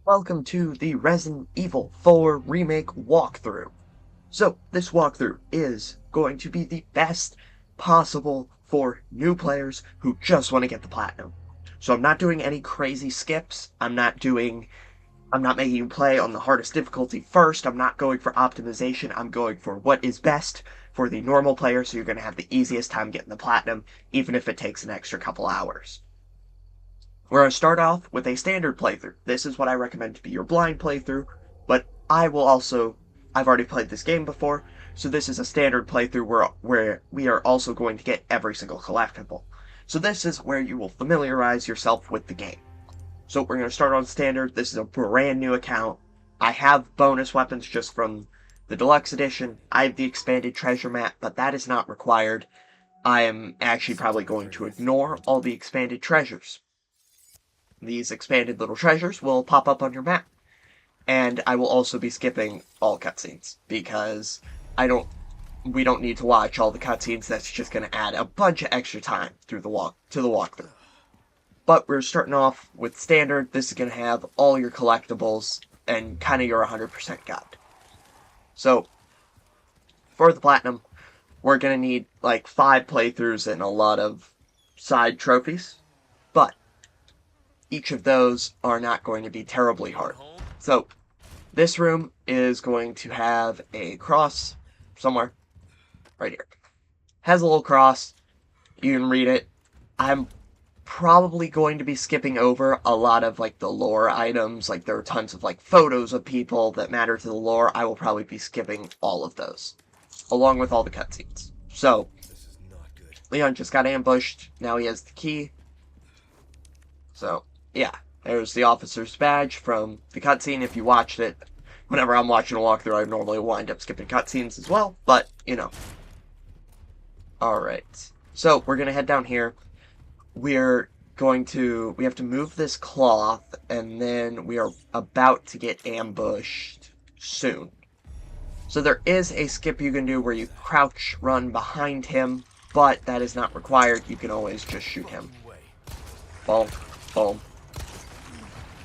Welcome to the Resident Evil 4 Remake walkthrough. So, this walkthrough is going to be the best possible for new players who just want to get the platinum. So I'm not doing any crazy skips. I'm not making you play on the hardest difficulty first. I'm not going for optimization. I'm going for what is best for the normal player, so you're going to have the easiest time getting the platinum, even if it takes an extra couple hours. We're going to start off with a standard playthrough. This is what I recommend to be your blind playthrough, but I've already played this game before, so this is a standard playthrough where we are also going to get every single collectible. So this is where you will familiarize yourself with the game. So we're going to start on standard. This is a brand new account. I have bonus weapons just from the deluxe edition. I have the expanded treasure map, but that is not required. I am actually probably going to ignore all the expanded treasures. These expanded little treasures will pop up on your map. And I will also be skipping all cutscenes because we don't need to watch all the cutscenes. That's just going to add a bunch of extra time to the walkthrough. But we're starting off with standard. This is going to have all your collectibles and kind of your 100% guide. So for the platinum, we're going to need like 5 playthroughs and a lot of side trophies. But each of those are not going to be terribly hard. So, this room is going to have a cross somewhere. Right here. Has a little cross. You can read it. I'm probably going to be skipping over a lot of like the lore items. Like there are tons of like photos of people that matter to the lore. I will probably be skipping all of those. Along with all the cutscenes. So, Leon just got ambushed. Now he has the key. So, yeah, there's the officer's badge from the cutscene. If you watched it, whenever I'm watching a walkthrough, I normally wind up skipping cutscenes as well, but, you know. Alright, so we're going to head down here. We have to move this cloth, and then we are about to get ambushed soon. So there is a skip you can do where you crouch run behind him, but that is not required. You can always just shoot him. Boom, boom.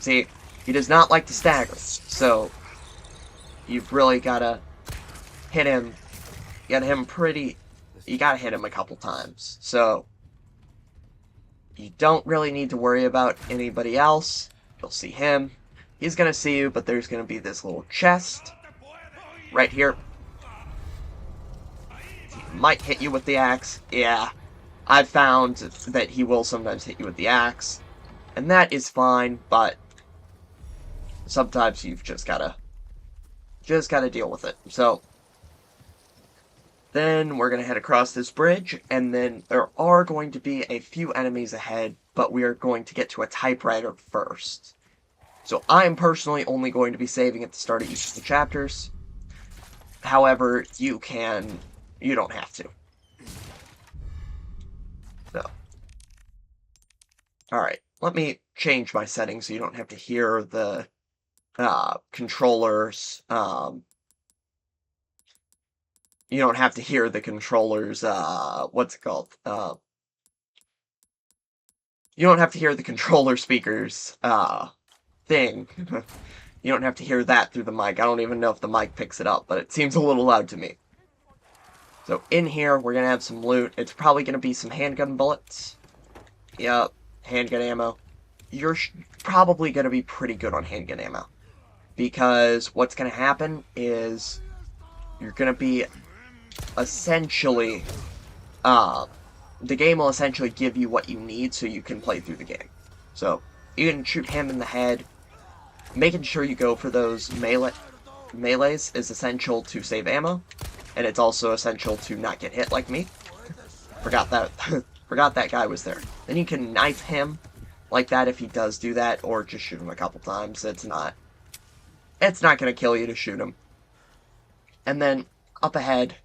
See, he does not like to stagger, so you've really gotta hit him. You gotta hit him a couple times. So you don't really need to worry about anybody else. You'll see him. He's gonna see you, but there's gonna be this little chest right here. He might hit you with the axe. Yeah, I've found that he will sometimes hit you with the axe, and that is fine, but sometimes you've just gotta deal with it. So then we're gonna head across this bridge, and then there are going to be a few enemies ahead, but we are going to get to a typewriter first. So I'm personally only going to be saving at the start of each of the chapters. However, you don't have to. So, alright, let me change my settings so you don't have to hear the controllers, you don't have to hear the controllers, what's it called? You don't have to hear the controller speakers, thing. You don't have to hear that through the mic. I don't even know if the mic picks it up, but it seems a little loud to me. So in here, we're gonna have some loot. It's probably gonna be some handgun bullets. Yep, handgun ammo. You're probably gonna be pretty good on handgun ammo. Because what's gonna happen is you're gonna be essentially, the game will essentially give you what you need so you can play through the game. So, you can shoot him in the head. Making sure you go for those melees is essential to save ammo, and it's also essential to not get hit like me. Forgot that guy was there. Then you can knife him like that if he does do that, or just shoot him a couple times. It's not gonna kill you to shoot him. And then, up ahead,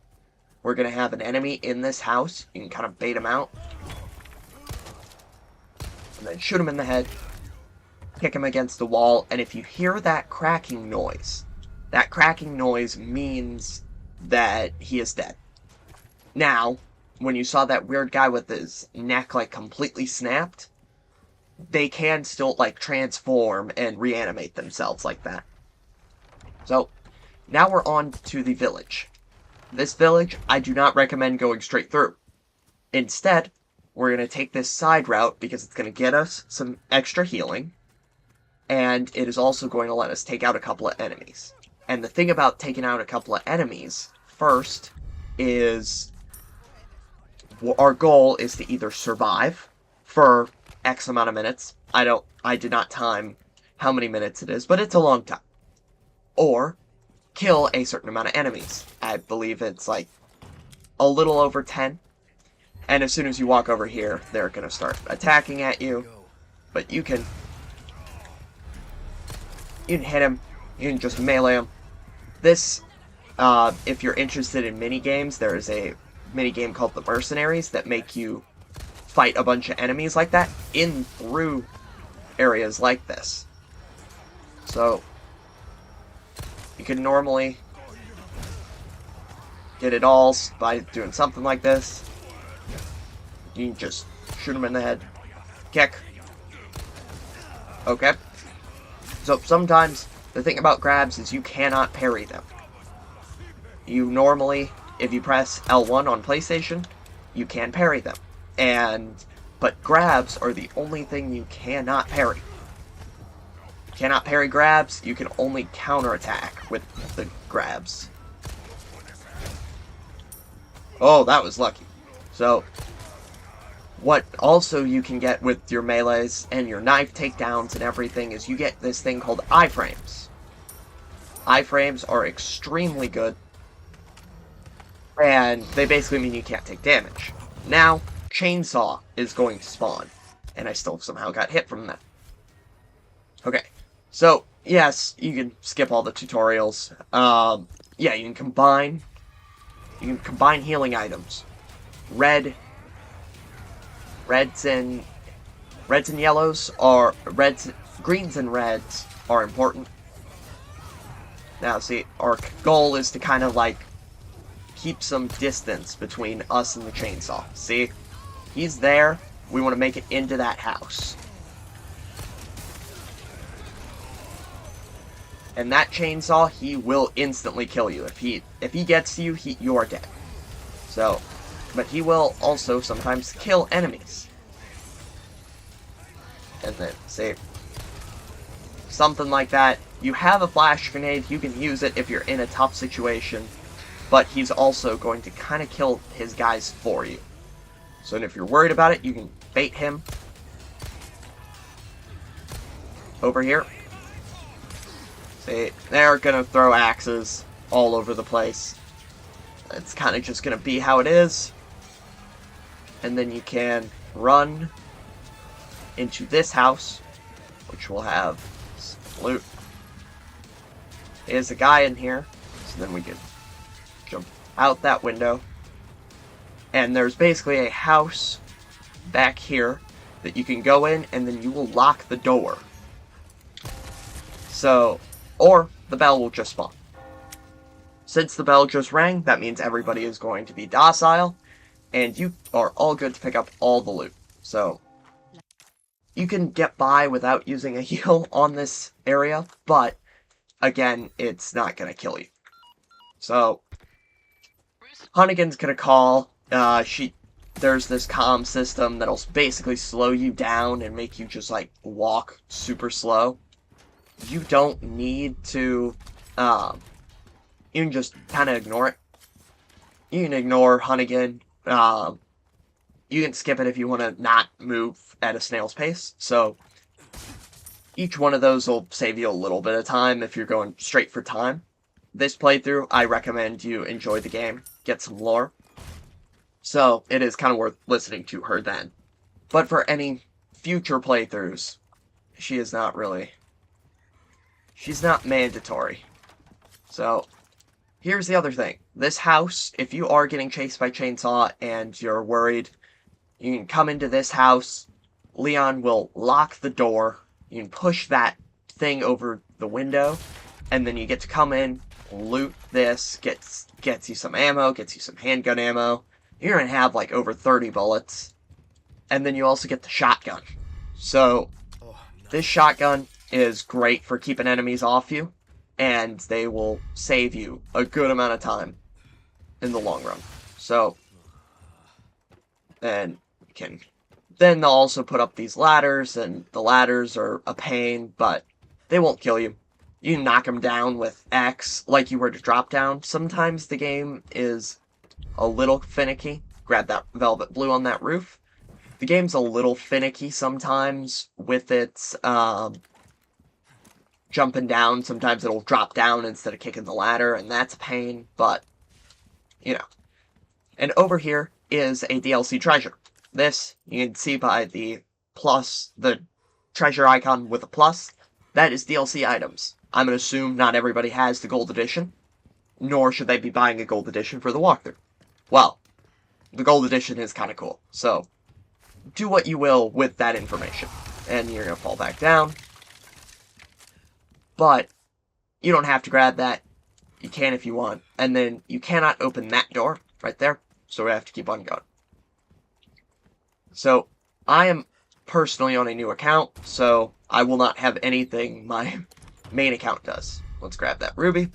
we're gonna have an enemy in this house. You can kind of bait him out. And then shoot him in the head. Kick him against the wall, and if you hear that cracking noise means that he is dead. Now, when you saw that weird guy with his neck like completely snapped, they can still, like, transform and reanimate themselves like that. So, now we're on to the village. This village, I do not recommend going straight through. Instead, we're going to take this side route because it's going to get us some extra healing, and it is also going to let us take out a couple of enemies. And the thing about taking out a couple of enemies first is our goal is to either survive for X amount of minutes. I did not time how many minutes it is, but it's a long time. Or kill a certain amount of enemies. I believe it's like a little over 10. And as soon as you walk over here, they're going to start attacking at you. But you can hit him. You can just melee him. This, if you're interested in mini games, there is a mini game called the Mercenaries that make you fight a bunch of enemies like that in through areas like this. So you can normally get it all by doing something like this. You can just shoot them in the head. Kick. Okay. So sometimes the thing about grabs is you cannot parry them. You normally, if you press L1 on PlayStation, you can parry them. But grabs are the only thing you cannot parry. You cannot parry grabs, you can only counterattack with the grabs. Oh, that was lucky. So, what also you can get with your melees and your knife takedowns and everything is you get this thing called iframes. Iframes are extremely good, and they basically mean you can't take damage. Now, chainsaw is going to spawn, and I still somehow got hit from that. Okay, so yes, you can skip all the tutorials. Yeah, you can combine healing items. Reds and yellows are greens and reds are important. Now, see, our goal is to kind of like keep some distance between us and the chainsaw. See? He's there. We want to make it into that house. And that chainsaw, he will instantly kill you. If he gets to you, you are dead. So, but he will also sometimes kill enemies. And then, see, something like that. You have a flash grenade, you can use it if you're in a tough situation, but he's also going to kind of kill his guys for you. So if you're worried about it, you can bait him over here. See, they're gonna throw axes all over the place. It's kind of just gonna be how it is. And then you can run into this house, which will have some loot. There's a guy in here, so then we can jump out that window. And there's basically a house back here that you can go in, and then you will lock the door. So, or the bell will just spawn. Since the bell just rang, that means everybody is going to be docile, and you are all good to pick up all the loot. So, you can get by without using a heal on this area, but again, it's not going to kill you. So, Hunnigan's going to call. There's this comm system that'll basically slow you down and make you just, like, walk super slow. You don't need to, you can just kind of ignore it. You can ignore Hunnigan. You can skip it if you want to not move at a snail's pace. So, each one of those will save you a little bit of time if you're going straight for time. This playthrough, I recommend you enjoy the game, get some lore. So, it is kind of worth listening to her then. But for any future playthroughs, she's not mandatory. So, here's the other thing. This house, if you are getting chased by Chainsaw and you're worried, you can come into this house. Leon will lock the door. You can push that thing over the window, and then you get to come in, loot this, gets you some ammo, gets you some handgun ammo. You're going to have like over 30 bullets. And then you also get the shotgun. So this shotgun is great for keeping enemies off you, and they will save you a good amount of time in the long run. So, and you can, then they'll also put up these ladders, and the ladders are a pain, but they won't kill you. You can knock them down with X like you were to drop down. Sometimes the game is a little finicky. Grab that velvet blue on that roof. The game's a little finicky sometimes with its jumping down. Sometimes it'll drop down instead of kicking the ladder, and that's a pain, but, you know. And over here is a DLC treasure. This, you can see by the plus, the treasure icon with a plus, that is DLC items. I'm going to assume not everybody has the gold edition, nor should they be buying a gold edition for the walkthrough. Well, the gold edition is kind of cool, so do what you will with that information. And you're going to fall back down. But you don't have to grab that. You can if you want. And then you cannot open that door right there, so we have to keep on going. So I am personally on a new account, so I will not have anything my main account does. Let's grab that ruby.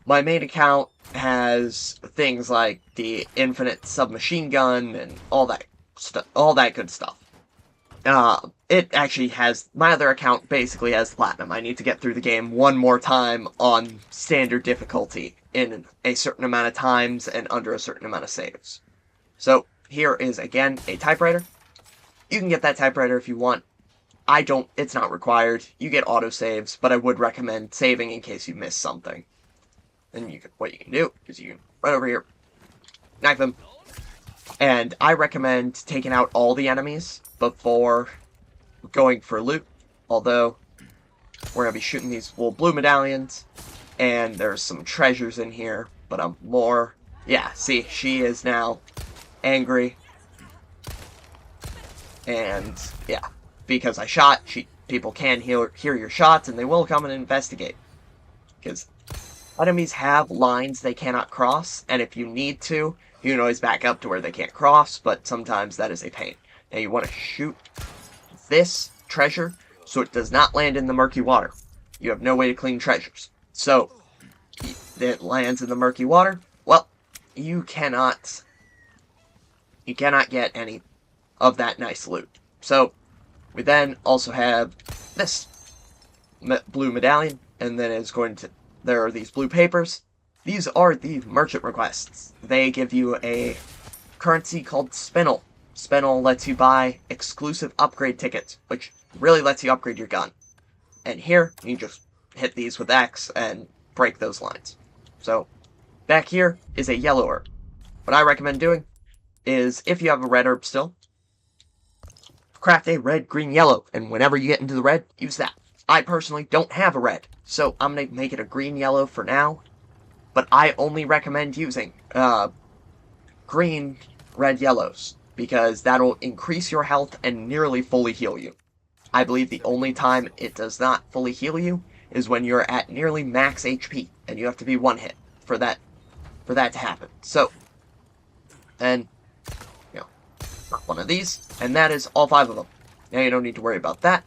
My main account has things like the infinite submachine gun and all that good stuff. It actually has, my other account basically has platinum. I need to get through the game one more time on standard difficulty in a certain amount of times and under a certain amount of saves. So here is again a typewriter. You can get that typewriter if you want. It's not required. You get autosaves, but I would recommend saving in case you miss something. And what you can do is you can run over here, knife them, and I recommend taking out all the enemies before going for loot, although we're going to be shooting these little blue medallions, and there's some treasures in here, but I'm more, yeah, see, she is now angry, and yeah, because I shot, people can hear your shots, and they will come and investigate, because enemies have lines they cannot cross, and if you need to, you can always back up to where they can't cross, but sometimes that is a pain. Now you want to shoot this treasure so it does not land in the murky water. You have no way to clean treasures. So, it lands in the murky water, well, you cannot get any of that nice loot. So, we then also have this blue medallion, and then there are these blue papers. These are the merchant requests. They give you a currency called Spinel. Spinel lets you buy exclusive upgrade tickets, which really lets you upgrade your gun. And here, you just hit these with X and break those lines. So, back here is a yellow herb. What I recommend doing is, if you have a red herb still, craft a red, green, yellow, and whenever you get into the red, use that. I personally don't have a red, so I'm going to make it a green-yellow for now, but I only recommend using green, red, yellows, because that'll increase your health and nearly fully heal you. I believe the only time it does not fully heal you is when you're at nearly max HP, and you have to be one hit for that to happen. So, then, one of these, and that is all 5 of them. Now you don't need to worry about that.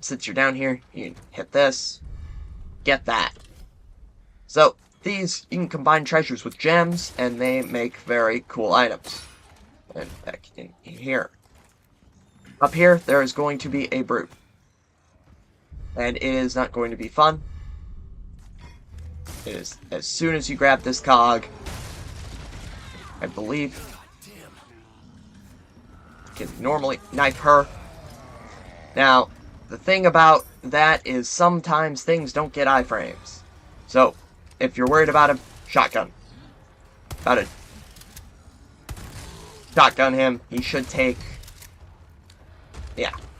Since you're down here, you can hit this, get that. So, these, you can combine treasures with gems, and they make very cool items. And back in here. Up here, there is going to be a brute. And it is not going to be fun. It is, as soon as you grab this cog, I believe, you can normally knife her. Now, the thing about that is sometimes things don't get iframes. So, if you're worried about him, shotgun. Shotgun him. He should take,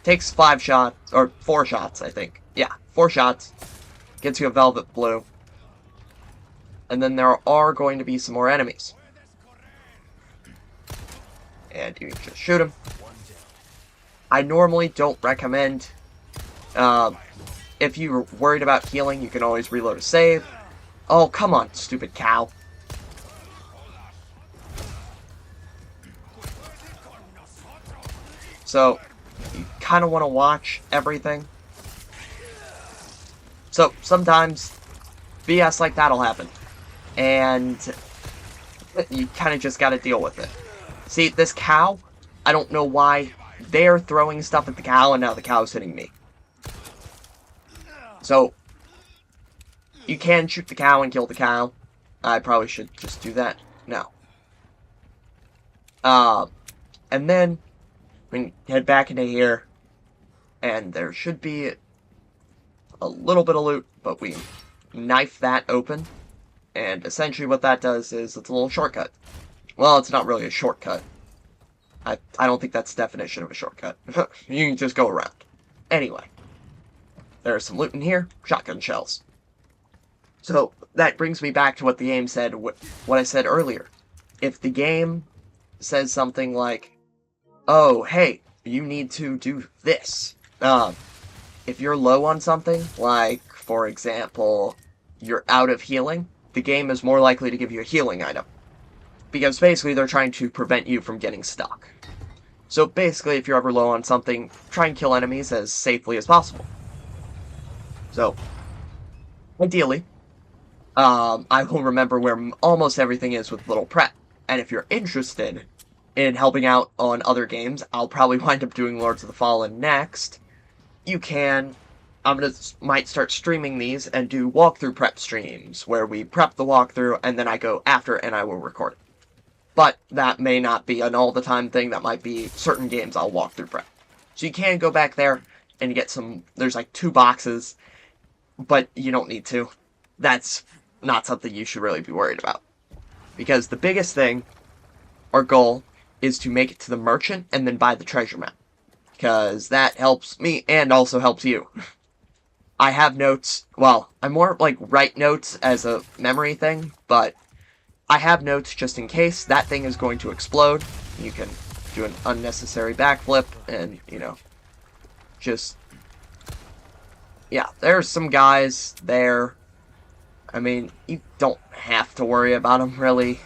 takes 5 shots, or 4 shots, I think. Yeah, 4 shots. Gets you a velvet blue. And then there are going to be some more enemies. And you can just shoot him. I normally don't recommend, if you're worried about healing, you can always reload a save. Oh, come on, stupid cow. So, kind of want to watch everything. So sometimes BS like that'll happen. And you kind of just got to deal with it. See, this cow, I don't know why they're throwing stuff at the cow and now the cow's hitting me. So, you can shoot the cow and kill the cow. I probably should just do that. No. And then, we can head back into here, and there should be a little bit of loot, but we knife that open, and essentially what that does is it's a little shortcut. Well, it's not really a shortcut. I don't think that's the definition of a shortcut. You can just go around. Anyway, there's some loot in here, shotgun shells. So, that brings me back to what the game said, what I said earlier. If the game says something like, oh, hey, you need to do this. If you're low on something, like, for example, you're out of healing, the game is more likely to give you a healing item. Because basically they're trying to prevent you from getting stuck. So basically, if you're ever low on something, try and kill enemies as safely as possible. So, ideally, I will remember where almost everything is with little prep. And if you're interested in helping out on other games, I'll probably wind up doing Lords of the Fallen next. You can, might start streaming these and do walkthrough prep streams, where we prep the walkthrough and then I go after and I will record it. But that may not be an all-the-time thing, that might be certain games I'll walk through prep. So you can go back there and get some, there's like 2 boxes, but you don't need to. That's not something you should really be worried about. Because the biggest thing, our goal, is to make it to the merchant and then buy the treasure map. Because that helps me and also helps you. I have notes, well, I more like write notes as a memory thing, but I have notes just in case that thing is going to explode. You can do an unnecessary backflip and, you know, just, yeah, there's some guys there. I mean, you don't have to worry about them, really.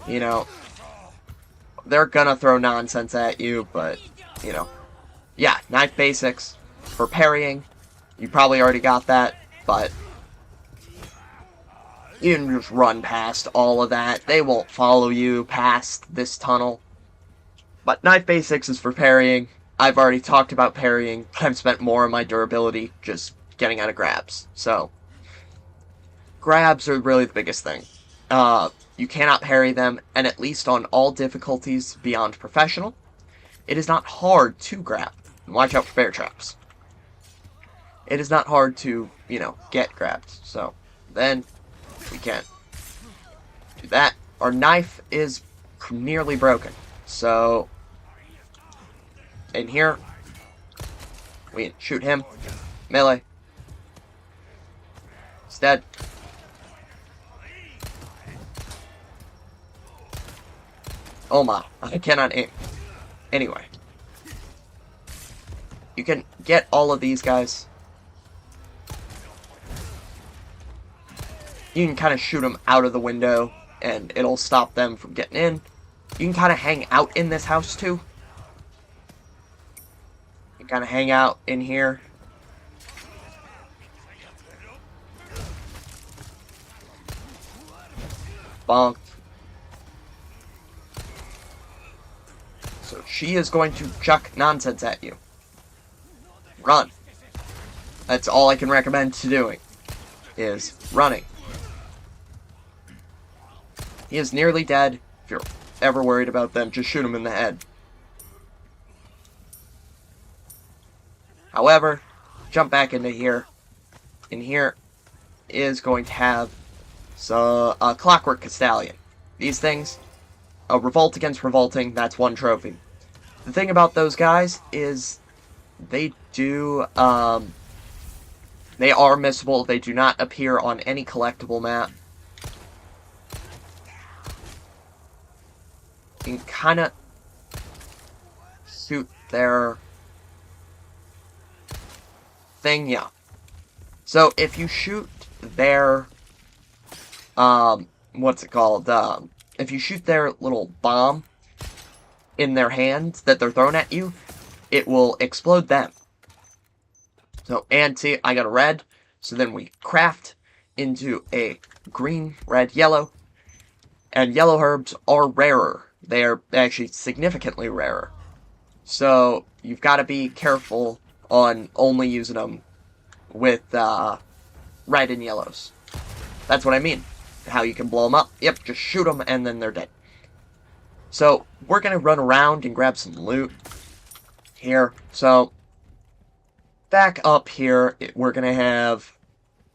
You know, they're gonna throw nonsense at you, but, you know. Yeah, knife basics for parrying. You probably already got that, but you can just run past all of that. They won't follow you past this tunnel. But knife basics is for parrying. I've already talked about parrying, but I've spent more of my durability just getting out of grabs. So, grabs are really the biggest thing. You cannot parry them, and at least on all difficulties beyond professional, it is not hard to grab. Watch out for bear traps. It is not hard to, you know, get grabbed. So, then we can do that. Our knife is nearly broken. So, in here, we can shoot him. Melee. He's dead. Oh my, I cannot aim. Anyway. You can get all of these guys. You can kind of shoot them out of the window, and it'll stop them from getting in. You can kind of hang out in this house, too. You kind of hang out in here. Bonk. So she is going to chuck nonsense at you. Run. That's all I can recommend to doing, is running. He is nearly dead. If you're ever worried about them, just shoot him in the head. However, jump back into here. In here is going to have a Clockwork Castellan. These things, a revolt against revolting, that's 1 trophy. The thing about those guys is they do, they are missable. They do not appear on any collectible map. You can kind of shoot their thing, yeah. So, if you shoot their, what's it called, if you shoot their little bomb in their hand that they're throwing at you, it will explode them. So, and see, I got a red. So then we craft into a green, red, yellow. And yellow herbs are rarer. They are actually significantly rarer. So you've got to be careful on only using them with red and yellows. That's what I mean. How you can blow them up. Yep, just shoot them and then they're dead. So we're going to run around and grab some loot here. So back up here, we're going to have,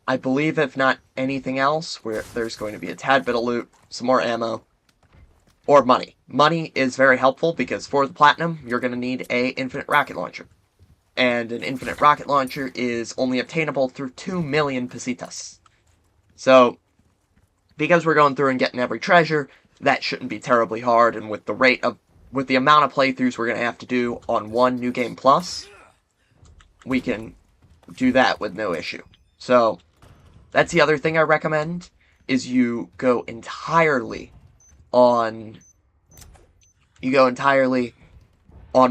I believe if not anything else, there's going to be a tad bit of loot, some more ammo, or money. Money is very helpful because for the platinum, you're going to need a infinite rocket launcher. And an infinite rocket launcher is only obtainable through 2 million pesetas. So, because we're going through and getting every treasure, that shouldn't be terribly hard, and with the amount of playthroughs we're going to have to do on one New Game Plus, we can do that with no issue. So, that's the other thing I recommend, is you go entirely on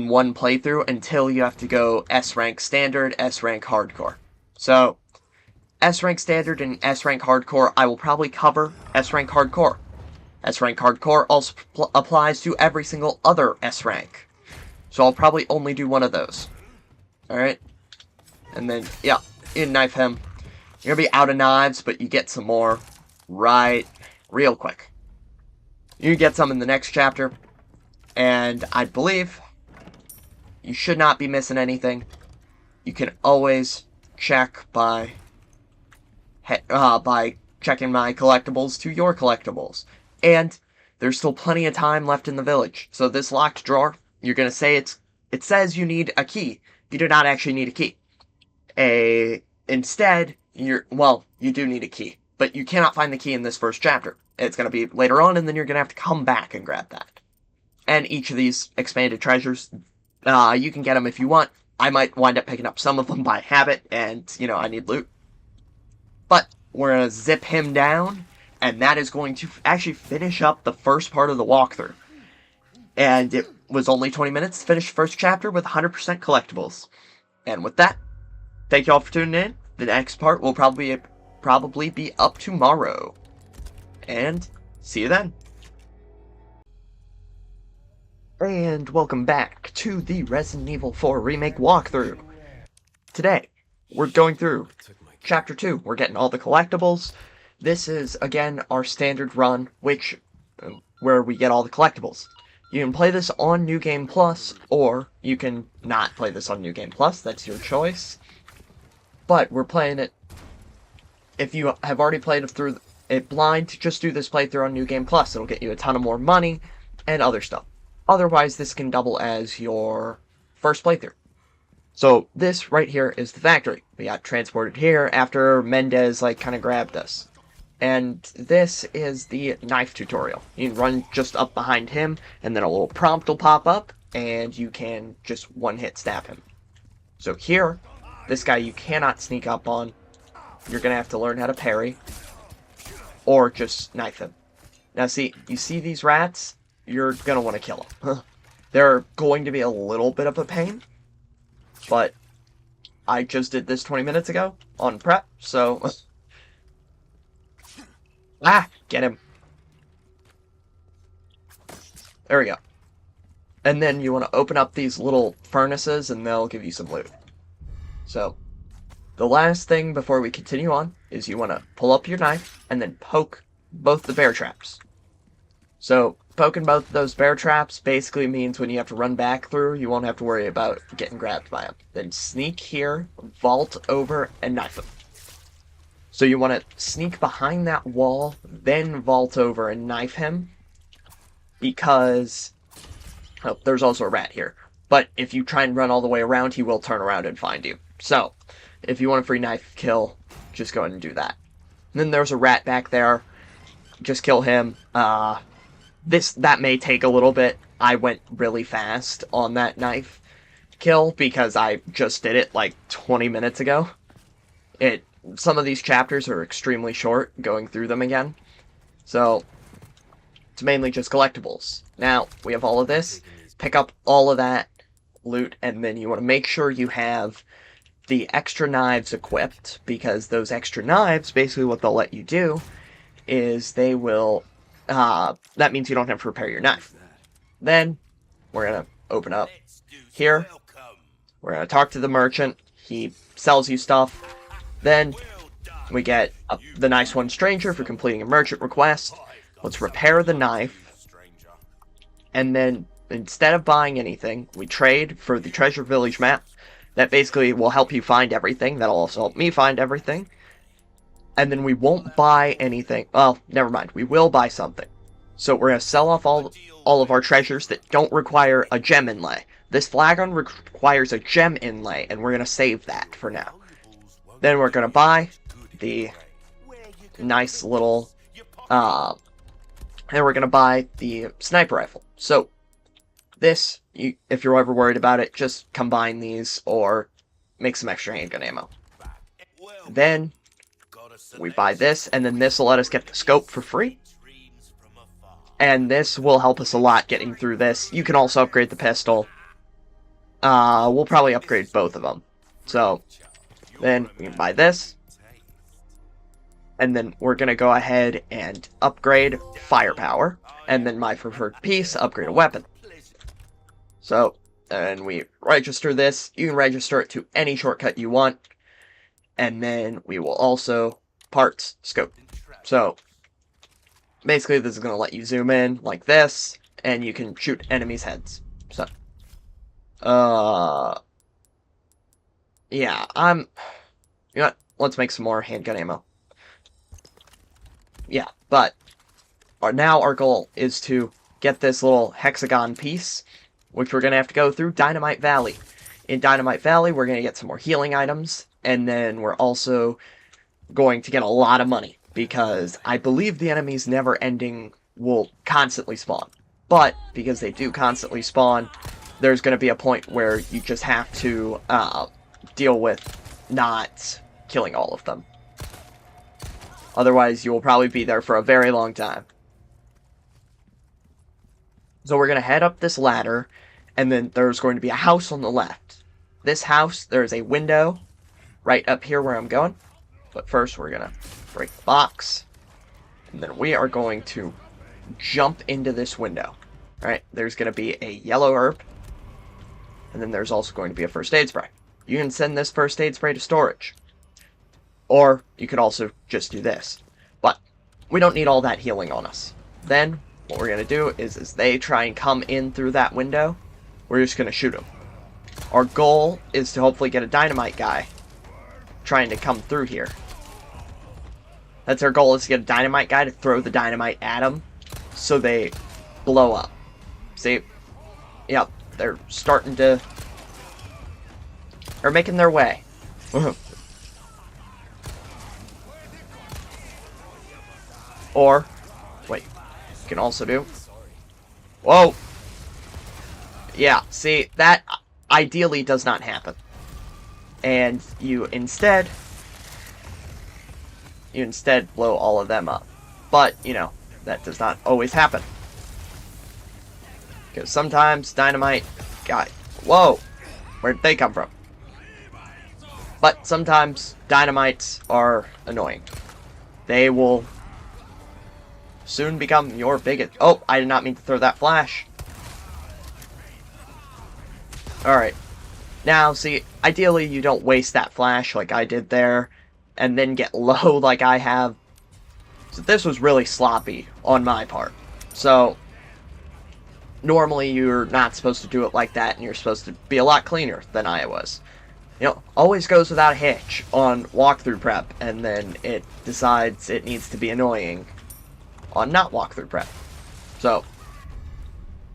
one playthrough until you have to go S-Rank Standard, S-Rank Hardcore. So, S-Rank Standard and S-Rank Hardcore, I will probably cover S-Rank Hardcore. S-Rank Hardcore also applies to every single other S-Rank. So I'll probably only do one of those. Alright? And then, yeah, you knife him. You're gonna be out of knives, but you get some more real quick. You get some in the next chapter, and I believe you should not be missing anything. You can always check by checking my collectibles to your collectibles. And there's still plenty of time left in the village. So this locked drawer, you're gonna say it says you need a key. You do not actually need a key. Instead, you do need a key, but you cannot find the key in this first chapter. It's gonna be later on, and then you're gonna have to come back and grab that. And each of these expanded treasures, you can get them if you want. I might wind up picking up some of them by habit, and, I need loot. But we're going to zip him down, and that is going to actually finish up the first part of the walkthrough. And it was only 20 minutes to finish the first chapter with 100% collectibles. And with that, thank you all for tuning in. The next part will probably be up tomorrow. And see you then. And welcome back to the Resident Evil 4 Remake walkthrough. Today, we're going through Chapter 2. We're getting all the collectibles. This is, again, our standard run, where we get all the collectibles. You can play this on New Game Plus, or you can not play this on New Game Plus. That's your choice. But we're playing it. If you have already played it through it blind, just do this playthrough on New Game Plus. It'll get you a ton of more money and other stuff. Otherwise, this can double as your first playthrough. So this right here is the factory. We got transported here after Mendez kind of grabbed us. And this is the knife tutorial. You can run just up behind him, and then a little prompt will pop up, and you can just one-hit stab him. So here, this guy you cannot sneak up on. You're going to have to learn how to parry, or just knife him. Now see, you see these rats? You're going to want to kill them. They're going to be a little bit of a pain, but I just did this 20 minutes ago on prep, so... Get him. There we go. And then you want to open up these little furnaces, and they'll give you some loot. So, the last thing before we continue on is you want to pull up your knife, and then poke both the bear traps. So, poking both of those bear traps basically means when you have to run back through, you won't have to worry about getting grabbed by them. Then sneak here, vault over, and knife them. So you want to sneak behind that wall, then vault over and knife him, because there's also a rat here. But if you try and run all the way around, he will turn around and find you. So, if you want a free knife kill, just go ahead and do that. And then there's a rat back there. Just kill him. That may take a little bit. I went really fast on that knife kill because I just did it 20 minutes ago. Some of these chapters are extremely short, going through them again. So, it's mainly just collectibles. Now, we have all of this. Pick up all of that loot, and then you want to make sure you have the extra knives equipped, because those extra knives, basically what they'll let you do is they will, that means you don't have to repair your knife. Then, we're going to open up here. We're going to talk to the merchant. He sells you stuff. Then, we get the nice one stranger for completing a merchant request. Let's repair the knife. And then, instead of buying anything, we trade for the Treasure Village map. That basically will help you find everything. That'll also help me find everything. And then we won't buy anything. Well, never mind. We will buy something. So we're going to sell off all of our treasures that don't require a gem inlay. This flagon requires a gem inlay, and we're going to save that for now. Then we're going to buy the nice little, and we're going to buy the sniper rifle. So, this, if you're ever worried about it, just combine these or make some extra handgun ammo. Then, we buy this, and then this will let us get the scope for free. And this will help us a lot getting through this. You can also upgrade the pistol. We'll probably upgrade both of them. So, then we can buy this. And then we're going to go ahead and upgrade firepower. And then my preferred piece, upgrade a weapon. So, and we register this. You can register it to any shortcut you want. And then we will also parts scope. So, basically this is going to let you zoom in like this. And you can shoot enemies' heads. So, yeah, you know what? Let's make some more handgun ammo. Yeah, but now our goal is to get this little hexagon piece, which we're going to have to go through Dynamite Valley. In Dynamite Valley, we're going to get some more healing items, and then we're also going to get a lot of money, because I believe the enemies never-ending will constantly spawn. But, because they do constantly spawn, there's going to be a point where you just have to deal with not killing all of them. Otherwise, you will probably be there for a very long time. So we're going to head up this ladder, and then there's going to be a house on the left. This house, there's a window right up here where I'm going. But first, we're going to break the box. And then we are going to jump into this window. Alright, there's going to be a yellow herb. And then there's also going to be a first aid spray. You can send this first aid spray to storage. Or you could also just do this. But we don't need all that healing on us. Then, what we're going to do is as they try and come in through that window, we're just going to shoot them. Our goal is to hopefully get a dynamite guy trying to come through here. That's our goal, is to get a dynamite guy to throw the dynamite at them so they blow up. See? Yep, they're starting to... They're making their way. Or, wait, you can also do... Whoa! Yeah, see, that ideally does not happen. And you instead blow all of them up. But, you know, that does not always happen. Because sometimes dynamite... God, whoa! Where'd they come from? But sometimes dynamites are annoying. They will soon become your biggest... Oh, I did not mean to throw that flash. Alright. Now, see, ideally you don't waste that flash like I did there, and then get low like I have. So this was really sloppy on my part. So, normally you're not supposed to do it like that, and you're supposed to be a lot cleaner than I was. You know, always goes without a hitch on walkthrough prep, and then it decides it needs to be annoying on not walkthrough prep. So,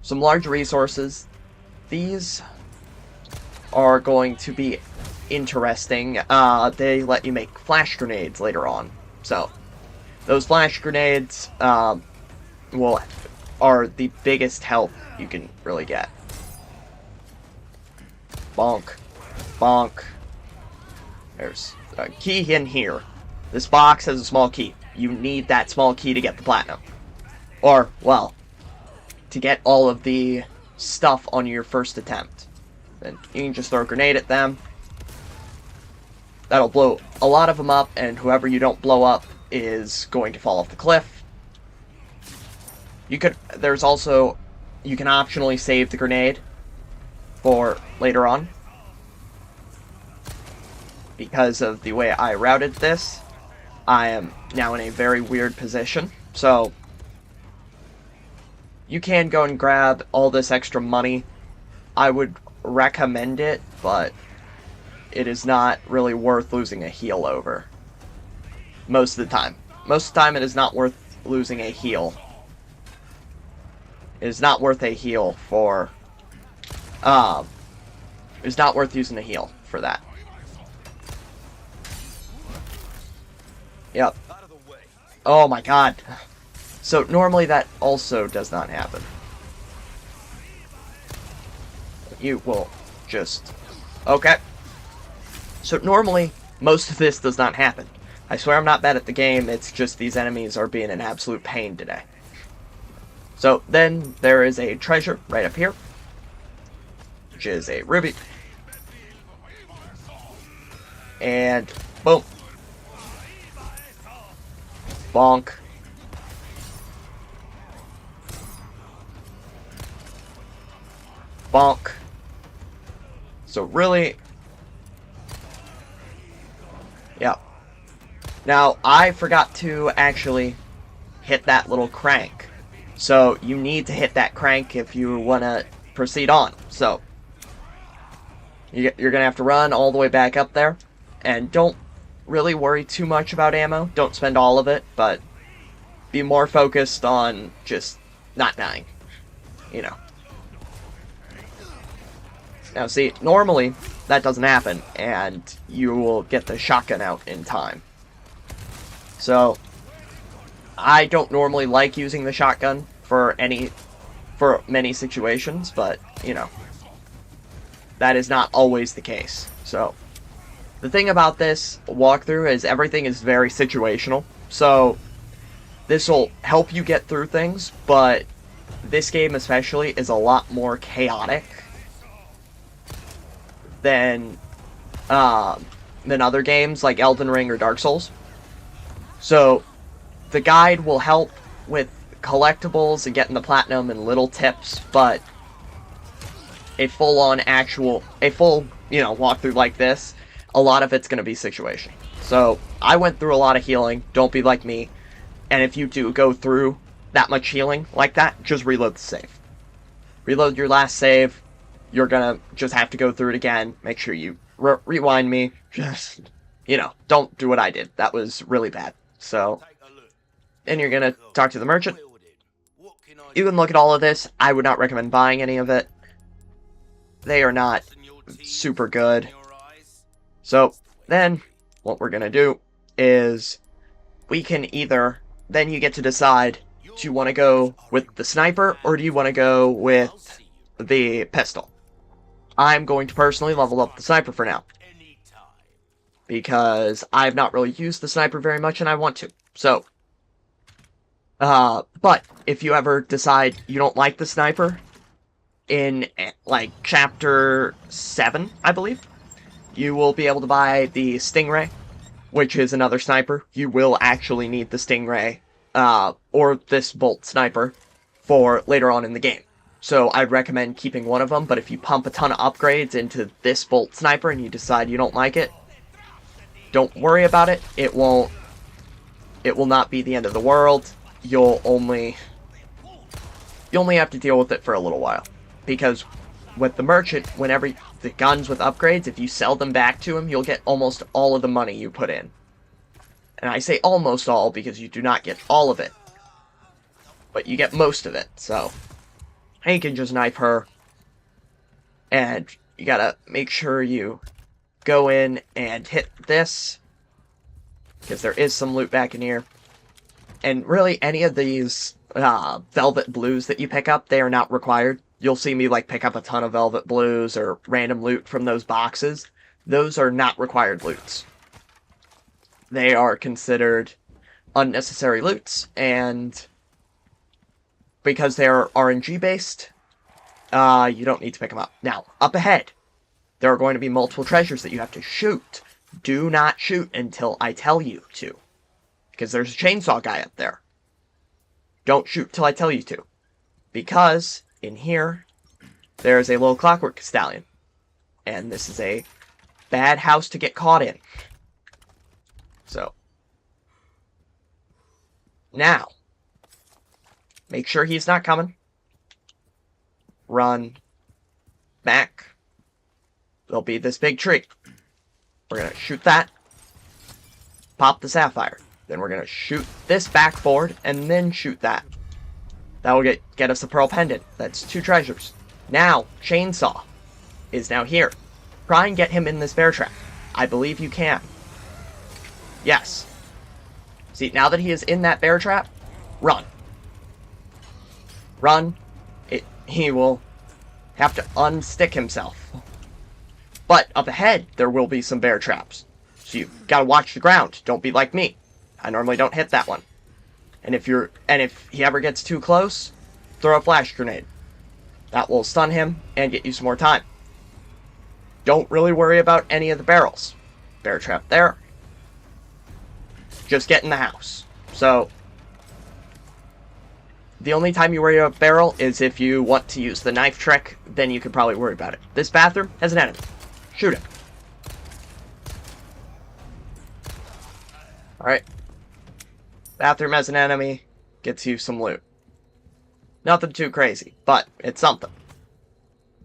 some large resources. These are going to be interesting. They let you make flash grenades later on. So, those flash grenades are the biggest help you can really get. Bonk. Bonk. There's a key in here. This box has a small key. You need that small key to get the platinum. Or, well, to get all of the stuff on your first attempt. then you can just throw a grenade at them. That'll blow a lot of them up, and whoever you don't blow up is going to fall off the cliff. There's also, you can optionally save the grenade for later on. Because of the way I routed this, I am now in a very weird position. So, you can go and grab all this extra money. I would recommend it, but it is not really worth losing a heal over. Most of the time. Most of the time it is not worth losing a heal. It is not worth a heal for... it is not worth using a heal for that. Yep. Oh my god. So normally that also does not happen. You will just... Okay. So normally, most of this does not happen. I swear I'm not bad at the game, it's just these enemies are being an absolute pain today. So then there is a treasure right up here, which is a ruby. And boom. Bonk. Bonk. So really... Yeah. Now, I forgot to actually hit that little crank. So, you need to hit that crank if you want to proceed on. So, you're going to have to run all the way back up there. And don't really worry too much about ammo. Don't spend all of it, but be more focused on just not dying. You know. Now see, normally that doesn't happen, and you will get the shotgun out in time. So, I don't normally like using the shotgun for many situations, but, you know, that is not always the case. So, the thing about this walkthrough is everything is very situational. So, this will help you get through things, but this game especially is a lot more chaotic than other games like Elden Ring or Dark Souls. So, the guide will help with collectibles and getting the platinum and little tips, but a full, walkthrough like this, a lot of it's going to be situational. So, I went through a lot of healing, don't be like me, and if you do go through that much healing like that, just reload the save. Reload your last save, you're gonna just have to go through it again, make sure you rewind me, just, don't do what I did. That was really bad. So, then you're gonna talk to the merchant. You can look at all of this. I would not recommend buying any of it. They are not super good. So, then, what we're gonna do is, we can either, then you get to decide, do you want to go with the sniper, or do you want to go with the pistol? I'm going to personally level up the sniper for now, because I've not really used the sniper very much, and I want to. So, but if you ever decide you don't like the sniper, in, like, Chapter 7, I believe, you will be able to buy the Stingray, which is another sniper. You will actually need the Stingray, or this Bolt Sniper, for later on in the game. So I'd recommend keeping one of them, but if you pump a ton of upgrades into this Bolt Sniper and you decide you don't like it, don't worry about it. It will not be the end of the world. You only have to deal with it for a little while. Because with the merchant, whenever the guns with upgrades, if you sell them back to him, you'll get almost all of the money you put in. And I say almost all because you do not get all of it. But you get most of it, so you can just knife her. And you gotta make sure you go in and hit this, because there is some loot back in here. And really, any of these velvet blues that you pick up, they are not required. You'll see me pick up a ton of velvet blues or random loot from those boxes. Those are not required loots. They are considered unnecessary loots, and because they're RNG based, you don't need to pick them up. Now, up ahead, there are going to be multiple treasures that you have to shoot. Do not shoot until I tell you to. Because there's a chainsaw guy up there. Don't shoot till I tell you to. Because, in here, there's a little clockwork stallion. And this is a bad house to get caught in. So. Now. Make sure he's not coming. Run. Back. There'll be this big tree. We're going to shoot that. Pop the sapphire. Then we're going to shoot this back forward, and then shoot that. That will get us a pearl pendant. That's 2 treasures. Now, chainsaw is now here. Try and get him in this bear trap. I believe you can. Yes. See, now that he is in that bear trap, run. Run. He will have to unstick himself. But up ahead, there will be some bear traps. So you've got to watch the ground. Don't be like me. I normally don't hit that one. And if he ever gets too close, throw a flash grenade. That will stun him and get you some more time. Don't really worry about any of the barrels. Bear trap there. Just get in the house. So, the only time you worry about barrel is if you want to use the knife trick, then you could probably worry about it. This bathroom has an enemy. Shoot him. Alright. Bathroom has an enemy. Gets you some loot. Nothing too crazy, but it's something.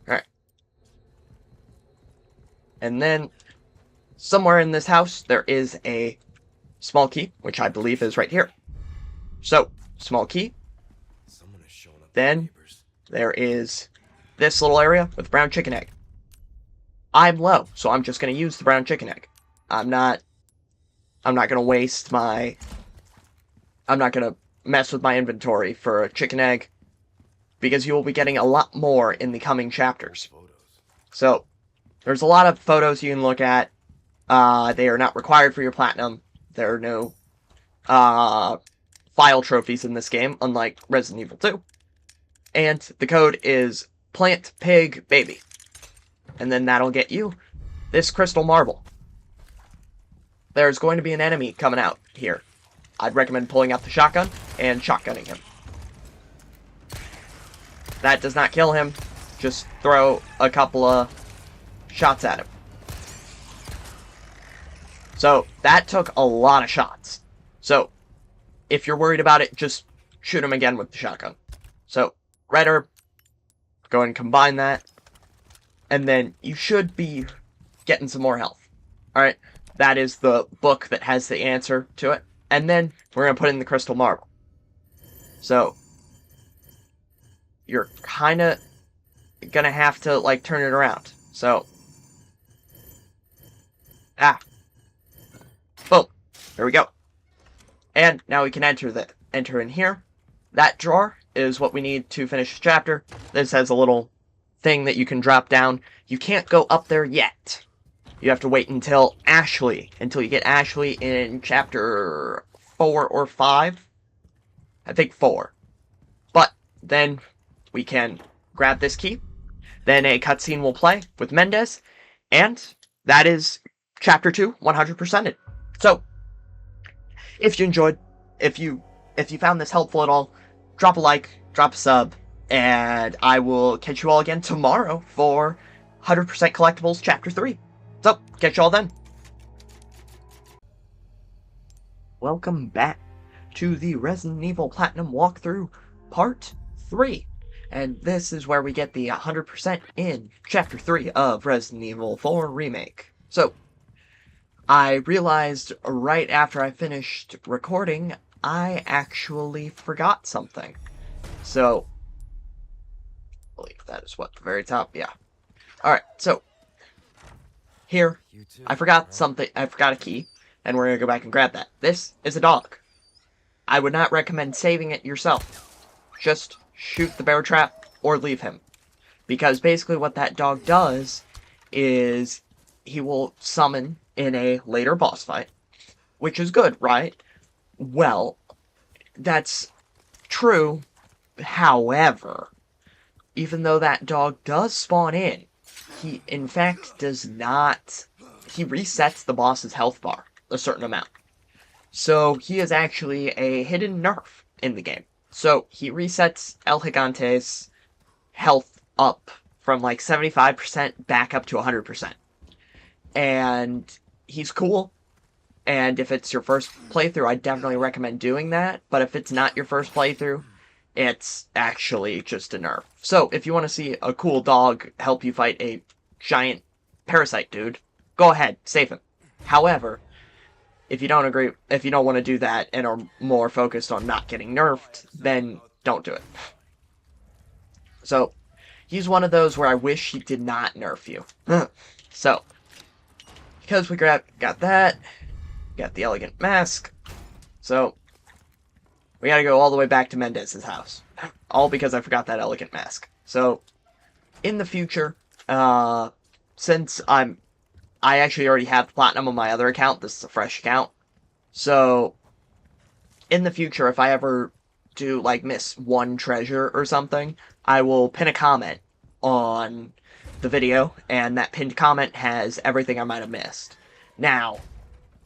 Alright. And then, somewhere in this house, there is a small key, which I believe is right here. So, small key. Then, there is this little area with brown chicken egg. I'm low, so I'm just going to use the brown chicken egg. I'm not going to waste my... I'm not going to mess with my inventory for a chicken egg, because you will be getting a lot more in the coming chapters. So, there's a lot of photos you can look at. They are not required for your platinum. There are no file trophies in this game, unlike Resident Evil 2. And the code is Plant Pig Baby. And then that'll get you this crystal marble. There's going to be an enemy coming out here. I'd recommend pulling out the shotgun and shotgunning him. That does not kill him. Just throw a couple of shots at him. So, that took a lot of shots. So, if you're worried about it, just shoot him again with the shotgun. So, red herb, go ahead and combine that. And then you should be getting some more health. Alright, that is the book that has the answer to it. And then we're going to put in the crystal marble. So, you're kind of going to have to, like, turn it around. So, boom. There we go. And now we can enter in here. That drawer is what we need to finish the chapter. This has a little thing that you can drop down. You can't go up there yet. You have to wait until you get Ashley in chapter 4 or 5. I think 4. But then we can grab this key. Then a cutscene will play with Mendez. And that is chapter 2 100%ed. So, if you enjoyed, if you found this helpful at all, drop a like, drop a sub, and I will catch you all again tomorrow for 100% Collectibles Chapter 3. So, catch you all then. Welcome back to the Resident Evil Platinum walkthrough Part 3. And this is where we get the 100% in Chapter 3 of Resident Evil 4 Remake. So, I realized right after I finished recording, I actually forgot something. So, I believe that is what, the very top? Yeah. Alright, so, here, I forgot something, I forgot a key, and we're gonna go back and grab that. This is a dog. I would not recommend saving it yourself. Just shoot the bear trap, or leave him. Because basically what that dog does is he will summon in a later boss fight, which is good, right? Well, that's true. However, even though that dog does spawn in, he in fact does not. He resets the boss's health bar a certain amount. So he is actually a hidden nerf in the game. So he resets El Gigante's health up from like 75% back up to 100%. And he's cool. And if it's your first playthrough, I definitely recommend doing that. But if it's not your first playthrough, it's actually just a nerf. So if you want to see a cool dog help you fight a giant parasite dude, go ahead, save him. However, if you don't want to do that and are more focused on not getting nerfed, then don't do it. So, he's one of those where I wish he did not nerf you. So, because we got that, got the elegant mask, so we gotta go all the way back to Mendez's house. All because I forgot that elegant mask. So, in the future, since I actually already have platinum on my other account, this is a fresh account, so in the future, if I ever do, like, miss one treasure or something, I will pin a comment on the video, and that pinned comment has everything I might have missed. Now,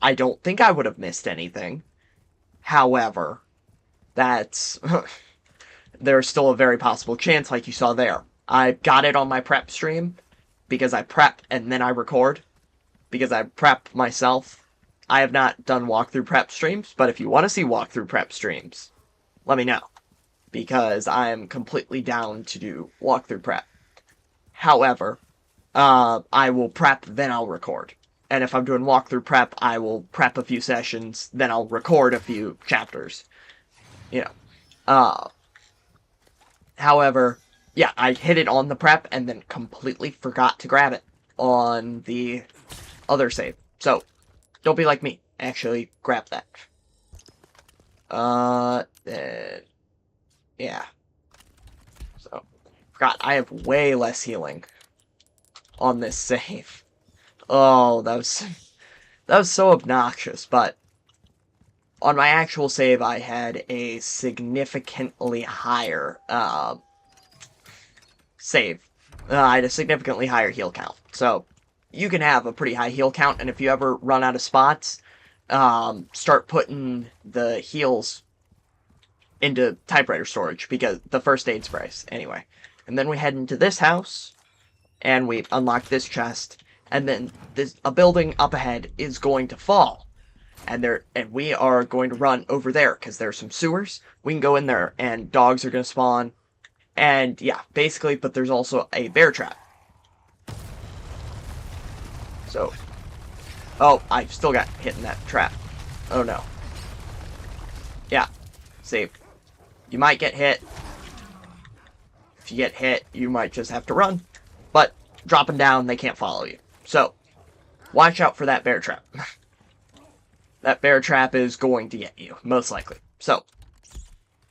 I don't think I would have missed anything. However, that's... there's still a very possible chance, like you saw there. I got it on my prep stream, because I prep and then I record, because I prep myself. I have not done walkthrough prep streams, but if you want to see walkthrough prep streams, let me know, because I am completely down to do walkthrough prep. However, I will prep, then I'll record. And if I'm doing walkthrough prep, I will prep a few sessions, then I'll record a few chapters. You know. However, yeah, I hit it on the prep and then completely forgot to grab it on the other save. So, don't be like me. Actually, grab that. Yeah. So, forgot, I have way less healing on this save. Oh, that was so obnoxious, but on my actual save, I had a significantly higher, save. I had a significantly higher heal count. So, you can have a pretty high heal count, and if you ever run out of spots, start putting the heals into typewriter storage, because the first aid sprays, anyway. And then we head into this house, and we unlock this chest, and then a building up ahead is going to fall. And we are going to run over there, because there's some sewers. We can go in there, and dogs are going to spawn. And, yeah, basically, but there's also a bear trap. So, oh, I still got hit in that trap. Oh, no. Yeah, saved. You might get hit. If you get hit, you might just have to run. But, dropping down, they can't follow you. So, watch out for that bear trap. That bear trap is going to get you, most likely. So,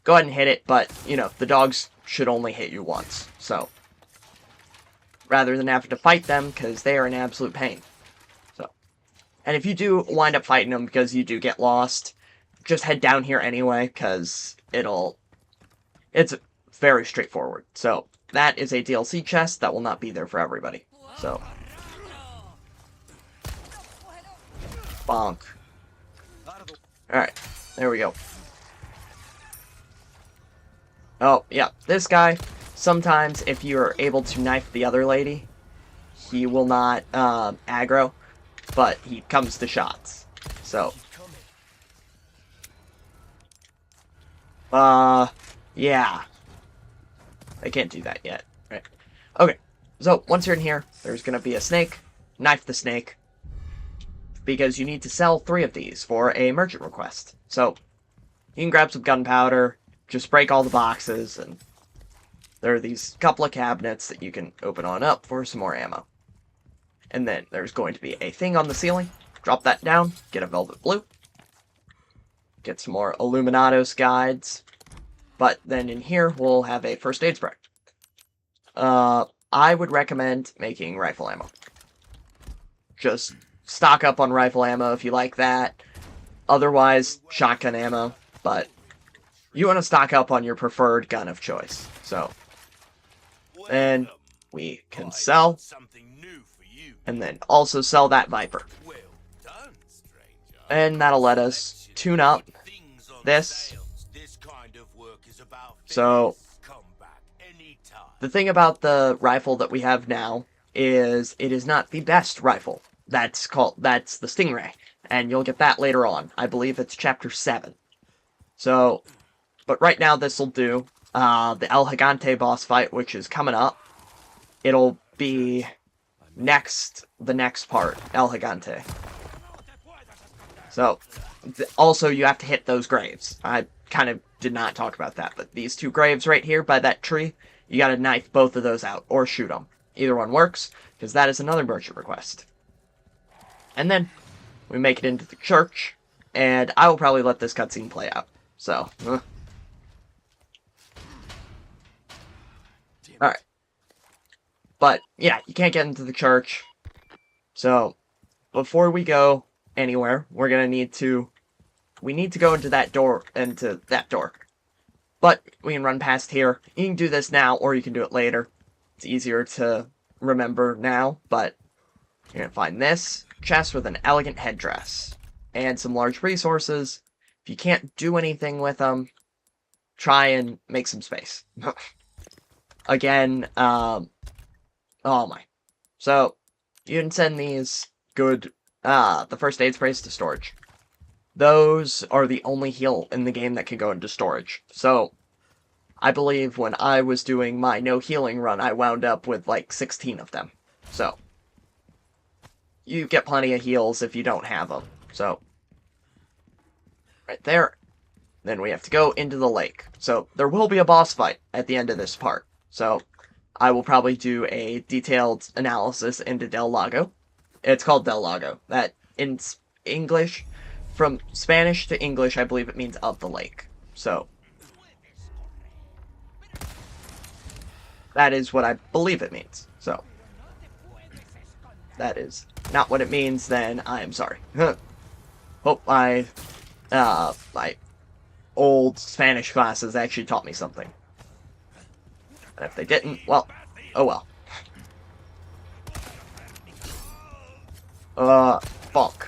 go ahead and hit it, but, you know, the dogs should only hit you once. So, rather than having to fight them, because they are an absolute pain. So, and if you do wind up fighting them because you do get lost, just head down here anyway, because it's very straightforward. So, that is a DLC chest that will not be there for everybody. So, bonk. Alright, there we go. Oh, yeah, this guy, sometimes if you're able to knife the other lady, he will not aggro, but he comes to shots. So, yeah. I can't do that yet, right? Okay, so once you're in here, there's gonna be a snake. Knife the snake, because you need to sell 3 of these for a merchant request. So, you can grab some gunpowder, just break all the boxes, and there are these couple of cabinets that you can open on up for some more ammo. And then there's going to be a thing on the ceiling. Drop that down, get a velvet blue. Get some more Illuminados guides. But then in here, we'll have a first aid spray. I would recommend making rifle ammo. Just stock up on rifle ammo if you like that. Otherwise, shotgun ammo. But you want to stock up on your preferred gun of choice. So, then we can sell. and then also sell that Viper. And that'll let us tune up this. So the thing about the rifle that we have now is it is not the best rifle. That's the Stingray, and you'll get that later on. I believe it's chapter 7. So, but right now this will do. The El Gigante boss fight, which is coming up. It'll be the next part, El Gigante. So, also you have to hit those graves. I kind of did not talk about that, but these 2 graves right here by that tree, you gotta knife both of those out, or shoot them. Either one works, because that is another merchant request. And then, we make it into the church, and I will probably let this cutscene play out. So, alright. But, yeah, you can't get into the church. So, before we go anywhere, we need to go into that door, But, we can run past here. You can do this now, or you can do it later. It's easier to remember now, but you're gonna find this chest with an elegant headdress, and some large resources. If you can't do anything with them, try and make some space. Again, oh my. So, you can send these the first aid sprays to storage. Those are the only heal in the game that can go into storage. So, I believe when I was doing my no healing run, I wound up with like 16 of them. So, you get plenty of heals if you don't have them. So, right there. Then we have to go into the lake. So, there will be a boss fight at the end of this part. So, I will probably do a detailed analysis into Del Lago. It's called Del Lago. That, in English, from Spanish to English, I believe it means of the lake. So, that is what I believe it means. So, that is not what it means, then I am sorry. Hope my old Spanish classes actually taught me something. And if they didn't, well, oh well. Bonk.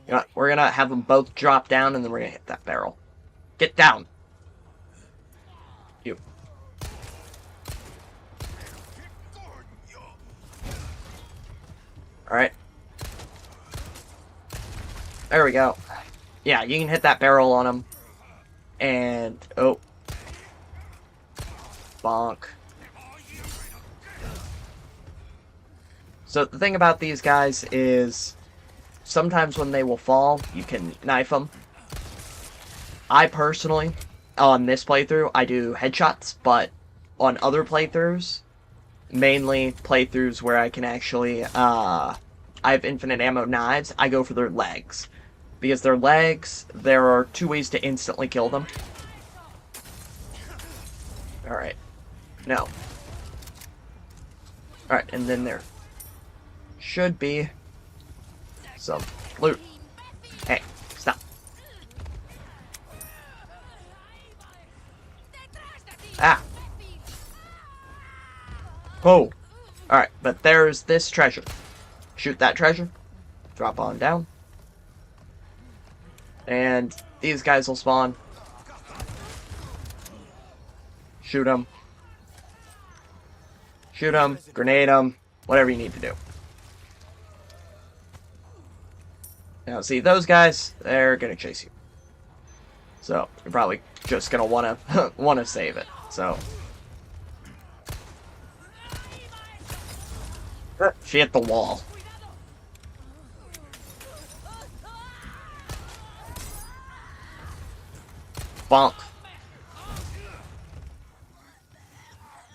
You know, we're gonna have them both drop down, and then we're gonna hit that barrel. Get down! You. Alright. There we go. Yeah, you can hit that barrel on him. And, oh. Bonk. So the thing about these guys is sometimes when they will fall, you can knife them. I personally, on this playthrough, I do headshots, but on other playthroughs, mainly playthroughs where I can actually, I have infinite ammo knives, I go for their legs. Because their legs, there are 2 ways to instantly kill them. Alright. No. Alright, and then there should be some loot. Hey, stop. Ah. Oh. Alright, but there's this treasure. Shoot that treasure. Drop on down. And these guys will spawn. Shoot them. Shoot them. Grenade them. Whatever you need to do. Now, see, those guys, they're gonna chase you. So, you're probably just gonna wanna save it. So. She hit the wall. Bonk.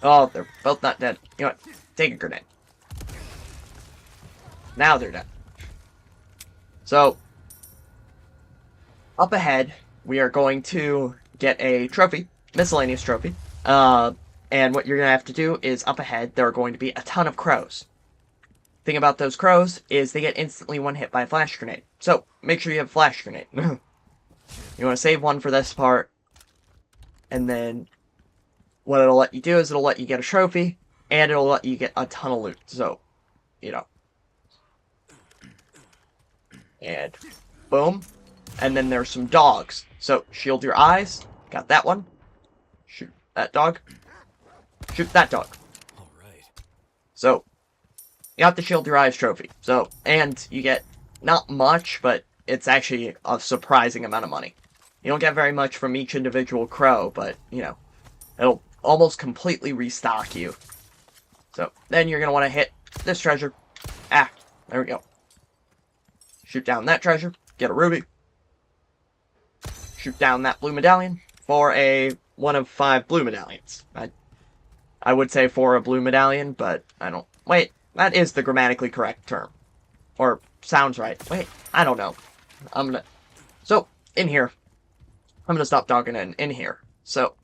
Oh, they're both not dead. You know what? Take a grenade. Now they're dead. So, up ahead, we are going to get a trophy, miscellaneous trophy. And what you're going to have to do is up ahead, there are going to be a ton of crows. Thing about those crows is they get instantly one hit by a flash grenade. So, make sure you have a flash grenade. You want to save one for this part. And then, what it'll let you do is it'll let you get a trophy. and it'll let you get a ton of loot. So, you know. And boom. And then there's some dogs. So, shield your eyes. Got that one. Shoot that dog. Shoot that dog. Alright. So, you got the shield your eyes trophy. So, and you get not much, but it's actually a surprising amount of money. You don't get very much from each individual crow, but, you know, it'll almost completely restock you. So, then you're going to want to hit this treasure. Ah, there we go. Shoot down that treasure. Get a ruby. Shoot down that blue medallion for a 1 of 5 blue medallions. I would say for a blue medallion, but I don't... Wait, that is the grammatically correct term. Or sounds right. Wait, I don't know. I'm gonna... So, in here. I'm gonna stop talking in here. So,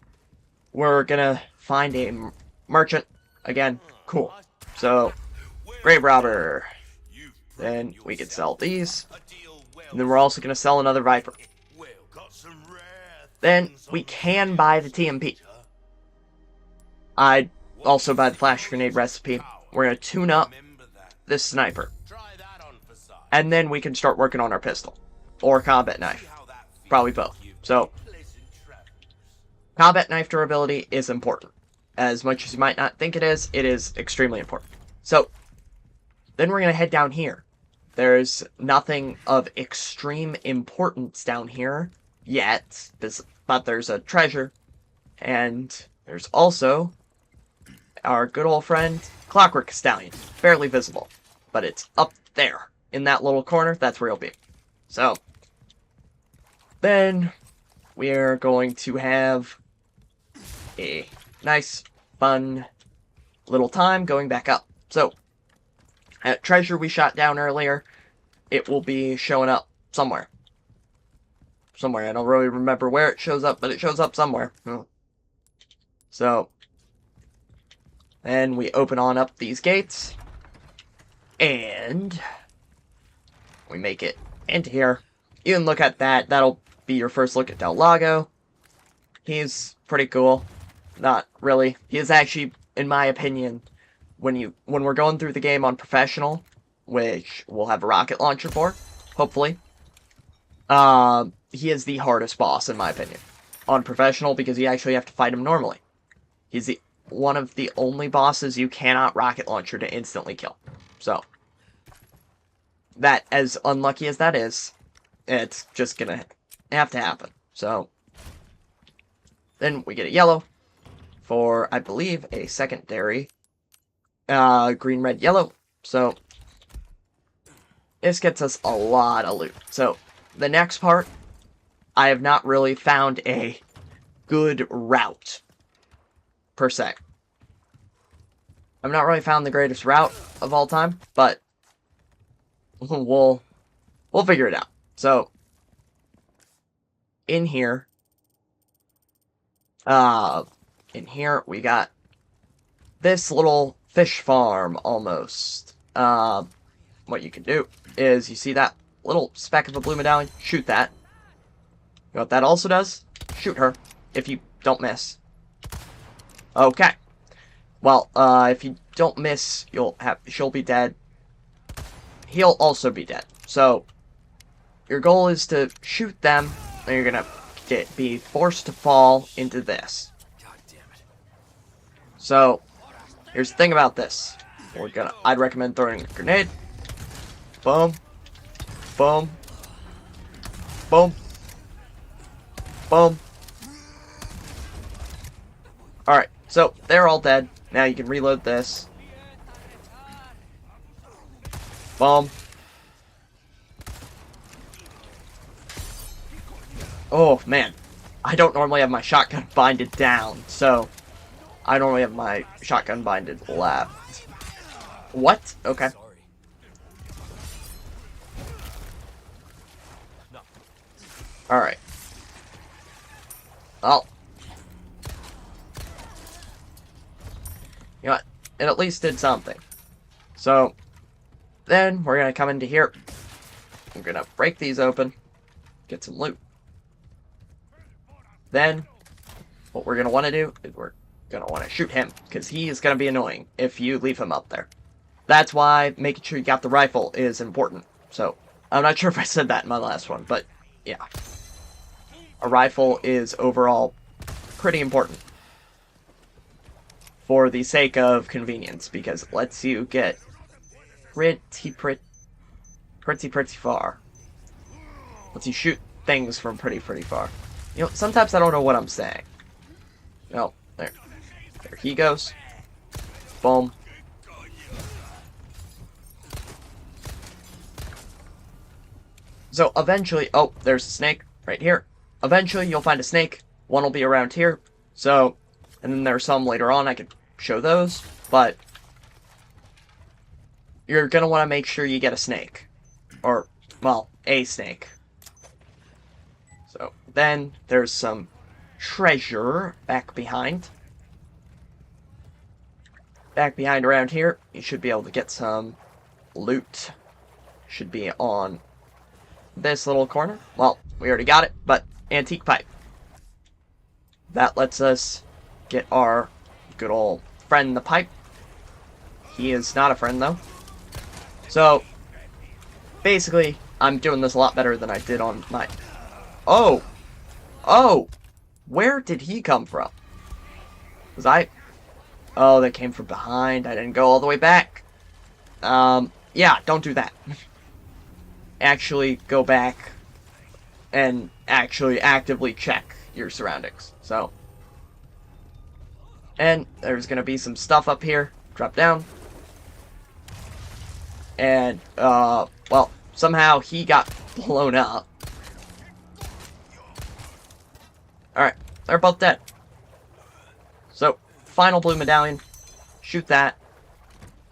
we're gonna find a merchant. Again, cool. So, grave robber. Then we can sell these. And then we're also gonna sell another viper. Then we can buy the TMP. I'd also buy the flash grenade recipe. We're gonna tune up this sniper. And then we can start working on our pistol. Or combat knife. Probably both. So, combat knife durability is important. As much as you might not think it is extremely important. So, then we're going to head down here. There's nothing of extreme importance down here yet, but there's a treasure. And there's also our good old friend, Clockwork Stallion. Barely visible, but it's up there. In that little corner, that's where he'll be. So, then we're going to have a nice, fun little time going back up. So, that treasure we shot down earlier, it will be showing up somewhere. Somewhere. I don't really remember where it shows up, but it shows up somewhere. So, then we open on up these gates, and we make it into here. You can look at that. That'll be your first look at Del Lago. He's pretty cool. Not really. He is actually, in my opinion, when we're going through the game on professional, which we'll have a rocket launcher for, hopefully, he is the hardest boss, in my opinion, on professional, because you actually have to fight him normally. He's one of the only bosses you cannot rocket launcher to instantly kill. So, that, as unlucky as that is, it's just gonna have to happen. So, then we get a yellow for, I believe, a secondary green, red, yellow. So, this gets us a lot of loot. So, the next part, I have not really found a good route, per se. I've not really found the greatest route of all time, but we'll figure it out. So, in here we got this little fish farm, almost. What you can do is, you see that little speck of a blue medallion? Shoot that. You know what that also does? Shoot her, if you don't miss. Okay. Well, if you don't miss, she'll be dead. He'll also be dead. So, your goal is to shoot them, and you're gonna be forced to fall into this. God damn it. So, here's the thing about this. I'd recommend throwing a grenade. Boom. Boom. Boom. Boom. Alright, so they're all dead. Now you can reload this. Boom. Oh, man. I don't normally have my shotgun binded down, so I normally have my shotgun binded left. What? Okay. Alright. Well. You know what? It at least did something. So, then we're going to come into here. We're going to break these open. Get some loot. Then, what we're going to want to do is we're gonna want to shoot him, because he is gonna be annoying if you leave him up there. That's why making sure you got the rifle is important. So, I'm not sure if I said that in my last one, but yeah. A rifle is overall pretty important for the sake of convenience, because it lets you get pretty far. Lets you shoot things from pretty far. You know, sometimes I don't know what I'm saying. Oh, there he goes. Boom. So eventually, oh, there's a snake right here. Eventually, you'll find a snake. One will be around here. So, and then there's some later on. I could show those, but you're gonna want to make sure you get a snake, or well, a snake. So then there's some treasure back behind. Back behind around here, you should be able to get some loot. Should be on this little corner. Well, we already got it, but antique pipe. That lets us get our good old friend the pipe. He is not a friend though. So basically, I'm doing this a lot better than I did on my... Oh! Oh! Where did he come from? Was I... Oh, they came from behind. I didn't go all the way back. Yeah, don't do that. Actually go back and actually actively check your surroundings. So, and there's gonna be some stuff up here. Drop down. And, well, somehow he got blown up. Alright, they're both dead. So, final blue medallion. Shoot that.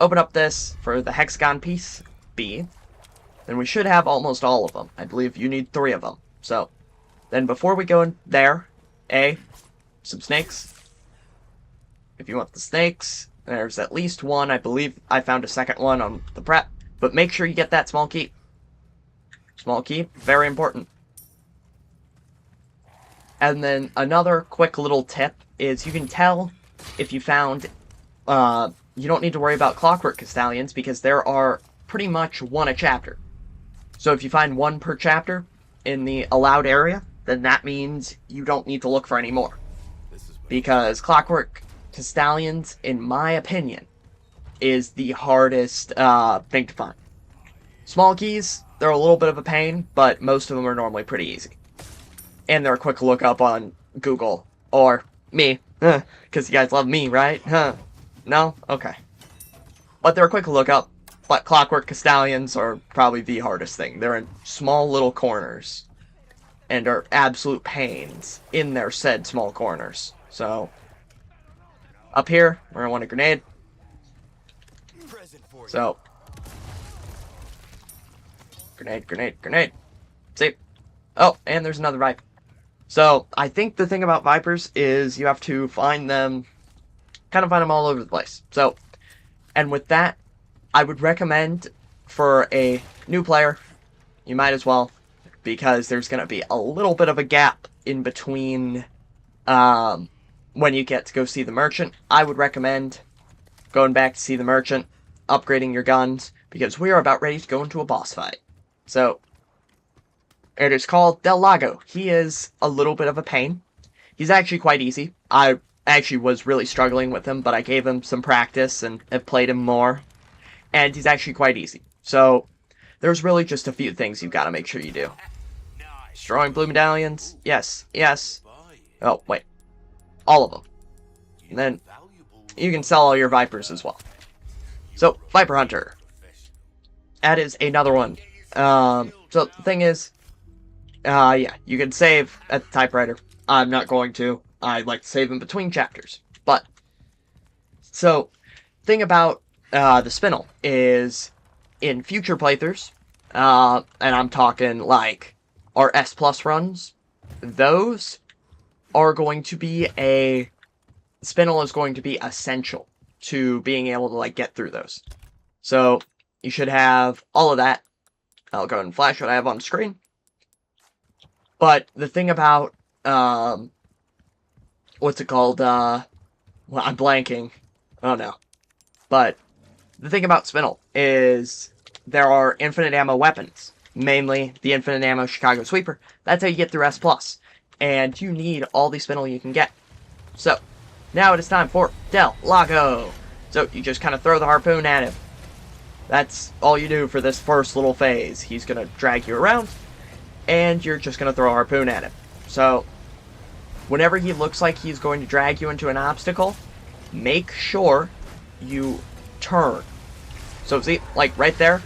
Open up this for the hexagon piece. B. Then we should have almost all of them. I believe you need 3 of them. So, then before we go in there, A, some snakes. If you want the snakes, there's at least one. I believe I found a second one on the prep. But make sure you get that small key. Small key, very important. And then another quick little tip is you can tell if you found... you don't need to worry about clockwork Castellians because there are pretty much one a chapter. So if you find one per chapter in the allowed area, then that means you don't need to look for any more. Because clockwork Castellians, in my opinion, is the hardest thing to find. Small keys, they're a little bit of a pain, but most of them are normally pretty easy. And they're a quick look up on Google, or me, because you guys love me, right? Huh? No? Okay. But they're a quick look up, but clockwork Castellians are probably the hardest thing. They're in small little corners, and are absolute pains in their said small corners. So, up here, we're gonna want a grenade. So, grenade. See? Oh, and there's another viper. So, I think the thing about vipers is you have to find them, kind of find them all over the place. So, and with that, I would recommend for a new player, you might as well, because there's going to be a little bit of a gap in between when you get to go see the merchant. I would recommend going back to see the merchant, upgrading your guns, because we are about ready to go into a boss fight. So, it is called Del Lago. He is a little bit of a pain. He's actually quite easy. I actually was really struggling with him, but I gave him some practice and have played him more. And he's actually quite easy. So, there's really just a few things you've got to make sure you do. Destroying blue medallions. Yes. Oh, wait. All of them. And then, you can sell all your vipers as well. So, Viper Hunter. That is another one. So, the thing is, yeah, you can save at the typewriter. I'm not going to. I like to save in between chapters. But, so, thing about the spinel is, in future playthroughs, and I'm talking like our S Plus runs, those are going to be spinel is going to be essential to being able to like get through those. So, you should have all of that. I'll go ahead and flash what I have on screen. But the thing about, what's it called, Well, I'm blanking. Oh no. But the thing about Spinel is there are infinite ammo weapons, mainly the infinite ammo Chicago Sweeper. That's how you get through S+. And you need all the Spinel you can get. So, now it is time for Del Lago. So, you just kind of throw the harpoon at him. That's all you do for this first little phase. He's going to drag you around, and you're just going to throw a harpoon at him. So, whenever he looks like he's going to drag you into an obstacle, make sure you turn. So see, like right there,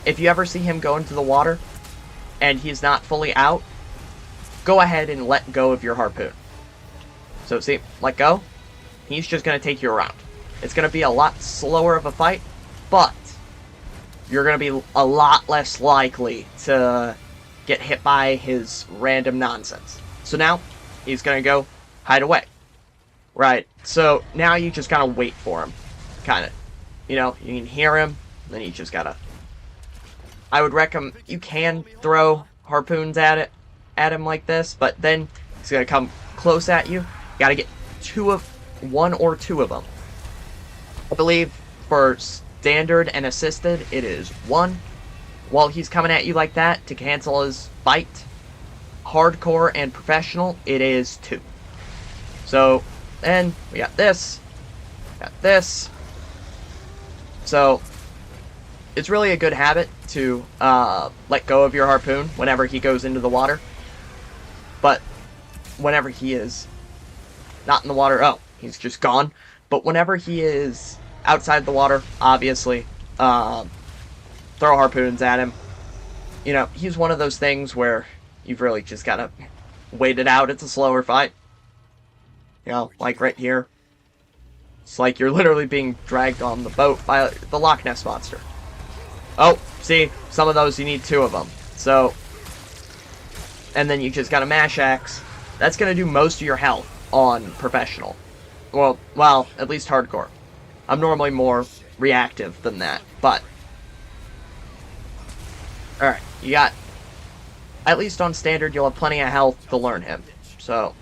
if you ever see him go into the water and he's not fully out, go ahead and let go of your harpoon. So see, let go, he's just going to take you around. It's going to be a lot slower of a fight, but you're going to be a lot less likely to get hit by his random nonsense. So now, he's going to go hide away. Right, so now you just gotta wait for him. Kind of. You know, you can hear him, then you just gotta... I would recommend... You can throw harpoons at him like this, but then he's gonna come close at you. You gotta get one or two of them. I believe for standard and assisted, it is one. While he's coming at you like that, to cancel his bite, hardcore and professional, it is two. So... then we got this. So, it's really a good habit to let go of your harpoon whenever he goes into the water. But whenever he is not in the water, oh, he's just gone. But whenever he is outside the water, obviously, throw harpoons at him. You know, he's one of those things where you've really just got to wait it out. It's a slower fight. You know, like right here. It's like you're literally being dragged on the boat by the Loch Ness Monster. Oh, see? Some of those you need two of them. So, and then you just got a mash axe. That's going to do most of your health on professional. Well, at least hardcore. I'm normally more reactive than that, but... Alright, you got... At least on standard, you'll have plenty of health to learn him. So...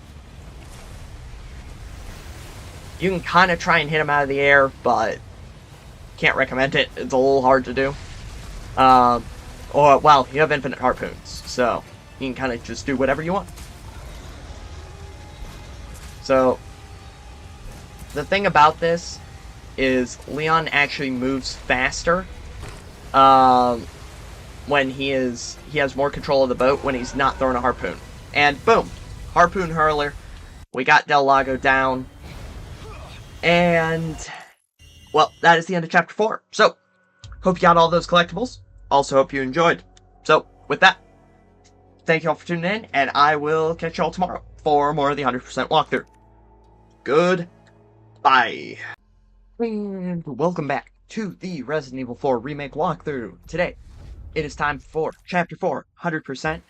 you can kind of try and hit him out of the air, but can't recommend it. It's a little hard to do. Well, you have infinite harpoons, so you can kind of just do whatever you want. So, the thing about this is Leon actually moves faster when he has more control of the boat when he's not throwing a harpoon. And boom, harpoon hurler. We got Del Lago down. And, well, that is the end of Chapter 4. So, hope you got all those collectibles. Also hope you enjoyed. So, with that, thank you all for tuning in, and I will catch you all tomorrow for more of the 100% walkthrough. Goodbye. And welcome back to the Resident Evil 4 Remake walkthrough. Today, it is time for Chapter 4, 100%.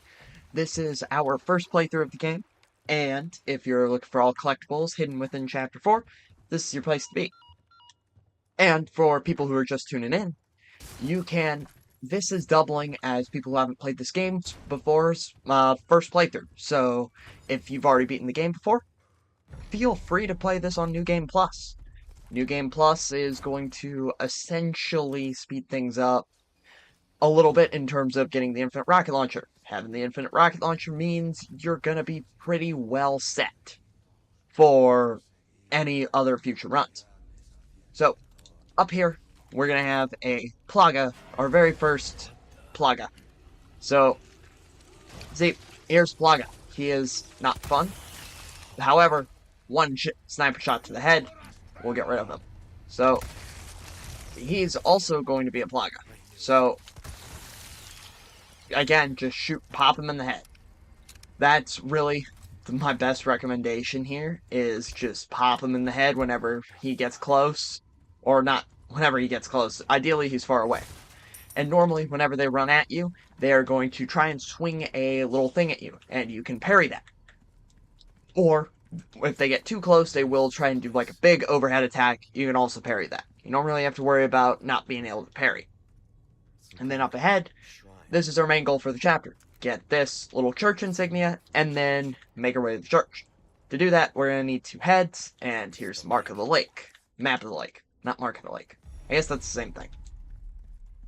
This is our first playthrough of the game, and if you're looking for all collectibles hidden within Chapter 4, this is your place to be. And for people who are just tuning in, this is doubling as people who haven't played this game before, first playthrough. So, if you've already beaten the game before, feel free to play this on New Game Plus. New Game Plus is going to essentially speed things up a little bit in terms of getting the Infinite Rocket Launcher. Having the Infinite Rocket Launcher means you're gonna be pretty well set for any other future runs. So, up here, we're going to have a Plaga, our very first Plaga. So, see, here's Plaga. He is not fun. However, one sniper shot to the head will get rid of him. So, he's also going to be a Plaga. So, again, just pop him in the head. That's really my best recommendation here, is just pop him in the head whenever he gets close. Or not whenever he gets close. Ideally, he's far away. And normally, whenever they run at you, they are going to try and swing a little thing at you, and you can parry that. Or, if they get too close, they will try and do like a big overhead attack. You can also parry that. You don't really have to worry about not being able to parry. And then up ahead, this is our main goal for the chapter. Get this little church insignia, and then make our way to the church. To do that, we're going to need 2 heads, and here's Mark of the Lake. Map of the lake, not Mark of the Lake. I guess that's the same thing.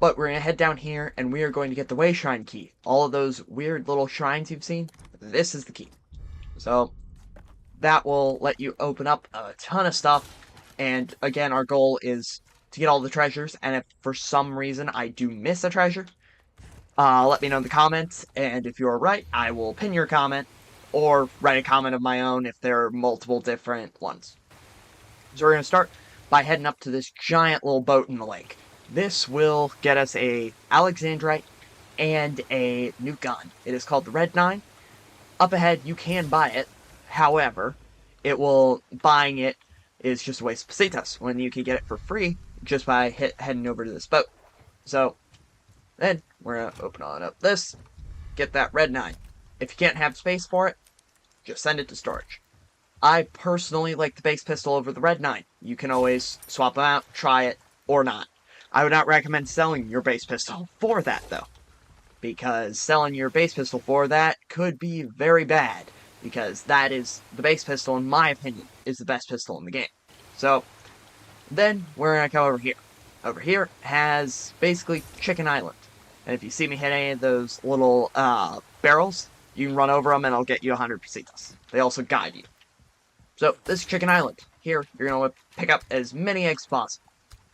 But we're going to head down here, and we are going to get the Way Shrine key. All of those weird little shrines you've seen, this is the key. So, that will let you open up a ton of stuff, and again, our goal is to get all the treasures, and if for some reason I do miss a treasure, let me know in the comments, and if you're right, I will pin your comment, or write a comment of my own if there are multiple different ones. So we're going to start by heading up to this giant little boat in the lake. This will get us a Alexandrite and a new gun. It is called the Red 9. Up ahead, you can buy it. However, buying it is just a waste of pesetas when you can get it for free just by heading over to this boat. So, then we're going to open on up this, get that Red 9. If you can't have space for it, just send it to storage. I personally like the base pistol over the Red 9. You can always swap them out, try it, or not. I would not recommend selling your base pistol for that, though. Because selling your base pistol for that could be very bad. Because that is, the base pistol, in my opinion, is the best pistol in the game. So, then we're going to come over here. Over here has basically Chicken Island. And if you see me hit any of those little barrels, you can run over them and it'll get you 100 pesetas. They also guide you. So, this is Chicken Island. Here, you're going to pick up as many eggs as possible.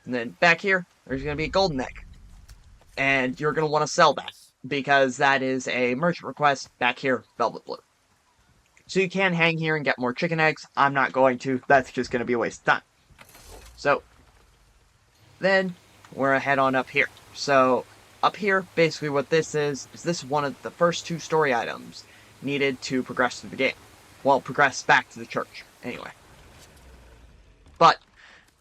And then back here, there's going to be a golden egg. And you're going to want to sell that, because that is a merchant request. Back here, Velvet Blue. So you can hang here and get more chicken eggs. I'm not going to. That's just going to be a waste of time. So, then we're going to head on up here. So, up here, basically what this is this is one of the first 2 story items needed to progress through the game. Well, progress back to the church, anyway. But,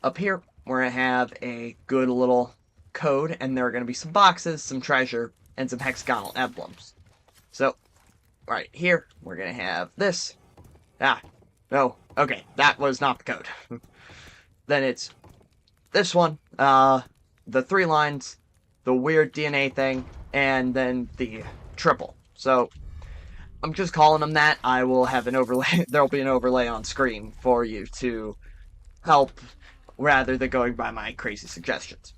up here, we're going to have a good little code, and there are going to be some boxes, some treasure, and some hexagonal emblems. So, right here, we're going to have this. No, okay, that was not the code. Then it's this one, the 3 lines, the weird DNA thing, and then the triple. So, I'm just calling them that. I will have an overlay, there'll be an overlay on screen for you to help, rather than going by my crazy suggestions.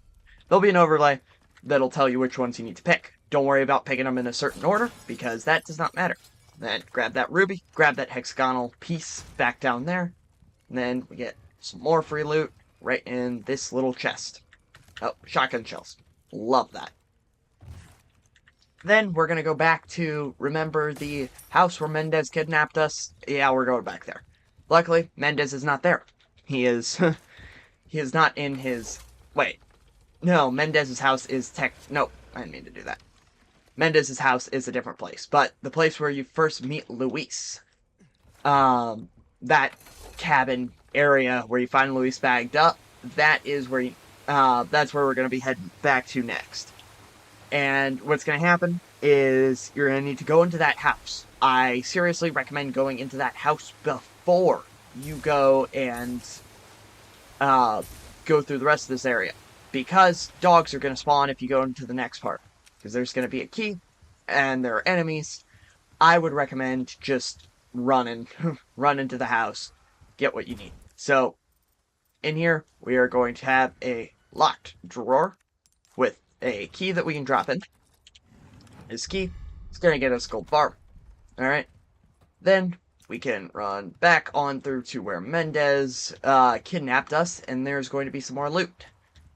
There'll be an overlay that'll tell you which ones you need to pick. Don't worry about picking them in a certain order, because that does not matter. Then grab that ruby, grab that hexagonal piece back down there, and then we get some more free loot right in this little chest. Oh, shotgun shells. Love that. Then we're going to go back to, remember the house where Mendez kidnapped us? Yeah, we're going back there. Luckily, Mendez is not there. He is not in his... Wait. No, Mendez's house is Nope, I didn't mean to do that. Mendez's house is a different place, but the place where you first meet Luis, that cabin area where you find Luis bagged up, that is where that's where we're going to be heading back to next. And what's going to happen is you're going to need to go into that house. I seriously recommend going into that house before you go and go through the rest of this area. Because dogs are going to spawn if you go into the next part. Because there's going to be a key, and there are enemies. I would recommend just run into the house, get what you need. So, in here, we are going to have a locked drawer with a key that we can drop in. This key is going to get us a gold bar. Alright. Then, we can run back on through to where Mendez kidnapped us, and there's going to be some more loot.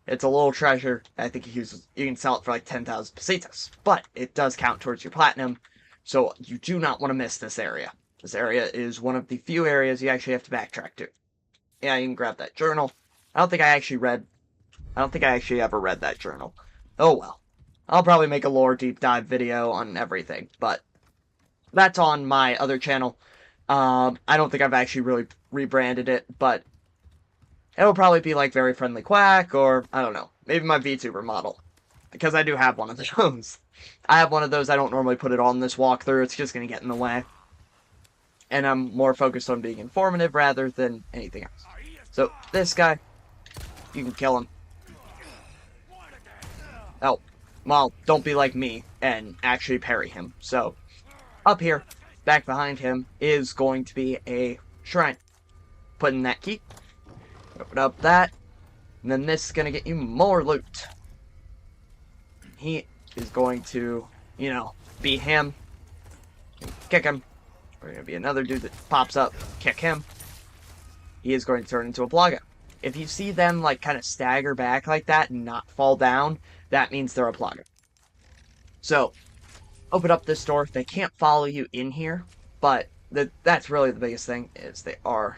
It's a little treasure. I think you can sell it for like 10,000 pesetas. But it does count towards your platinum. So you do not want to miss this area. This area is one of the few areas you actually have to backtrack to. Yeah, you can grab that journal. I don't think I actually ever read that journal. Oh well. I'll probably make a lore deep dive video on everything. But that's on my other channel. I don't think I've actually really rebranded it. But it'll probably be like Very Friendly Quack, or, I don't know, maybe my VTuber model. Because I do have one of those. I have one of those, I don't normally put it on this walkthrough, it's just going to get in the way. And I'm more focused on being informative rather than anything else. So, this guy, you can kill him. Oh, well, don't be like me and actually parry him. So, up here, back behind him, is going to be a shrine. Put in that key. Open up that. And then this is going to get you more loot. He is going to, you know, be him. Kick him. We're going to be another dude that pops up. Kick him. He is going to turn into a Plaga. If you see them, like, kind of stagger back like that and not fall down, that means they're a Plaga. So, open up this door. They can't follow you in here, but that's really the biggest thing, is they are,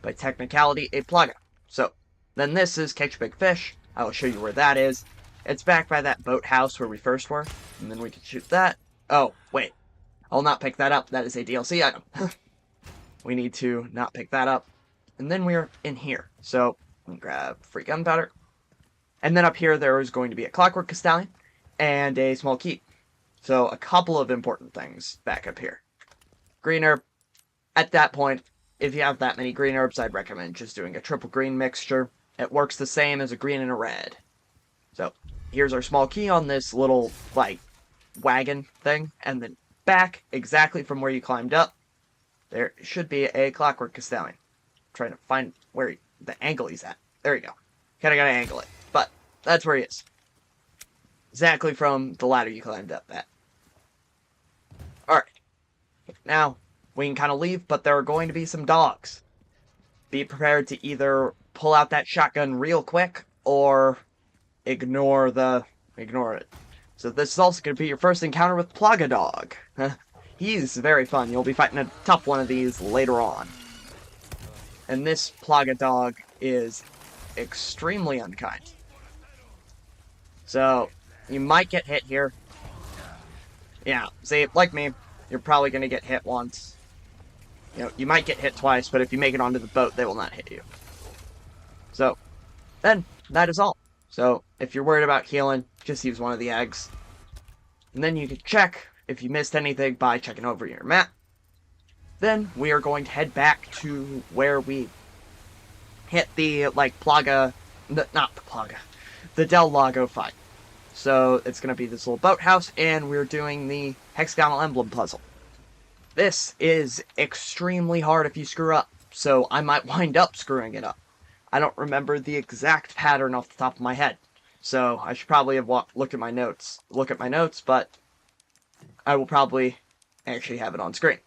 by technicality, a Plaga. So, then this is Catch a Big Fish. I will show you where that is. It's back by that boathouse where we first were, and then we can shoot that. Oh, wait. I'll not pick that up. That is a DLC item. We need to not pick that up. And then we're in here. So, grab free gunpowder. And then up here, there is going to be a clockwork castellan and a small key. So, a couple of important things back up here. Green herb. At that point, if you have that many green herbs, I'd recommend just doing a triple green mixture. It works the same as a green and a red. So, here's our small key on this little, like, wagon thing. And then back, exactly from where you climbed up, there should be a clockwork castellan. I'm trying to find where the angle he's at. There you go. Kinda gotta angle it. But, that's where he is. Exactly from the ladder you climbed up at. Alright. Now, we can kind of leave, but there are going to be some dogs. Be prepared to either pull out that shotgun real quick, or ignore it. So this is also going to be your first encounter with Plaga Dog. He's very fun. You'll be fighting a tough one of these later on. And this Plaga Dog is extremely unkind. So, you might get hit here. Yeah, see, like me, you're probably going to get hit once. You know, you might get hit twice, but if you make it onto the boat, they will not hit you. So, then, that is all. So, if you're worried about healing, just use one of the eggs. And then you can check if you missed anything by checking over your map. Then, we are going to head back to where we hit the, like, Plaga... not the Plaga. The Del Lago fight. So, it's going to be this little boathouse, and we're doing the hexagonal emblem puzzle. This is extremely hard if you screw up, so I might wind up screwing it up. I don't remember the exact pattern off the top of my head, so I should probably have looked at my notes, but I will probably actually have it on screen.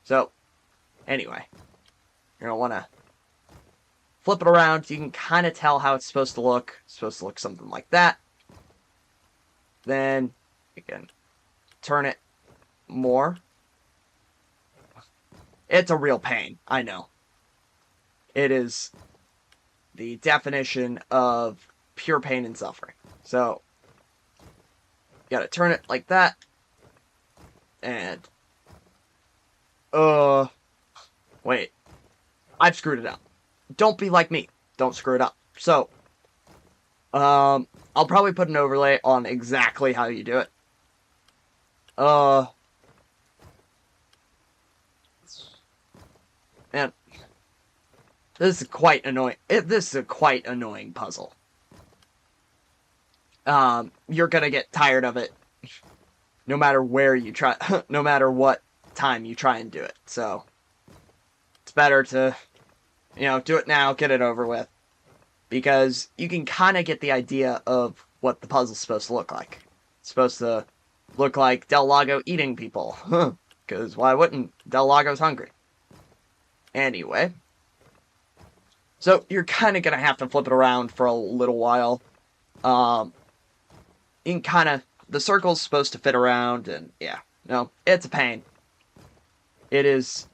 So, anyway, you're going to want to flip it around. You can kind of tell how it's supposed to look. It's supposed to look something like that. Then, you can turn it more. It's a real pain, I know. It is the definition of pure pain and suffering. So, you gotta turn it like that. And, wait. I've screwed it up. Don't be like me. Don't screw it up. So, I'll probably put an overlay on exactly how you do it. Man, this is quite annoying. This is a quite annoying puzzle. You're gonna get tired of it, no matter where you try, no matter what time you try and do it. So, it's better to, you know, do it now, get it over with. Because you can kind of get the idea of what the puzzle's supposed to look like. It's supposed to look like Del Lago eating people. Because why wouldn't? Del Lago's hungry. Anyway. So, you're kind of going to have to flip it around for a little while. You can kind of... The circle's supposed to fit around, and yeah. No, it's a pain. It is,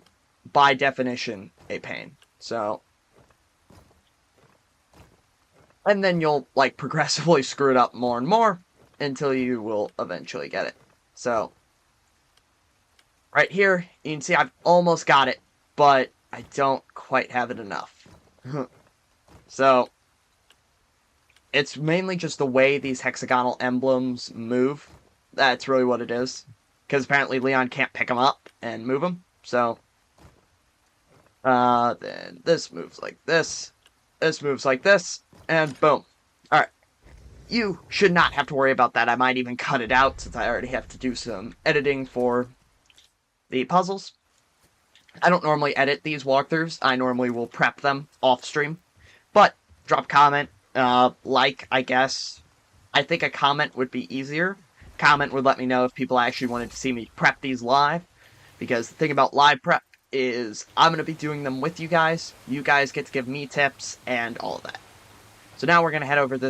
by definition, a pain. So... And then you'll, like, progressively screw it up more and more until you will eventually get it. So, right here, you can see I've almost got it, but I don't quite have it enough. So, it's mainly just the way these hexagonal emblems move. That's really what it is. Because apparently Leon can't pick them up and move them. So, then this moves like this. This moves like this. And boom. Alright. You should not have to worry about that. I might even cut it out since I already have to do some editing for the puzzles. I don't normally edit these walkthroughs. I normally will prep them off stream. But drop a comment, like, I guess. I think a comment would be easier. Comment would let me know if people actually wanted to see me prep these live. Because the thing about live prep is I'm going to be doing them with you guys. You guys get to give me tips and all of that. So now we're going to head over to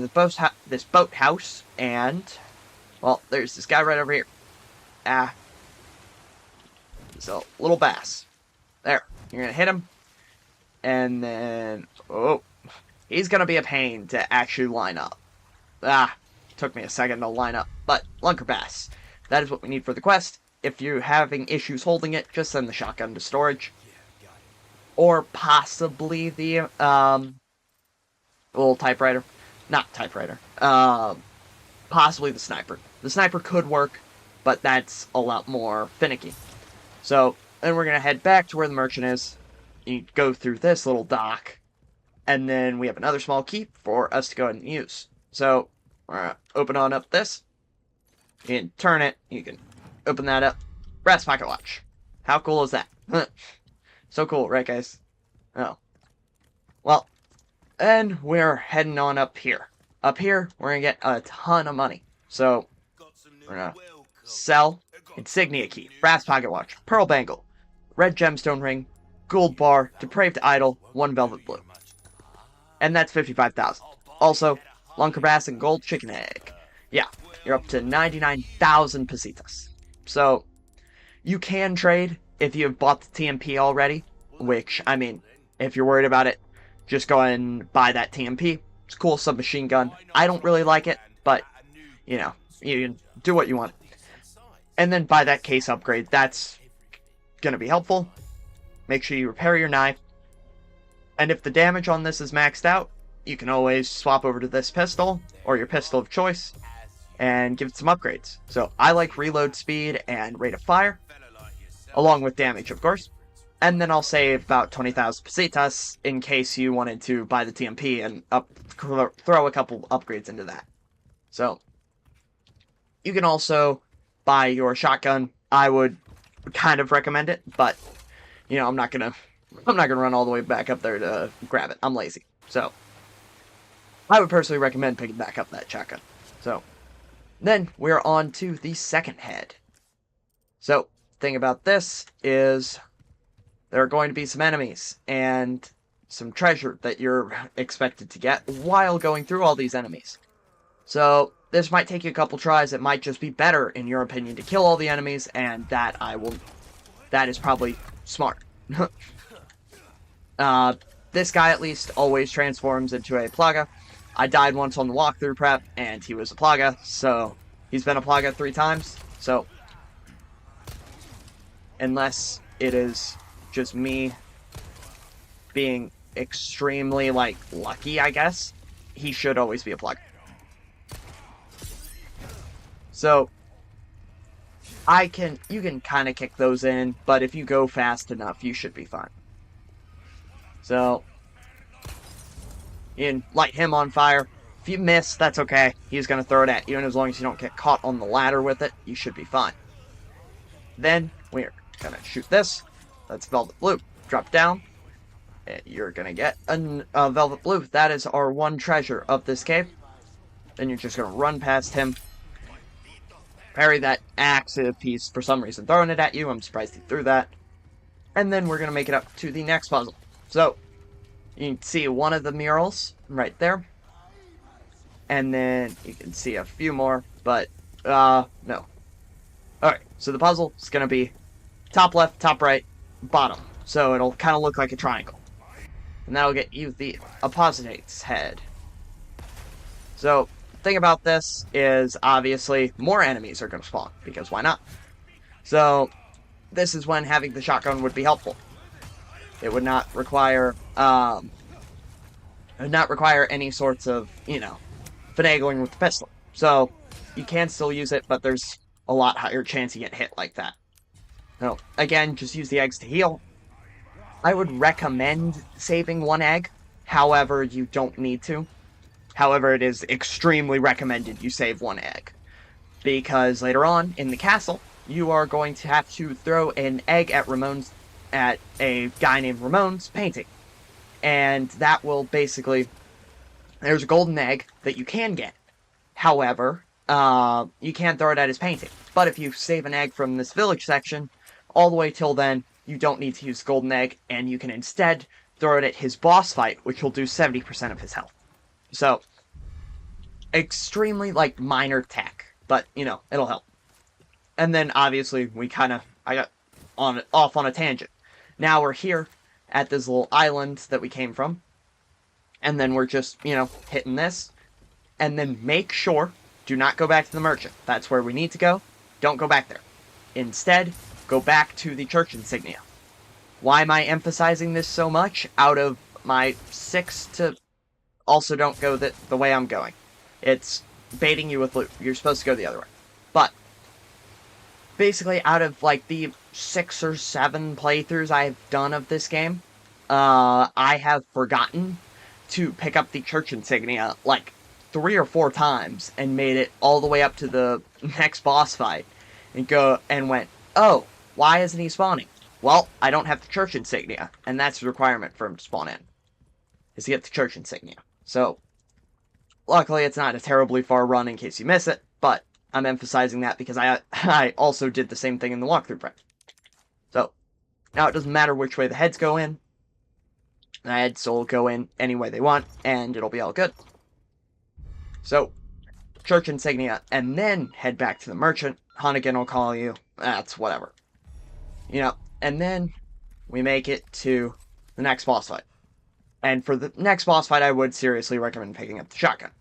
this boat house. And, well, there's this guy right over here. So, little bass. There. You're going to hit him. And then, oh, he's going to be a pain to actually line up. Took me a second to line up. But, Lunker Bass. That is what we need for the quest. If you're having issues holding it, just send the shotgun to storage. Or possibly the, little typewriter. Not typewriter. Possibly the sniper. The sniper could work, but that's a lot more finicky. So, then we're going to head back to where the merchant is. You go through this little dock. And then we have another small key for us to go ahead and use. So, we're going to open on up this. You can turn it. You can open that up. Brass pocket watch. How cool is that? So cool, right, guys? Oh. Well, and we're heading on up here. Up here, we're going to get a ton of money. So, we're going to sell insignia key, brass pocket watch, pearl bangle, red gemstone ring, gold bar, depraved idol, 1 velvet blue. And that's 55,000. Also, Lunker Bass and gold chicken egg. Yeah, you're up to 99,000 pesetas. So, you can trade if you've bought the TMP already, which, I mean, if you're worried about it, just go ahead and buy that TMP. It's a cool submachine gun. I don't really like it, but, you know, you can do what you want. And then buy that case upgrade. That's going to be helpful. Make sure you repair your knife. And if the damage on this is maxed out, you can always swap over to this pistol, or your pistol of choice, and give it some upgrades. So I like reload speed and rate of fire, along with damage, of course. And then I'll save about 20,000 pesetas in case you wanted to buy the TMP and throw a couple upgrades into that. So you can also buy your shotgun. I would kind of recommend it, but you know, I'm not gonna run all the way back up there to grab it. I'm lazy. So I would personally recommend picking back up that shotgun. So then we're on to the second head. So thing about this is there are going to be some enemies and some treasure that you're expected to get while going through all these enemies. So this might take you a couple tries. It might just be better, in your opinion, to kill all the enemies, and that is probably smart. This guy at least always transforms into a plaga. I died once on the walkthrough prep, and he was a plaga, so he's been a plaga 3 times. So unless it is just me being extremely, like, lucky, I guess, he should always be a plaga. So you can kind of kick those in, but if you go fast enough, you should be fine. So you can light him on fire. If you miss, that's okay. He's going to throw it at you, and as long as you don't get caught on the ladder with it, you should be fine. Then we're going to shoot this. That's velvet blue. Drop down. And you're going to get a velvet blue. That is our one treasure of this cave. Then you're just going to run past him. Parry that axe if he's for some reason throwing it at you. I'm surprised he threw that. And then we're going to make it up to the next puzzle. So you can see one of the murals right there. And then you can see a few more, but no. Alright, so the puzzle is going to be top left, top right, bottom. So it'll kind of look like a triangle. And that'll get you the Apostate's head. So the thing about this is obviously more enemies are going to spawn, because why not? So this is when having the shotgun would be helpful. It would not require any sorts of, you know, finagling with the pistol. So you can still use it, but there's a lot higher chance you get hit like that. So again, just use the eggs to heal. I would recommend saving 1 egg. However, you don't need to. However, it is extremely recommended you save 1 egg. Because later on, in the castle, you are going to have to throw an egg at Ramon's at a guy named Ramon's painting. And that will basically... There's a golden egg that you can get. However, you can't throw it at his painting. But if you save an egg from this village section, all the way till then, you don't need to use the golden egg, and you can instead throw it at his boss fight, which will do 70% of his health. So, extremely, like, minor tech. But, you know, it'll help. And then, obviously, I got off on a tangent. Now we're here at this little island that we came from. And then we're just, you know, hitting this. And then make sure, do not go back to the merchant. That's where we need to go. Don't go back there. Instead, go back to the church insignia. Why am I emphasizing this so much? Out of my 6 to... Also don't go the way I'm going. It's baiting you with loot. You're supposed to go the other way. But, basically, out of, like, the 6 or 7 playthroughs I've done of this game, I have forgotten to pick up the church insignia, like, 3 or 4 times, and made it all the way up to the next boss fight, and went, oh, why isn't he spawning? Well, I don't have the church insignia, and that's the requirement for him to spawn in, is to get the church insignia. So, luckily it's not a terribly far run in case you miss it, but I'm emphasizing that because I also did the same thing in the walkthrough prep. So, now it doesn't matter which way the heads go in. The heads will go in any way they want, and it'll be all good. So, church insignia, and then head back to the merchant. Hunnigan will call you. That's whatever. You know, and then we make it to the next boss fight. And for the next boss fight, I would seriously recommend picking up the shotgun.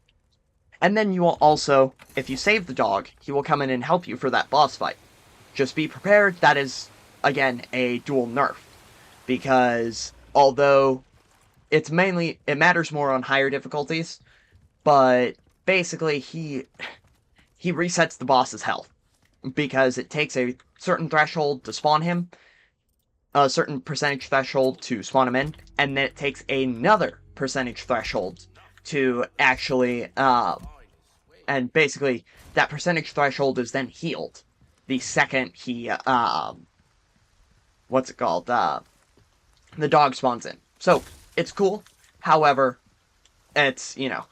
And then you will also, if you save the dog, he will come in and help you for that boss fight. Just be prepared, that is, again, a dual nerf. Because, although it matters more on higher difficulties, but basically he resets the boss's health. Because it takes a certain threshold to spawn him, a certain percentage threshold to spawn him in, and then it takes another percentage threshold to actually, and basically, that percentage threshold is then healed the second he, what's it called, the dog spawns in. So, it's cool, however, it's, you know,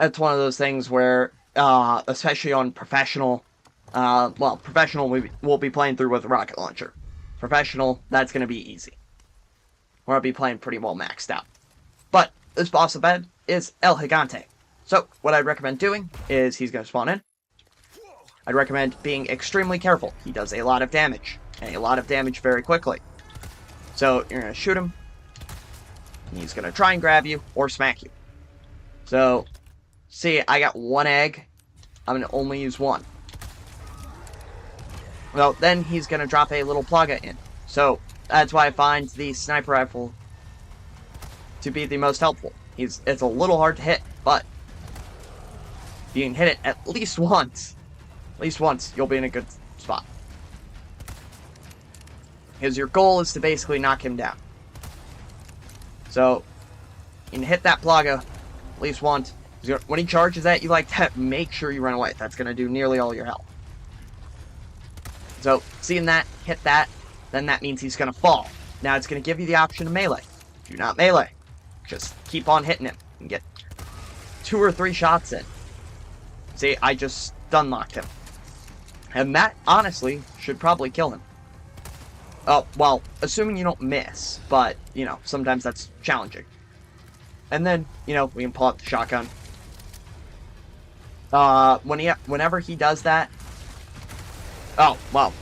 it's one of those things where, especially on professional, professional we'll be playing through with a rocket launcher. Professional, that's going to be easy. We'll be playing pretty well maxed out. But this boss of bed is El Gigante. So, what I'd recommend doing is he's going to spawn in. I'd recommend being extremely careful. He does a lot of damage, and a lot of damage very quickly. So, you're going to shoot him. He's going to try and grab you, or smack you. So, see, I got 1 egg. I'm going to only use 1. Well, then he's going to drop a little plaga in. So, that's why I find the sniper rifle to be the most helpful. It's a little hard to hit, but you can hit it at least once. At least once, you'll be in a good spot. Because your goal is to basically knock him down. So, you can hit that plaga at least once. When he charges at you like that, make sure you run away. That's going to do nearly all your health. So, seeing that, hit that, then that means he's going to fall. Now it's going to give you the option to melee. Do not melee. Just keep on hitting him and get 2 or 3 shots in. See, I just stun locked him. And that, honestly, should probably kill him. Oh, well, assuming you don't miss, but, you know, sometimes that's challenging. And then, you know, we can pull out the shotgun. Whenever he does that... Oh, well.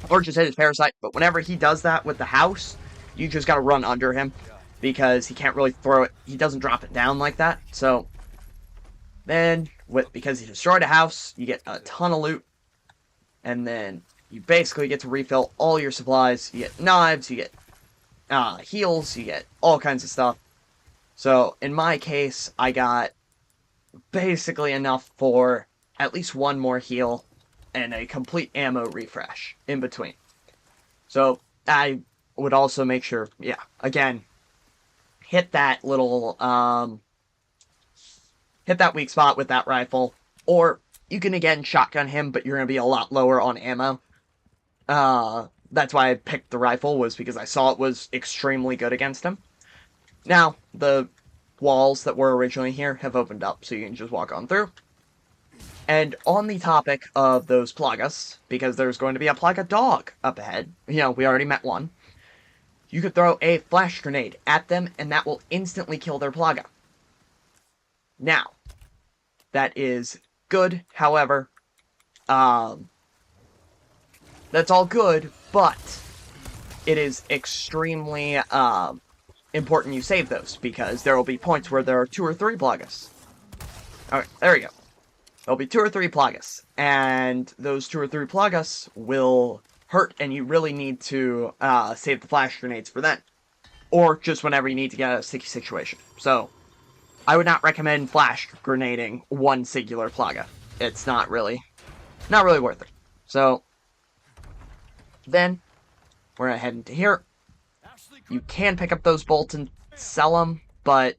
Or just hit his parasite, but whenever he does that with the house, you just gotta run under him. Because he can't really throw it, he doesn't drop it down like that. So, then, because he destroyed a house, you get a ton of loot. And then, you basically get to refill all your supplies. You get knives, you get heals, you get all kinds of stuff. So, in my case, I got basically enough for at least 1 more heal and a complete ammo refresh in between. So, I would also make sure, yeah, again, hit that little, hit that weak spot with that rifle, or you can again shotgun him, but you're going to be a lot lower on ammo. that's why I picked the rifle, was because I saw it was extremely good against him. Now, the walls that were originally here have opened up, so you can just walk on through. And on the topic of those plagas, because there's going to be a plaga dog up ahead, we already met one, you could throw a flash grenade at them, and that will instantly kill their plaga. Now, that is good, however, that's all good, but it is extremely important you save those, because there will be points where there are 2 or 3 plagas. Alright, there we go. There'll be 2 or 3 plagas, and those 2 or 3 plagas will hurt, and you really need to save the flash grenades for then. Or just whenever you need to get out of a sticky situation. So, I would not recommend flash grenading one singular plaga. It's not really worth it. So, then, we're gonna head into here. You can pick up those bolts and sell them, but,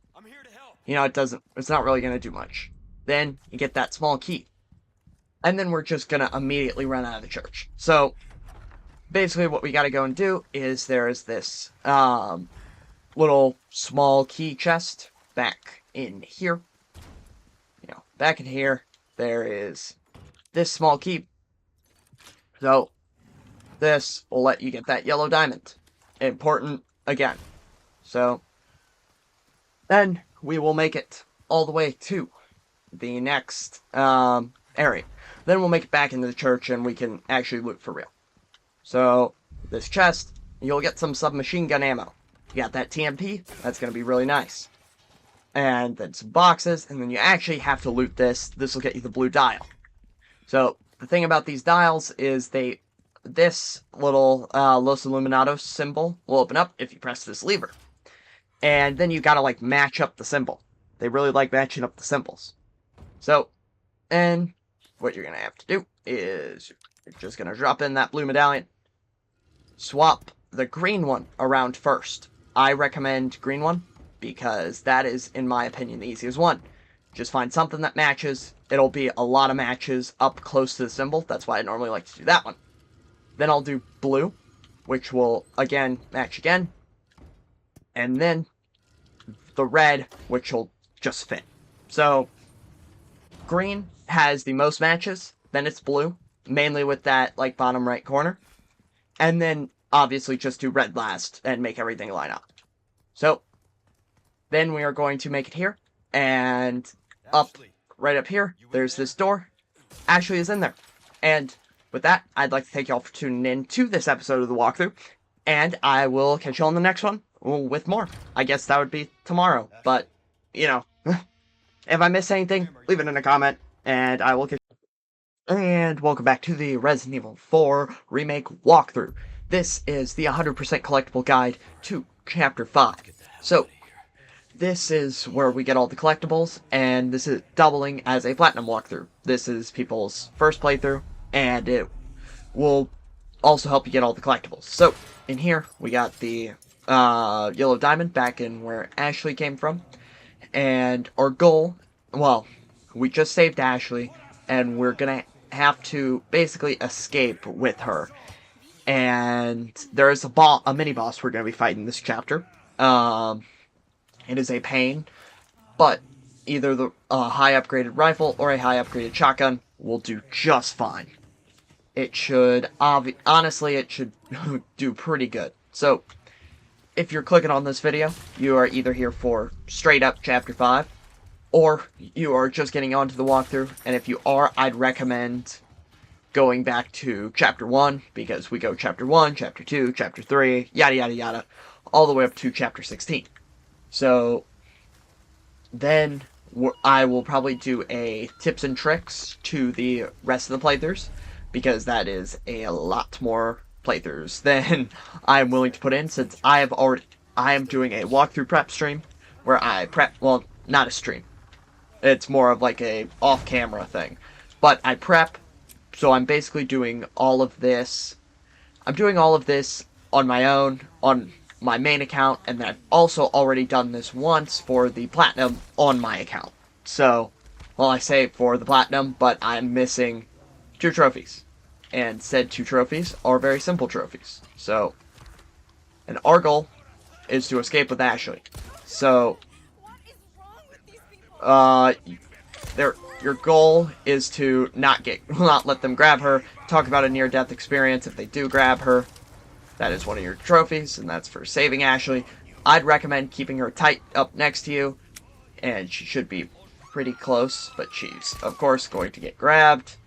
it's not really gonna do much. Then, you get that small key. And then we're just gonna immediately run out of the church. So, basically what we gotta go and do is there's this, little small key chest back in here. Back in here, there is this small key. So, this will let you get that yellow diamond. Important, again. So, then we will make it all the way to the next area. Then we'll make it back into the church and we can actually loot for real. So, this chest, you'll get some submachine gun ammo. You got that TMP, that's going to be really nice. And then some boxes, and then you actually have to loot this. This will get you the blue dial. So, the thing about these dials is this little Los Illuminados symbol will open up if you press this lever. And then you gotta, match up the symbol. They really like matching up the symbols. So, and what you're gonna have to do is you're just gonna drop in that blue medallion. Swap the green one around first. I recommend green one because that is, in my opinion, the easiest one. Just find something that matches. It'll be a lot of matches up close to the symbol. That's why I normally like to do that one. Then I'll do blue, which will, again, match again. And then the red, which will just fit. So, green has the most matches, then it's blue, mainly with that, bottom right corner. And then, obviously, just do red last and make everything line up. So, then we are going to make it here, and right up here, there's this door. Ashley is in there. And with that, I'd like to thank y'all for tuning in to this episode of the walkthrough, and I will catch you on the next one with more. I guess that would be tomorrow, but, if I miss anything, leave it in a comment, and I will catch you. And welcome back to the Resident Evil 4 Remake walkthrough. This is the 100% collectible guide to Chapter 5. So, this is where we get all the collectibles, and this is doubling as a platinum walkthrough. This is people's first playthrough, and it will also help you get all the collectibles. So, in here, we got the yellow diamond back in where Ashley came from. And our goal, well, we just saved Ashley, and we're gonna have to basically escape with her. And there is a mini-boss we're gonna be fighting this chapter. It is a pain, but either the high upgraded rifle or a high upgraded shotgun will do just fine. It should, honestly, it should do pretty good. So, if you're clicking on this video, you are either here for straight up Chapter 5, or you are just getting onto the walkthrough, and if you are, I'd recommend going back to Chapter 1, because we go Chapter 1, Chapter 2, Chapter 3, yada yada yada, all the way up to Chapter 16. So, then I will probably do a tips and tricks to the rest of the playthroughs, because that is a lot more playthroughs than I'm willing to put in, since I am doing a walkthrough prep stream, where I prep, well, not a stream. It's more of a off-camera thing. But I prep, so I'm basically doing all of this. I'm doing all of this on my own, on my main account, and then I've also already done this once for the platinum on my account. So, well, I say for the platinum, but I'm missing 2 trophies. and said 2 trophies are very simple trophies. So, and our goal is to escape with Ashley. So, your goal is to not let them grab her. Talk about a near-death experience if they do grab her. That is one of your trophies, and that's for saving Ashley. I'd recommend keeping her tight up next to you, and she should be pretty close, but she's, of course, going to get grabbed.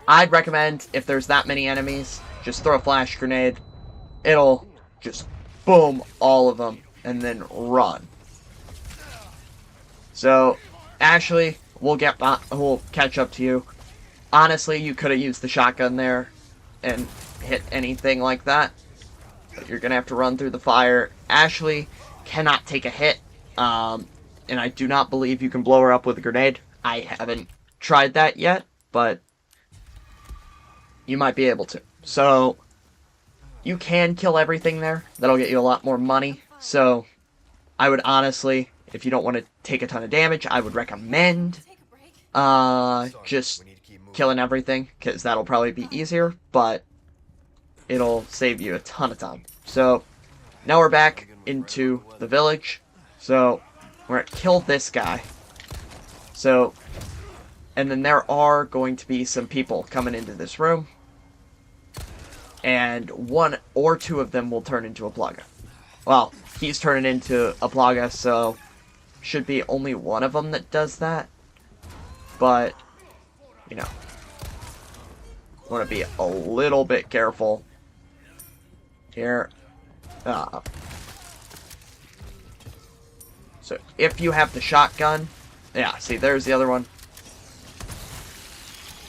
I'd recommend, if there's that many enemies, just throw a flash grenade. It'll just boom all of them, and then run. So, Ashley, we'll catch up to you. Honestly, you could have used the shotgun there and hit anything like that. But you're going to have to run through the fire. Ashley cannot take a hit. And I do not believe you can blow her up with a grenade. I haven't tried that yet, but you might be able to. So, you can kill everything there. That'll get you a lot more money. So, I would honestly, if you don't want to take a ton of damage, I would recommend just killing everything, because that'll probably be easier, but it'll save you a ton of time. So, now we're back into the village. So, we're going to kill this guy. So, and then there are going to be some people coming into this room, and 1 or 2 of them will turn into a Plaga. Well, he's turning into a Plaga, so should be only 1 of them that does that. But, you know, want to be a little bit careful here. So if you have the shotgun, yeah, see, there's the other one.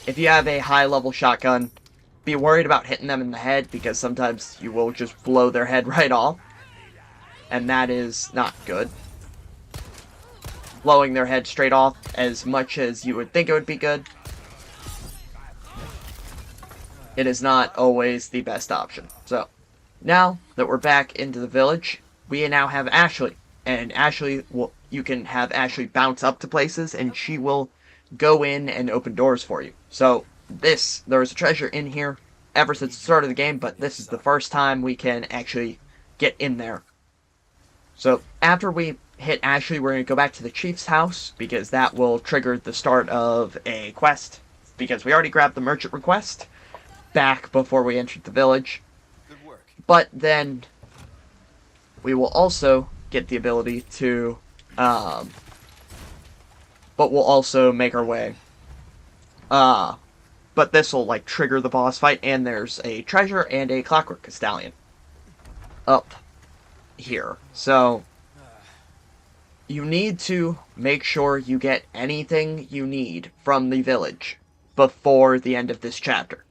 If you have a high-level shotgun, be worried about hitting them in the head, because sometimes you will just blow their head right off. And that is not good. Blowing their head straight off, as much as you would think it would be good, it is not always the best option. So, now that we're back into the village, we now have Ashley. And Ashley, you can have Ashley bounce up to places, and she will go in and open doors for you. So, there is a treasure in here ever since the start of the game, but this is the first time we can actually get in there. So, after we hit Ashley, we're going to go back to the chief's house, because that will trigger the start of a quest, because we already grabbed the merchant request back before we entered the village. Good work. But then we will also get the ability to, but we'll also make our way, but this will, like, trigger the boss fight, and there's a treasure and a clockwork castellan up here. So, you need to make sure you get anything you need from the village before the end of this chapter.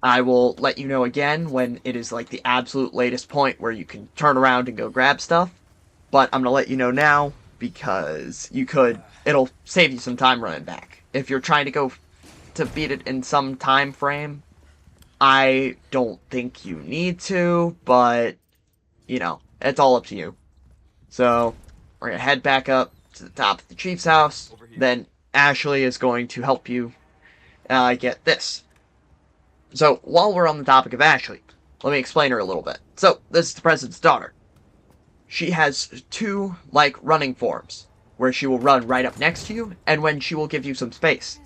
I will let you know again when it is, like, the absolute latest point where you can turn around and go grab stuff, but I'm going to let you know now, because it'll save you some time running back. If you're trying to go to beat it in some time frame, I don't think you need to, but, you know, it's all up to you. So, we're going to head back up to the top of the chief's house, then Ashley is going to help you get this. So, while we're on the topic of Ashley, let me explain her a little bit. So, this is the president's daughter. She has 2, like, running forms, where she will run right up next to you, and when she will give you some space.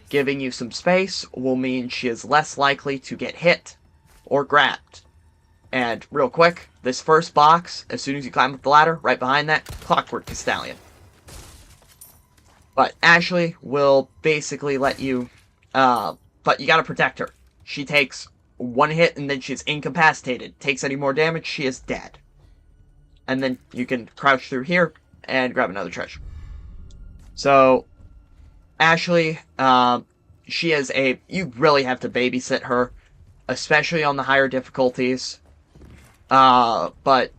Giving you some space will mean she is less likely to get hit or grabbed. And real quick, this first box, as soon as you climb up the ladder, right behind that, clockwork castellan. But Ashley will basically let you, but you gotta protect her. She takes 1 hit and then she's incapacitated. Takes any more damage, she is dead. And then you can crouch through here and grab another treasure. So, Ashley, you really have to babysit her, especially on the higher difficulties. But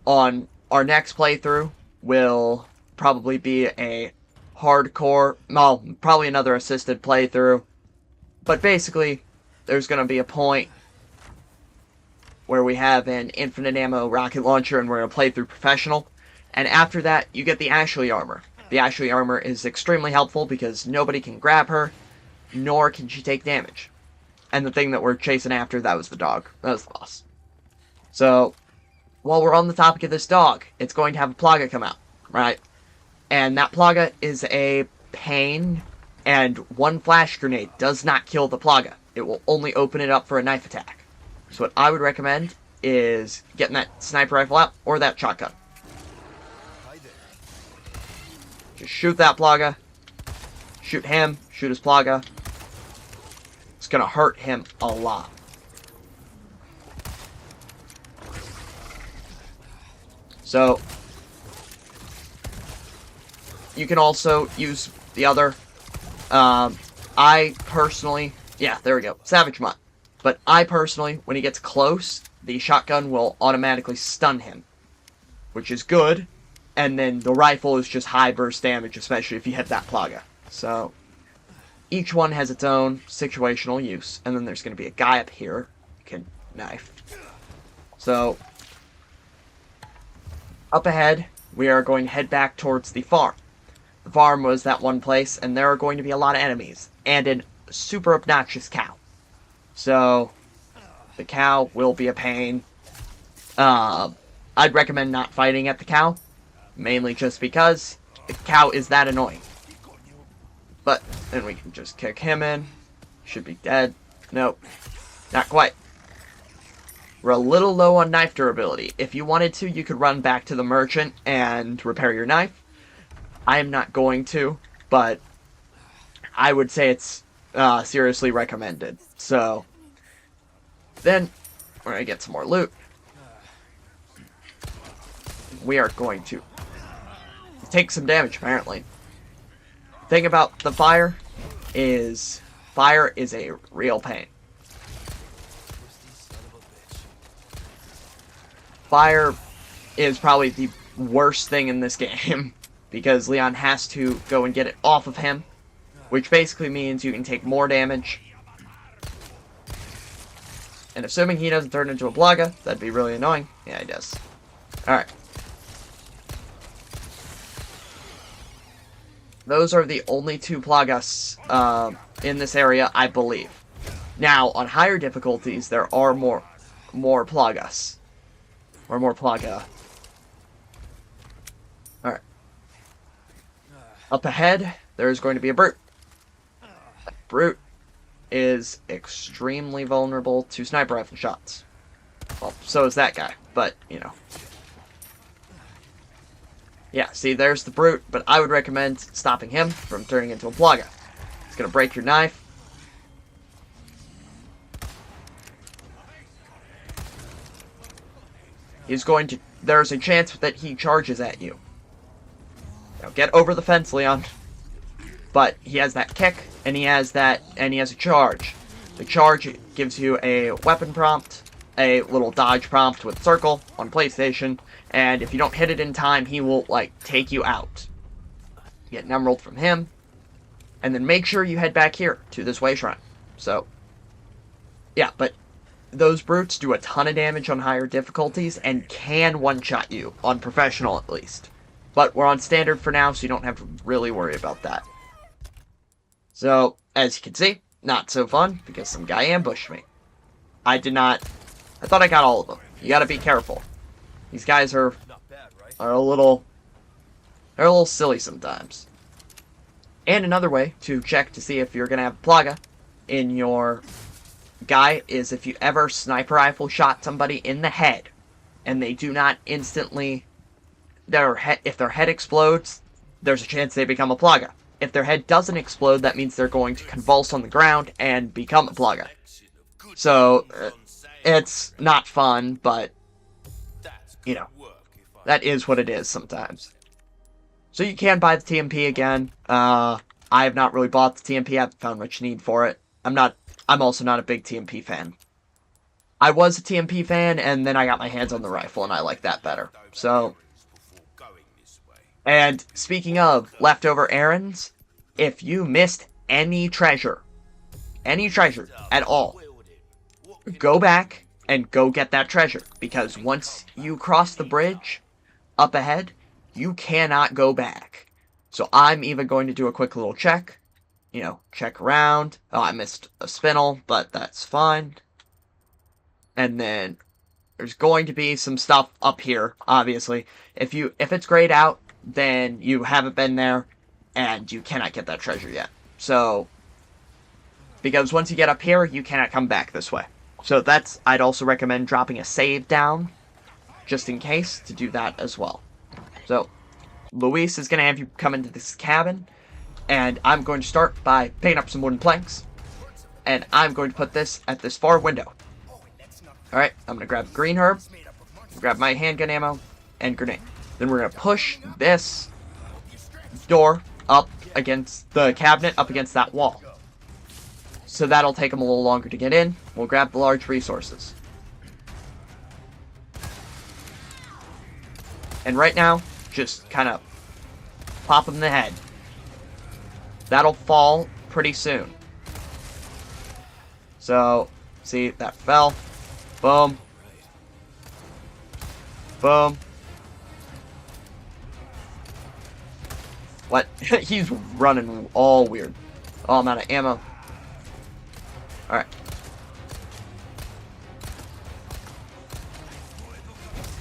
on our next playthrough will probably be a hardcore, well, probably another assisted playthrough. But basically, there's going to be a point where we have an infinite ammo rocket launcher and we're going to play through professional. And after that, you get the Ashley armor. the Ashley armor is extremely helpful because nobody can grab her, nor can she take damage. And the thing that we're chasing after, that was the dog. That was the boss. So, while we're on the topic of this dog, it's going to have a Plaga come out, right? And that Plaga is a pain, and one flash grenade does not kill the Plaga. It will only open it up for a knife attack. So what I would recommend is getting that sniper rifle out, or that shotgun. Just shoot that Plaga. Shoot him, shoot his Plaga. It's gonna hurt him a lot. So, you can also use the other, I personally, yeah, there we go, Savage Mutt. But I personally, when he gets close, the shotgun will automatically stun him, which is good, and then the rifle is just high burst damage, especially if you hit that Plaga. So, each one has its own situational use, and then there's going to be a guy up here you can knife. So, up ahead, we are going to head back towards the farm. The farm was that one place, and there are going to be a lot of enemies, and a super obnoxious cow. So, the cow will be a pain. I'd recommend not fighting at the cow, mainly just because the cow is that annoying. But then we can just kick him in. Should be dead. Nope, not quite. We're a little low on knife durability. If you wanted to, you could run back to the merchant and repair your knife. I am not going to, but I would say it's seriously recommended. So, then we're going to get some more loot. We are going to take some damage, apparently. Thing about the fire is a real pain. Fire is probably the worst thing in this game because Leon has to go and get it off of him, which basically means you can take more damage. And assuming he doesn't turn into a Plaga, that'd be really annoying. Yeah, he does. Alright. Those are the only two Plagas in this area, I believe. Now, on higher difficulties, there are more Plagas. Or more Plaga. Alright. Up ahead, there's going to be a Brute. That Brute is extremely vulnerable to sniper rifle shots. Well, so is that guy, but, you know. Yeah, see, there's the Brute, but I would recommend stopping him from turning into a Plaga. It's gonna break your knife. He's going to... There's a chance that he charges at you. Now, get over the fence, Leon. But he has that kick, and he has a charge. The charge gives you a weapon prompt, a little dodge prompt with circle on PlayStation, and if you don't hit it in time, he will, like, take you out. Get an emerald from him, and then make sure you head back here to this way shrine. So, yeah, but those brutes do a ton of damage on higher difficulties and can one-shot you, on professional at least. But we're on standard for now, so you don't have to really worry about that. So, as you can see, not so fun, because some guy ambushed me. I thought I got all of them. You gotta be careful. These guys are a little silly sometimes. And another way to check to see if you're gonna have a Plaga in your guy is if you ever sniper rifle shot somebody in the head and they do not instantly, if their head explodes, there's a chance they become a Plaga. If their head doesn't explode, that means they're going to convulse on the ground and become a Plaga. So, it's not fun, but, you know, that is what it is sometimes. So you can buy the TMP again. I have not really bought the TMP. I haven't found much need for it. I'm also not a big TMP fan. I was a TMP fan, and then I got my hands on the rifle, and I like that better. So, and speaking of leftover errands, if you missed any treasure at all, go back and go get that treasure, because once you cross the bridge up ahead, you cannot go back. So I'm even going to do a quick little check. You know, check around. Oh, I missed a spinel, but that's fine. And then there's going to be some stuff up here, obviously. If it's grayed out, then you haven't been there, and you cannot get that treasure yet. So, because once you get up here, you cannot come back this way. So I'd also recommend dropping a save down, just in case, to do that as well. So, Luis is going to have you come into this cabin, and I'm going to start by picking up some wooden planks, and I'm going to put this at this far window. Alright, I'm going to grab green herb, grab my handgun ammo, and grenade. Then we're going to push this door up against the cabinet, up against that wall. So that'll take them a little longer to get in. We'll grab the large resources. And right now, just kind of pop them in the head. That'll fall pretty soon. So, see, that fell. Boom. Boom. What? He's running all weird. Oh, I'm out of ammo. Alright.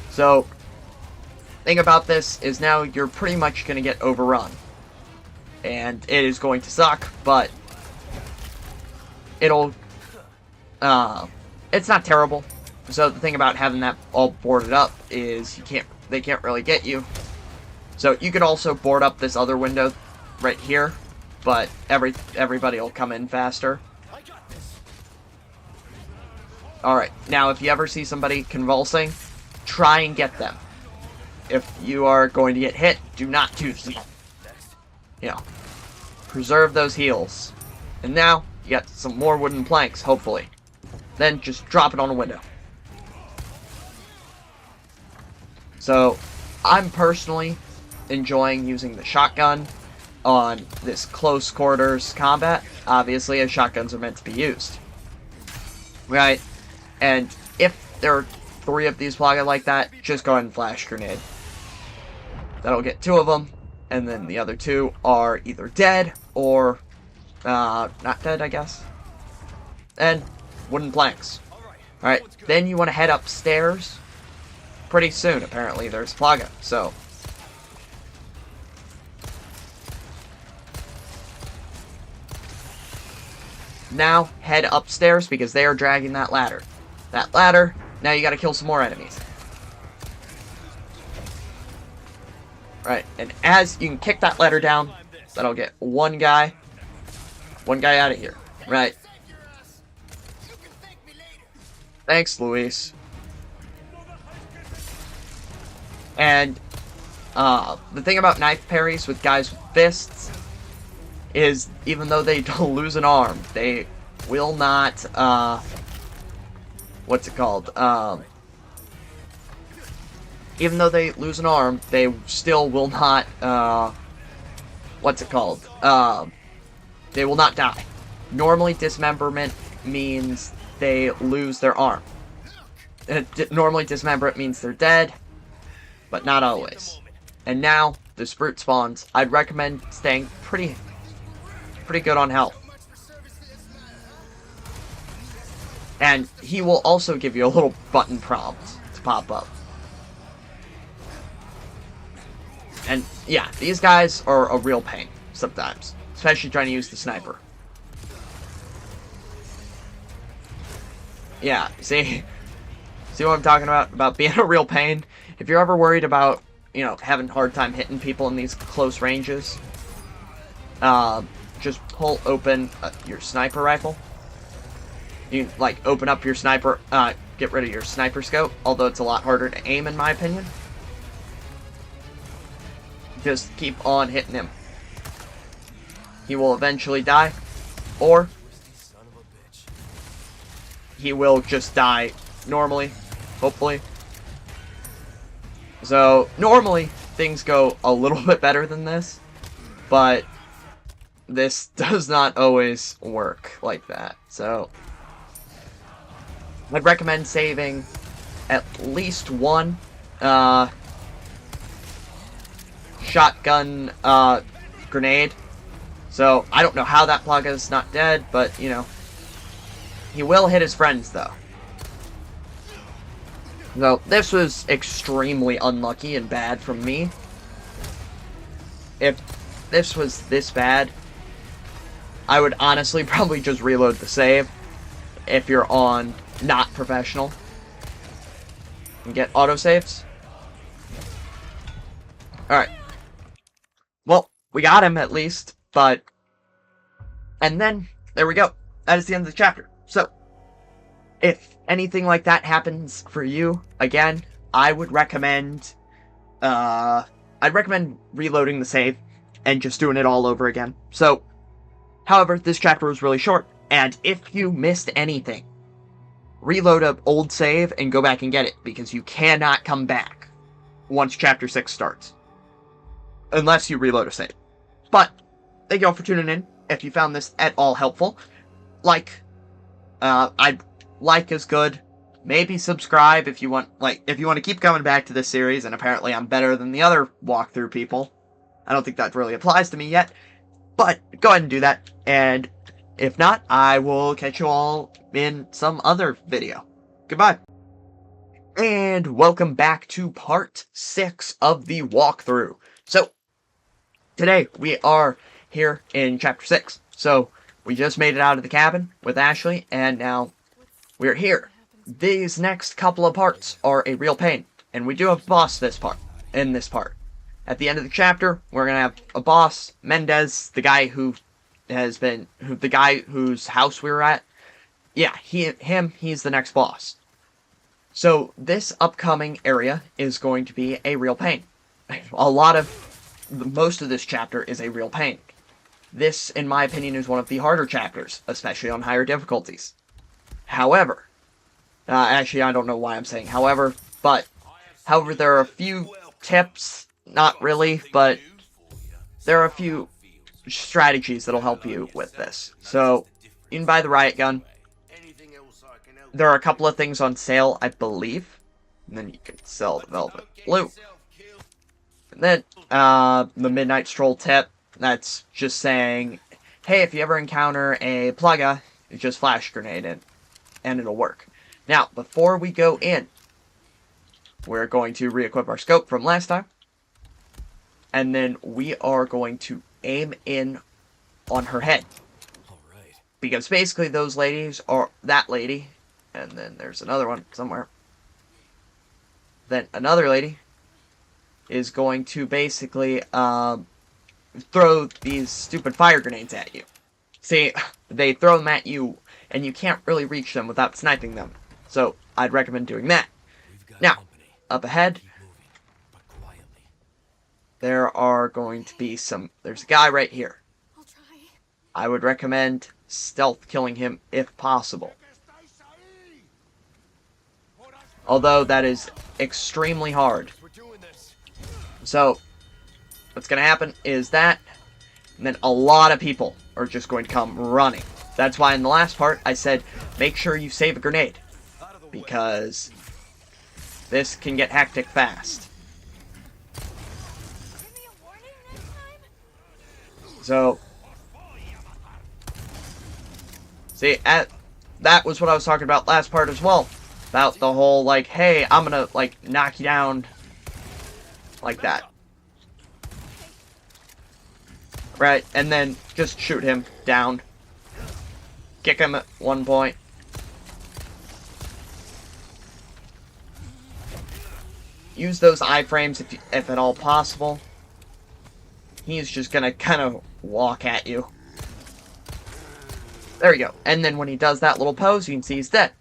So, thing about this is now you're pretty much going to get overrun. And it is going to suck, but it'll, it's not terrible. So the thing about having that all boarded up is they can't really get you. So you could also board up this other window right here, but everybody will come in faster. Alright, now if you ever see somebody convulsing, try and get them. If you are going to get hit, do not do that. You know, preserve those heals. And now, you got some more wooden planks, hopefully. Then just drop it on a window. So, I'm personally enjoying using the shotgun on this close quarters combat. Obviously, as shotguns are meant to be used. Right? And if there are 3 of these plugged like that, just go ahead and flash grenade. That'll get 2 of them, and then the other 2 are either dead or not dead, I guess. And wooden planks. Alright, then you want to head upstairs pretty soon. Apparently there's Plaga, so now head upstairs because they are dragging that ladder. That ladder, now you gotta kill some more enemies. Right, and as you can kick that ladder down, that'll get one guy out of here. Right. Thanks, Luis. And the thing about knife parries with guys with fists is even though they don't lose an arm, they will not, what's it called? Even though they lose an arm, they still will not, what's it called? They will not die. Normally, dismemberment means they lose their arm. Normally, dismemberment means they're dead, but not always. And now, the Sprute spawns. I'd recommend staying pretty good on health. And he will also give you a little button prompt to pop up. And yeah, these guys are a real pain sometimes, especially trying to use the sniper. Yeah, see what I'm talking about being a real pain? If you're ever worried about, you know, having a hard time hitting people in these close ranges, just pull open your sniper rifle. You like open up your sniper, get rid of your sniper scope, although it's a lot harder to aim in my opinion. Just keep on hitting him. He will eventually die, or he will just die normally, hopefully. So, normally, things go a little bit better than this, but this does not always work like that. So, I'd recommend saving at least one shotgun grenade. So, I don't know how that Plaga is not dead, but, you know. He will hit his friends, though. So, this was extremely unlucky and bad from me. If this was this bad, I would honestly probably just reload the save if you're on not professional. And get autosaves. Alright. Well, we got him at least, but... And then, there we go. That is the end of the chapter. So, if anything like that happens for you, again, I would recommend... I'd recommend reloading the save and just doing it all over again. So, however, this chapter was really short, and if you missed anything, reload an old save and go back and get it, because you cannot come back once chapter 6 starts. Unless you reload a save. But, thank you all for tuning in. If you found this at all helpful, like is good. Maybe subscribe if you want, if you want to keep coming back to this series, and apparently I'm better than the other walkthrough people. I don't think that really applies to me yet, but go ahead and do that, and if not, I will catch you all in some other video. Goodbye. And welcome back to part 6 of the walkthrough. So, today we are here in chapter 6. So, we just made it out of the cabin with Ashley, and now we're here. These next couple of parts are a real pain, and we do have a boss in this part. At the end of the chapter, we're gonna have a boss, Mendez, the guy the guy whose house we were at. Yeah, he's the next boss. So, this upcoming area is going to be a real pain. Most of this chapter is a real pain. This, in my opinion, is one of the harder chapters, especially on higher difficulties. However, actually, I don't know why I'm saying however, there are a few tips, not really, but there are a few strategies that'll help you with this. So, you can buy the riot gun. There are a couple of things on sale, I believe. And then you can sell the velvet blue. And then, the midnight stroll tip, that's just saying, hey, if you ever encounter a Plaga, just flash grenade it, and it'll work. Now, before we go in, we're going to re-equip our scope from last time. And then we are going to aim in on her head. Alright. Because basically those ladies are that lady, and then there's another one somewhere. Then another lady is going to basically throw these stupid fire grenades at you. See, they throw them at you, and you can't really reach them without sniping them. So, I'd recommend doing that. Now, up ahead, there are going to be there's a guy right here. I'll try. I would recommend stealth killing him if possible. Although that is extremely hard. So, what's going to happen is that, and then a lot of people are just going to come running. That's why in the last part I said, make sure you save a grenade. Because this can get hectic fast. So, see, that was what I was talking about last part as well. About the whole, hey, I'm gonna, knock you down like that. Right, and then just shoot him down. Kick him at one point. Use those iframes if at all possible. He's just gonna kind of walk at you. There we go. And then when he does that little pose, you can see he's dead.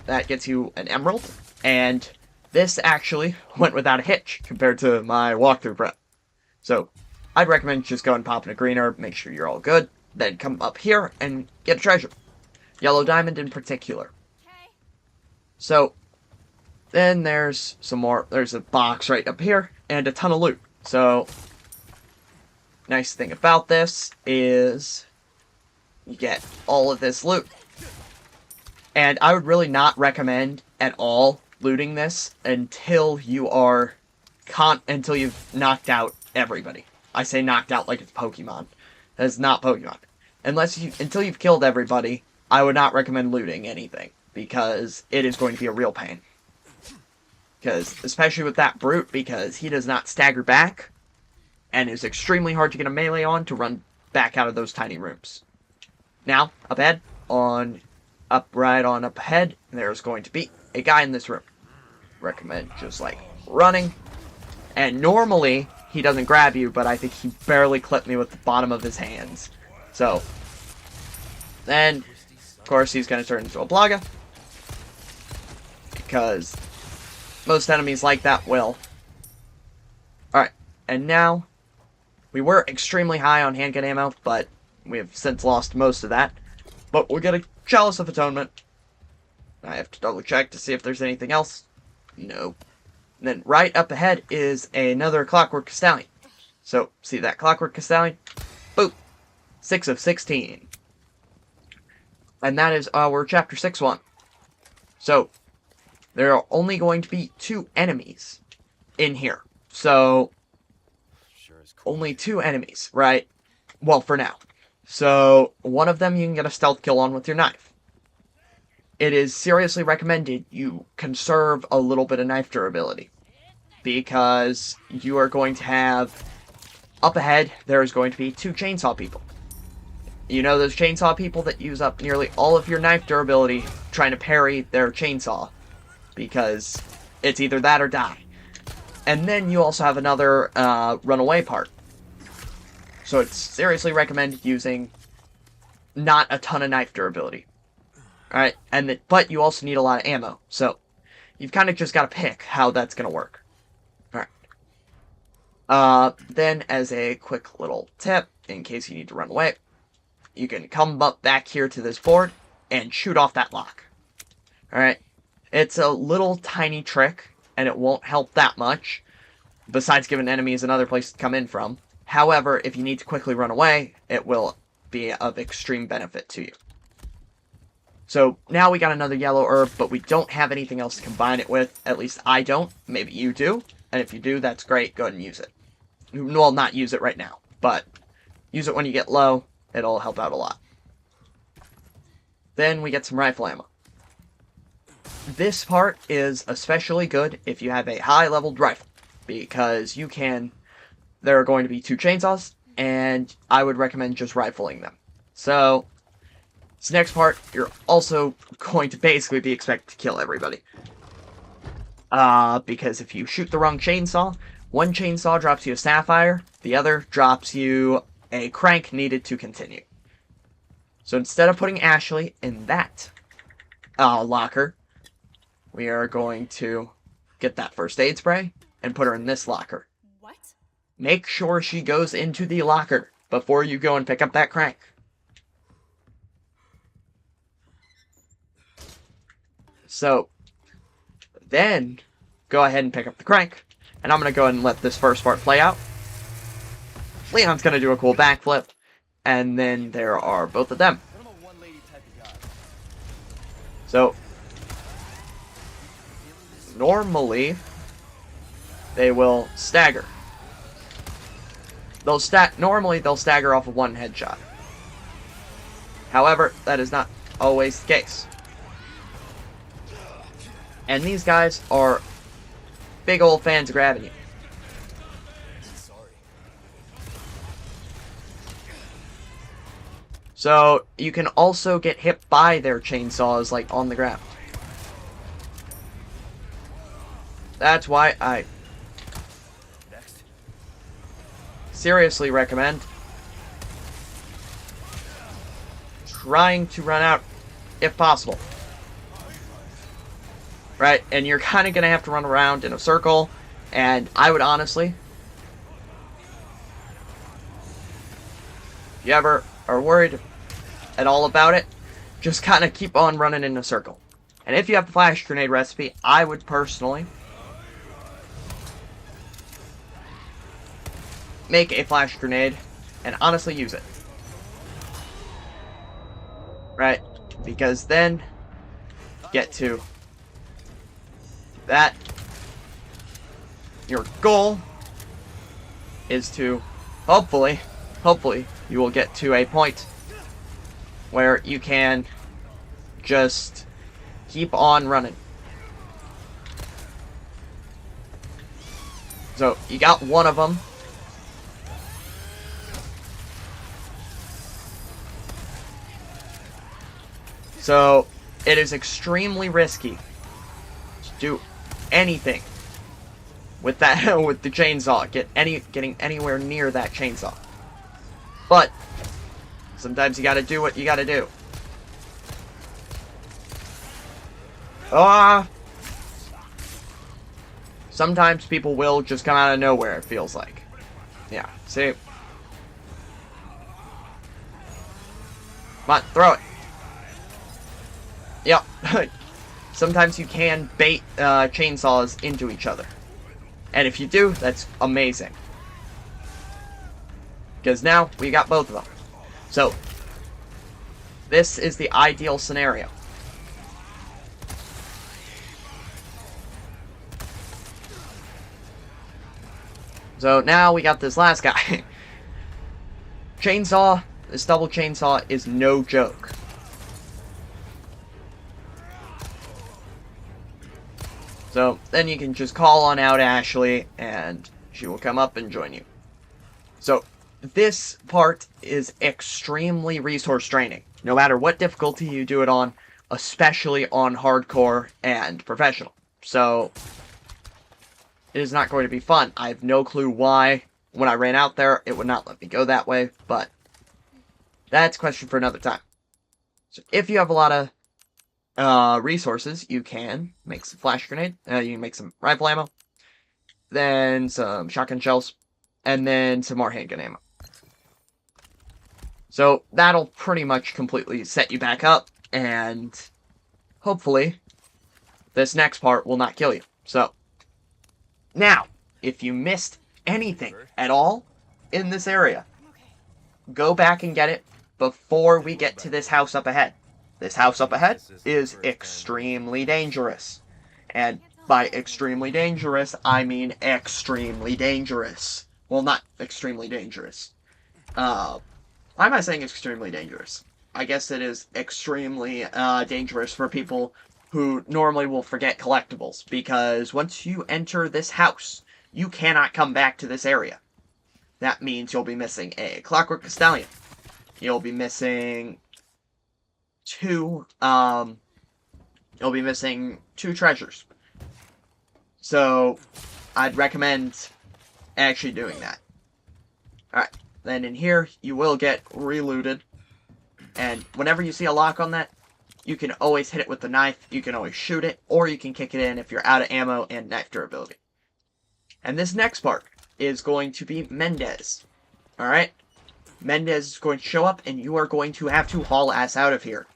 That gets you an emerald. And this actually went without a hitch compared to my walkthrough prep. So, I'd recommend just going and popping a green herb, make sure you're all good. Then come up here and get a treasure. Yellow diamond in particular. Okay. So, then there's some more. There's a box right up here and a ton of loot. So, nice thing about this is you get all of this loot. And I would really not recommend at all looting this until you've knocked out everybody. I say knocked out like it's Pokemon. That is not Pokemon. Until you've killed everybody, I would not recommend looting anything, because it is going to be a real pain. Because, especially with that brute, because he does not stagger back, and is extremely hard to get a melee on to run back out of those tiny rooms. Now, up ahead, up ahead, there's going to be a guy in this room. Recommend just like running. And normally, he doesn't grab you, but I think he barely clipped me with the bottom of his hands. So, then, of course, he's going to turn into a Blaga. Because most enemies like that will. Alright, and now, we were extremely high on handgun ammo, but we have since lost most of that. But we'll get a Chalice of Atonement. I have to double check to see if there's anything else. No. And then right up ahead is another Clockwork Castellan. So, see that Clockwork Castellan? Boop! 6 of 16. And that is our Chapter 6 one. So, there are only going to be 2 enemies in here. So, only 2 enemies, right? Well, for now. So, one of them you can get a stealth kill on with your knife. It is seriously recommended you conserve a little bit of knife durability. Because you are going to have... Up ahead, there is going to be 2 chainsaw people. You know those chainsaw people that use up nearly all of your knife durability trying to parry their chainsaw. Because it's either that or die. And then you also have another runaway part. So it's seriously recommended using not a ton of knife durability. Alright, but you also need a lot of ammo. So you've kind of just got to pick how that's going to work. Alright. Then as a quick little tip, in case you need to run away, you can come up back here to this board and shoot off that lock. Alright. It's a little tiny trick, and it won't help that much, besides giving enemies another place to come in from. However, if you need to quickly run away, it will be of extreme benefit to you. So, now we got another yellow herb, but we don't have anything else to combine it with. At least I don't. Maybe you do. And if you do, that's great. Go ahead and use it. Well, not use it right now, but use it when you get low. It'll help out a lot. Then we get some rifle ammo. This part is especially good if you have a high-leveled rifle, because there are going to be 2 chainsaws, and I would recommend just rifling them. So, this next part, you're also going to basically be expected to kill everybody. Because if you shoot the wrong chainsaw, one chainsaw drops you a sapphire, the other drops you a crank needed to continue. So instead of putting Ashley in that locker, we are going to get that first aid spray and put her in this locker. What? Make sure she goes into the locker before you go and pick up that crank. So, then, go ahead and pick up the crank. And I'm going to go ahead and let this first part play out. Leon's going to do a cool backflip. And then there are both of them. So, normally, they will stagger. Normally, they'll stagger off of one headshot. However, that is not always the case. And these guys are big old fans of grabbing you. So, you can also get hit by their chainsaws, like, on the ground. That's why I seriously recommend trying to run out if possible. Right? And you're kind of going to have to run around in a circle, and I would honestly, if you ever are worried at all about it, just kind of keep on running in a circle. And if you have the flash grenade recipe, I would personally make a flash grenade and honestly use it. Right? Because then get to that. Your goal is to hopefully, you will get to a point where you can just keep on running. So, you got one of them. So, it is extremely risky to do anything with that, with the chainsaw, getting anywhere near that chainsaw. But sometimes you gotta do what you gotta do. Sometimes people will just come out of nowhere, it feels like. Yeah, see? Come on, throw it. Yep. Sometimes you can bait chainsaws into each other. And if you do, that's amazing. Because now, we got both of them. So, this is the ideal scenario. So, now we got this last guy. Chainsaw, this double chainsaw is no joke. So, then you can just call on out Ashley, and she will come up and join you. So, this part is extremely resource draining, no matter what difficulty you do it on, especially on hardcore and professional. So, it is not going to be fun. I have no clue why. When I ran out there, it would not let me go that way, but that's a question for another time. So, if you have a lot of resources, you can make some flash grenade, you can make some rifle ammo, then some shotgun shells, and then some more handgun ammo. So that'll pretty much completely set you back up, and hopefully this next part will not kill you. So now, if you missed anything at all in this area, go back and get it before we get to this house up ahead. This house up ahead is extremely dangerous. And by extremely dangerous, I mean extremely dangerous. Well, not extremely dangerous. Why am I saying extremely dangerous? I guess it is extremely dangerous for people who normally will forget collectibles. Because once you enter this house, you cannot come back to this area. That means you'll be missing a Clockwork Castellan. You'll be missing two treasures. So I'd recommend actually doing that. Alright, then in here you will get relooted, and whenever you see a lock on that, you can always hit it with the knife, you can always shoot it, or you can kick it in if you're out of ammo and knife durability. And this next part is going to be Mendez. Alright? Mendez is going to show up, and you are going to have to haul ass out of here.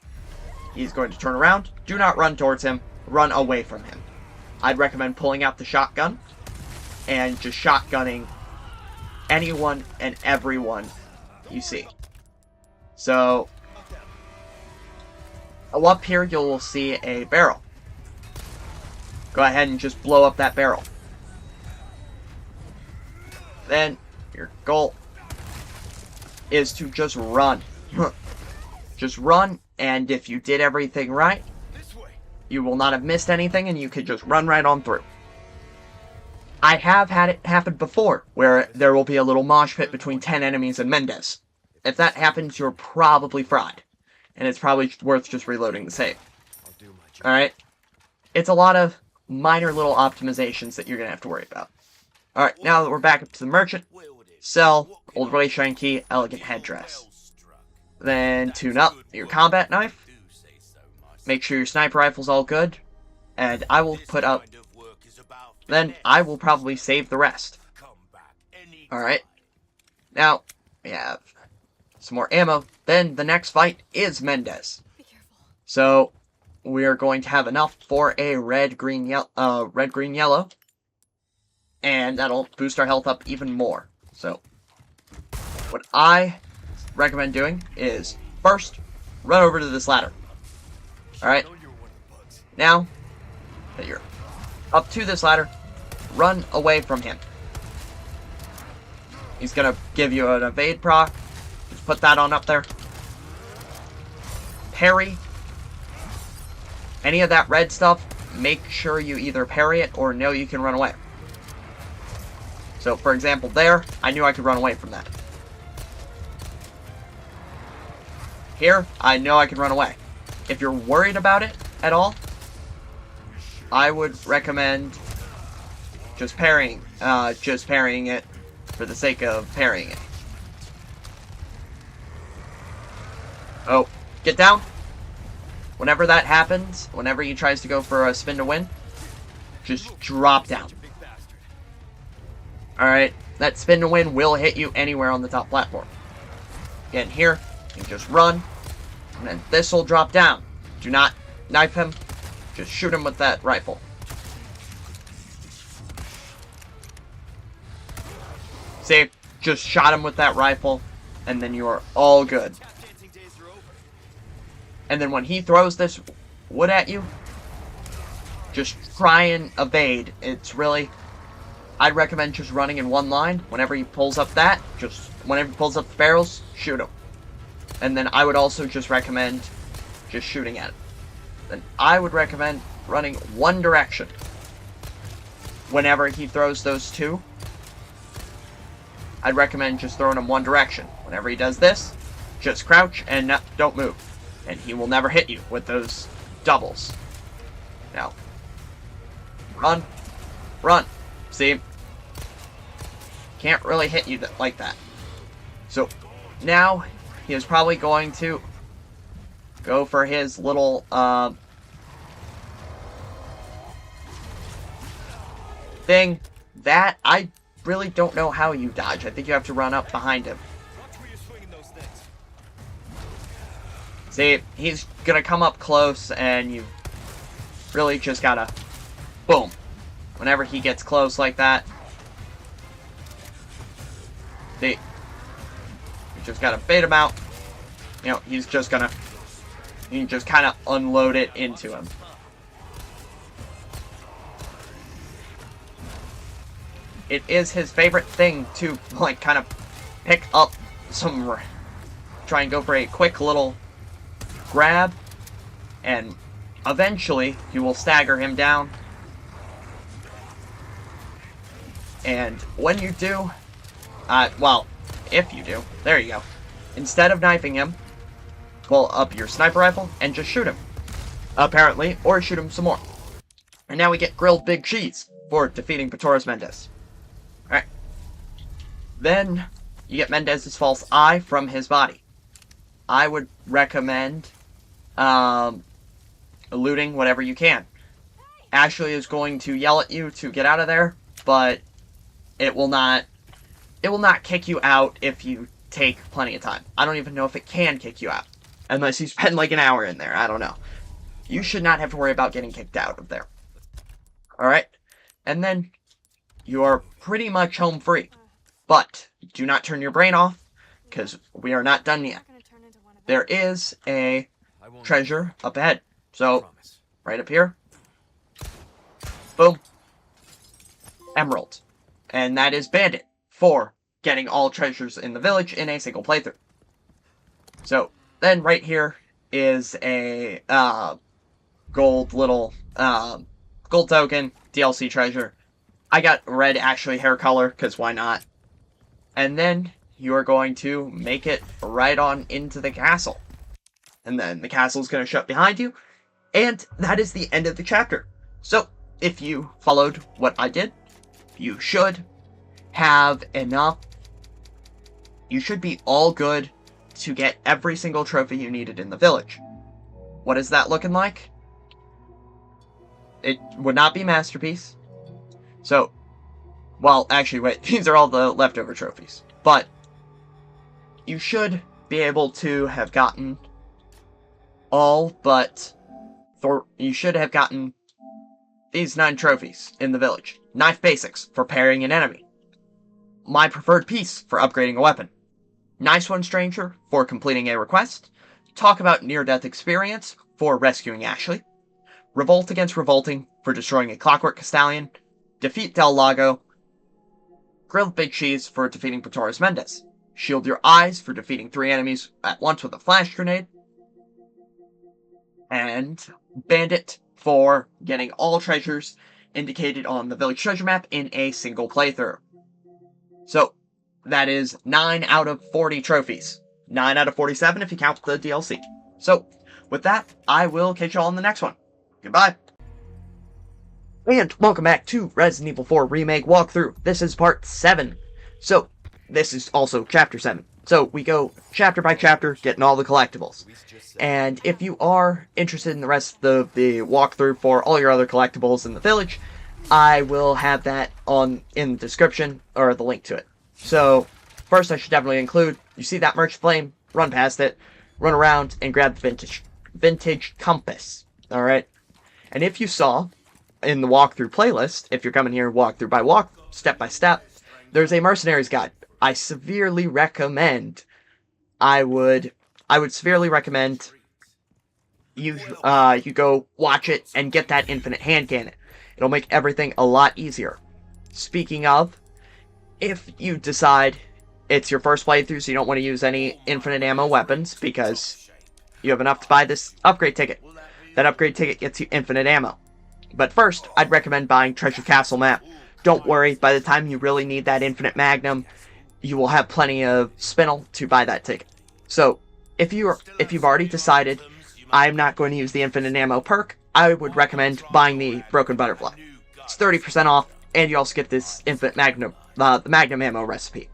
He's going to turn around. Do not run towards him. Run away from him. I'd recommend pulling out the shotgun and just shotgunning anyone and everyone you see. So, up here you'll see a barrel. Go ahead and just blow up that barrel. Then, your goal is to just run. Just run, and if you did everything right, you will not have missed anything, and you could just run right on through. I have had it happen before, where there will be a little mosh pit between 10 enemies and Mendez. If that happens, you're probably fried, and it's probably worth just reloading the save. Alright? It's a lot of minor little optimizations that you're going to have to worry about. Alright, now that we're back up to the merchant, sell old ray shine key, elegant headdress. Then tune up your combat knife. Make sure your sniper rifle's all good. And I will put up... Then I will probably save the rest. Alright. Now, we have some more ammo. Then the next fight is Mendez. So, we are going to have enough for a red, green, yellow. And that'll boost our health up even more. So, what I recommend doing is, first, run over to this ladder. Alright? Now that you're up to this ladder, run away from him. He's gonna give you an evade proc. Just put that on up there. Parry. Any of that red stuff, make sure you either parry it or know you can run away. So, for example, there, I knew I could run away from that. Here, I know I could run away. If you're worried about it at all, I would recommend just parrying it for the sake of parrying it. Oh, get down. Whenever that happens, whenever he tries to go for a spin to win, just drop down. Alright, that spin to win will hit you anywhere on the top platform. Again, here, you just run, and then this will drop down. Do not knife him, just shoot him with that rifle. See, just shot him with that rifle, and then you are all good. And then when he throws this wood at you, just try and evade. It's really... I'd recommend just running in one line. Whenever he pulls up that, whenever he pulls up the barrels, shoot him. And then I would also just recommend just shooting at it. Then I would recommend running one direction. Whenever he throws those two, I'd recommend just throwing him one direction. Whenever he does this, just crouch and don't move. And he will never hit you with those doubles. Now, run, run. See? Can't really hit you like that. So, now, he is probably going to go for his little, thing. That, I really don't know how you dodge. I think you have to run up behind him. See, he's gonna come up close, and you really just gotta, boom. Whenever he gets close like that, see, you just gotta bait him out. You know, he's just gonna, you just kind of unload it into him. It is his favorite thing to, like, kind of pick up some, try and go for a quick little grab, and eventually you will stagger him down. And when you do, well, if you do, there you go. Instead of knifing him, pull up your sniper rifle and just shoot him. Apparently, or shoot him some more. And now we get grilled big cheese for defeating Patoras Mendez. Alright. Then, you get Mendez's false eye from his body. I would recommend looting whatever you can. Ashley is going to yell at you to get out of there, but it will not kick you out if you take plenty of time. I don't even know if it can kick you out. Unless you spend like an hour in there. I don't know. You should not have to worry about getting kicked out of there. Alright? And then you are pretty much home free. But do not turn your brain off, because we are not done yet. There is a treasure up ahead. So, right up here. Boom. Emerald. And that is Bandit for getting all treasures in the village in a single playthrough. So, then right here is a gold little gold token DLC treasure. I got red actually hair color, because why not? And then you are going to make it right on into the castle. And then the castle is going to shut behind you. And that is the end of the chapter. So, if you followed what I did, you should have enough. You should be all good to get every single trophy you needed in the village. What is that looking like? It would not be Masterpiece. So, well, actually, wait. These are all the leftover trophies. But you should be able to have gotten all but... you should have gotten these 9 trophies in the village. Knife Basics for parrying an enemy. My Preferred Piece for upgrading a weapon. Nice One Stranger for completing a request. Talk About Near-Death Experience for rescuing Ashley. Revolt Against Revolting for destroying a Clockwork Castellan. Defeat Del Lago. grilled big cheese for defeating Torres Mendes, shield your eyes for defeating 3 enemies at once with a flash grenade, and bandit for getting all treasures indicated on the village treasure map in a single playthrough. So, that is 9 out of 40 trophies. 9 out of 47 if you count the DLC. So, with that, I will catch you all in the next one. Goodbye. And welcome back to Resident Evil 4 Remake Walkthrough. This is part 7. So, this is also chapter 7. So, we go chapter by chapter, getting all the collectibles. And if you are interested in the rest of the walkthrough for all your other collectibles in the village, I will have that in the description, or the link to it. So, first I should definitely include, you see that merch flame, run past it, run around, and grab the vintage compass. Alright? And if you saw, in the walkthrough playlist, if you're coming here walkthrough by walk, step by step, there's a mercenaries guide. I severely recommend, I would severely recommend you go watch it and get that infinite hand cannon. It'll make everything a lot easier. Speaking of, if you decide it's your first playthrough so you don't want to use any infinite ammo weapons because you have enough to buy this upgrade ticket, that upgrade ticket gets you infinite ammo. But first, I'd recommend buying Treasure Castle map. Don't worry, by the time you really need that infinite magnum, you will have plenty of spinel to buy that ticket. So, if you've already decided, I'm not going to use the infinite ammo perk, I would recommend buying the Broken Butterfly. It's 30% off, and you also get this infinite magnum, the magnum ammo recipe.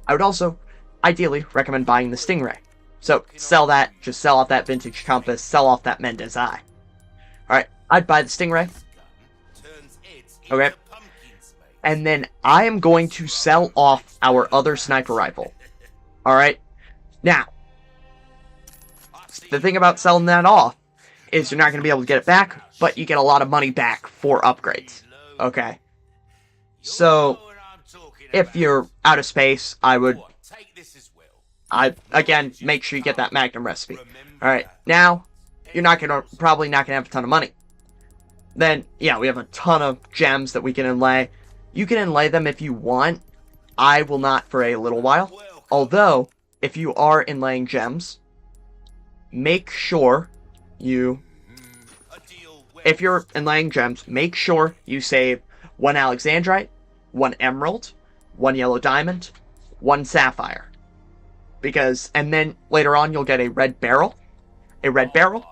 I would also, ideally, recommend buying the Stingray. So, sell that, just sell off that vintage compass, sell off that Mendes eye. Alright, I'd buy the Stingray. Okay. And then I am going to sell off our other sniper rifle. Alright? Now, the thing about selling that off is you're not going to be able to get it back, but you get a lot of money back for upgrades. Okay? So, if you're out of space, again, make sure you get that Magnum recipe. Alright, now, you're probably not going to have a ton of money. Then, yeah, we have a ton of gems that we can inlay. You can inlay them if you want. I will not for a little while. Although, if you are inlaying gems, make sure if you're inlaying gems, make sure you save 1 Alexandrite, 1 Emerald, 1 Yellow Diamond, 1 Sapphire. And then later on you'll get a red barrel. A red barrel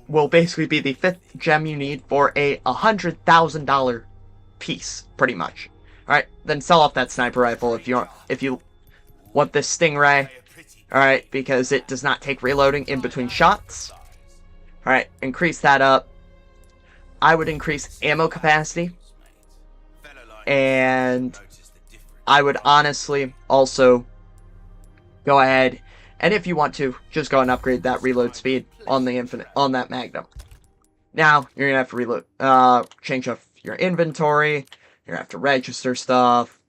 will basically be the 5th gem you need for a $100,000 piece, pretty much. Alright, then sell off that sniper rifle if you want this Stingray. Alright, because it does not take reloading in between shots. Alright, increase that up. I would increase ammo capacity. And I would honestly also go ahead, and if you want to, just go and upgrade that reload speed on that Magnum. Now, you're gonna have to reload, change up your inventory. You're gonna have to register stuff.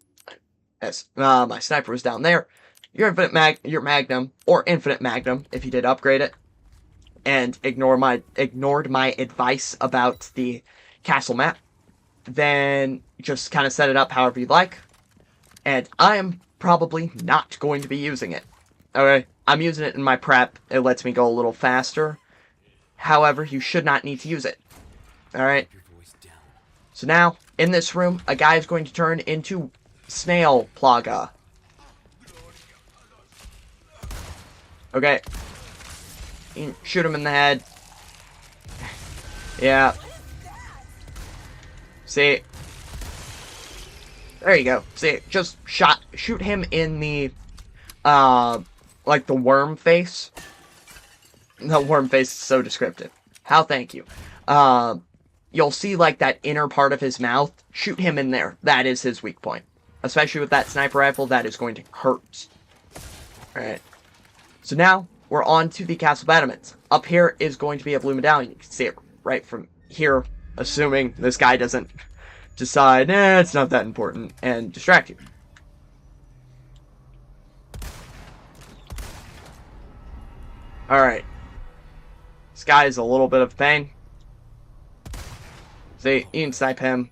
As my sniper was down there. Your Magnum, or Infinite Magnum, if you did upgrade it, and ignored my advice about the castle map, then just kind of set it up however you like. And I am probably not going to be using it. Okay, I'm using it in my prep. It lets me go a little faster. However, you should not need to use it. Alright? So now, in this room, a guy is going to turn into Snail Plaga. Okay. Shoot him in the head. Yeah. See? There you go. See, just shoot him in the, like the worm face. The worm face is so descriptive. How thank you. You'll see, like, that inner part of his mouth. Shoot him in there. That is his weak point. Especially with that sniper rifle, that is going to hurt. Alright. So now, we're on to the castle battlements. Up here is going to be a blue medallion. You can see it right from here, assuming this guy doesn't decide, it's not that important, and distract you. Alright. This guy is a little bit of pain. See, you can snipe him.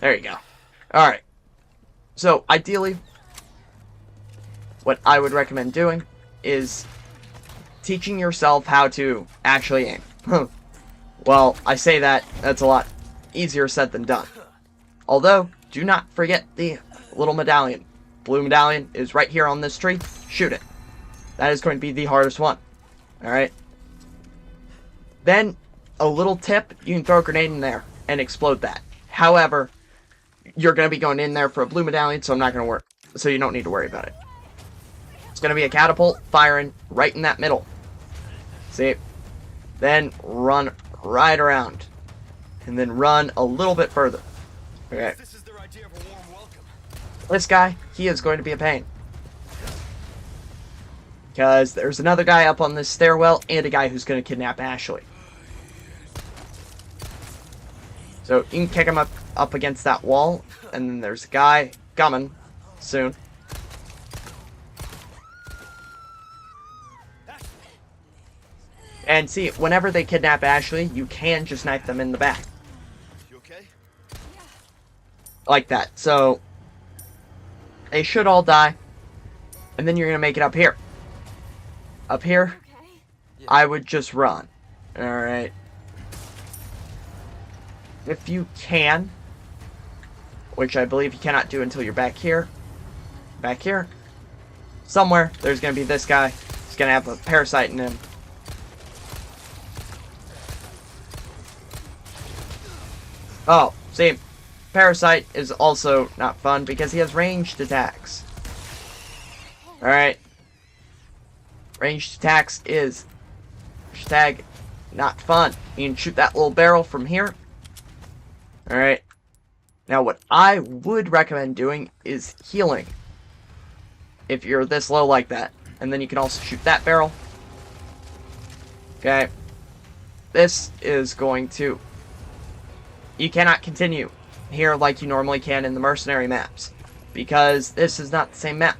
There you go. Alright. So, ideally, what I would recommend doing is teaching yourself how to actually aim. Well, I say that's a lot easier said than done. Although, do not forget the little medallion. Blue medallion is right here on this tree. Shoot it. That is going to be the hardest one. Alright? Then, a little tip, you can throw a grenade in there and explode that. However, you're going to be going in there for a blue medallion, so I'm not going to worry. So you don't need to worry about it. It's going to be a catapult firing right in that middle. See? Then run right around. And then run a little bit further. Okay. This guy, he is going to be a pain. Because there's another guy up on this stairwell and a guy who's going to kidnap Ashley. So you can kick him up against that wall. And then there's a guy coming soon. And see, whenever they kidnap Ashley, you can just knife them in the back. You okay? Like that. So, they should all die. And then you're going to make it up here. Up here, I would just run. Alright. If you can, which I believe you cannot do until you're back here. Back here. Somewhere, there's going to be this guy. He's going to have a parasite in him. Oh, see, Parasite is also not fun because he has ranged attacks. Alright. Ranged attacks is hashtag not fun. You can shoot that little barrel from here. Alright. Now what I would recommend doing is healing. If you're this low like that. And then you can also shoot that barrel. Okay. This is going to... You cannot continue here like you normally can in the mercenary maps. Because this is not the same map.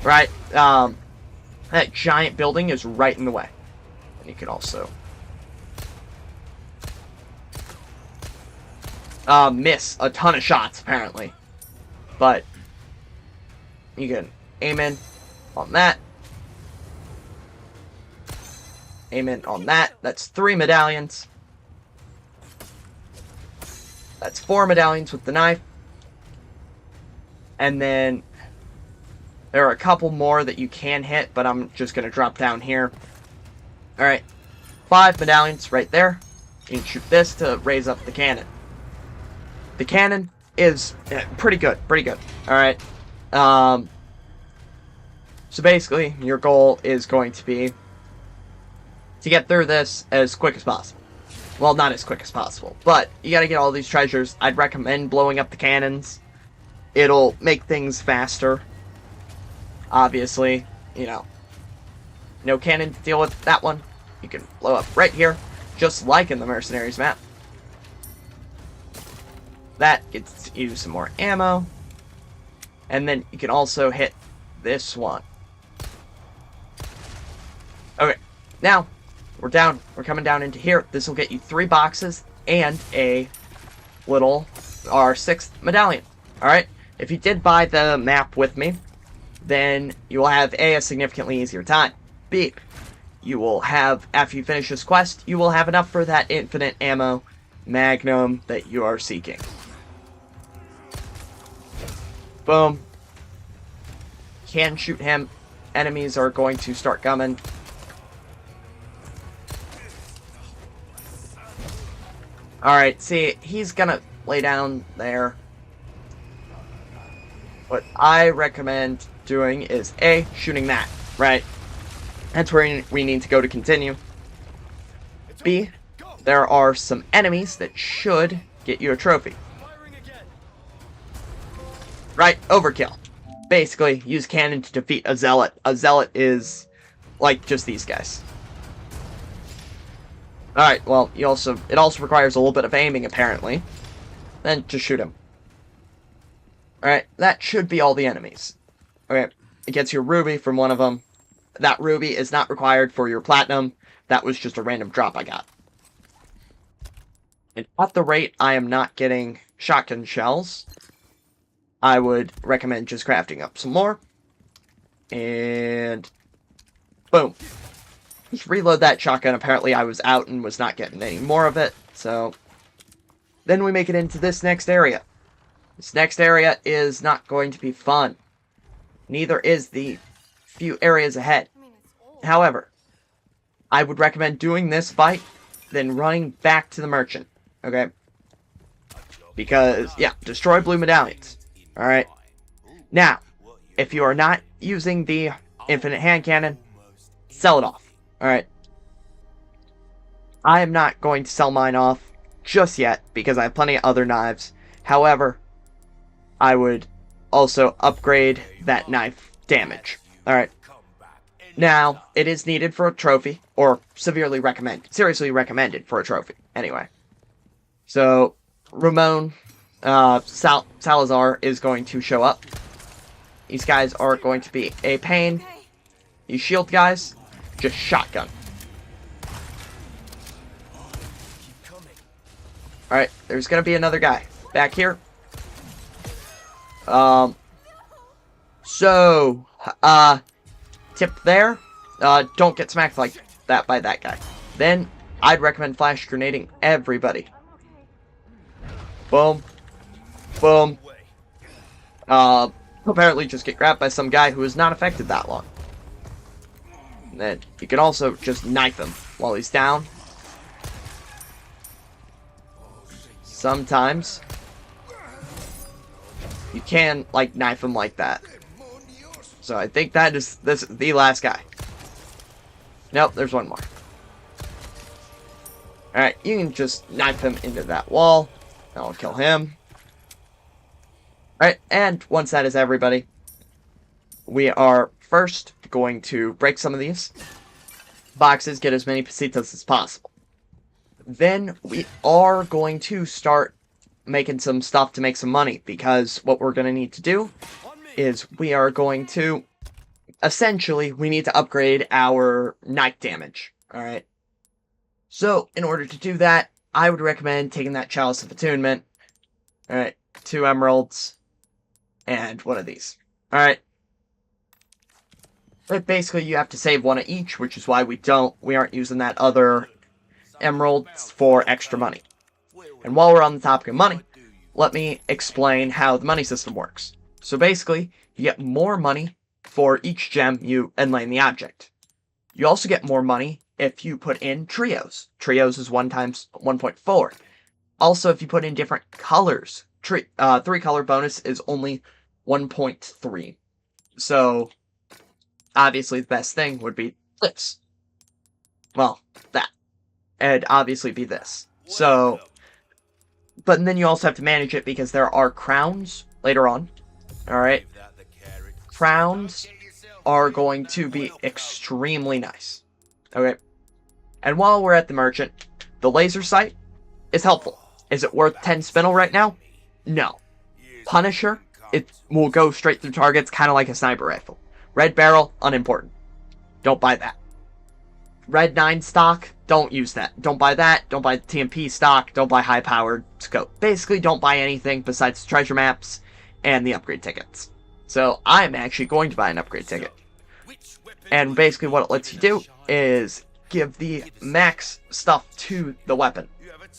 Right? That giant building is right in the way. And you can also... miss a ton of shots, apparently. But... You can aim in on that. Aim in on that. That's 3 medallions. That's 4 medallions with the knife. And then there are a couple more that you can hit, but I'm just going to drop down here. Alright. 5 medallions right there. You can shoot this to raise up the cannon. The cannon is pretty good. Pretty good. Alright. So basically, your goal is going to be to get through this as quick as possible. Well, not as quick as possible, but you gotta get all these treasures. I'd recommend blowing up the cannons. It'll make things faster. Obviously, you know. No cannon to deal with that one. You can blow up right here, just like in the Mercenaries map. That gets you some more ammo. And then you can also hit this one. Okay, now... We're coming down into here. This will get you 3 boxes and a little, our 6th medallion. Alright? If you did buy the map with me, then you will have a significantly easier time. B, you will have, after you finish this quest, you will have enough for that infinite ammo magnum that you are seeking. Boom. Can shoot him. Enemies are going to start coming. Alright, see, he's gonna lay down there. What I recommend doing is A, shooting that, right? That's where we need to go to continue. B, there are some enemies that should get you a trophy. Right, overkill. Basically, use cannon to defeat a zealot. A zealot is like just these guys. Alright, well, it also requires a little bit of aiming, apparently. Then just shoot him. Alright, that should be all the enemies. Okay, it gets you a ruby from one of them. That ruby is not required for your platinum. That was just a random drop I got. And at the rate I am not getting shotgun shells, I would recommend just crafting up some more. And boom. Just reload that shotgun. Apparently I was out and was not getting any more of it. So then we make it into this next area. This next area is not going to be fun. Neither is the few areas ahead. However, I would recommend doing this fight, then running back to the merchant. Okay? Because, yeah, destroy blue medallions. Alright? Now, if you are not using the infinite hand cannon, sell it off. Alright? I am not going to sell mine off just yet, because I have plenty of other knives. However, I would also upgrade that knife damage. Alright? Now, it is needed for a trophy, or seriously recommended for a trophy, anyway. So, Ramon, Salazar is going to show up. These guys are going to be a pain. These shield guys, just shotgun. Alright, there's going to be another guy back here. Tip there, don't get smacked like that by that guy. Then, I'd recommend flash grenading everybody. Boom. Boom. Apparently just get grabbed by some guy who is not affected that long. And then, you can also just knife him while he's down. Sometimes, you can, like, knife him like that. So I think that is the last guy. Nope, there's one more. Alright, you can just knife him into that wall. That'll kill him. Alright, and once that is everybody, we are first going to break some of these boxes, get as many pesitas as possible. Then we are going to start making some stuff to make some money, because what we're going to need to do is we are going to, essentially, we need to upgrade our knife damage, alright? So, in order to do that, I would recommend taking that Chalice of Attunement, alright, 2 emeralds, and one of these, alright? But basically, you have to save one of each, which is why we aren't using that other emeralds for extra money. And while we're on the topic of money, let me explain how the money system works. So basically, you get more money for each gem you inlay in the object. You also get more money if you put in trios. Trios is 1 times 1.4. Also, if you put in different colors, 3-color bonus is only 1.3. So, obviously the best thing would be this. Well, that. It'd obviously be this. So, but then you also have to manage it because there are crowns later on. Alright? Crowns are going to be extremely nice. Okay? And while we're at the merchant, the laser sight is helpful. Is it worth 10 spinel right now? No. Punisher, it will go straight through targets, kind of like a sniper rifle. Red barrel, unimportant. Don't buy that. Red 9 stock, don't use that. Don't buy that. Don't buy the TMP stock. Don't buy high-powered scope. Basically, don't buy anything besides the treasure maps and the upgrade tickets. So, I'm actually going to buy an upgrade ticket. And basically what it lets you do is give the max stuff to the weapon.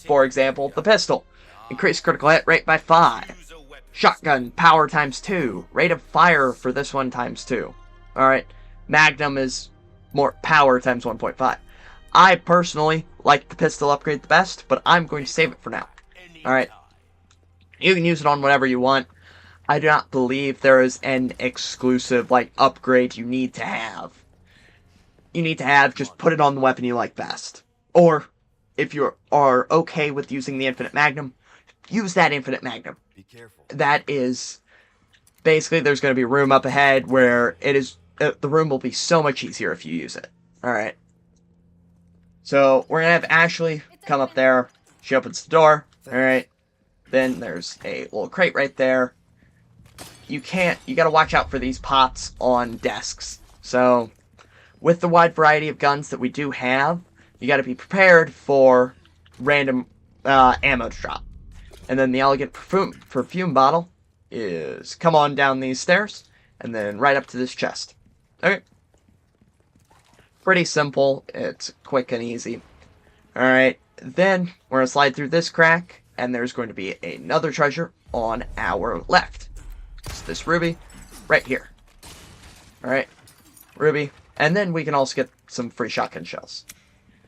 For example, the pistol. Increase critical hit rate by 5. Shotgun, power times 2. Rate of fire for this one times 2. Alright. Magnum is more power times 1.5. I personally like the pistol upgrade the best, but I'm going to save it for now. Alright. You can use it on whatever you want. I do not believe there is an exclusive, like, upgrade you need to have. You need to have, just put it on the weapon you like best. Or, if you are okay with using the Infinite Magnum, use that Infinite Magnum. Be careful. That is, basically there's going to be a room up ahead where it is, the room will be so much easier if you use it. Alright. So, we're going to have Ashley come up there. She opens the door. Alright. Then there's a little crate right there. You gotta watch out for these pots on desks. So, with the wide variety of guns that we do have, you gotta be prepared for random ammo to drop. And then the elegant perfume bottle is come on down these stairs, and then right up to this chest. Okay. Pretty simple. It's quick and easy. Alright, then we're going to slide through this crack, and there's going to be another treasure on our left. It's this ruby right here. Alright, ruby. And then we can also get some free shotgun shells.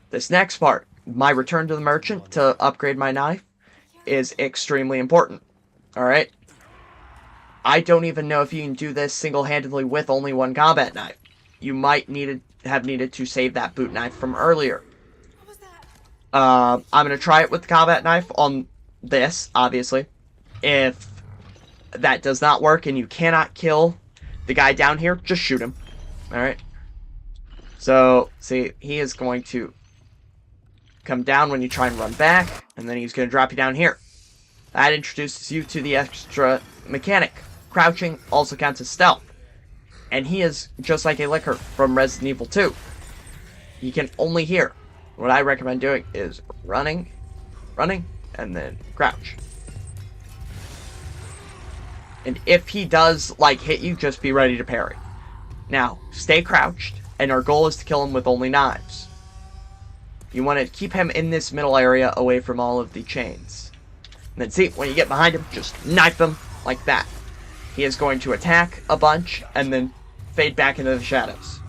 This next part, my return to the merchant to upgrade my knife, is extremely important. Alright? I don't even know if you can do this single-handedly with only one combat knife. You might have needed to save that boot knife from earlier. I'm going to try it with the combat knife on this, obviously. If that does not work and you cannot kill the guy down here, just shoot him. Alright? So, see, he is going to come down when you try and run back, and then he's going to drop you down here. That introduces you to the extra mechanic. Crouching also counts as stealth. And he is just like a Licker from Resident Evil 2. He can only hear. What I recommend doing is running, and then crouch. And if he does, hit you, just be ready to parry. Now, stay crouched, and our goal is to kill him with only knives. You want to keep him in this middle area away from all of the chains. And then see, when you get behind him, just knife him like that. He is going to attack a bunch, and then fade back into the shadows.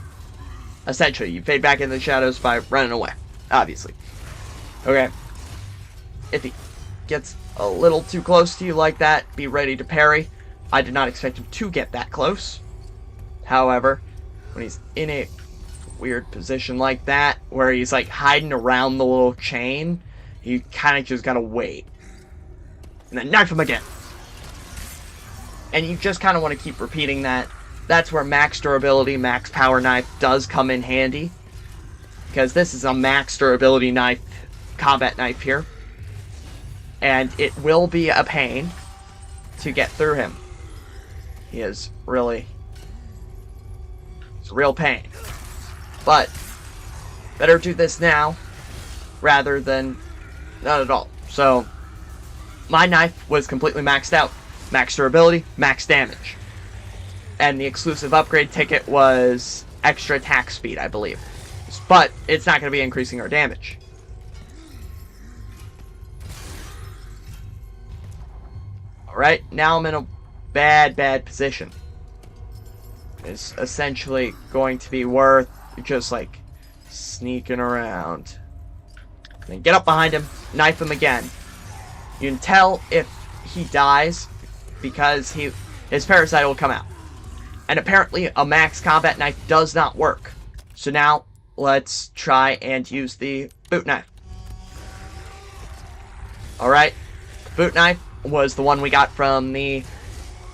Essentially, you fade back into the shadows by running away. Obviously. Okay. If he gets a little too close to you like that, be ready to parry. I did not expect him to get that close. However, when he's in a weird position like that, where he's hiding around the little chain, you kind of just gotta wait. And then knife him again. And you just kind of want to keep repeating that. That's where max durability, max power knife does come in handy. Because this is a max durability knife, combat knife here. And it will be a pain to get through him. He is really... It's a real pain. But, better do this now, rather than not at all. So, my knife was completely maxed out. Max durability, max damage. And the exclusive upgrade ticket was extra attack speed, I believe. But it's not going to be increasing our damage. Alright, now I'm in a bad position. It's essentially going to be worth just sneaking around. Then get up behind him, knife him again. You can tell if he dies because his parasite will come out. And apparently a max combat knife does not work. So now, let's try and use the boot knife. Alright, boot knife was the one we got from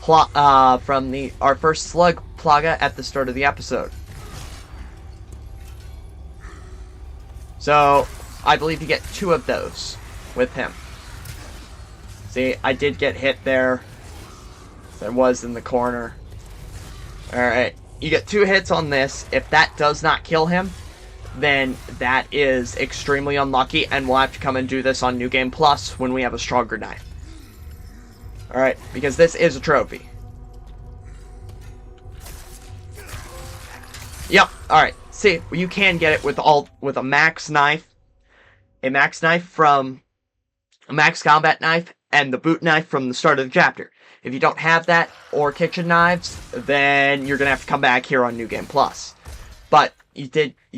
our first slug plaga at the start of the episode. So, I believe you get 2 of those with him. See, I did get hit there. There was in the corner. Alright, you get 2 hits on this. If that does not kill him, then that is extremely unlucky, and we'll have to come and do this on New Game Plus when we have a stronger knife. Alright, because this is a trophy. Yep, alright. See, you can get it with a max knife. A max knife from a max combat knife, and the boot knife from the start of the chapter. If you don't have that, or kitchen knives, then you're gonna have to come back here on New Game Plus. But you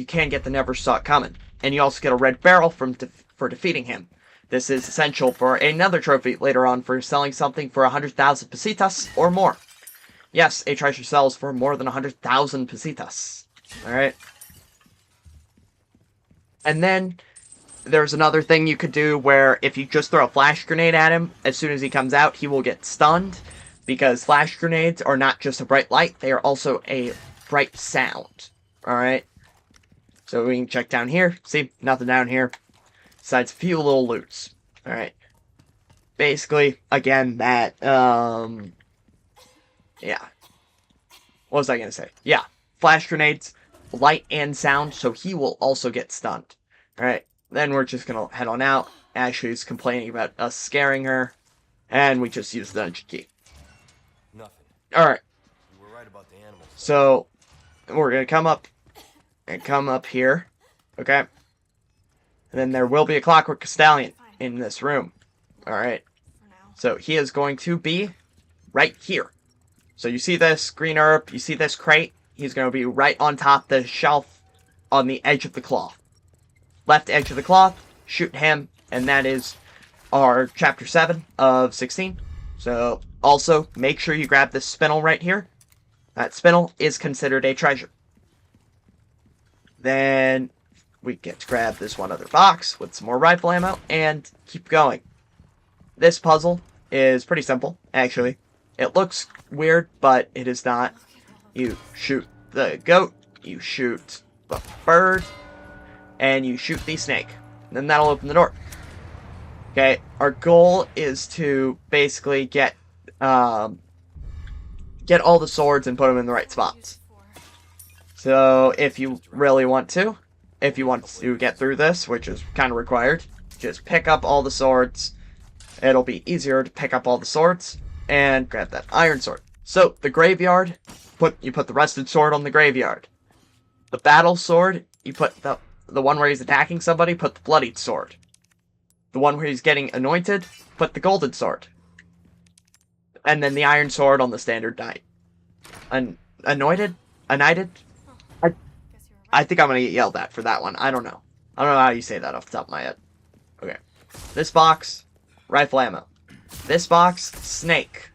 can get the Never Saw It Coming. And you also get a red barrel for defeating him. This is essential for another trophy later on for selling something for 100,000 pesitas or more. Yes, a treasure sells for more than 100,000 pesitas. Alright. And then, there's another thing you could do where if you just throw a flash grenade at him, as soon as he comes out, he will get stunned. Because flash grenades are not just a bright light, they are also a bright sound. Alright? So we can check down here. See, nothing down here. Besides a few little loots. Alright. Basically, again, that, yeah. What was I gonna say? Yeah. Flash grenades, light and sound, so he will also get stunned. Alright. Then we're just gonna head on out. Ashley's complaining about us scaring her. And we just use the dungeon key. Alright. You were right about the animals. So, we're gonna come up here. Okay? And then there will be a Clockwork Stallion in this room. Alright. So, he is going to be right here. So, you see this green herb, you see this crate? He's going to be right on top the shelf on the edge of the cloth. Left edge of the cloth, shoot him, and that is our chapter 7 of 16. So, also, make sure you grab this spinel right here. That spinel is considered a treasure. Then, we get to grab this one other box with some more rifle ammo, and keep going. This puzzle is pretty simple, actually. It looks weird, but it is not. You shoot the goat, you shoot the bird, and you shoot the snake. Then that'll open the door. Okay, our goal is to basically get all the swords and put them in the right spots. So if you really want to, if you want to get through this, which is kind of required, just pick up all the swords. It'll be easier to pick up all the swords and grab that iron sword. So the graveyard, you put the rusted sword on the graveyard. The battle sword, you put the one where he's attacking somebody, put the bloodied sword. The one where he's getting anointed, put the golden sword. And then the iron sword on the standard knight. Anointed? United? I think I'm gonna get yelled at for that one. I don't know. I don't know how you say that off the top of my head. Okay. This box, rifle ammo. This box, snake.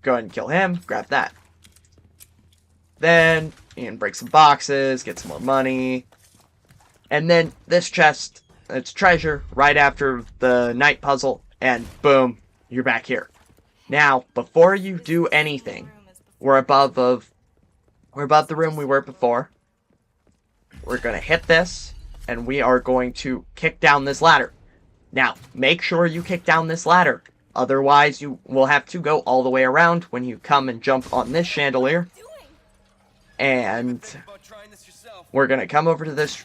Go ahead and kill him, grab that. Then, you can break some boxes, get some more money. And then this chest, it's treasure right after the night puzzle, and boom, you're back here. Now, before you do anything, we're above the room we were before. We're gonna hit this, and we are going to kick down this ladder. Now, make sure you kick down this ladder. Otherwise, you will have to go all the way around when you come and jump on this chandelier. And we're gonna come over to this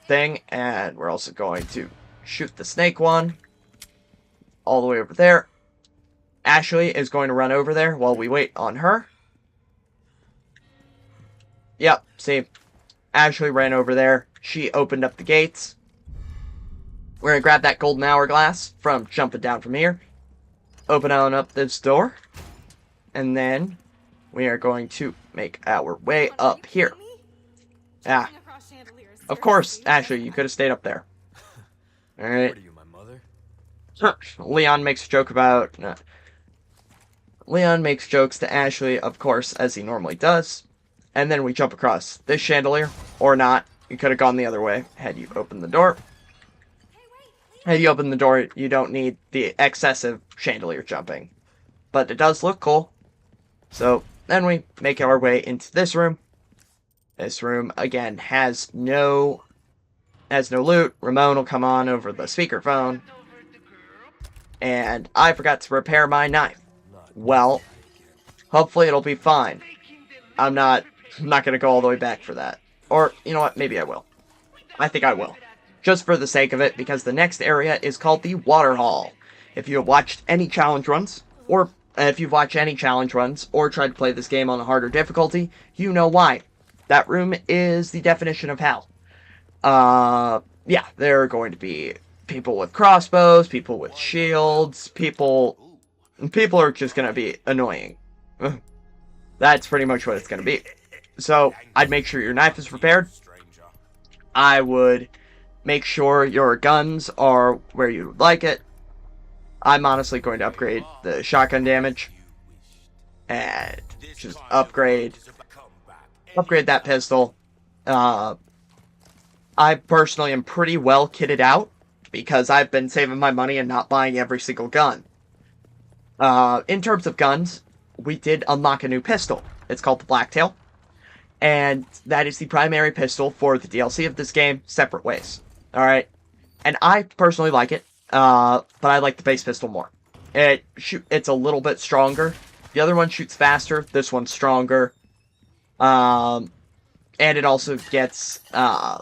thing, and we're also going to shoot the snake one all the way over there. Ashley is going to run over there while we wait on her. Yep, see, Ashley ran over there. She opened up the gates. We're going to grab that golden hourglass from jumping down from here. Open on up this door. And then we are going to make our way up here. Ah. Of course, Ashley, you could have stayed up there. Alright. Leon makes a joke about... Leon makes jokes to Ashley, of course, as he normally does. And then we jump across this chandelier. Or not. You could have gone the other way had you opened the door. Had you opened the door, you don't need the excessive chandelier jumping. But it does look cool. So, then we make our way into this room. This room, again, has no loot. Ramon will come on over the speakerphone. And I forgot to repair my knife. Well, hopefully it'll be fine. I'm not going to go all the way back for that. Or, you know what, maybe I will. I think I will. Just for the sake of it, because the next area is called the Water Hall. If you have watched any challenge runs, or if you've watched any challenge runs, or tried to play this game on a harder difficulty, you know why. That room is the definition of hell. Yeah, there are going to be people with crossbows, people with shields, people are just going to be annoying. That's pretty much what it's going to be. So, I'd make sure your knife is repaired. I would make sure your guns are where you would like it. I'm honestly going to upgrade the shotgun damage. And just upgrade that pistol. I personally am pretty well kitted out, because I've been saving my money and not buying every single gun. In terms of guns, we did unlock a new pistol. It's called the Blacktail. And that is the primary pistol for the DLC of this game, Separate Ways. Alright? And I personally like it, but I like the base pistol more. It's a little bit stronger. The other one shoots faster, this one's stronger. And it also gets a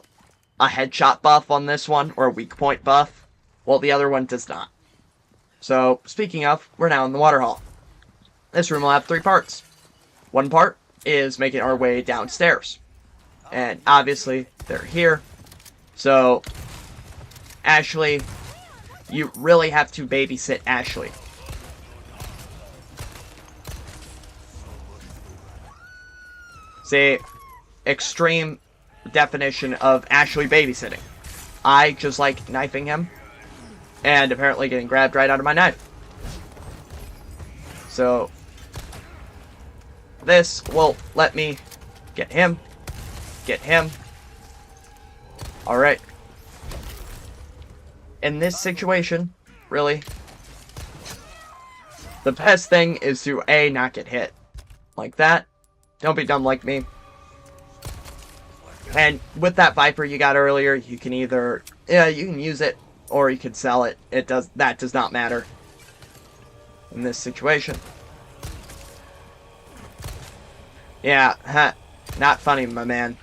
headshot buff on this one, or a weak point buff, while the other one does not. So, speaking of, we're now in the Water Hall. this room will have 3 parts. One part is making our way downstairs. And obviously, they're here. So, Ashley, you really have to babysit Ashley. See, extreme definition of Ashley babysitting. I just like knifing him, and apparently getting grabbed right out of my knife. So, this will let me get him. Alright. In this situation, really, the best thing is to A, not get hit. Like that. Don't be dumb like me. And with that Viper you got earlier, you can either, you can use it, or you can sell it. That does not matter in this situation. Yeah, not funny, my man.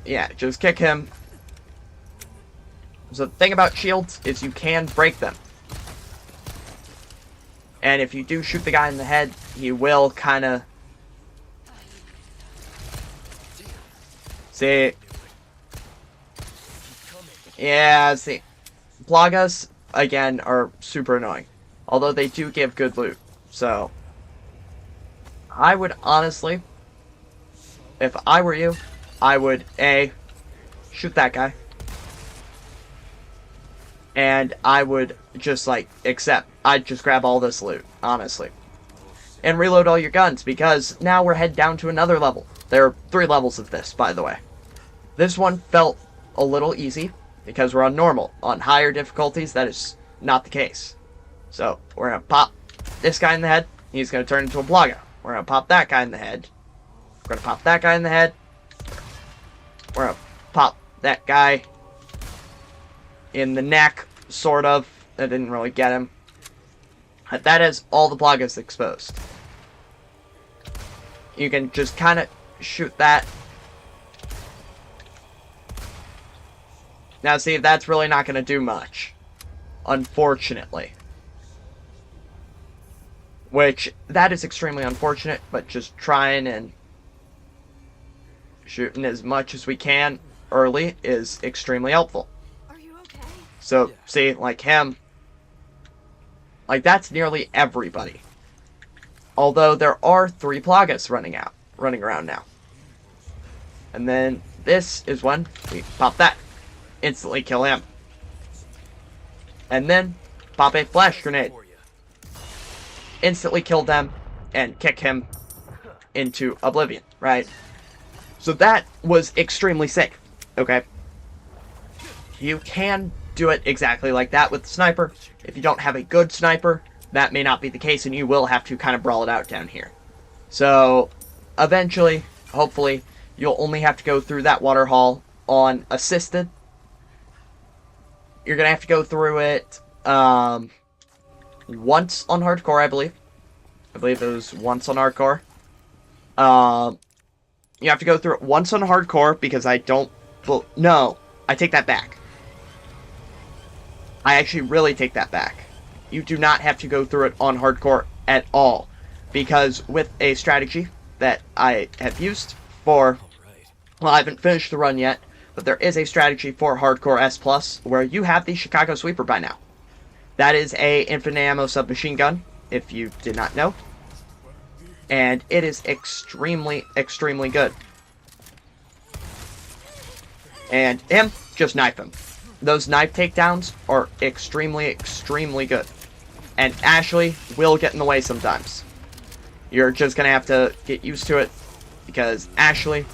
Yeah, just kick him. So the thing about shields is you can break them. And if you do shoot the guy in the head, he will kind of... See? Yeah, see. Plagas, again, are super annoying. Although they do give good loot. So, I would honestly, if I were you, I would, A, shoot that guy. And I would just, like, I'd just grab all this loot, honestly. And reload all your guns, because now we're headed down to another level. There are 3 levels of this, by the way. This one felt a little easy, because we're on normal. On higher difficulties, that is not the case. So, we're going to pop this guy in the head. He's going to turn into a Plaga. We're going to pop that guy in the head. We're going to pop that guy in the head. We're going to pop that guy in the neck, sort of. That didn't really get him. But that is all the Plagas exposed. You can just kind of shoot that. Now see, that's really not going to do much. Unfortunately. Which, that is extremely unfortunate, but just trying and shooting as much as we can early is extremely helpful. Are you okay? So, see, like him, like that's nearly everybody. Although there are 3 Plagas running around now. And then this is when we pop that. Instantly kill him. And then pop a flash grenade. Instantly kill them and kick him into oblivion, right? So that was extremely safe, okay? You can do it exactly like that with the sniper. If you don't have a good sniper, that may not be the case, and you will have to kind of brawl it out down here. So, eventually, hopefully, you'll only have to go through that water hall on assisted. You're going to have to go through it once on hardcore, I believe. I believe it was once on hardcore. You have to go through it once on hardcore, because I don't... No, I take that back. I actually really take that back. You do not have to go through it on hardcore at all. Because with a strategy that I have used for... Well, I haven't finished the run yet, but there is a strategy for hardcore S+, where you have the Chicago Sweeper by now. That is a infinite ammo submachine gun, if you did not know. And it is extremely, extremely good. And him, just knife him. Those knife takedowns are extremely, extremely good. And Ashley will get in the way sometimes. You're just going to have to get used to it, because Ashley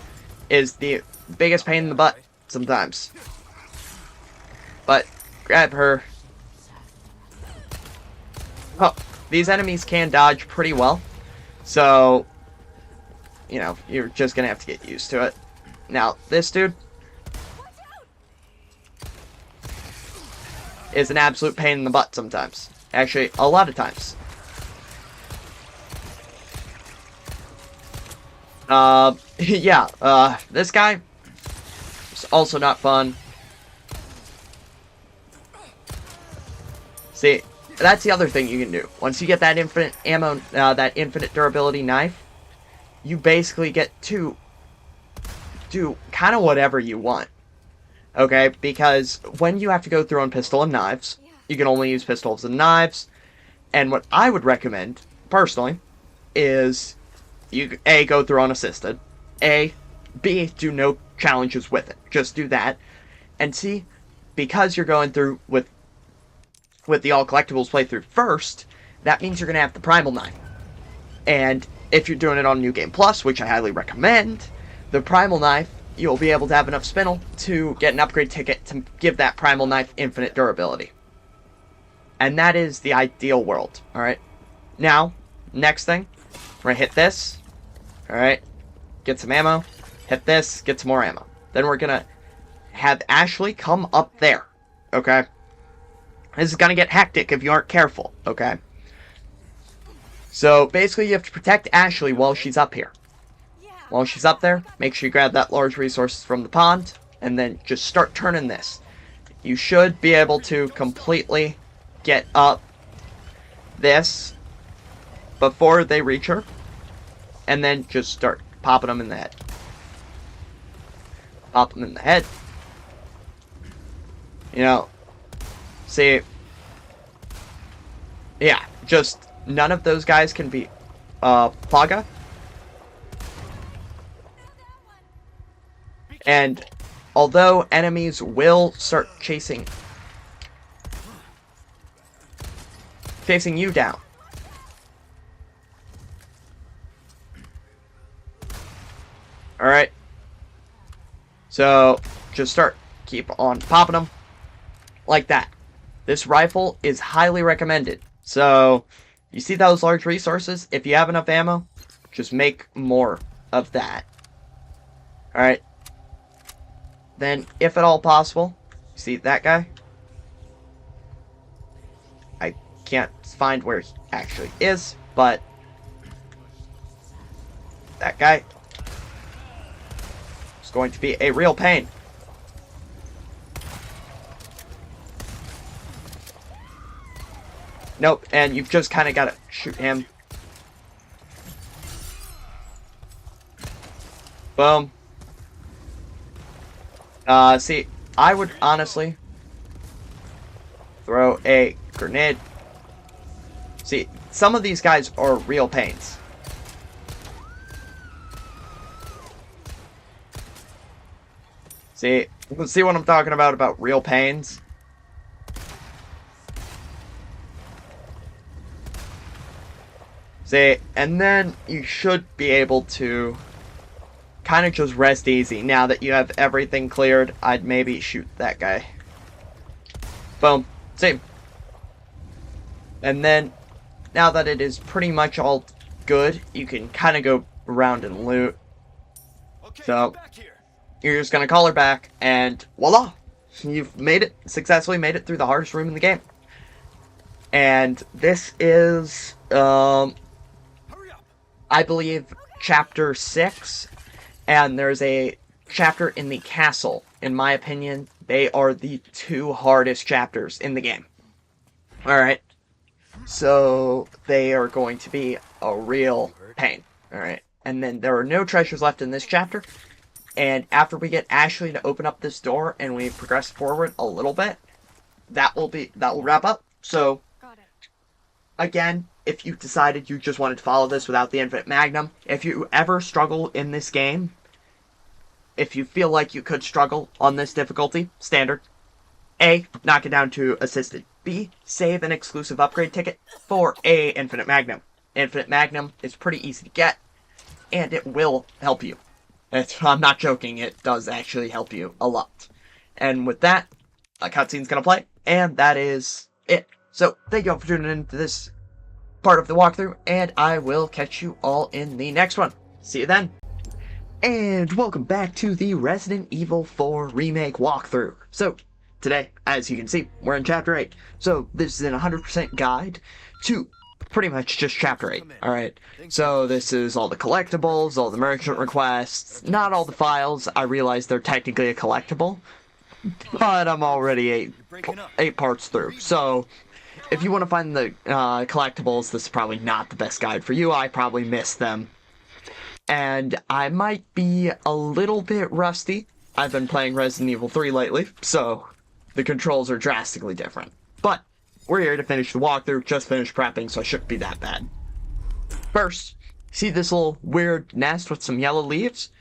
is the biggest pain in the butt sometimes. But grab her. Oh, these enemies can dodge pretty well. So, you know, you're just going to have to get used to it. Now, this dude is an absolute pain in the butt sometimes. Actually, a lot of times. Yeah, this guy is also not fun. See, that's the other thing you can do. Once you get that infinite ammo, that infinite durability knife, you basically get to do kind of whatever you want. Okay? Because when you have to go through on pistol and knives, you can only use pistols and knives. And what I would recommend, personally, is you A, go through unassisted. B, do no challenges with it. Just do that. And C, because you're going through with the all collectibles playthrough first, that means you're going to have the primal knife. And if you're doing it on New Game Plus, which I highly recommend, the primal knife, you'll be able to have enough spinel to get an upgrade ticket to give that primal knife infinite durability. And that is the ideal world, alright? Now, next thing, we're going to hit this, alright? Get some ammo, hit this, get some more ammo. Then we're going to have Ashley come up there, okay? This is going to get hectic if you aren't careful, okay? So, basically, you have to protect Ashley while she's up here. While she's up there, make sure you grab that large resources from the pond, and then just start turning this. You should be able to completely get up this before they reach her, and then just start popping them in the head. Pop them in the head. You know, see, yeah, just none of those guys can be Plaga. And although enemies will start chasing you down, alright, so just keep on popping them like that. This rifle is highly recommended. So you see those large resources? If you have enough ammo, just make more of that. Alright, then if at all possible, see that guy? I can't find where he actually is, but that guy is going to be a real pain. Nope, and you've just kind of got to shoot him. Boom. See, I would honestly throw a grenade. See, some of these guys are real pains. See what I'm talking about real pains? See, and then you should be able to kind of just rest easy. Now that you have everything cleared, I'd maybe shoot that guy. Boom. See? And then, now that it is pretty much all good, you can kind of go around and loot. Okay, so, you're just going to call her back, and voila! You've successfully made it through the hardest room in the game. And this is, I believe, Chapter 6, and there's a chapter in the castle. In my opinion, they are the two hardest chapters in the game. Alright, so they are going to be a real pain. Alright, and then there are no treasures left in this chapter, and after we get Ashley to open up this door and we progress forward a little bit, that will wrap up. So, again, if you decided you just wanted to follow this without the Infinite Magnum, if you ever struggle in this game, if you feel like you could struggle on this difficulty, standard, A, knock it down to assisted. B, save an exclusive upgrade ticket for a Infinite Magnum. Infinite Magnum is pretty easy to get, and it will help you. I'm not joking, it does actually help you a lot. And with that, a cutscene's gonna play, and that is it. So, thank you all for tuning in to this part of the walkthrough, and I will catch you all in the next one. See you then. And welcome back to the Resident Evil 4 Remake walkthrough. So, today, as you can see, we're in Chapter 8. So, this is an 100% guide to pretty much just Chapter 8. Alright, so this is all the collectibles, all the merchant requests, not all the files. I realize they're technically a collectible, but I'm already eight parts through. So, if you want to find the collectibles, this is probably not the best guide for you. I probably missed them. And I might be a little bit rusty. I've been playing Resident Evil 3 lately, so the controls are drastically different. But we're here to finish the walkthrough, just finished prepping, so it shouldn't be that bad. First, see this little weird nest with some yellow leaves?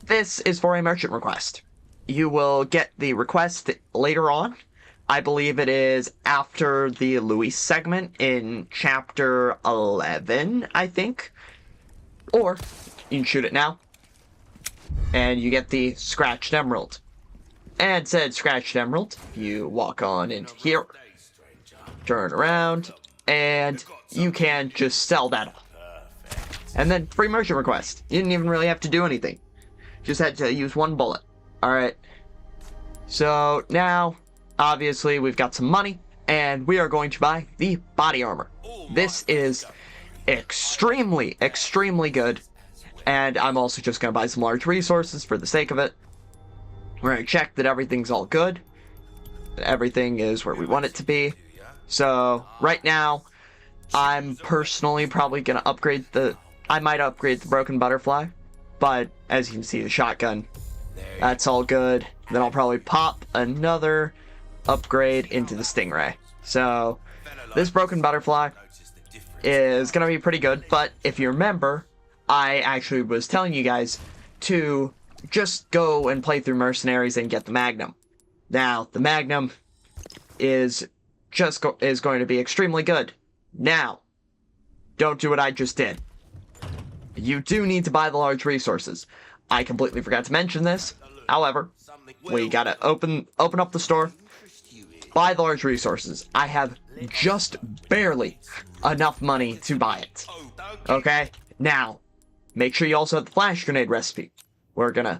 This is for a merchant request. You will get the request later on. I believe it is after the Luis segment in chapter 11, I think. Or you can shoot it now, and you get the scratched emerald. And said scratched emerald, you walk on in here, turn around, and you can just sell that off. And then free merchant request. You didn't even really have to do anything. Just had to use one bullet. Alright. So now, obviously, we've got some money, and we are going to buy the body armor. This is extremely, extremely good. And I'm also just going to buy some large resources for the sake of it. We're going to check that everything's all good. That everything is where we want it to be. So, right now, I'm personally probably going to upgrade I might upgrade the broken butterfly. But, as you can see, the shotgun, that's all good. Then I'll probably pop another upgrade into the stingray. So, this broken butterfly is going to be pretty good. But, if you remember, I actually was telling you guys to just go and play through Mercenaries and get the Magnum. Now, the Magnum is going to be extremely good. Now, don't do what I just did. You do need to buy the large resources. I completely forgot to mention this. However, we gotta open up the store, buy the large resources. I have just barely enough money to buy it. Okay? Now, make sure you also have the flash grenade recipe. We're gonna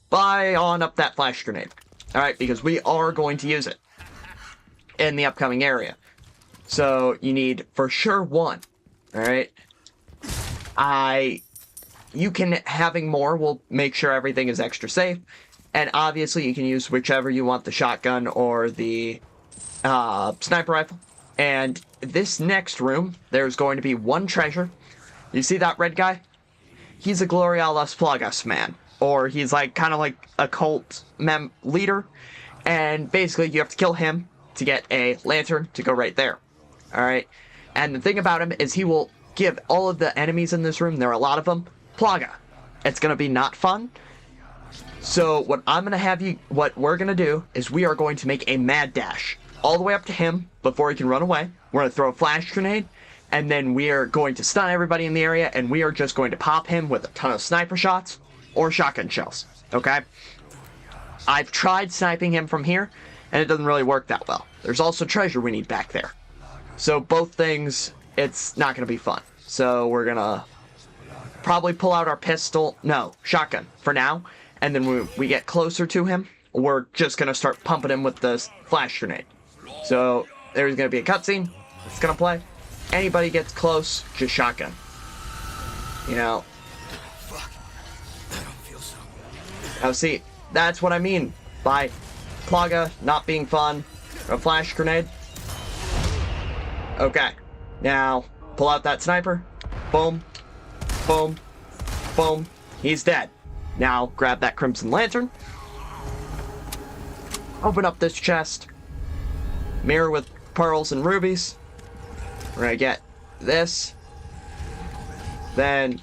buy on up that flash grenade. Alright, because we are going to use it in the upcoming area. So, you need for sure one. Alright? Having more will make sure everything is extra safe. And obviously you can use whichever you want, the shotgun or the sniper rifle. And this next room, there's going to be one treasure. You see that red guy? He's a Gloria Las Plagas man. Or he's kind of like a cult leader. And basically you have to kill him to get a lantern to go right there. Alright? And the thing about him is he will give all of the enemies in this room, there are a lot of them, Plaga. It's going to be not fun. So what we're going to do is we are going to make a mad dash all the way up to him before he can run away. We're going to throw a flash grenade, and then we are going to stun everybody in the area, and we are just going to pop him with a ton of sniper shots or shotgun shells. Okay? I've tried sniping him from here, and it doesn't really work that well. There's also treasure we need back there. So both things, it's not going to be fun. So we're going to probably pull out our shotgun for now. And then when we get closer to him, we're just going to start pumping him with the flash grenade. So there's going to be a cutscene. It's going to play. Anybody gets close, just shotgun. You know. Now see, that's what I mean by Plaga not being fun. A flash grenade. Okay. Now, pull out that sniper. Boom. Boom. Boom. He's dead. Now, grab that crimson lantern. Open up this chest. Mirror with pearls and rubies. We're gonna get this. Then,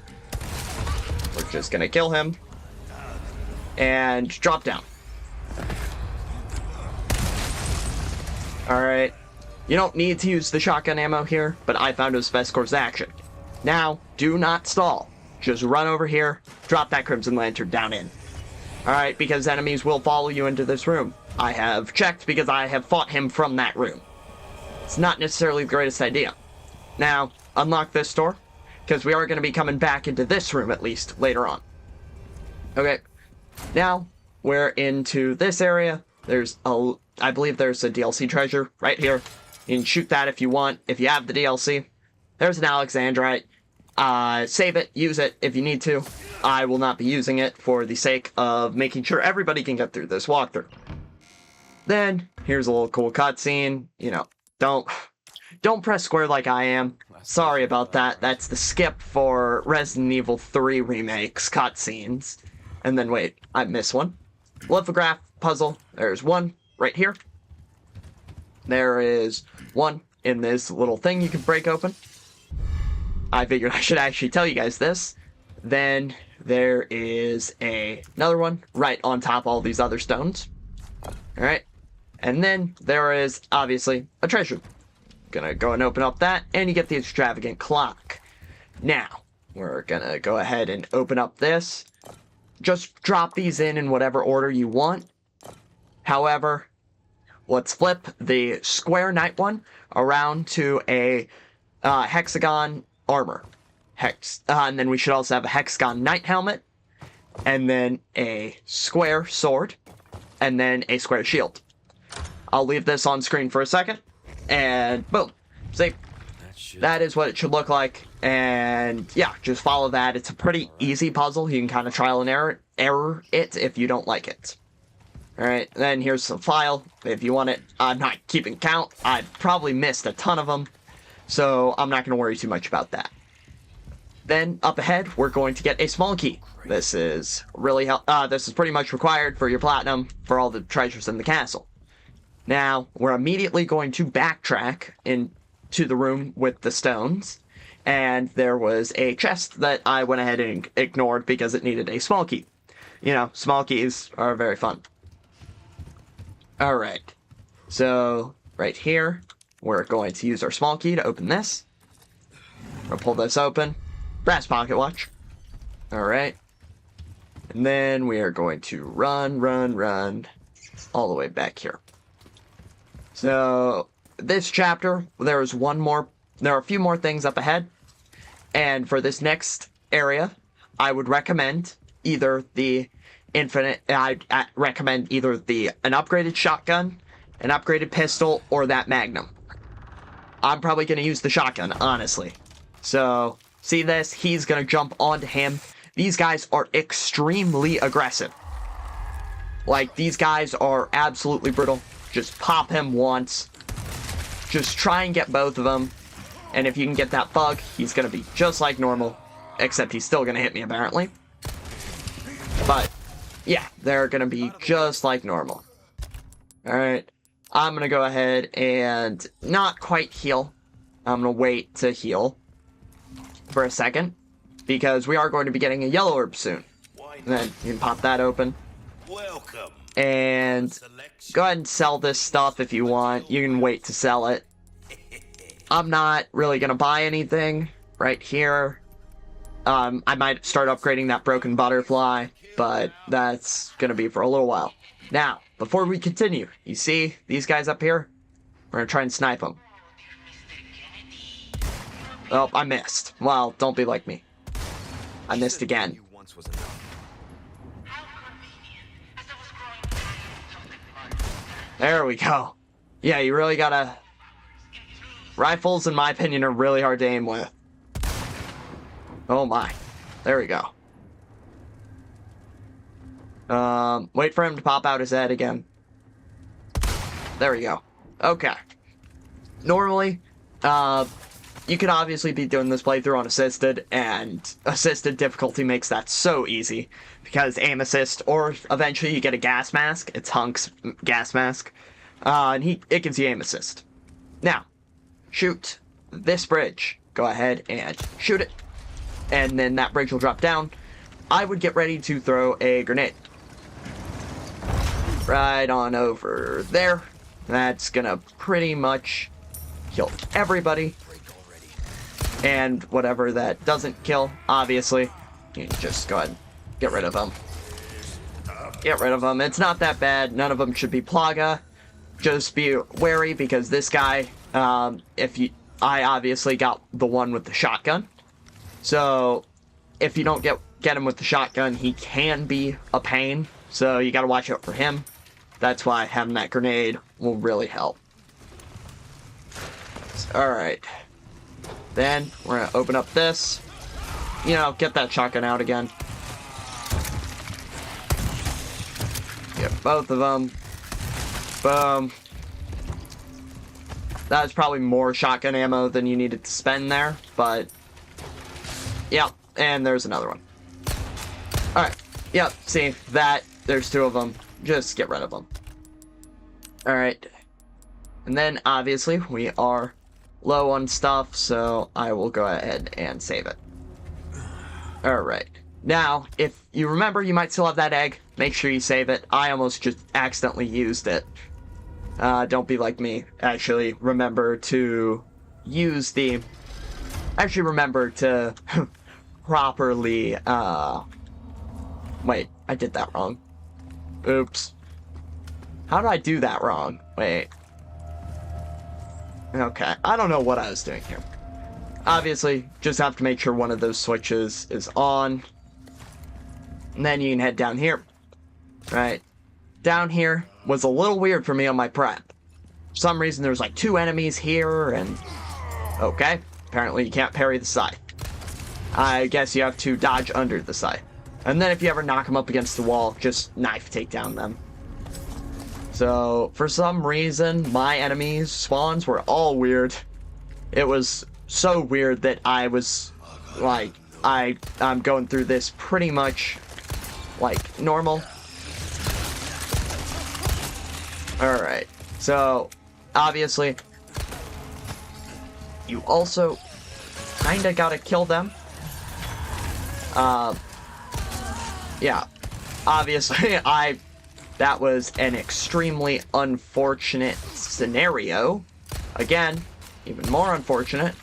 we're just gonna kill him. And drop down. Alright. You don't need to use the shotgun ammo here, but I found it was best course of action. Now, do not stall. Just run over here, drop that crimson lantern down in. Alright, because enemies will follow you into this room. I have checked because I have fought him from that room. It's not necessarily the greatest idea. Now, unlock this door, because we are going to be coming back into this room at least later on. Okay, now we're into this area. I believe there's a DLC treasure right here. You can shoot that if you want, if you have the DLC. There's an Alexandrite. Save it, use it if you need to. I will not be using it for the sake of making sure everybody can get through this walkthrough. Then, here's a little cool cutscene. You know, don't press square like I am. Sorry about that. That's the skip for Resident Evil 3 Remake's cutscenes. And then wait, I missed one. Lithograph puzzle. There's one right here. There is one in this little thing you can break open. I figured I should actually tell you guys this. Then there is another one right on top of all these other stones. Alright. And then there is, obviously, a treasure. Gonna go and open up that, and you get the extravagant clock. Now, we're gonna go ahead and open up this. Just drop these in whatever order you want. However, let's flip the square knight one around to a hexagon armor. And then we should also have a hexagon knight helmet, and then a square sword, and then a square shield. I'll leave this on screen for a second, and boom. See, that is what it should look like, and yeah, just follow that. It's a pretty easy puzzle. You can kind of trial and error it if you don't like it. Alright, then here's the file, if you want it. I'm not keeping count. I probably missed a ton of them, so I'm not going to worry too much about that. Then, up ahead, we're going to get a small key. This is really this is pretty much required for your platinum for all the treasures in the castle. Now, we're immediately going to backtrack into the room with the stones, and there was a chest that I went ahead and ignored because it needed a small key. You know, small keys are very fun. Alright, so right here, we're going to use our small key to open this. We'll pull this open. Brass pocket watch. Alright. And then we are going to run all the way back here. So, this chapter, there are a few more things up ahead. And for this next area, I would recommend either the I'd recommend either an upgraded shotgun, an upgraded pistol, or that Magnum. I'm probably going to use the shotgun, honestly. So, see this? He's going to jump onto him. These guys are extremely aggressive. Like, these guys are absolutely brutal. Just pop him once. Just try and get both of them. And if you can get that bug, he's going to be just like normal. Except he's still going to hit me, apparently. But, yeah, they're going to be just like normal. Alright. I'm going to go ahead and not quite heal. I'm going to wait to heal for a second, because we are going to be getting a yellow herb soon. And then you can pop that open. Welcome. And go ahead and sell this stuff if you want. You can wait to sell it. I'm not really going to buy anything right here. I might start upgrading that broken butterfly, but that's going to be for a little while. Now, before we continue, you see these guys up here? We're going to try and snipe them. Oh, I missed. Well, don't be like me. I missed again. There we go. Yeah, you really gotta... Rifles, in my opinion, are really hard to aim with. Oh my. There we go. Wait for him to pop out his head again. There we go. Okay. Normally, you could obviously be doing this playthrough on assisted, and assisted difficulty makes that so easy, because aim assist, or eventually you get a gas mask. It's Hunk's gas mask, and it gives you aim assist. Now, shoot this bridge. Go ahead and shoot it, and then that bridge will drop down. I would get ready to throw a grenade. Right on over there. That's gonna pretty much kill everybody. And whatever that doesn't kill, obviously, you can just go ahead and get rid of them. Get rid of them. It's not that bad. None of them should be Plaga. Just be wary, because this guy, I obviously got the one with the shotgun. So, if you don't get him with the shotgun, he can be a pain. So, you gotta watch out for him. That's why having that grenade will really help. Alright. Then, we're gonna open up this. You know, get that shotgun out again. Get both of them. Boom. that was probably more shotgun ammo than you needed to spend there, but yeah, and there's another one. Alright, yep, see, that, there's 2 of them, just get rid of them. Alright, and then obviously we are low on stuff, so I will go ahead and save it. Alright, now, if you remember, you might still have that egg, make sure you save it. I almost just accidentally used it. Don't be like me. Actually, remember to use the... Actually, remember to properly, Wait, I did that wrong. Oops. How did I do that wrong? Wait. Okay, I don't know what I was doing here. Obviously, just have to make sure one of those switches is on. And then you can head down here. Right. Down here was a little weird for me on my prep. For some reason, there's like 2 enemies here, and... Okay, apparently you can't parry the scythe. I guess you have to dodge under the scythe. And then if you ever knock them up against the wall, just knife take down them. So, for some reason, my enemies' spawns were all weird. It was so weird that I was, like, I'm going through this pretty much, like, normal. Alright, so, obviously, you also kinda gotta kill them. Yeah, obviously, that was an extremely unfortunate scenario. Again, even more unfortunate.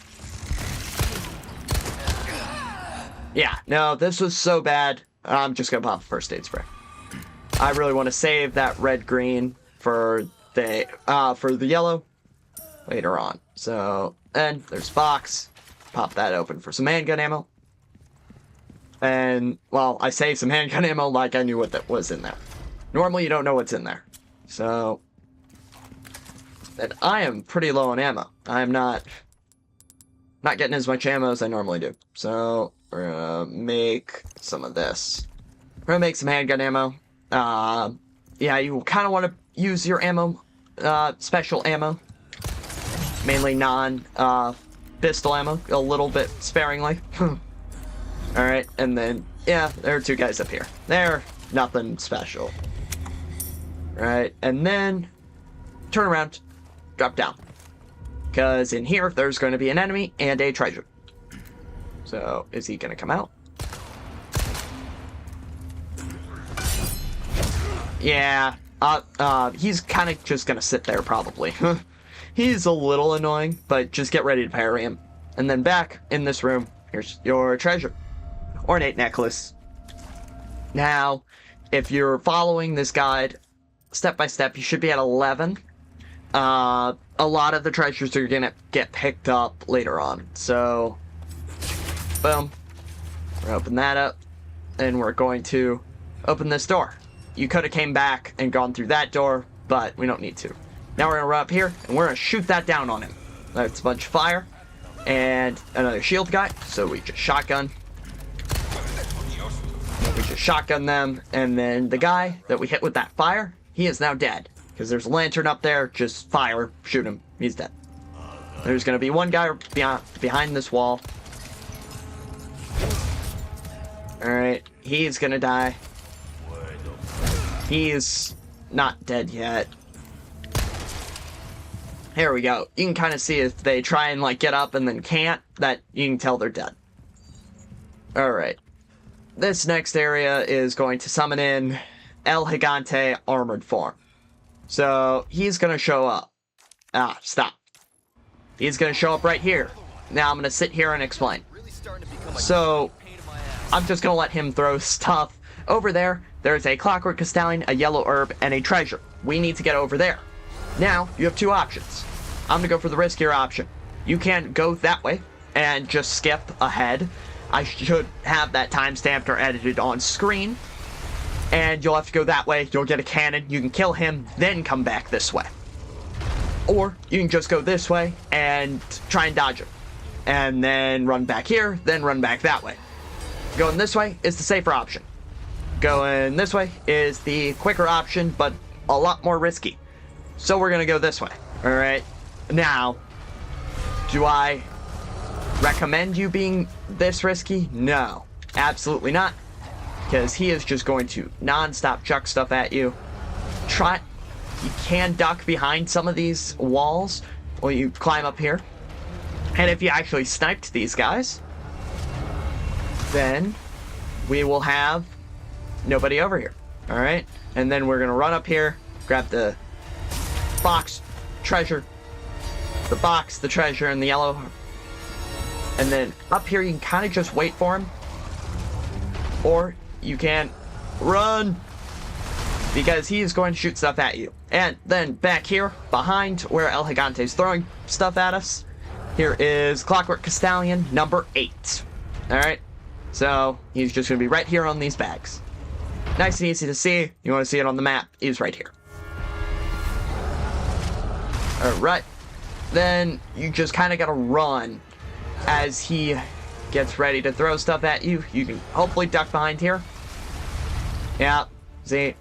Yeah, no, this was so bad. I'm just gonna pop a first aid spray. I really want to save that red-green for the yellow later on. So, and there's box. Pop that open for some handgun ammo. And, well, I saved some handgun ammo like I knew what that was in there. Normally you don't know what's in there. So, and I am pretty low on ammo. I'm not getting as much ammo as I normally do. So, we're gonna make some of this. We're gonna make some handgun ammo. Yeah, you kind of want to use your ammo, special ammo. Mainly pistol ammo, a little bit sparingly. Alright, and then, yeah, there are 2 guys up here. They're nothing special. Right, and then turn around, drop down. Because in here, there's going to be an enemy and a treasure. So, is he going to come out? Yeah, he's kind of just going to sit there, probably. He's a little annoying, but just get ready to parry him. And then back in this room, here's your treasure. Ornate necklace. Now, if you're following this guide step by step, you should be at 11. A lot of the treasures are gonna get picked up later on. So, boom. We're gonna open that up, and we're going to open this door. You could have came back and gone through that door, but we don't need to. Now we're gonna run up here, and we're gonna shoot that down on him. That's a bunch of fire, and another shield guy, so we just shotgun. We just shotgun them, and then the guy that we hit with that fire, he is now dead. Because there's a lantern up there, just fire, shoot him, he's dead. There's gonna be one guy behind this wall. Alright, he's gonna die. He's not dead yet. Here we go. You can kind of see if they try and like get up and then can't, that you can tell they're dead. Alright. This next area is going to summon in El Gigante armored form. So, he's gonna show up. Stop. He's gonna show up right here. Now I'm gonna sit here and explain. So, I'm just gonna let him throw stuff. Over there, there's a clockwork castellan, a yellow herb, and a treasure. We need to get over there. Now, you have 2 options. I'm gonna go for the riskier option. You can go that way and just skip ahead. I should have that timestamped or edited on screen. And you'll have to go that way, you'll get a cannon, you can kill him, then come back this way. Or, you can just go this way and try and dodge him. And then run back here, then run back that way. Going this way is the safer option. Going this way is the quicker option, but a lot more risky. So we're gonna go this way, alright? Now, do I recommend you being this risky? No, absolutely not. Because he is just going to non-stop chuck stuff at you. You can duck behind some of these walls while you climb up here. And if you actually sniped these guys, then we will have nobody over here. Alright? And then we're going to run up here, grab the box, treasure, the box, the treasure, and the yellow. And then up here you can kind of just wait for him. Or you can run, because he is going to shoot stuff at you. And then back here, behind where El Gigante is throwing stuff at us, here is Clockwork Castellan number 8. Alright? So, he's just going to be right here on these bags. Nice and easy to see. You want to see it on the map, he's right here. Alright. Then, you just kind of got to run as he gets ready to throw stuff at you. You can hopefully duck behind here. Yeah, see?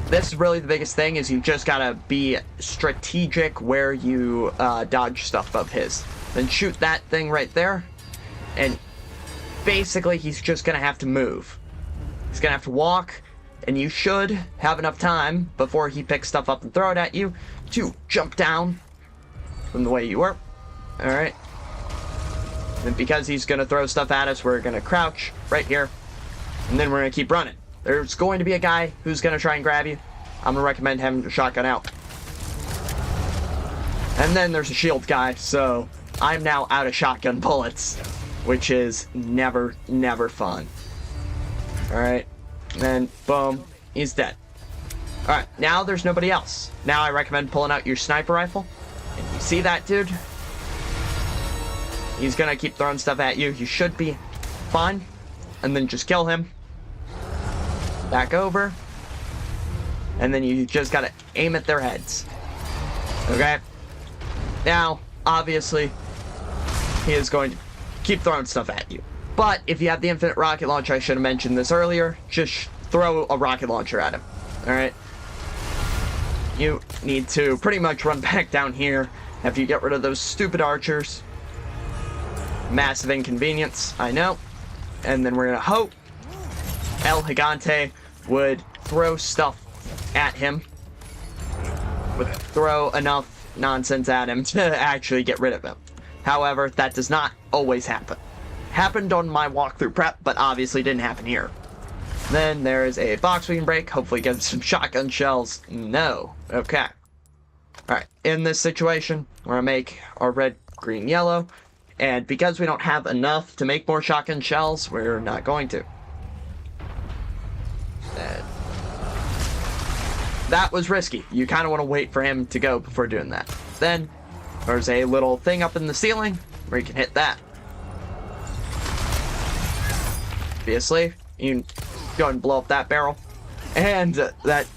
This is really the biggest thing, is you just gotta be strategic where you dodge stuff of his. Then shoot that thing right there, and basically he's just gonna have to move. He's gonna have to walk, and you should have enough time before he picks stuff up and throw it at you to jump down from the way you were. Alright. And because he's gonna throw stuff at us, we're gonna crouch right here, and then we're gonna keep running. There's going to be a guy who's going to try and grab you. I'm going to recommend having a shotgun out. And then there's a shield guy, so I'm now out of shotgun bullets, which is never, never fun. Alright, then boom, he's dead. Alright, now there's nobody else. Now I recommend pulling out your sniper rifle. And you see that dude? He's going to keep throwing stuff at you. You should be fine. And then just kill him. Back over, and then you just gotta aim at their heads. Okay? Now, obviously, he is going to keep throwing stuff at you. But if you have the infinite rocket launcher, I should have mentioned this earlier, just throw a rocket launcher at him. Alright? You need to pretty much run back down here after you get rid of those stupid archers. Massive inconvenience, I know. And then we're gonna hope El Gigante would throw stuff at him, would throw enough nonsense at him to actually get rid of him. However, that does not always happen. Happened on my walkthrough prep, but obviously didn't happen here. Then there is a box we can break, hopefully get some shotgun shells. No. Okay. Alright, in this situation, we're gonna make our red, green, yellow, and because we don't have enough to make more shotgun shells, we're not going to. That was risky. You kind of want to wait for him to go before doing that. Then, there's a little thing up in the ceiling where you can hit that. Obviously, you can go and blow up that barrel. And that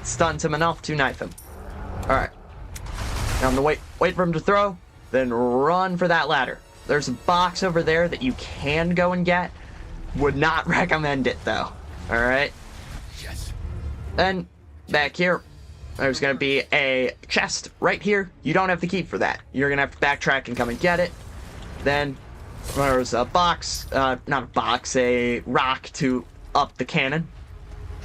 stuns him enough to knife him. Alright. Now I'm going to wait for him to throw, then run for that ladder. There's a box over there that you can go and get. Would not recommend it, though. Alright? Then, back here, there's going to be a chest right here. You don't have the key for that. You're going to have to backtrack and come and get it. Then, there's a box, not a box, a rock to up the cannon.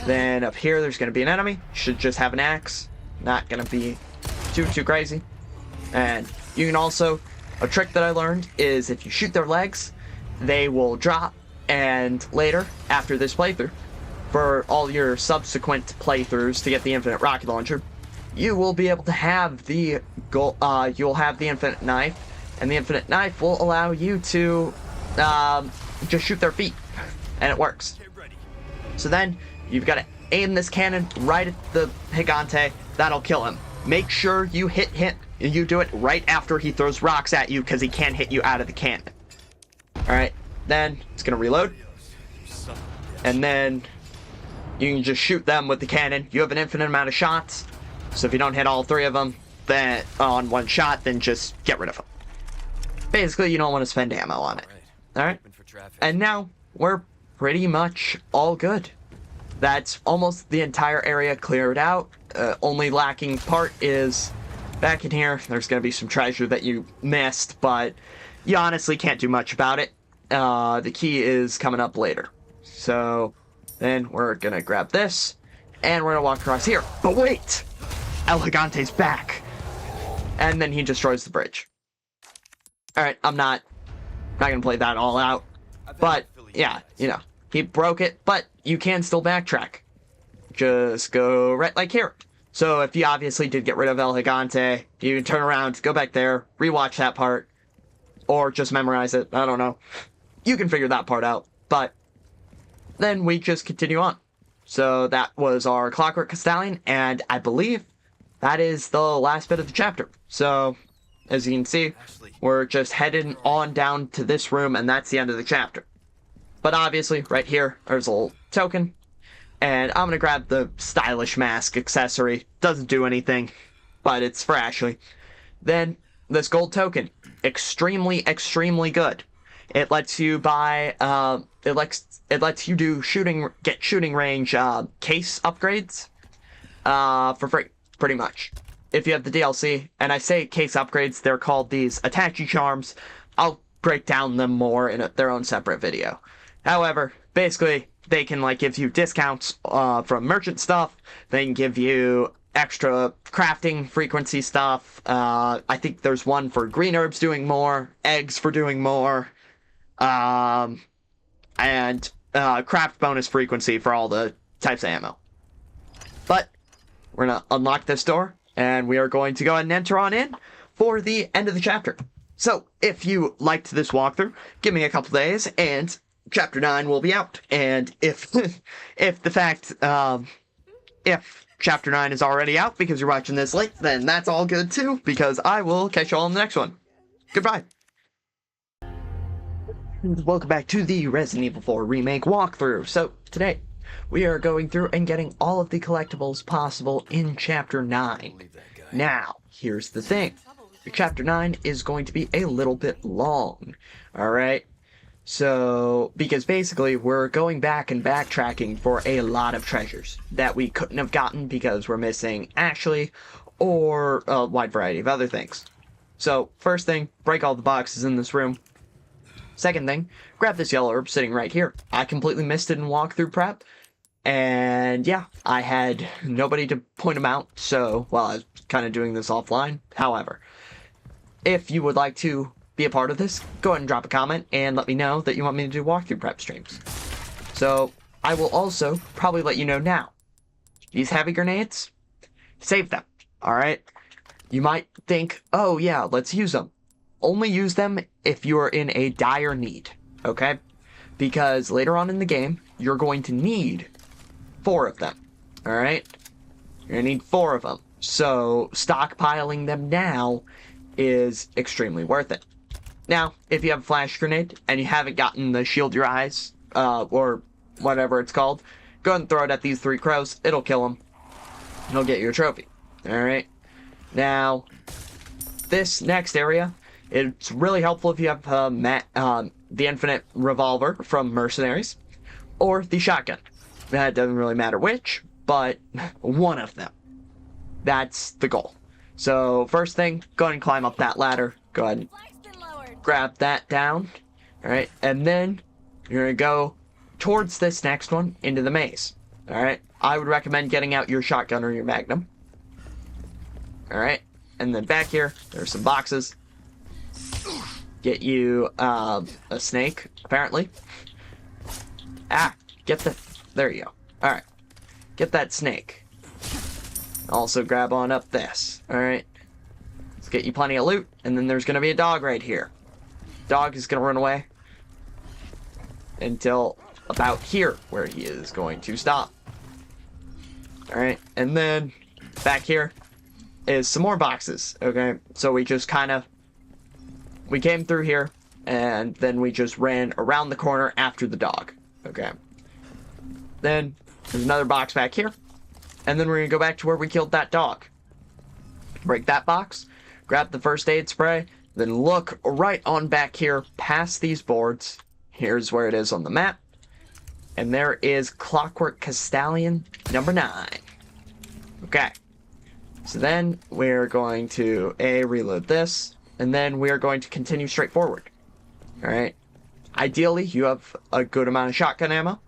Then up here, there's going to be an enemy. Should just have an axe. Not going to be too crazy. And you can also, a trick that I learned is if you shoot their legs, they will drop. And later, after this playthrough, for all your subsequent playthroughs to get the infinite rocket launcher, you will be able to have the you'll have the infinite knife, and the infinite knife will allow you to just shoot their feet, and it works. So then you've got to aim this cannon right at the Gigante. That'll kill him. Make sure you hit him. You do it right after he throws rocks at you, because he can't hit you out of the cannon. All right, then it's gonna reload, and then you can just shoot them with the cannon. You have an infinite amount of shots, so if you don't hit all 3 of them then on one shot, then just get rid of them. Basically, you don't want to spend ammo on it. Alright? And now, we're pretty much all good. That's almost the entire area cleared out. Only lacking part is back in here, there's going to be some treasure that you missed, but you honestly can't do much about it. The key is coming up later. So then we're going to grab this, and we're going to walk across here. But wait! El Gigante's back! And then he destroys the bridge. Alright, I'm not going to play that all out. But, yeah, you know, he broke it, but you can still backtrack. Just go right like here. So if you obviously did get rid of El Gigante, you can turn around, go back there, rewatch that part, or just memorize it. I don't know. You can figure that part out. But then we just continue on. So that was our Clockwork Castellan, and I believe that is the last bit of the chapter. So, as you can see, we're just heading on down to this room, and that's the end of the chapter. But obviously, right here, there's a little token. And I'm going to grab the stylish mask accessory. Doesn't do anything, but it's for Ashley. Then, this gold token. Extremely, extremely good. It lets you buy, it lets you do get shooting range, case upgrades, for free, pretty much. If you have the DLC, and I say case upgrades, they're called these Attache Charms. I'll break down them more in their own separate video. However, basically, they can, like, give you discounts, from merchant stuff. They can give you extra crafting frequency stuff. I think there's one for green herbs doing more, eggs for doing more, and craft bonus frequency for all the types of ammo. But we're going to unlock this door, and we are going to go ahead and enter on in for the end of the chapter. So, if you liked this walkthrough, give me a couple days, and Chapter 9 will be out. And if if Chapter 9 is already out because you're watching this late, then that's all good too, because I will catch you all in the next one. Goodbye. Welcome back to the Resident Evil 4 Remake walkthrough. So, today, we are going through and getting all of the collectibles possible in Chapter 9. Now, here's the thing. Chapter 9 is going to be a little bit long. Alright? So, because basically, we're going back and backtracking for a lot of treasures that we couldn't have gotten because we're missing Ashley or a wide variety of other things. So, first thing, break all the boxes in this room. Second thing, grab this yellow herb sitting right here. I completely missed it in walkthrough prep. And yeah, I had nobody to point them out, so, well, I was kind of doing this offline. However, if you would like to be a part of this, go ahead and drop a comment and let me know that you want me to do walkthrough prep streams. So, I will also probably let you know now. These heavy grenades, save them, alright? You might think, oh yeah, let's use them. Only use them if you are in a dire need, okay? Because later on in the game, you're going to need 4 of them, alright? You're going to need 4 of them. So, stockpiling them now is extremely worth it. Now, if you have a flash grenade and you haven't gotten the shield your eyes, or whatever it's called, go ahead and throw it at these 3 crows. It'll kill them. It'll get you a trophy. Alright? Now, this next area, it's really helpful if you have the infinite revolver from Mercenaries, or the shotgun. That doesn't really matter which, but one of them. That's the goal. So, first thing, go ahead and climb up that ladder. Go ahead and grab that down. Alright, and then you're going to go towards this next one into the maze. Alright, I would recommend getting out your shotgun or your magnum. Alright, and then back here, there's some boxes. Get you a snake, apparently. There you go. Alright, get that snake. Also grab on up this. Alright, let's get you plenty of loot, and then there's going to be a dog right here. Dog is going to run away until about here, where he is going to stop. Alright, and then back here is some more boxes, okay? So we just we came through here, and then we just ran around the corner after the dog, okay? Then there's another box back here, and then we're going to go back to where we killed that dog. Break that box, grab the first aid spray, then look right on back here past these boards. Here's where it is on the map. And there is Clockwork Castellan number 9. Okay. So then we're going to reload this, and then we're going to continue straight forward. Alright? Ideally, you have a good amount of shotgun ammo,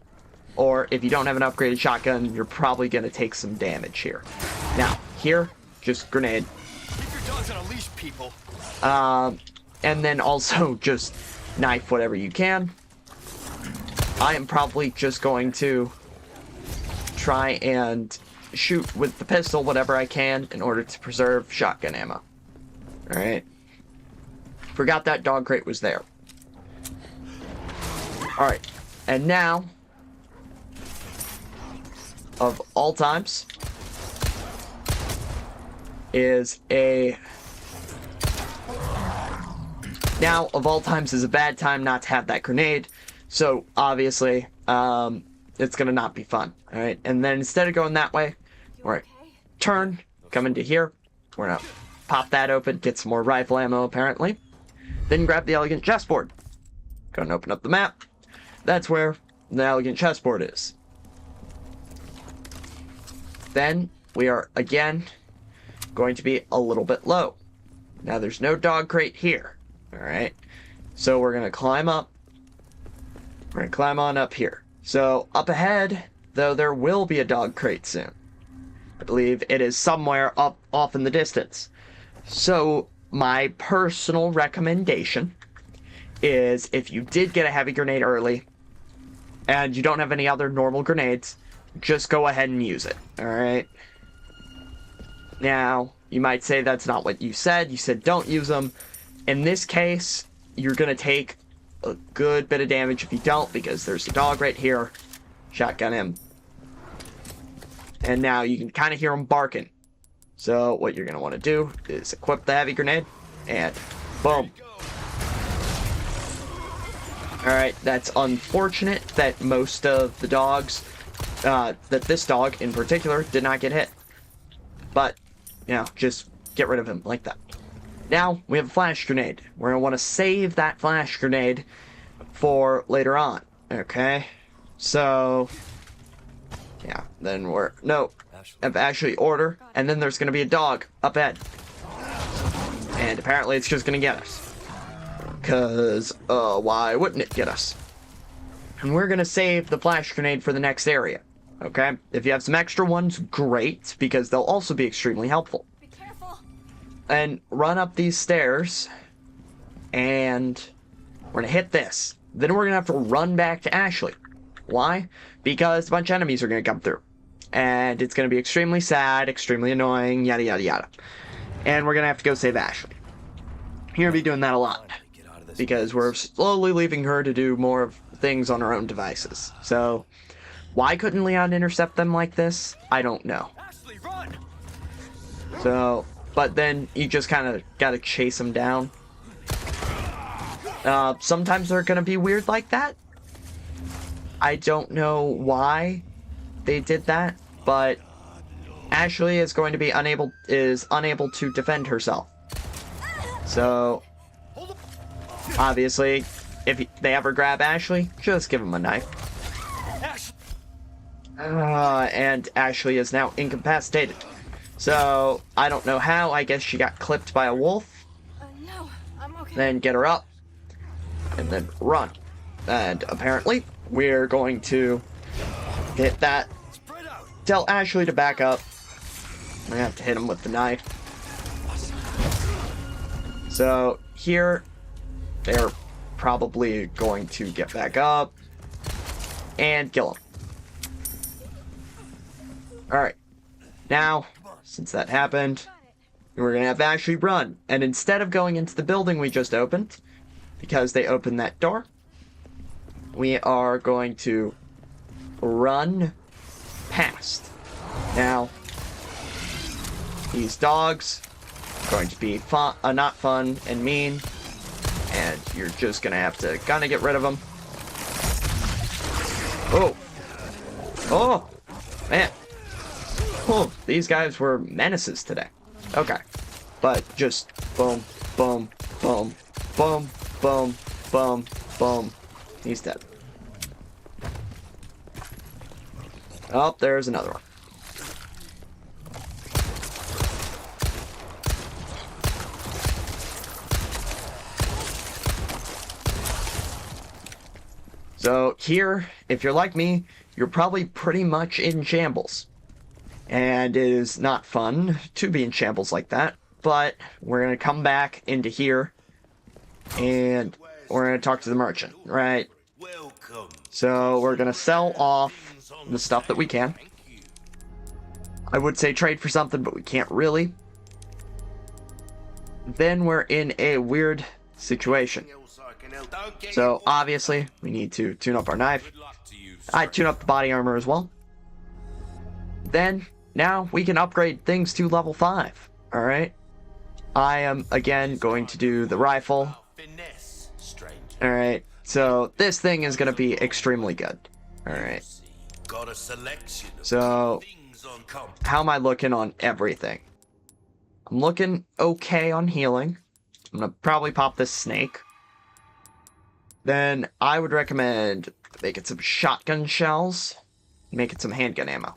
or if you don't have an upgraded shotgun, you're probably going to take some damage here. Now, here, just grenade. Keep your dogs on a leash, people. And then also just knife whatever you can. I am probably just going to try and shoot with the pistol whatever I can in order to preserve shotgun ammo. Alright. Forgot that dog crate was there. Alright. And now, of all times, is a... Now, of all times, is a bad time not to have that grenade. So, obviously, it's gonna not be fun. Alright, and then instead of going that way, we're turn, come into here. We're gonna pop that open, get some more rifle ammo, apparently. Then grab the elegant chessboard. Go and open up the map. That's where the elegant chessboard is. Then, we are, again, going to be a little bit low. Now, there's no dog crate here. Alright, so we're gonna climb up. We're gonna climb on up here. So, up ahead, though, there will be a dog crate soon. I believe it is somewhere up off in the distance. So, my personal recommendation is if you did get a heavy grenade early, and you don't have any other normal grenades, just go ahead and use it. Alright? Now, you might say that's not what you said. You said don't use them. In this case, you're going to take a good bit of damage if you don't, because there's a dog right here. Shotgun him. And now you can kind of hear him barking. So what you're going to want to do is equip the heavy grenade, and boom. Alright, that's unfortunate that most of the dogs, that this dog in particular, did not get hit. But, you know, just get rid of him like that. Now, we have a flash grenade. We're going to want to save that flash grenade for later on. Okay? So, yeah, then we're... No, have actually order. And then there's going to be a dog up ahead. And apparently it's just going to get us. Because, why wouldn't it get us? And we're going to save the flash grenade for the next area. Okay? If you have some extra ones, great. Because they'll also be extremely helpful. And run up these stairs, and we're gonna hit this. Then we're gonna have to run back to Ashley. Why? Because a bunch of enemies are gonna come through. And it's gonna be extremely sad, extremely annoying, yada yada yada. And we're gonna have to go save Ashley. You're gonna be doing that a lot. Because we're slowly leaving her to do more of things on her own devices. So, why couldn't Leon intercept them like this? I don't know. Ashley, run! So... But then you just kind of gotta chase them down. Sometimes they're gonna be weird like that. I don't know why they did that, but Ashley is going to be unable to defend herself. So obviously, if they ever grab Ashley, just give them a knife. And Ashley is now incapacitated. So, I don't know how. I guess she got clipped by a wolf. No, I'm okay. Then get her up. And then run. And apparently, we're going to hit that. Tell Ashley to back up. I have to hit him with the knife. So, here, they're probably going to get back up. And kill him. Alright. Now... Since that happened, we're going to have Ashley run. And instead of going into the building we just opened, because they opened that door, we are going to run past. Now, these dogs are going to be not fun and mean, and you're just going to have to kind of get rid of them. Oh! Oh! Man! Oh, these guys were menaces today. Okay. But just boom, boom, boom, boom, boom, boom, boom. He's dead. Oh, there's another one. So here, if you're like me, you're probably pretty much in shambles. And it is not fun to be in shambles like that. But we're going to come back into here. And we're going to talk to the merchant, right? So we're going to sell off the stuff that we can. I would say trade for something, but we can't really. Then we're in a weird situation. So obviously, we need to tune up our knife. I tune up the body armor as well. Then, now we can upgrade things to level 5. Alright? I am, again, going to do the rifle. Alright, so this thing is going to be extremely good. Alright. So, how am I looking on everything? I'm looking okay on healing. I'm going to probably pop this snake. Then I would recommend making some shotgun shells, making some handgun ammo.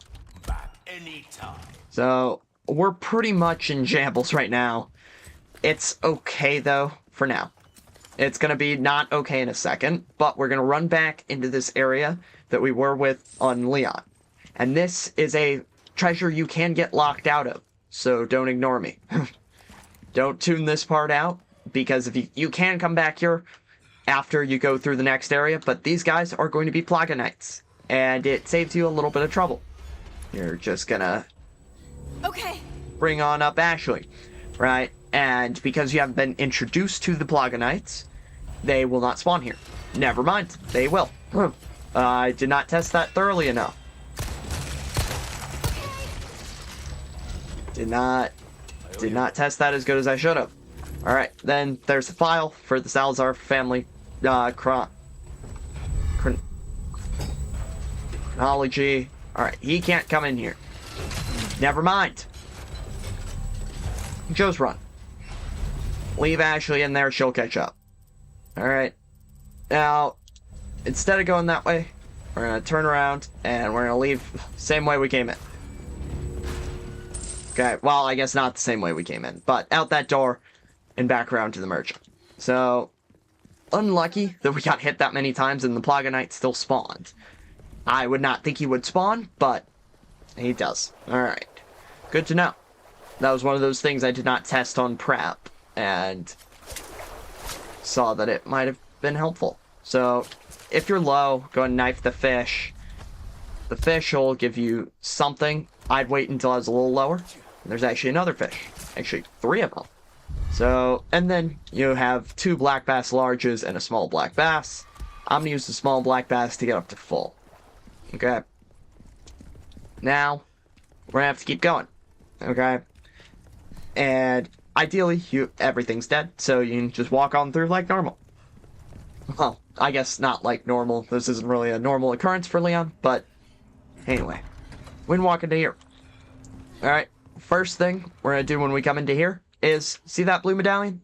So, we're pretty much in shambles right now. It's okay, though, for now. It's going to be not okay in a second, but we're going to run back into this area that we were with on Leon. And this is a treasure you can get locked out of, so don't ignore me. Don't tune this part out, because if you can come back here after you go through the next area, but these guys are going to be Plaga Knights, and it saves you a little bit of trouble. You're just gonna bring on up Ashley, right? And because you haven't been introduced to the Plaga Knights, they will not spawn here. Never mind, they will. I did not test that thoroughly enough. Did not test that as good as I should have. Alright, then there's the file for the Salazar family chronology. Alright, he can't come in here. Never mind. Just run. Leave Ashley in there, she'll catch up. Alright. Now, instead of going that way, we're going to turn around and we're going to leave the same way we came in. Okay, well, I guess not the same way we came in, but out that door and back around to the merchant. So, unlucky that we got hit that many times and the Plaga Knight still spawned. I would not think he would spawn, but he does. Alright. Good to know. That was one of those things I did not test on prep, and saw that it might have been helpful. So, if you're low, go and knife the fish. The fish will give you something. I'd wait until I was a little lower. There's actually another fish. Actually, 3 of them. So, and then you have 2 black bass larges and a small black bass. I'm gonna use the small black bass to get up to full. Okay. Now, we're gonna have to keep going. Okay. And ideally, everything's dead, so you can just walk on through like normal. Well, I guess not like normal. This isn't really a normal occurrence for Leon, but anyway. We can walk into here. Alright, first thing we're gonna do when we come into here is, see that blue medallion?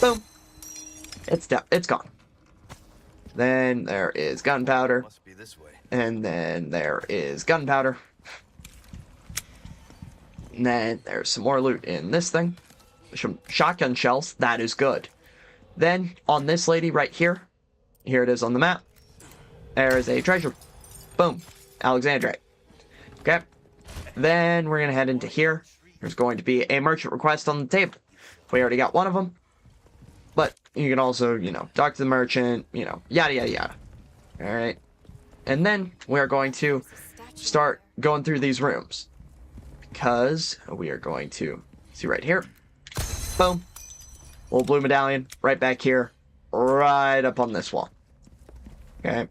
Boom. It's gone. Then there is gunpowder. Must be this way. And then there is gunpowder. And then there's some more loot in this thing. Some shotgun shells. That is good. Then, on this lady right here. Here it is on the map. There is a treasure. Boom. Alexandrite. Okay. Then we're going to head into here. There's going to be a merchant request on the table. We already got one of them. But you can also, talk to the merchant, yada, yada, yada. Alright. And then we are going to start going through these rooms. Because we are going to see right here. Boom. Little blue medallion right back here. Right up on this wall. Okay.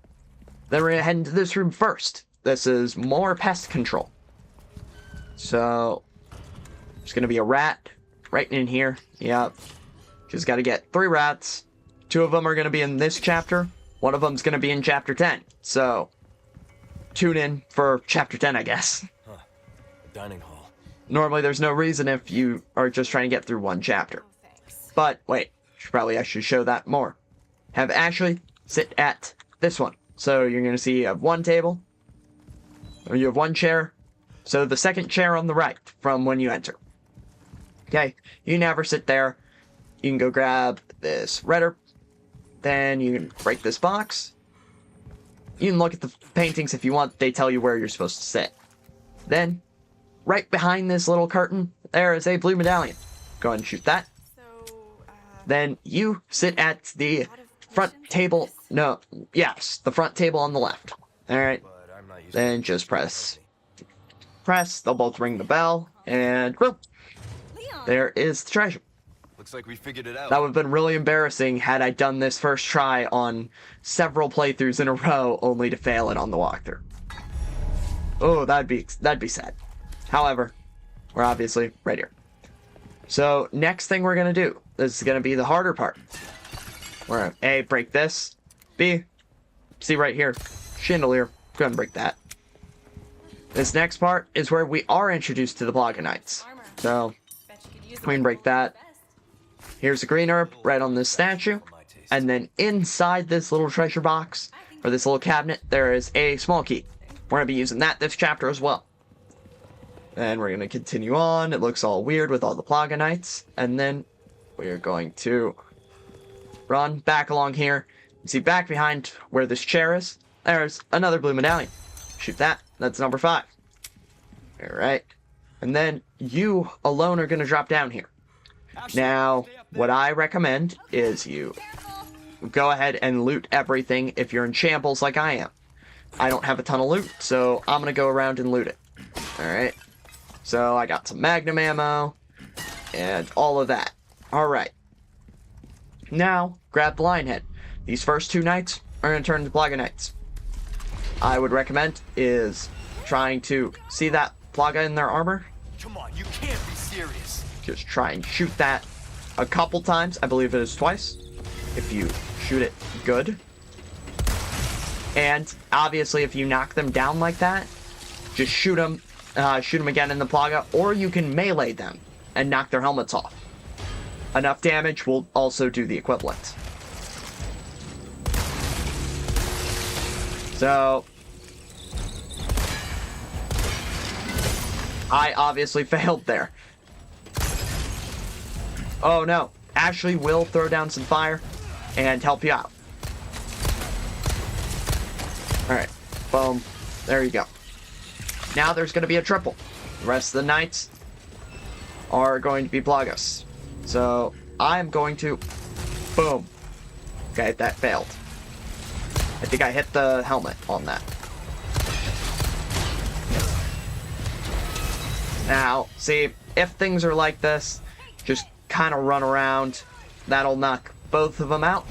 Then we're going to head into this room first. This is more pest control. So, there's going to be a rat right in here. Yep. Just got to get 3 rats. 2 of them are going to be in this chapter. 1 of them's going to be in chapter 10. So, tune in for chapter 10, I guess. Huh. A dining hall. Normally, there's no reason if you are just trying to get through 1 chapter. But, wait. I should show that more. Have Ashley sit at this one. So, you're going to see you have 1 table. Or you have 1 chair. So, the second chair on the right from when you enter. Okay. You never sit there. You can go grab this redder. Then you can break this box. You can look at the paintings if you want. They tell you where you're supposed to sit. Then, right behind this little curtain, there is a blue medallion. Go ahead and shoot that. So, Then you sit at the front table. No, yes, the front table on the left. Alright. But I'm not used Then to just press. They'll both ring the bell. And boom. Leon. There is the treasure. Looks like we figured it out. That would have been really embarrassing had I done this first try on several playthroughs in a row only to fail it on the walkthrough. Oh, that'd be sad. However, we're obviously right here. So, next thing we're gonna do, this is gonna be the harder part. We're gonna A, break this. B, see right here, chandelier, go ahead and break that. This next part is where we are introduced to the Plaga Knights. Armor. So, Bet you could use we can break that. Here's a green herb right on this statue. And then inside this little treasure box, or this little cabinet, there is a small key. We're going to be using that this chapter as well. And we're going to continue on. It looks all weird with all the Plaga Knights. And then we're going to run back along here. You see back behind where this chair is, there's another blue medallion. Shoot that. That's number 5. Alright. And then you alone are going to drop down here. Now, what I recommend is you go ahead and loot everything if you're in shambles like I am. I don't have a ton of loot, so I'm going to go around and loot it. Alright. So, I got some magnum ammo and all of that. Alright. Now, grab the lion head. These first 2 knights are going to turn into Plaga Knights. I would recommend is trying to see that Plaga in their armor. Come on, you can't be serious. Just try and shoot that a couple times. I believe it is twice. If you shoot it good. And obviously, if you knock them down like that, just shoot them again in the Plaga, or you can melee them and knock their helmets off. Enough damage will also do the equivalent. So, I obviously failed there. Oh no, Ashley will throw down some fire and help you out. Alright, boom, there you go. Now there's going to be a triple. The rest of the knights are going to be Plagas. So, I'm going to... Boom. Okay, that failed. I think I hit the helmet on that. Now, see, if things are like this, just kind of run around. That'll knock both of them out.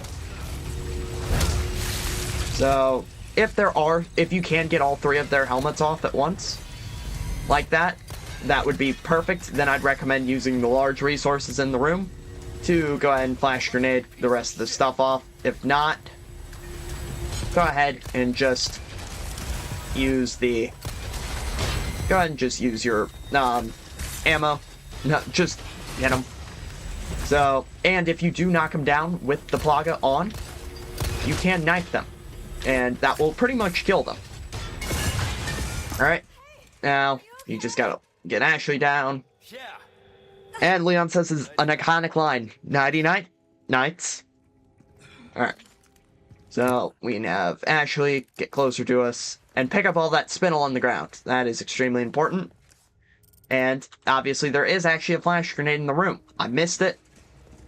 So, if you can get all 3 of their helmets off at once, like that, that would be perfect. Then I'd recommend using the large resources in the room to go ahead and flash grenade the rest of the stuff off. If not, go ahead and just use the... Go ahead and just use your ammo. No, just hit them. So, and if you do knock them down with the Plaga on, you can knife them. And that will pretty much kill them. Alright. Now, you just gotta get Ashley down. Yeah. And Leon says is an iconic line. Nighty-night, knights. Alright. So, we can have Ashley get closer to us and pick up all that spinel on the ground. That is extremely important. And, obviously, there is actually a flash grenade in the room. I missed it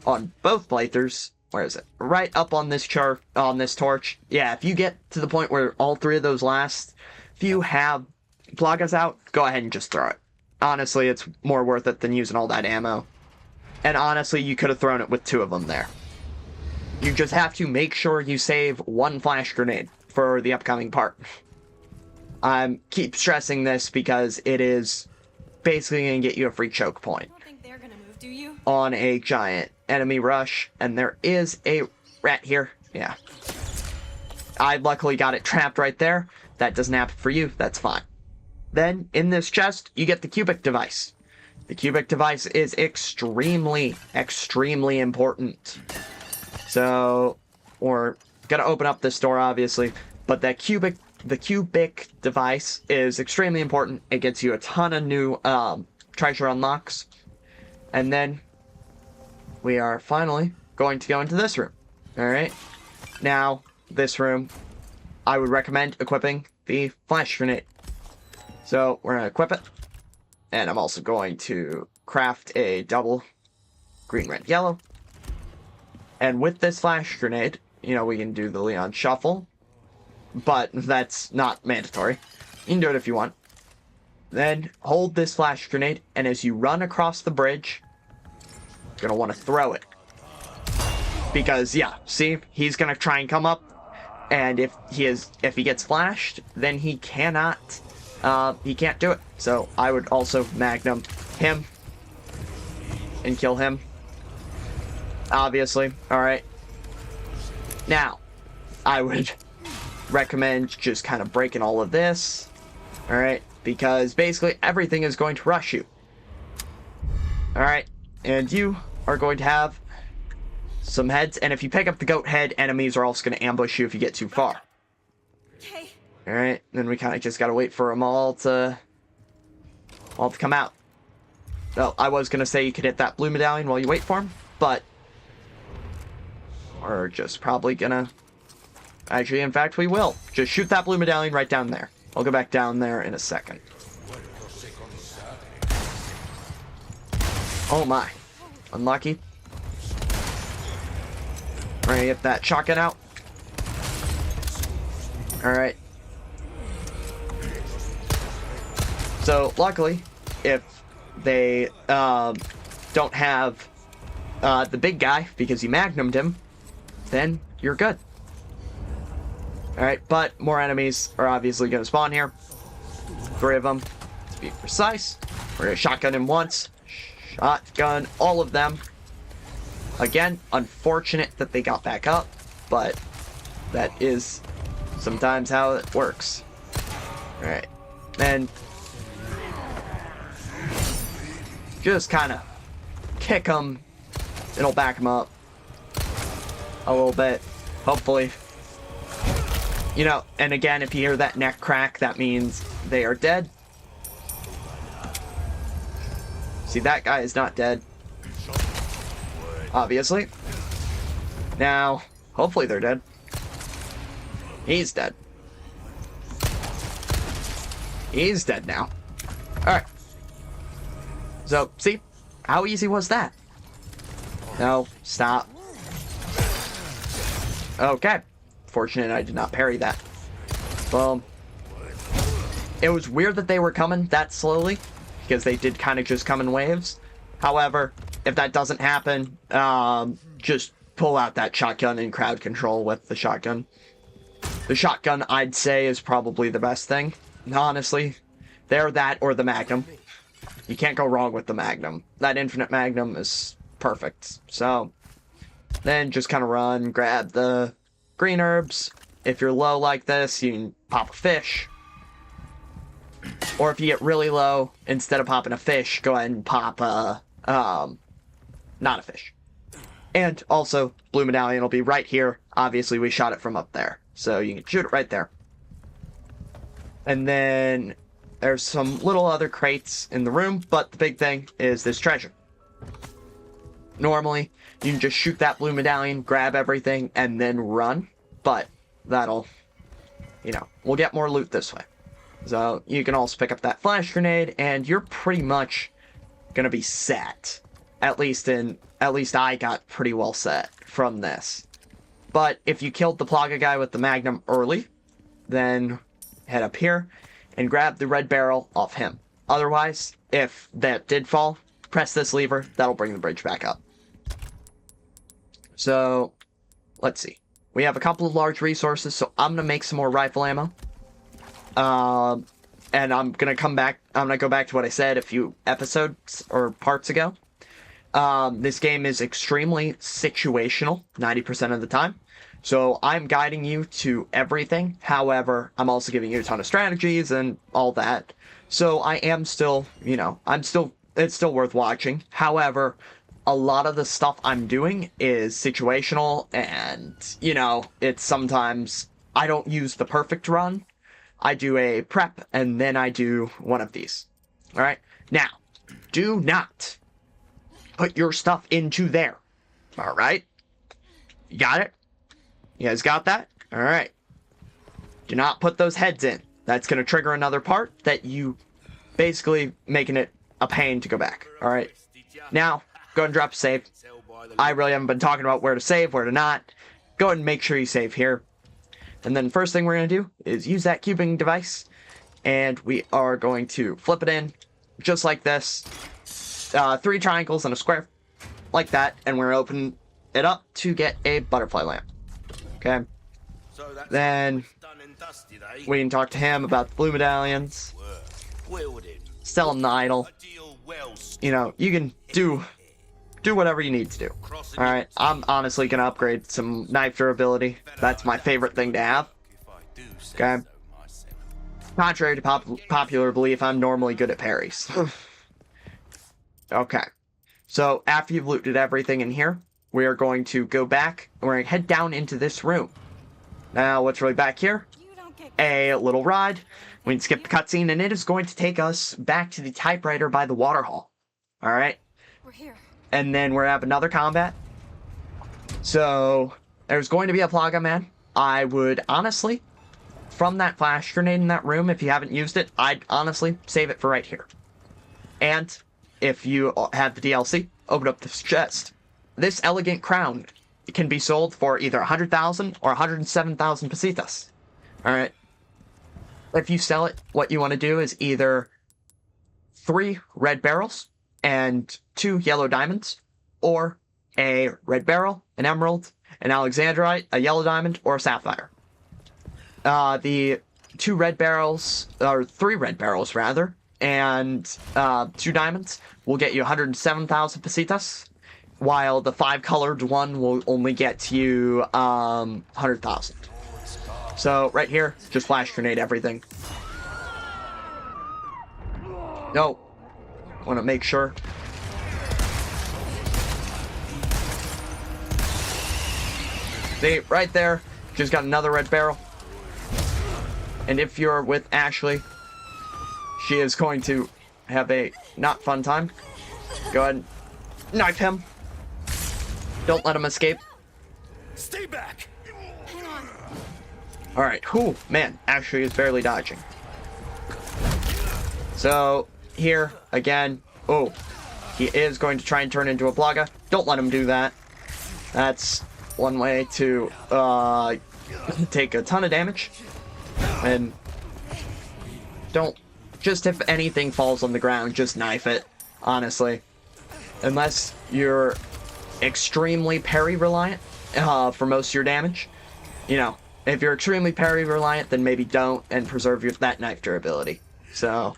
on both playthroughs. Where is it? Right up on this chart, on this torch. Yeah, if you get to the point where all 3 of those last, if you have Plagas out, go ahead and just throw it. Honestly, it's more worth it than using all that ammo. And honestly, you could have thrown it with 2 of them there. You just have to make sure you save 1 flash grenade for the upcoming part. I keep stressing this because it is basically going to get you a free choke point Don't think they're gonna move, do you? on a giant enemy rush, and there is a rat here. Yeah. I luckily got it trapped right there. That doesn't happen for you. That's fine. Then, in this chest, you get the cubic device. The cubic device is extremely, extremely important. So, we're gonna open up this door, obviously, but the cubic device is extremely important. It gets you a ton of new treasure unlocks. And then we are finally going to go into this room. Alright? Now, this room I would recommend equipping the flash grenade. So we're gonna equip it, and I'm also going to craft a double green, red, yellow. And with this flash grenade, you know, we can do the Leon shuffle, but that's not mandatory. You can do it if you want. Then hold this flash grenade, and as you run across the bridge, you're gonna want to throw it. Because yeah, see, he's gonna try and come up, and if he gets flashed, then he can't do it. So I would also magnum him and kill him. Obviously, all right. Now, I would recommend just kind of breaking all of this, all right, because basically everything is going to rush you. All right, and you are going to have some heads, and if you pick up the goat head, enemies are also going to ambush you if you get too far. Okay. All right, then we kind of just got to wait for them all to come out. Well, I was going to say you could hit that blue medallion while you wait for him, but we're just probably going to... Actually, in fact, we will. Just shoot that blue medallion right down there. I'll go back down there in a second. Oh my. Unlucky. We're gonna get that shotgun out. Alright. So, luckily, if they don't have the big guy, because you magnumed him, then you're good. Alright, but more enemies are obviously going to spawn here. 3 of them, to be precise. We're going to shotgun him once. Shotgun all of them. Again, unfortunate that they got back up, but that is sometimes how it works. Alright, and just kind of kick them. It'll back them up a little bit, hopefully. You know, and again, if you hear that neck crack, that means they are dead. See, that guy is not dead. Obviously. Now, hopefully they're dead. He's dead. He's dead now. Alright. So, see? How easy was that? No, stop. Okay. Fortunate I did not parry that. Boom. It was weird that they were coming that slowly, because they did kind of just come in waves. However, if that doesn't happen, just pull out that shotgun and crowd control with the shotgun. The shotgun, I'd say, is probably the best thing. Honestly, they're that or the Magnum. You can't go wrong with the Magnum. That infinite Magnum is perfect. So, then just kind of run, grab the green herbs. If you're low like this, you can pop a fish. Or if you get really low, instead of popping a fish, go ahead and pop a, not a fish. And also, blue medallion will be right here. Obviously, we shot it from up there, so you can shoot it right there. And then there's some little other crates in the room, but the big thing is this treasure. Normally, you can just shoot that blue medallion, grab everything, and then run. But that'll, you know, we'll get more loot this way. So you can also pick up that flash grenade, and you're pretty much gonna be set. At least I got pretty well set from this. But if you killed the Plaga guy with the Magnum early, then head up here and grab the red barrel off him. Otherwise, if that did fall, press this lever, that'll bring the bridge back up. So, let's see. We have a couple of large resources, so I'm going to make some more rifle ammo. And I'm going to go back to what I said a few episodes or parts ago. This game is extremely situational, 90% of the time. So I'm guiding you to everything. However, I'm also giving you a ton of strategies and all that. So I am still, you know, it's still worth watching. However, a lot of the stuff I'm doing is situational, and, you know, it's sometimes I don't use the perfect run. I do a prep, and then I do one of these. Alright? Now, do not put your stuff into there. Alright? You got it? You guys got that? Alright. do not put those heads in. That's going to trigger another part that you basically making it a pain to go back. All right. Now, go ahead and drop a save. I really haven't been talking about where to save, where to not. Go ahead and make sure you save here. And then first thing we're going to do is use that cubing device. And we are going to flip it in just like this. 3 triangles and a square. Like that. And we're going to open it up to get a butterfly lamp. Okay. Then we can talk to him about the blue medallions. Sell him the idol. You know, you can do whatever you need to do. Alright, I'm honestly going to upgrade some knife durability. That's my favorite thing to have. Okay. Contrary to popular belief, I'm normally good at parries. Okay. So, after you've looted everything in here, we are going to go back, and we're going to head down into this room. Now, what's really back here? A little rod. We can skip the cutscene, and it is going to take us back to the typewriter by the water hall. Alright? We're here. And then we're going to have another combat. So, there's going to be a Plaga Man. I would honestly, from that flash grenade in that room, if you haven't used it, I'd honestly save it for right here. And, if you have the DLC, open up this chest. This elegant crown can be sold for either 100,000 or 107,000 pesetas. Alright? If you sell it, what you want to do is either 3 red barrels and 2 yellow diamonds, or a red barrel, an emerald, an alexandrite, a yellow diamond, or a sapphire. The 2 red barrels, or 3 red barrels rather, and 2 diamonds will get you 107,000 pesetas, while the 5 colored one will only get you 100,000. So right here, just flash grenade everything. No, want to make sure. See, right there, just got another red barrel. And if you're with Ashley, she is going to have a not fun time. Go ahead and knife him. Don't let him escape. Stay back. Hang on. Alright, whew, man, Ashley is barely dodging. So, here, again, oh, he is going to try and turn into a Plaga. Don't let him do that. That's one way to take a ton of damage. And don't, just if anything falls on the ground, just knife it, honestly. Unless you're extremely parry reliant for most of your damage. You know, if you're extremely parry reliant, then maybe don't, and preserve that knife durability. So,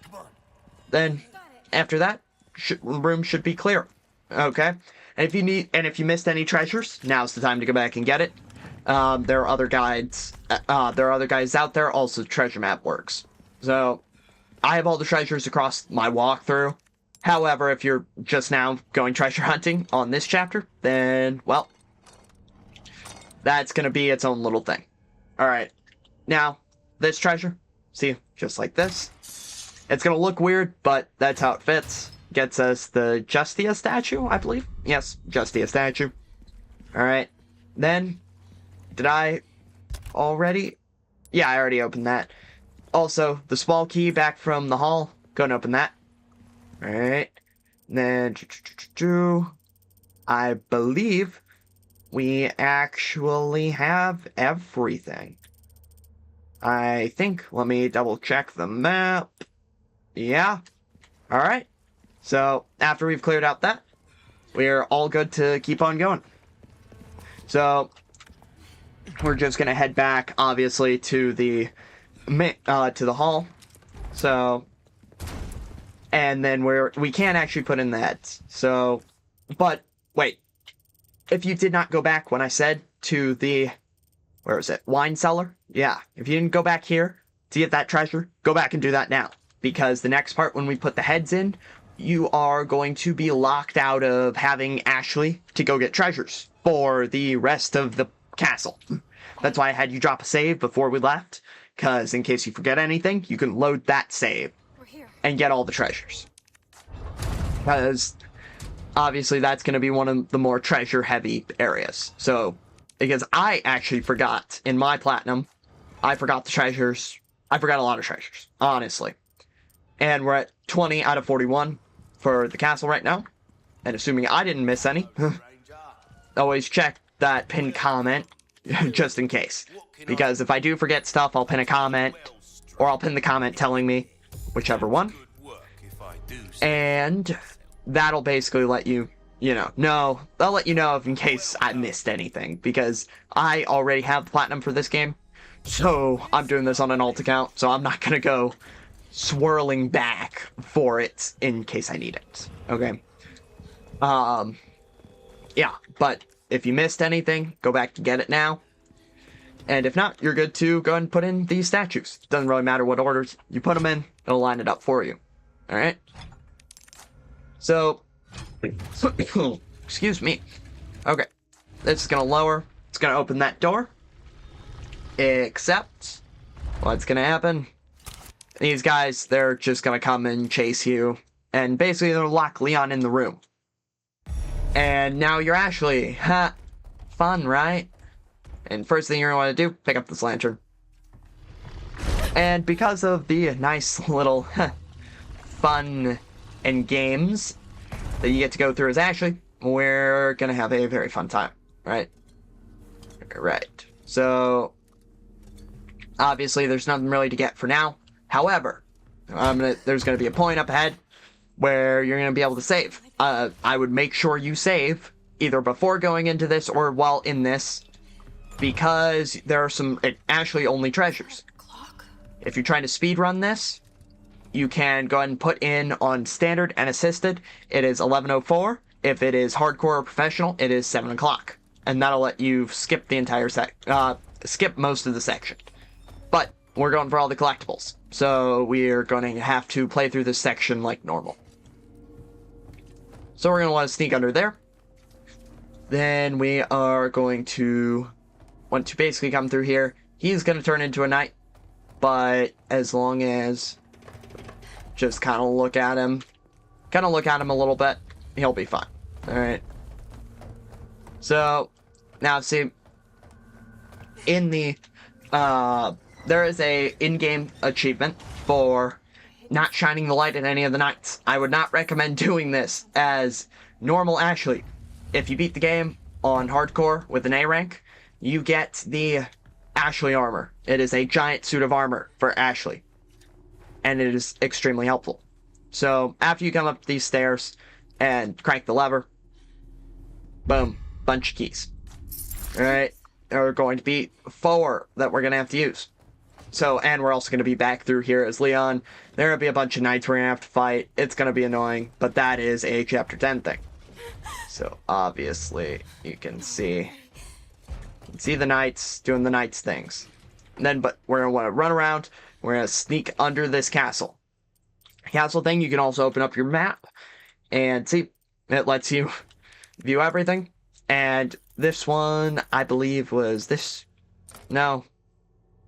then, after that, room should be clear. Okay? And if you missed any treasures, now's the time to go back and get it. There are other guides. There are other guides out there. Also, treasure map works. So, I have all the treasures across my walkthrough. However, if you're just now going treasure hunting on this chapter, then, well, that's going to be its own little thing. Alright, now, this treasure, see, just like this. It's going to look weird, but that's how it fits. Gets us the Justia statue, I believe. Yes, Justia statue. Alright, then, did I already? Yeah, I already opened that. Also, the small key back from the hall, go and open that. Alright, then, I believe we actually have everything. I think, let me double check the map. Yeah, alright. So, after we've cleared out that, we're all good to keep on going. So, we're just gonna head back, obviously, to the hall. So, and then we can't actually put in the heads. So, but, wait. If you did not go back when I said to the, where is it, wine cellar? Yeah, if you didn't go back here to get that treasure, go back and do that now. Because the next part, when we put the heads in, you are going to be locked out of having Ashley to go get treasures for the rest of the castle. That's why I had you drop a save before we left, because in case you forget anything, you can load that save and get all the treasures. Because obviously that's going to be one of the more treasure heavy areas. So, because I actually forgot in my platinum I forgot the treasures. I forgot a lot of treasures, honestly. And we're at 20 out of 41 for the castle right now. And assuming I didn't miss any, always check that pinned comment just in case. Because if I do forget stuff, I'll pin a comment, or I'll pin the comment telling me, whichever one. And that'll basically let you, they'll let you know if in case I missed anything. Because I already have platinum for this game. So I'm doing this on an alt account, so I'm not going to go swirling back for it in case I need it. Okay. Yeah, but if you missed anything, go back to get it now. And if not, you're good to go ahead and put in these statues. Doesn't really matter what orders you put them in, it'll line it up for you. Alright? So, excuse me. Okay, this is gonna lower, it's gonna open that door. Except, what's gonna happen? These guys, they're just gonna come and chase you. And basically, they'll lock Leon in the room. And now you're Ashley. Ha! Fun, right? And first thing you're gonna want to do, pick up this lantern. And because of the nice little fun and games that you get to go through as Ashley, we're gonna have a very fun time, right? Right. So, obviously, there's nothing really to get for now. However, there's gonna be a point up ahead where you're going to be able to save. I would make sure you save, either before going into this or while in this, because there are some actually only treasures. If you're trying to speedrun this, you can go ahead and put in on standard and assisted, it is 11:04. If it is hardcore or professional, it is 7 o'clock. And that'll let you skip the entire skip most of the section. But we're going for all the collectibles, so we're going to have to play through this section like normal. So we're going to want to sneak under there. Then we are going to want to basically come through here. He's going to turn into a knight, but as long as just kind of look at him a little bit, he'll be fine. Alright. So, now see, in the, there is a in-game achievement for not shining the light at any of the knights. I would not recommend doing this as normal Ashley. If you beat the game on hardcore with an A rank, you get the Ashley armor. It is a giant suit of armor for Ashley, and it is extremely helpful. So after you come up these stairs and crank the lever, boom, bunch of keys. Alright, there are going to be 4 that we're going to have to use. So, and we're also going to be back through here as Leon. There will be a bunch of knights we're going to have to fight. It's going to be annoying, but that is a chapter 10 thing. So, obviously, you can see the knights doing the knights things. And then, but we're going to want to run around. We're going to sneak under this castle. Castle thing, you can also open up your map. And see, it lets you view everything. And this one, I believe, was this. No.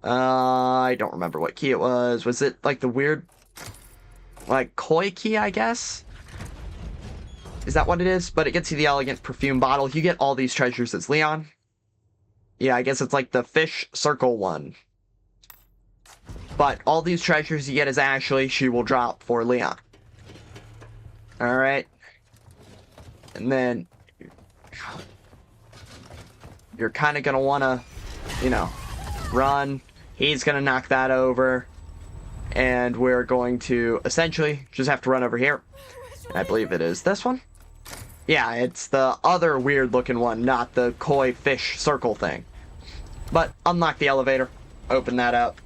I don't remember what key it was. Was it like the weird, like koi key, I guess? Is that what it is? But it gets you the elegant perfume bottle. You get all these treasures as Leon. Yeah, I guess it's like the fish circle one. But all these treasures you get as Ashley, she will drop for Leon. Alright. And then you're kind of going to want to, run. He's going to knock that over. And we're going to essentially just have to run over here. And I believe it is this one. Yeah, it's the other weird looking one, not the koi fish circle thing. But unlock the elevator. Open that up.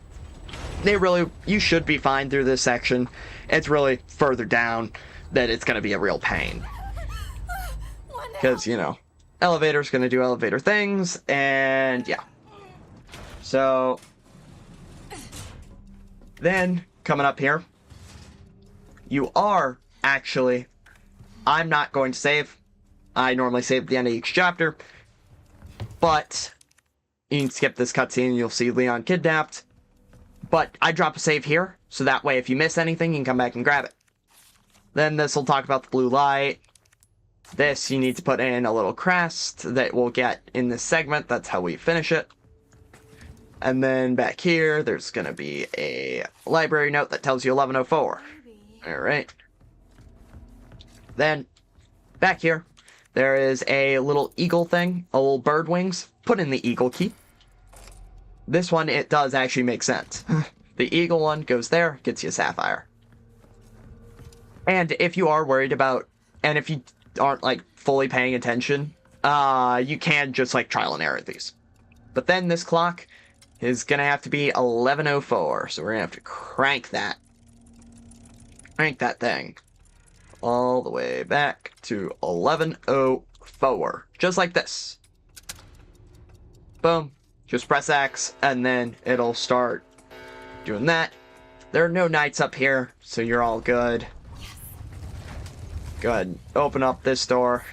You should be fine through this section. It's really further down that it's going to be a real pain. Because, elevator's going to do elevator things. And yeah. So, then, coming up here, you are actually, I'm not going to save. I normally save at the end of each chapter, but you can skip this cutscene and you'll see Leon kidnapped. But I drop a save here, so that way if you miss anything, you can come back and grab it. Then this will talk about the blue light. This, you need to put in a little crest that we'll get in this segment. That's how we finish it. And then back here, there's gonna be a library note that tells you 1104. Alright. Then, back here, there is a little eagle thing, a little bird wings. Put in the eagle key. This one, it does actually make sense. The eagle one goes there, gets you a sapphire. And if you are worried about, and if you aren't, like, fully paying attention, you can just, like, trial and error these. But then this clock is gonna have to be 1104, so we're gonna have to crank that. Crank that thing. All the way back to 1104. Just like this. Boom. Just press X, and then it'll start doing that. There are no knights up here, so you're all good. Go ahead and open up this door.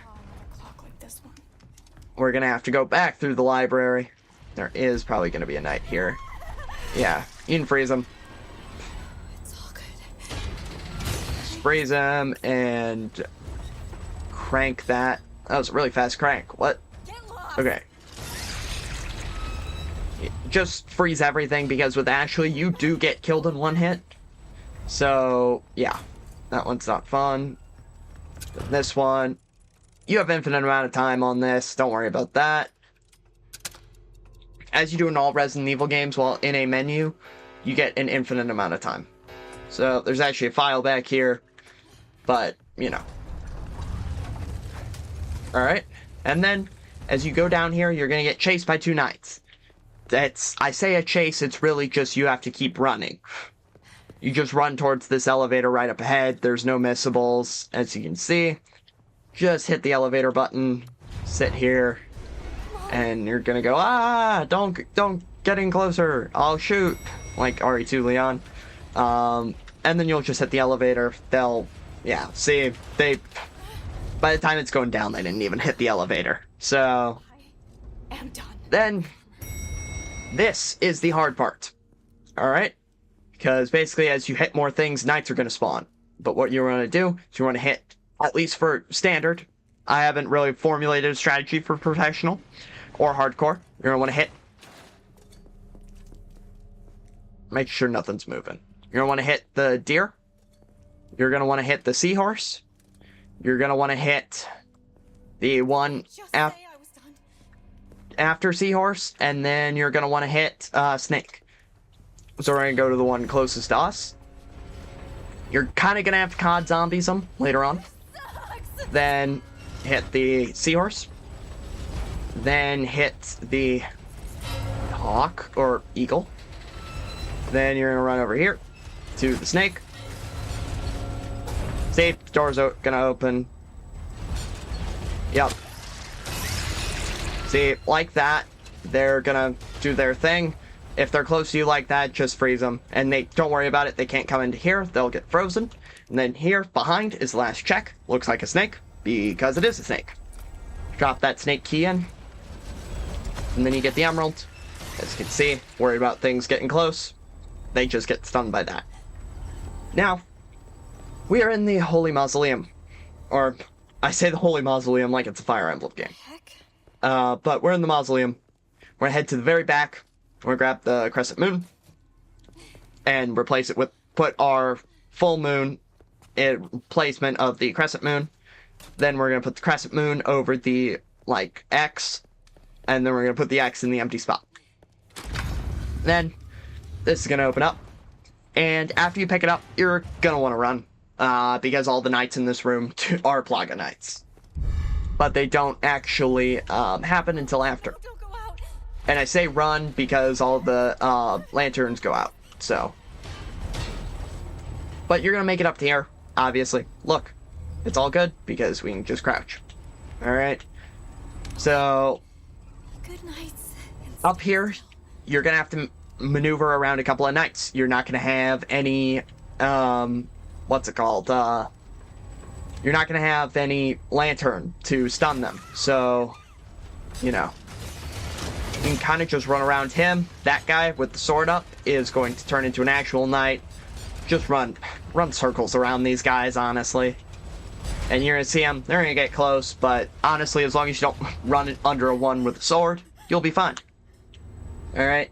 We're gonna have to go back through the library. There is probably gonna be a knight here. Yeah, you can freeze him. It's all good. Just freeze him and crank that. That was a really fast crank. What? Get lost. Okay. Just freeze everything, because with Ashley, you do get killed in one hit. So, yeah. That one's not fun. This one, you have infinite amount of time on this. Don't worry about that. As you do in all Resident Evil games, while in a menu, you get an infinite amount of time. So, there's actually a file back here. But, you know. Alright. And then, as you go down here, you're going to get chased by two knights. I say a chase, it's really just you have to keep running. You just run towards this elevator right up ahead. There's no missables, as you can see. Just hit the elevator button, sit here, and you're gonna go, don't get in closer, I'll shoot, like RE2 Leon. And then you'll just hit the elevator. See, by the time it's going down, they didn't even hit the elevator. So, I am done. then, this is the hard part. Alright? Because basically, as you hit more things, knights are going to spawn. But what you want to do is you want to hit, at least for standard. I haven't really formulated a strategy for professional or hardcore. You're going to want to hit. Make sure nothing's moving. You're going to want to hit the deer. You're going to want to hit the seahorse. You're going to want to hit the one after seahorse, and then you're going to want to hit snake. So we're going to go to the one closest to us. You're kind of going to have to COD zombies them later on. Then hit the seahorse. Then hit the hawk or eagle. Then you're going to run over here to the snake. See, door's gonna open. Yep. See, like that, they're gonna do their thing. If they're close to you like that, just freeze them. And don't worry about it, they can't come into here, they'll get frozen. And then here, behind, is the last check. Looks like a snake, because it is a snake. Drop that snake key in. And then you get the emerald. As you can see, worry about things getting close. They just get stunned by that. Now, we are in the Holy Mausoleum. Or, I say the Holy Mausoleum like it's a Fire Emblem game. Heck. But we're in the Mausoleum. We're gonna head to the very back. We're gonna grab the Crescent Moon. And replace it with, put our full moon in placement of the Crescent Moon. Then we're gonna put the Crescent Moon over the, X. And then we're gonna put the X in the empty spot. Then, this is gonna open up. And after you pick it up, you're gonna wanna run. Because all the knights in this room are Plaga Knights. But they don't actually happen until after. Don't go out. And I say run because all the lanterns go out, so. But you're gonna make it up to here, obviously. Look, it's all good because we can just crouch. Alright. So, Good nights. up here, you're gonna have to maneuver around a couple of knights. You're not gonna have any, what's it called? You're not gonna have any lantern to stun them. So, you know, you can kind of just run around him. That guy with the sword up is going to turn into an actual knight. Just run circles around these guys, honestly. And you're gonna see them. They're gonna get close, but honestly, as long as you don't run it under a one with a sword, you'll be fine. All right.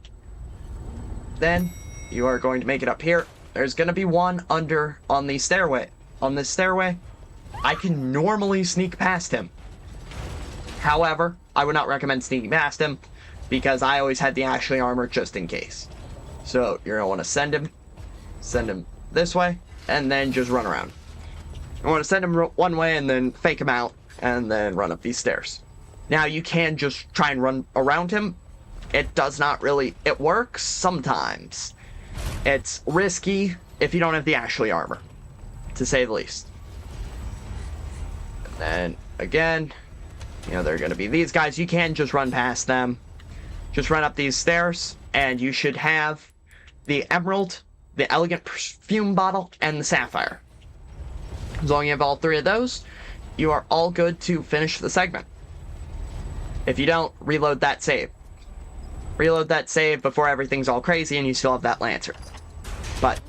Then you are going to make it up here. There's going to be one under on the stairway. On this stairway, I can normally sneak past him. However, I would not recommend sneaking past him because I always had the Ashley armor just in case. So you're going to want to send him this way, and then just run around. You want to send him one way and then fake him out, and then run up these stairs. Now you can just try and run around him. It does not really, it works sometimes. It's risky if you don't have the Ashley armor, to say the least. And then, again, you know, there are going to be these guys. You can just run past them. Just run up these stairs, and you should have the emerald, the elegant perfume bottle, and the sapphire. As long as you have all three of those, you are all good to finish the segment. If you don't, reload that save. Reload that save before everything's all crazy and you still have that lantern. But,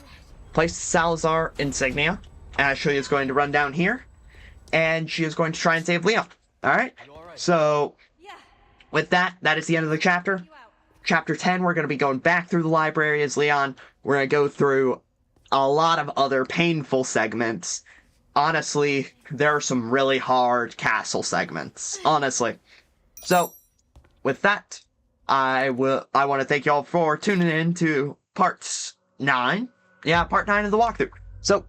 place the Salazar insignia. Ashley is going to run down here, and she is going to try and save Leon. Alright? So, with that, that is the end of the chapter. Chapter 10, we're going to be going back through the library as Leon. We're going to go through a lot of other painful segments. Honestly, there are some really hard castle segments. Honestly. So, with that, I want to thank you all for tuning in to part 9. Yeah, part 9 of the walkthrough. So,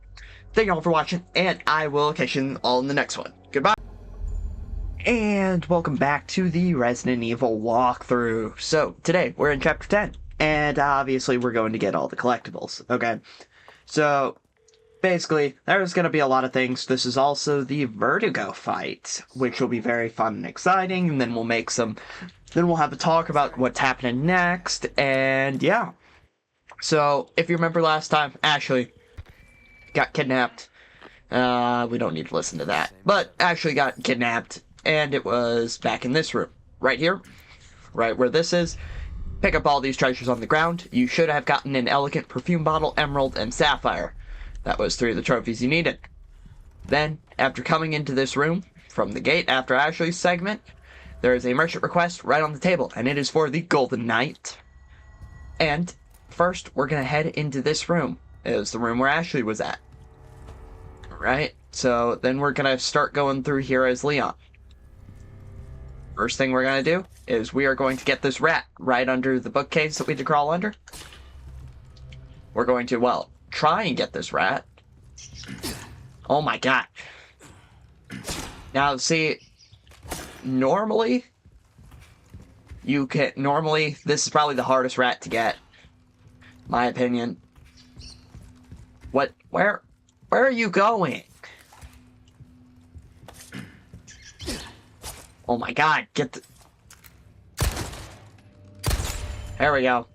thank you all for watching, and I will catch you all in the next one. Goodbye. And welcome back to the Resident Evil walkthrough. So, today, we're in chapter 10, and obviously we're going to get all the collectibles, okay? So, basically, there's going to be a lot of things. This is also the Vertigo fight, which will be very fun and exciting, and then we'll make some... Then we'll have a talk about what's happening next, and yeah. So, if you remember last time, Ashley got kidnapped. We don't need to listen to that. But Ashley got kidnapped, and it was back in this room. Right here. Right where this is. Pick up all these treasures on the ground. You should have gotten an elegant perfume bottle, emerald, and sapphire. That was 3 of the trophies you needed. Then, after coming into this room, from the gate after Ashley's segment, there is a merchant request right on the table, and it is for the Golden Knight. And first, we're going to head into this room. It was the room where Ashley was at. Alright, so then we're going to start going through here as Leon. First thing we're going to do is we are going to get this rat right under the bookcase that we had to crawl under. We're going to, well, try and get this rat. Oh my god. Now, see... Normally, this is probably the hardest rat to get. My opinion. Where are you going? Oh my god, there we go.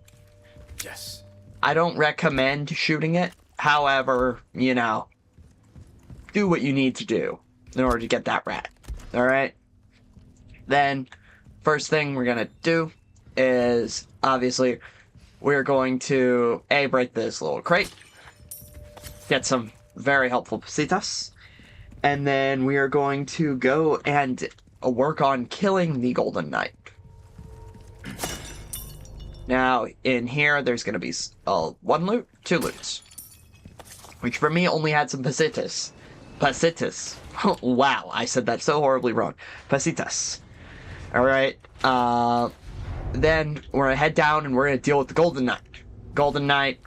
Yes. I don't recommend shooting it. However, you know, do what you need to do in order to get that rat. Alright? Then, first thing we're going to do is, obviously, we're going to, break this little crate, get some very helpful pesetas, and then we are going to go and work on killing the Golden Knight. Now, in here, there's going to be 1 loot, 2 loots, which for me only had some pesetas. Pesetas. Wow, I said that so horribly wrong. Pesetas. Alright, then we're gonna head down and we're gonna deal with the Golden Knight. Golden Knight,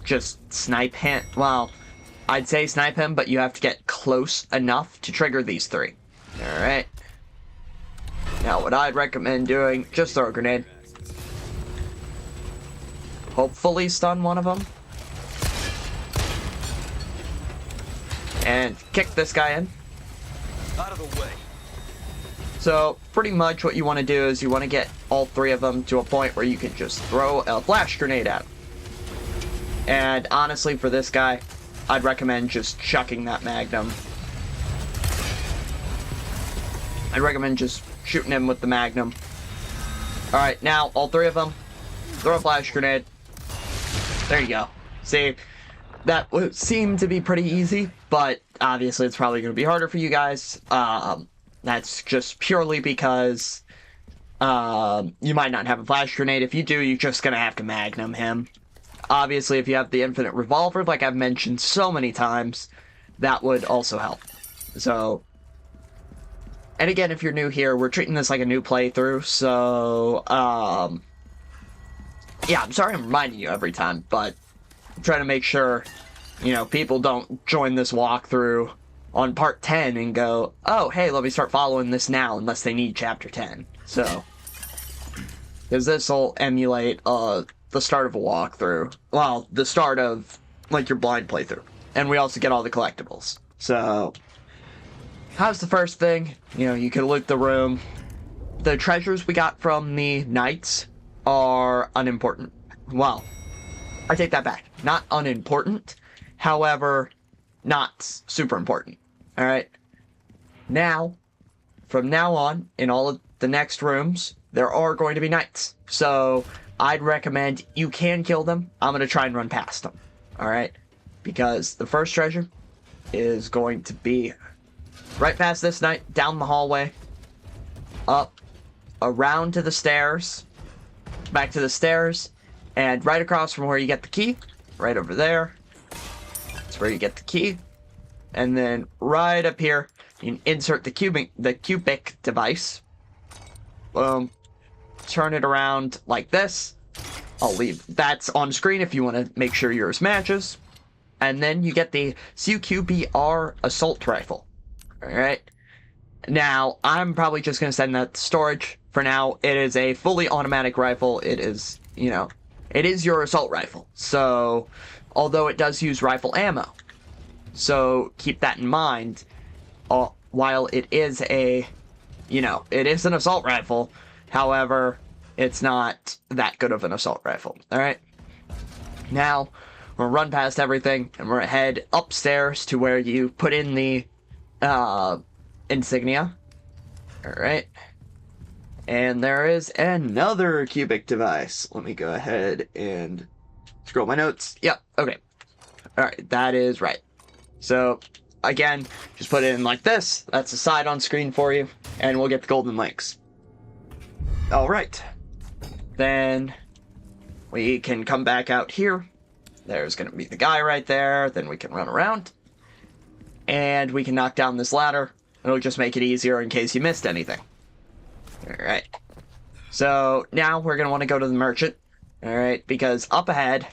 just snipe him. Well, I'd say snipe him, but you have to get close enough to trigger these 3. Alright. Now, what I'd recommend doing, just throw a grenade. Hopefully stun one of them. And kick this guy in. Out of the way. So, pretty much what you want to do is you want to get all 3 of them to a point where you can just throw a flash grenade at them. And honestly, for this guy, I'd recommend just chucking that magnum. I'd recommend just shooting him with the magnum. Alright, now, all 3 of them, throw a flash grenade. There you go. See, that would seem to be pretty easy, but obviously it's probably going to be harder for you guys. That's just purely because you might not have a flash grenade. If you do, you're just going to have to magnum him. obviously, if you have the infinite revolver, like I've mentioned so many times, that would also help. So, and again, if you're new here, we're treating this like a new playthrough, so, yeah, I'm sorry I'm reminding you every time, but I'm trying to make sure, you know, people don't join this walkthrough on part 10 and go, oh, hey, let me start following this now, unless they need chapter 10. So, because this will emulate, the start of a walkthrough. Well, the start of, like, your blind playthrough. And we also get all the collectibles. So, how's the first thing? You know, you can loot the room. The treasures we got from the knights are unimportant. Well, I take that back. Not unimportant. However, not super important. Alright? Now, from now on, in all of the next rooms, there are going to be knights. So, I'd recommend you can kill them. I'm going to try and run past them. Alright? Because the first treasure is going to be right past this knight, down the hallway, up, around to the stairs, back to the stairs, and right across from where you get the key, right over there, that's where you get the key. And then right up here, you can insert the cubic device. Boom. Turn it around like this. I'll leave that's on screen if you want to make sure yours matches. And then you get the CQBR assault rifle. Alright. Now, I'm probably just going to send that to storage for now. It is a fully automatic rifle. It is, you know, it is your assault rifle. So, although it does use rifle ammo. So, keep that in mind. While it is a, you know, it is an assault rifle. However, it's not that good of an assault rifle. Alright? Now, we'll run past everything, and we're head upstairs to where you put in the, insignia. Alright. And there is another cubic device. Let me go ahead and scroll my notes. Yep, okay. Alright, that is right. So, again, just put it in like this. That's a side on screen for you, and we'll get the golden links. Alright. Then, we can come back out here. There's going to be the guy right there. Then we can run around. And we can knock down this ladder. It'll just make it easier in case you missed anything. Alright. So, now we're going to want to go to the merchant. Alright, because up ahead,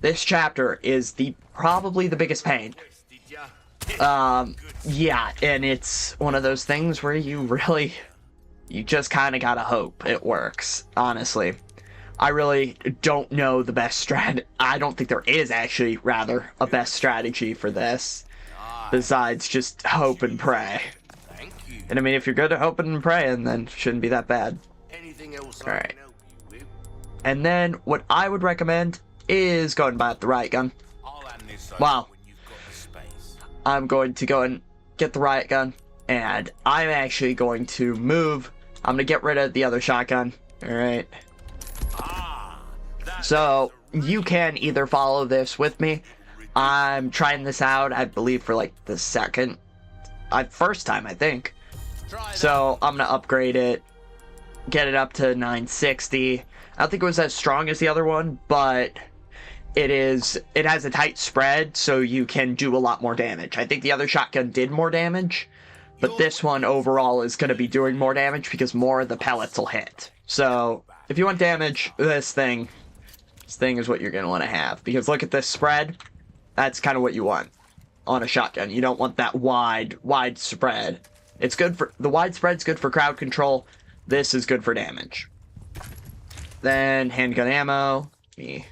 this chapter is probably the biggest pain. Yeah, and it's one of those things where you just kind of gotta hope it works, honestly. I really don't know the best I don't think there is actually, rather, a best strategy for this. Besides just hope and pray. And I mean, if you're good at hoping and praying, then it shouldn't be that bad. Alright. And then, what I would recommend is go and buy up the riot gun. Wow. I'm going to go and get the riot gun. And I'm actually going to move. I'm going to get rid of the other shotgun. Alright. So, you can either follow this with me. I'm trying this out, I believe, for like the first time, I think. So, I'm going to upgrade it. Get it up to 960. I don't think it was as strong as the other one, but it has a tight spread, so you can do a lot more damage. I think the other shotgun did more damage, but this one overall is going to be doing more damage because more of the pellets will hit. So, if you want damage, this thing is what you're going to want to have. Because look at this spread. That's kind of what you want on a shotgun. You don't want that wide spread. It's good for, the wide spread's good for crowd control. This is good for damage. Then, handgun ammo. Let me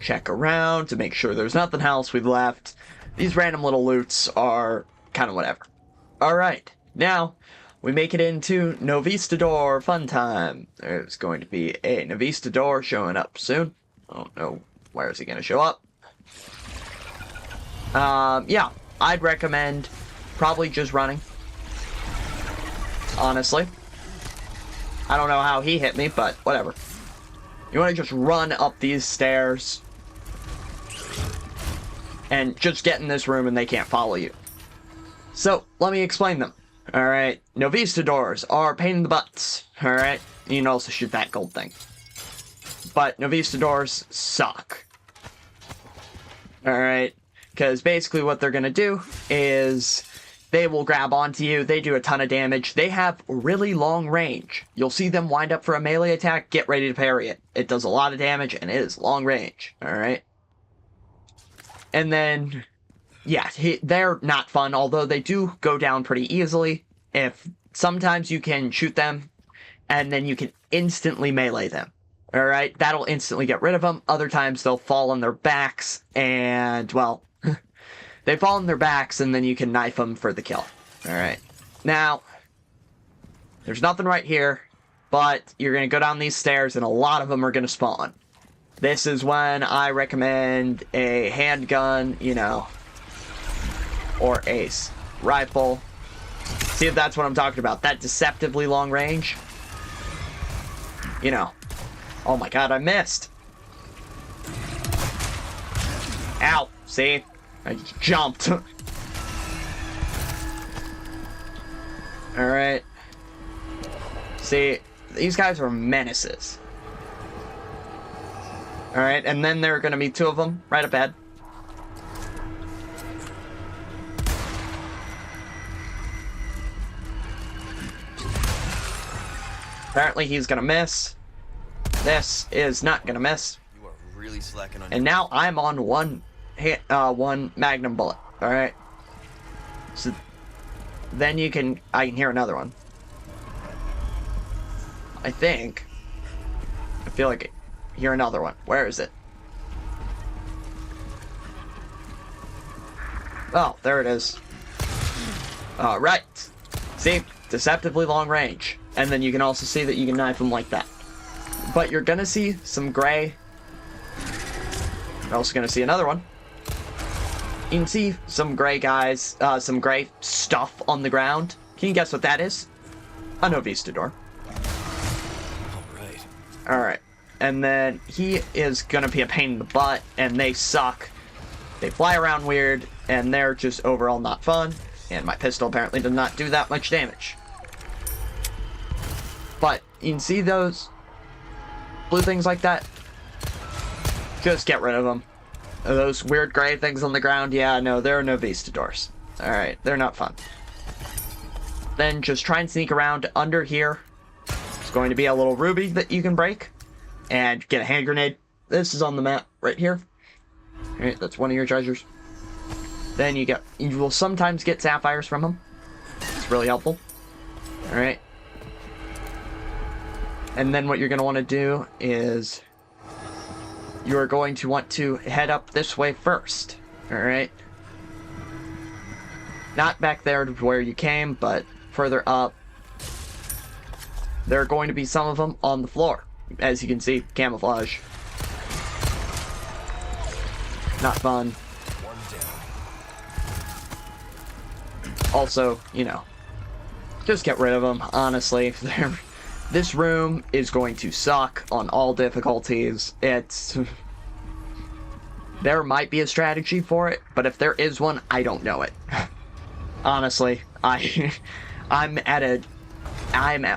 check around to make sure there's nothing else we've left. These random little loots are kind of whatever. Alright, now we make it into Novistador fun time. There's going to be a Novistador showing up soon. I don't know where is he going to show up. Yeah, I'd recommend probably just running. Honestly. I don't know how he hit me, but whatever. You want to just run up these stairs and just get in this room and they can't follow you. So, let me explain them. Alright, Novistadors are a pain in the butts. Alright, you can also shoot that gold thing. But Novistadors suck. Alright? Because basically what they're going to do is they will grab onto you. They do a ton of damage. They have really long range. You'll see them wind up for a melee attack. Get ready to parry it. It does a lot of damage, and it is long range. Alright? And then, yeah, they're not fun, although they do go down pretty easily. If sometimes you can shoot them, and then you can instantly melee them. Alright? That'll instantly get rid of them. Other times they'll fall on their backs, and, well, they fall on their backs, and then you can knife them for the kill. Alright. Now, there's nothing right here, but you're going to go down these stairs, and a lot of them are going to spawn. This is when I recommend a handgun, you know, or a rifle. See if that's what I'm talking about. That deceptively long range. You know. Oh my god, I missed. Ow. See? I jumped. Alright. See, these guys are menaces. Alright, and then there are going to be two of them right up ahead. Apparently he's going to miss. This is not going to miss. You are really slacking on. And now I'm on one magnum bullet. Alright. So then I can hear another one. I feel like I hear another one. Where is it? Oh, there it is. Alright. See? Deceptively long range. And then you can also see that you can knife them like that. But you're gonna see some gray. You're also gonna see another one. You can see some gray guys, some gray stuff on the ground. Can you guess what that is? A Novistador. Alright. Alright. And then he is gonna be a pain in the butt, and they suck. They fly around weird, and they're just overall not fun. And my pistol apparently does not do that much damage. But you can see those blue things like that. Just get rid of them. Those weird gray things on the ground, yeah, no, there are no Novistadors. Alright, they're not fun. Then just try and sneak around under here. There's going to be a little ruby that you can break. And get a hand grenade. This is on the map right here. Alright, that's one of your treasures. Then you will sometimes get sapphires from them. It's really helpful. Alright. And then what you're going to want to do is you're going to want to head up this way first. Alright? Not back there to where you came, but further up. There are going to be some of them on the floor. As you can see, camouflage. Not fun. Also, you know, just get rid of them, honestly. This room is going to suck on all difficulties. There might be a strategy for it, but if there is one, I don't know it. Honestly, I'm at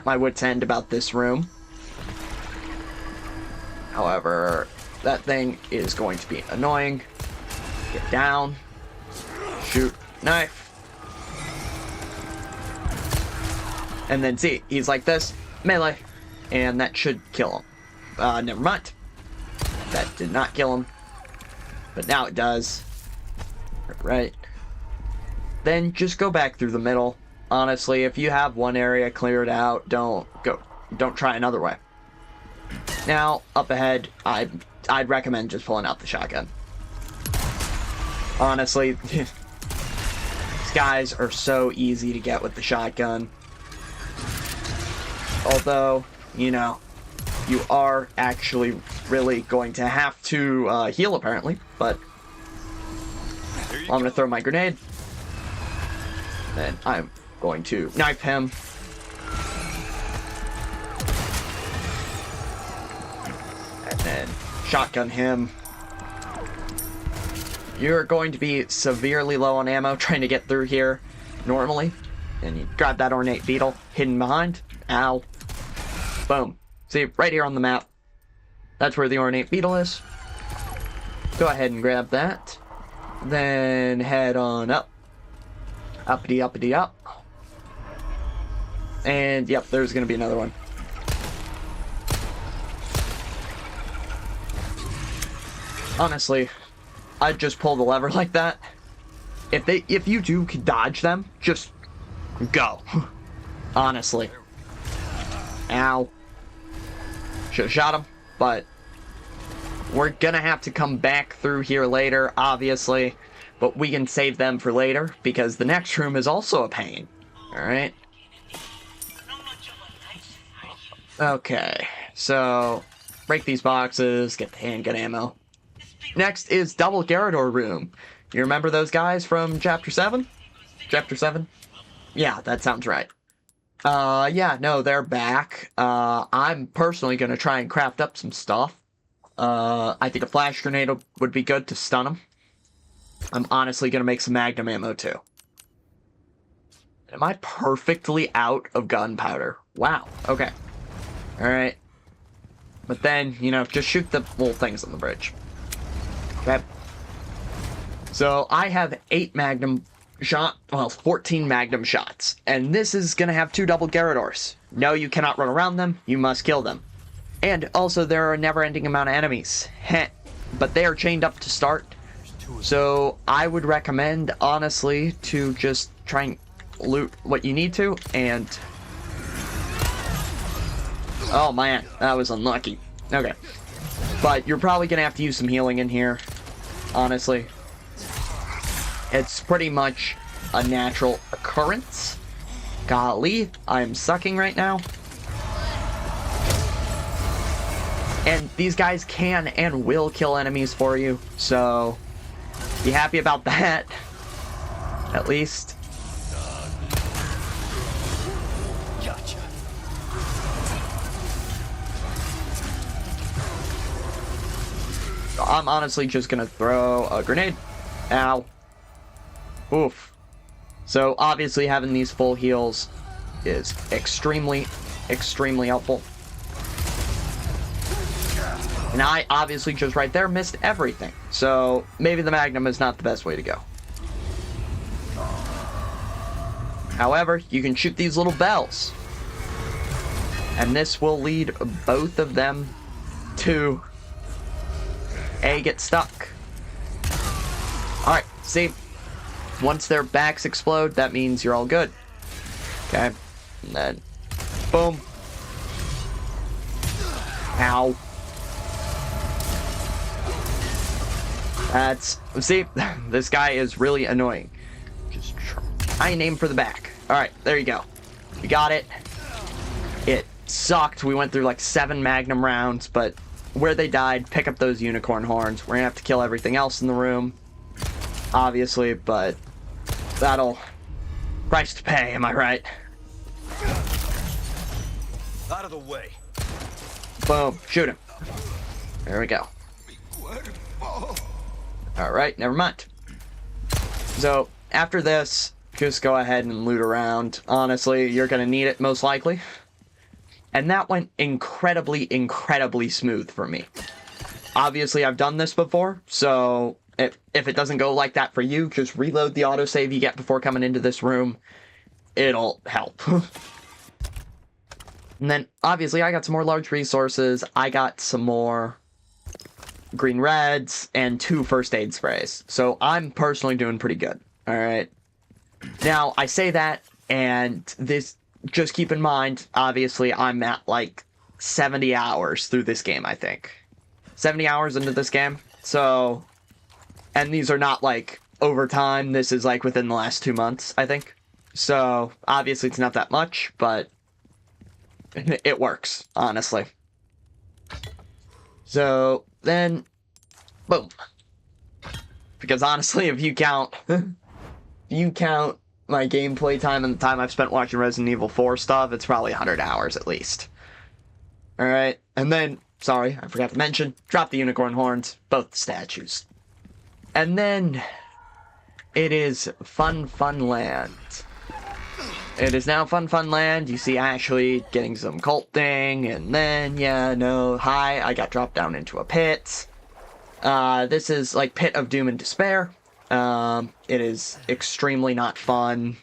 my wit's end about this room. However, that thing is going to be annoying. Get down. Shoot. Knife. And then see, he's like this. Melee. And that should kill him. Never mind. That did not kill him. But now it does. Right. Then just go back through the middle. Honestly, if you have one area cleared out, don't try another way. Now, up ahead, I'd recommend just pulling out the shotgun. Honestly, these guys are so easy to get with the shotgun. Although, you know, you are actually really going to have to heal, apparently. But I'm going to throw my grenade. Then I'm going to knife him. And then shotgun him. You're going to be severely low on ammo trying to get through here normally. And you grab that ornate beetle hidden behind. Ow. Boom. See, right here on the map. That's where the ornate beetle is. Go ahead and grab that. Then head on up. Uppity, uppity, up. And, yep, there's going to be another one. Honestly, I'd just pull the lever like that. If you do dodge them, just go. Honestly. Ow. Should've shot him, but we're gonna have to come back through here later, obviously. But we can save them for later, because the next room is also a pain. Alright? Okay, so break these boxes, get the handgun ammo. Next is Double Garrador Room. You remember those guys from Chapter 7? Chapter 7? Yeah, that sounds right. Yeah, no, they're back. I'm personally gonna try and craft up some stuff. I think a flash grenade would be good to stun them. I'm honestly gonna make some magnum ammo too. Am I perfectly out of gunpowder? Wow, okay. Alright. But then, you know, just shoot the little things on the bridge. Okay. So, I have 8 magnum shot, well, 14 magnum shots. And this is gonna have 2 double Garradors. No, you cannot run around them, you must kill them. And also, there are a never-ending amount of enemies. Heh. But they are chained up to start. So, I would recommend, honestly, to just try and loot what you need to, and... Oh man, that was unlucky. Okay. But you're probably gonna have to use some healing in here, honestly. It's pretty much a natural occurrence. Golly, I'm sucking right now. And these guys can and will kill enemies for you, so be happy about that, at least. Gotcha. I'm honestly just gonna throw a grenade. Ow. Oof. So obviously having these full heals is extremely, extremely helpful. And I obviously just right there missed everything. So maybe the Magnum is not the best way to go. However, you can shoot these little bells. And this will lead both of them to get stuck. Alright, see? Once their backs explode, that means you're all good. Okay. And then, boom. Ow. See, this guy is really annoying. Just try and aim for the back. Alright, there you go. We got it. It sucked. We went through like 7 Magnum rounds, but where they died, pick up those unicorn horns. We're gonna have to kill everything else in the room, obviously, but that'll... price to pay, am I right? Out of the way. Boom, shoot him. There we go. Alright, never mind. So, after this, just go ahead and loot around. Honestly, you're gonna need it, most likely. And that went incredibly, incredibly smooth for me. Obviously, I've done this before, so if it doesn't go like that for you, just reload the autosave you get before coming into this room. It'll help. And then, obviously, I got some more large resources. I got some more green reds and 2 first aid sprays. So I'm personally doing pretty good. Alright. Now, I say that, and this... just keep in mind, obviously, I'm at, like, 70 hours through this game, I think. 70 hours into this game. So, and these are not, like, overtime. This is, like, within the last 2 months, I think. So, obviously, it's not that much, but it works, honestly. So, then, boom. Because, honestly, if you count... my gameplay time and the time I've spent watching Resident Evil 4 stuff, it's probably 100 hours at least. Alright, and then, sorry, I forgot to mention, drop the unicorn horns, both the statues. And then, it is Fun Fun Land. It is now Fun Fun Land. You see Ashley getting some cult thing, and then, yeah, no, hi, I got dropped down into a pit. This is like Pit of Doom and Despair. It is extremely not fun.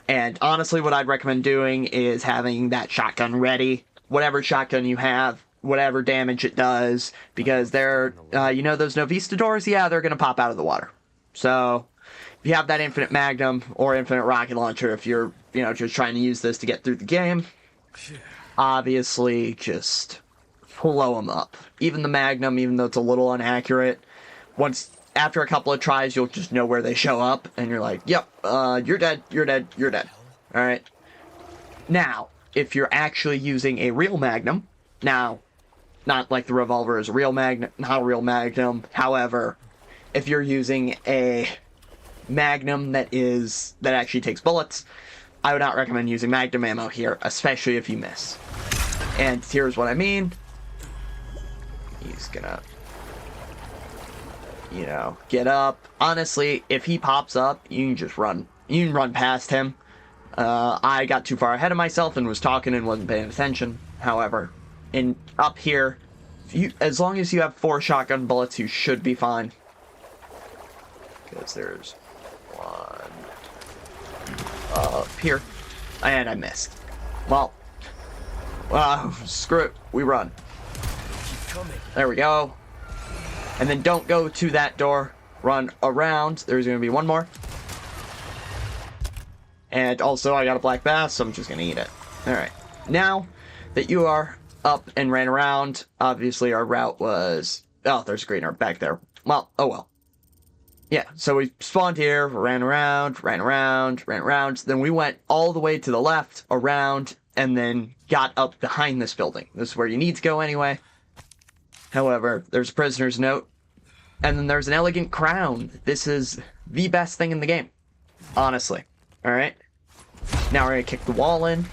And honestly, what I'd recommend doing is having that shotgun ready. Whatever shotgun you have, whatever damage it does, because they're, you know those Novista doors? Yeah, they're going to pop out of the water. So, if you have that infinite magnum or infinite rocket launcher, if you're, just trying to use this to get through the game, obviously just blow them up. Even the magnum, even though it's a little inaccurate, after a couple of tries, you'll just know where they show up, and you're like, yep, you're dead, you're dead, you're dead. Alright? Now, if you're actually using a real magnum, now, not like the revolver is a real magnum, not a real magnum, however, if you're using a magnum that actually takes bullets, I would not recommend using magnum ammo here, especially if you miss. And here's what I mean. He's gonna, get up. Honestly, if he pops up, you can just run. You can run past him. I got too far ahead of myself and was talking and wasn't paying attention. However, up here, as long as you have 4 shotgun bullets, you should be fine. Because there's one up here. And I missed. Well, screw it. We run. There we go. And then don't go to that door. Run around. There's going to be one more. And also, I got a black bass, so I'm just going to eat it. Alright. Now that you are up and ran around, obviously our route was... Oh, there's a green herb back there. Well, oh well. Yeah, so we spawned here, ran around, then we went all the way to the left, around, and then got up behind this building. This is where you need to go anyway. However, there's a prisoner's note, and then there's an elegant crown. This is the best thing in the game. Honestly. Alright? Now we're going to kick the wall in.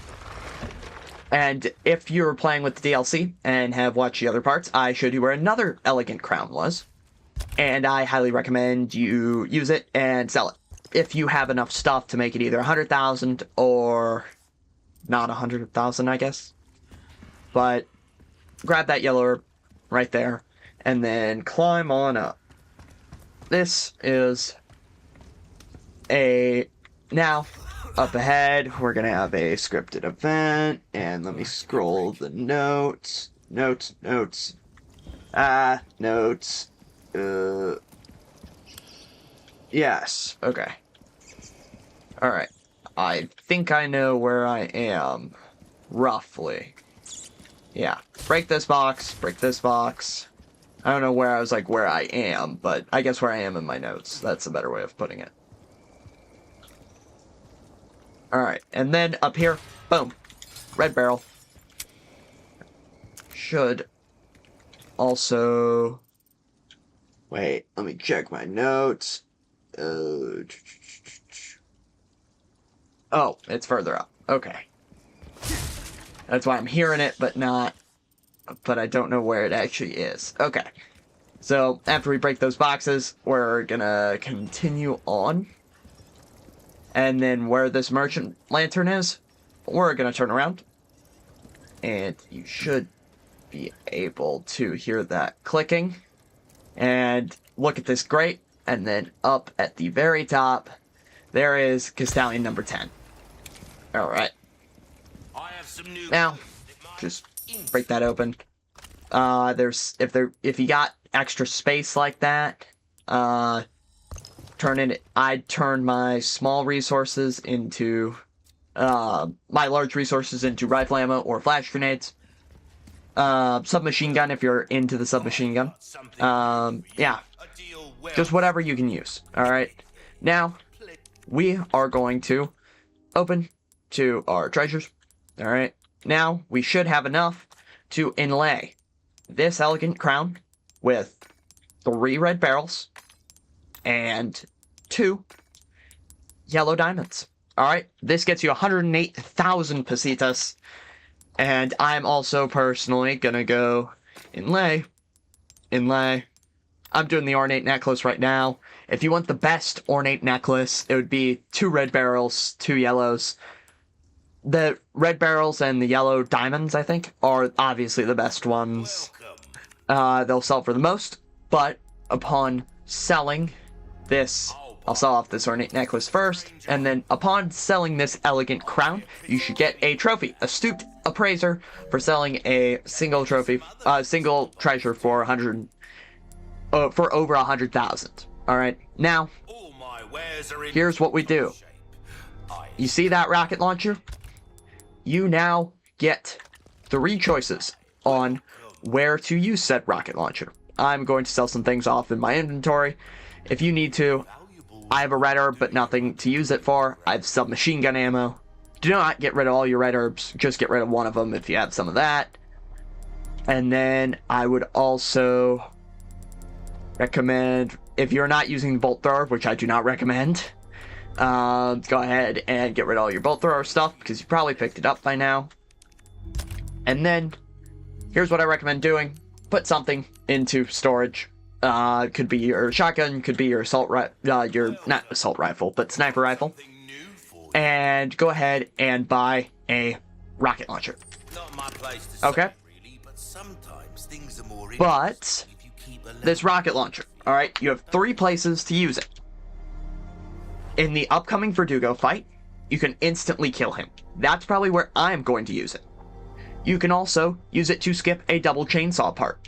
And if you're playing with the DLC and have watched the other parts, I showed you where another elegant crown was. And I highly recommend you use it and sell it. If you have enough stuff to make it either 100,000 or not 100,000, I guess. But grab that yellow herb right there and then climb on up. This is now, up ahead, we're going to have a scripted event. And let me scroll the notes. Notes. Yes. Okay. Alright. I think I know where I am. Roughly. Yeah. Break this box. I don't know where I was like where I am, but I guess where I am in my notes. That's a better way of putting it. Alright. And then up here. Boom. Red barrel. Should also... Wait, let me check my notes. Oh, it's further up. Okay. That's why I'm hearing it, but I don't know where it actually is. Okay. So, after we break those boxes, we're gonna continue on. And then where this merchant lantern is, we're gonna turn around. And you should be able to hear that clicking. And look at this grate, and then up at the very top, there is Castellian number 10. Alright. Now, just break that open. If you got extra space like that, I'd turn my small resources into, my large resources into rifle ammo or flash grenades. Submachine gun if you're into the submachine gun. Yeah. Just whatever you can use. Alright. Now, we are going to open to our treasures. Alright. Now, we should have enough to inlay this elegant crown with 3 red barrels and 2 yellow diamonds. Alright. This gets you 108,000 pesetas. And I'm also personally gonna go inlay. I'm doing the ornate necklace right now. If you want the best ornate necklace, it would be 2 red barrels, 2 yellows. The red barrels and the yellow diamonds, I think, are obviously the best ones. They'll sell for the most, but upon selling this. I'll sell off this ornate necklace first, and then upon selling this elegant crown, you should get a trophy. Astute appraiser for selling a single trophy, single treasure for for over 100,000. All right, now here's what we do. You see that rocket launcher? You now get 3 choices on where to use said rocket launcher. I'm going to sell some things off in my inventory. If you need to, I have a red herb, but nothing to use it for. I have some machine gun ammo. Do not get rid of all your red herbs. Just get rid of one of them if you have some of that. And then I would also recommend, if you're not using the bolt thrower, which I do not recommend, go ahead and get rid of all your bolt thrower stuff, because you probably picked it up by now. And then, here's what I recommend doing. Put something into storage. Could be your shotgun, could be your assault your, not assault rifle, but sniper rifle. And go ahead and buy a rocket launcher. Okay? But, this rocket launcher, alright, you have 3 places to use it. In the upcoming Verdugo fight, you can instantly kill him. That's probably where I'm going to use it. You can also use it to skip a double chainsaw part.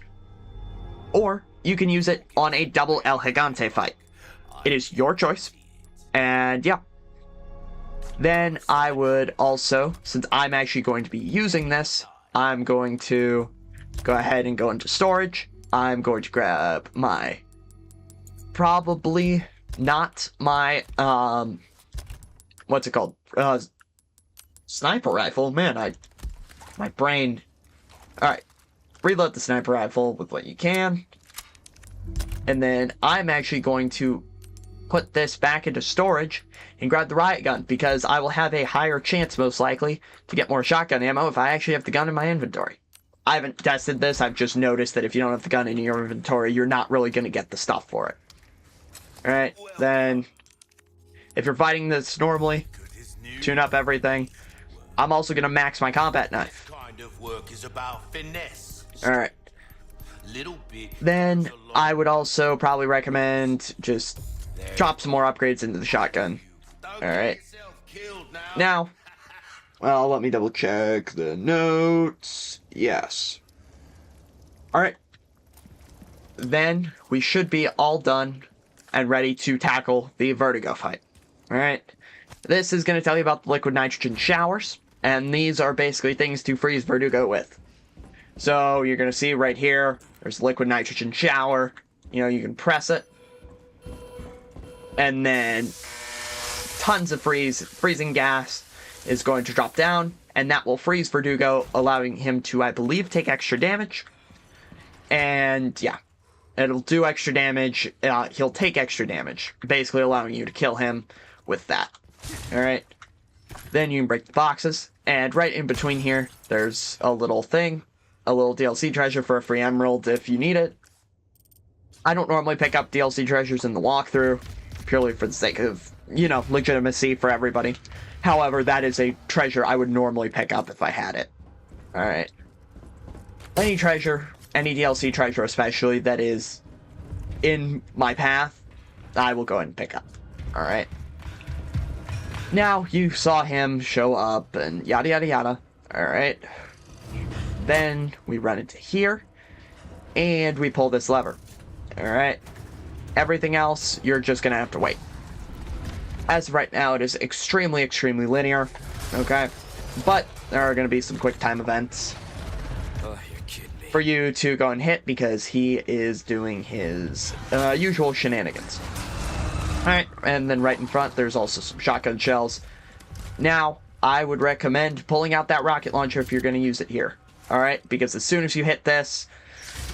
Or, you can use it on a double El Gigante fight. It is your choice. And yeah. Then I would also, since I'm actually going to be using this, I'm going to go ahead and go into storage. I'm going to grab my, probably not my, what's it called? Sniper rifle. Man, my brain. Alright. Reload the sniper rifle with what you can. And then I'm actually going to put this back into storage and grab the riot gun, because I will have a higher chance, most likely, to get more shotgun ammo if I actually have the gun in my inventory. I haven't tested this, I've just noticed that if you don't have the gun in your inventory, you're not really going to get the stuff for it. Alright, then, if you're fighting this normally, tune up everything. I'm also going to max my combat knife. Alright. Then, I would also probably recommend just drop some more upgrades into the shotgun. Alright. Now, well, let me double check the notes. Yes. Alright. Then, we should be all done and ready to tackle the Vertigo fight. Alright. This is going to tell you about the liquid nitrogen showers, and these are basically things to freeze Verdugo with. So, you're going to see right here, there's liquid nitrogen shower. You know, you can press it. And then tons of freezing gas is going to drop down, and that will freeze Verdugo, allowing him to, I believe, take extra damage. And yeah, it'll do extra damage. He'll take extra damage, basically allowing you to kill him with that. Alright. Then you can break the boxes, and right in between here, there's a little thing. A little DLC treasure for a free emerald if you need it. I don't normally pick up DLC treasures in the walkthrough, purely for the sake of, you know, legitimacy for everybody. However, that is a treasure I would normally pick up if I had it. Alright. Any treasure, any DLC treasure especially, that is in my path, I will go ahead and pick up. Alright. Now, you saw him show up and yada yada yada. Alright. Then we run into here, and we pull this lever. Alright. Everything else, you're just gonna have to wait. As of right now, it is extremely, extremely linear. Okay? But there are gonna be some quick time events for you to go and hit, because he is doing his usual shenanigans. Alright, and then right in front, there's also some shotgun shells. Now, I would recommend pulling out that rocket launcher if you're gonna use it here. Alright, because as soon as you hit this,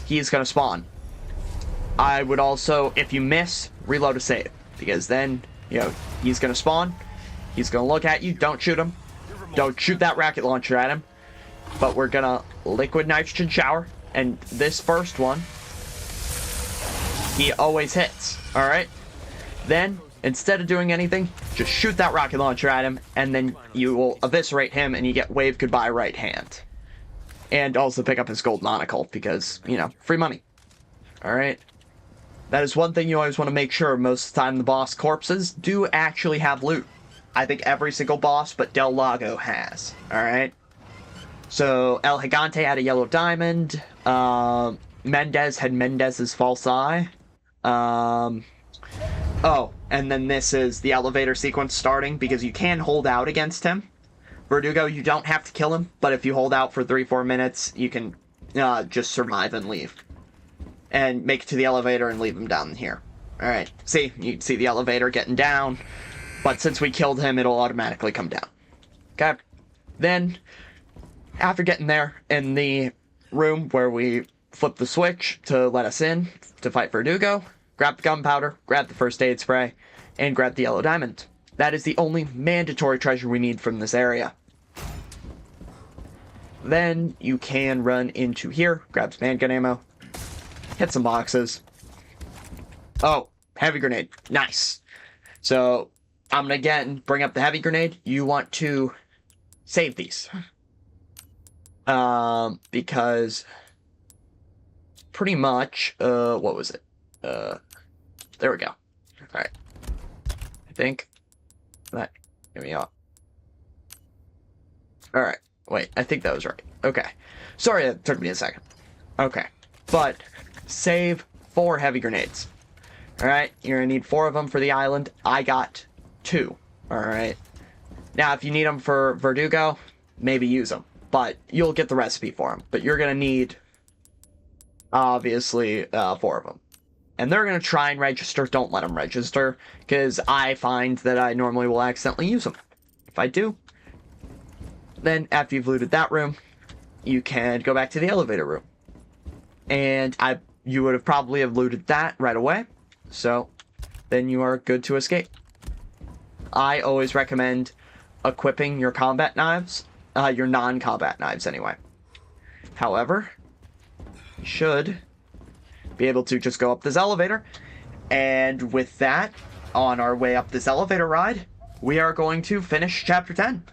he's gonna spawn. I would also, if you miss, reload a save. Because then, you know, he's gonna spawn. He's gonna look at you, don't shoot him. Don't shoot that rocket launcher at him. But we're gonna liquid nitrogen shower. And this first one, he always hits. Alright? Then, instead of doing anything, just shoot that rocket launcher at him. And then you will eviscerate him and you get wave goodbye right hand. And also pick up his gold monocle because, you know, free money. Alright. That is one thing you always want to make sure. Most of the time the boss corpses do actually have loot. I think every single boss but Del Lago has. Alright? So, El Gigante had a yellow diamond. Mendez had Mendez's false eye. Oh, and then this is the elevator sequence starting, because you can hold out against him. Verdugo, you don't have to kill him, but if you hold out for 3-4 minutes, you can just survive and leave. And make it to the elevator and leave him down here. Alright, see, you can see the elevator getting down, but since we killed him, it'll automatically come down. Okay? Then, after getting there, in the room where we flip the switch to let us in to fight Verdugo, grab the gunpowder, grab the first aid spray, and grab the yellow diamond. That is the only mandatory treasure we need from this area. Then you can run into here, grab some handgun ammo, hit some boxes. Oh, heavy grenade. Nice. So, I'm gonna again bring up the heavy grenade. You want to save these. Because pretty much, what was it? There we go. Alright. I think that, give me up. Alright, wait, I think that was right. Okay. Sorry, it took me a second. Okay. But, save 4 heavy grenades. Alright, you're gonna need 4 of them for the island. I got 2. Alright. Now, if you need them for Verdugo, maybe use them. But, you'll get the recipe for them. But you're gonna need, obviously, 4 of them. And they're going to try and register. Don't let them register, because I find that I normally will accidentally use them. If I do, then after you've looted that room, you can go back to the elevator room. And you would have probably have looted that right away, so then you are good to escape. I always recommend equipping your combat knives, your non-combat knives anyway. However, you should be able to just go up this elevator, and with that, on our way up this elevator ride, we are going to finish chapter 10.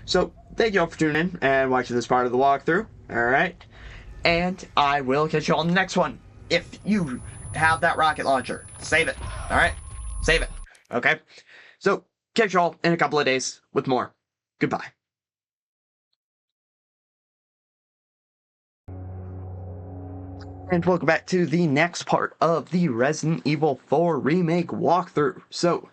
So, thank you all for tuning in and watching this part of the walkthrough, alright? And I will catch you on the next one. If you have that rocket launcher, save it, alright? Save it, okay? So, catch you all in a couple of days with more. Goodbye. And welcome back to the next part of the Resident Evil 4 Remake walkthrough. So,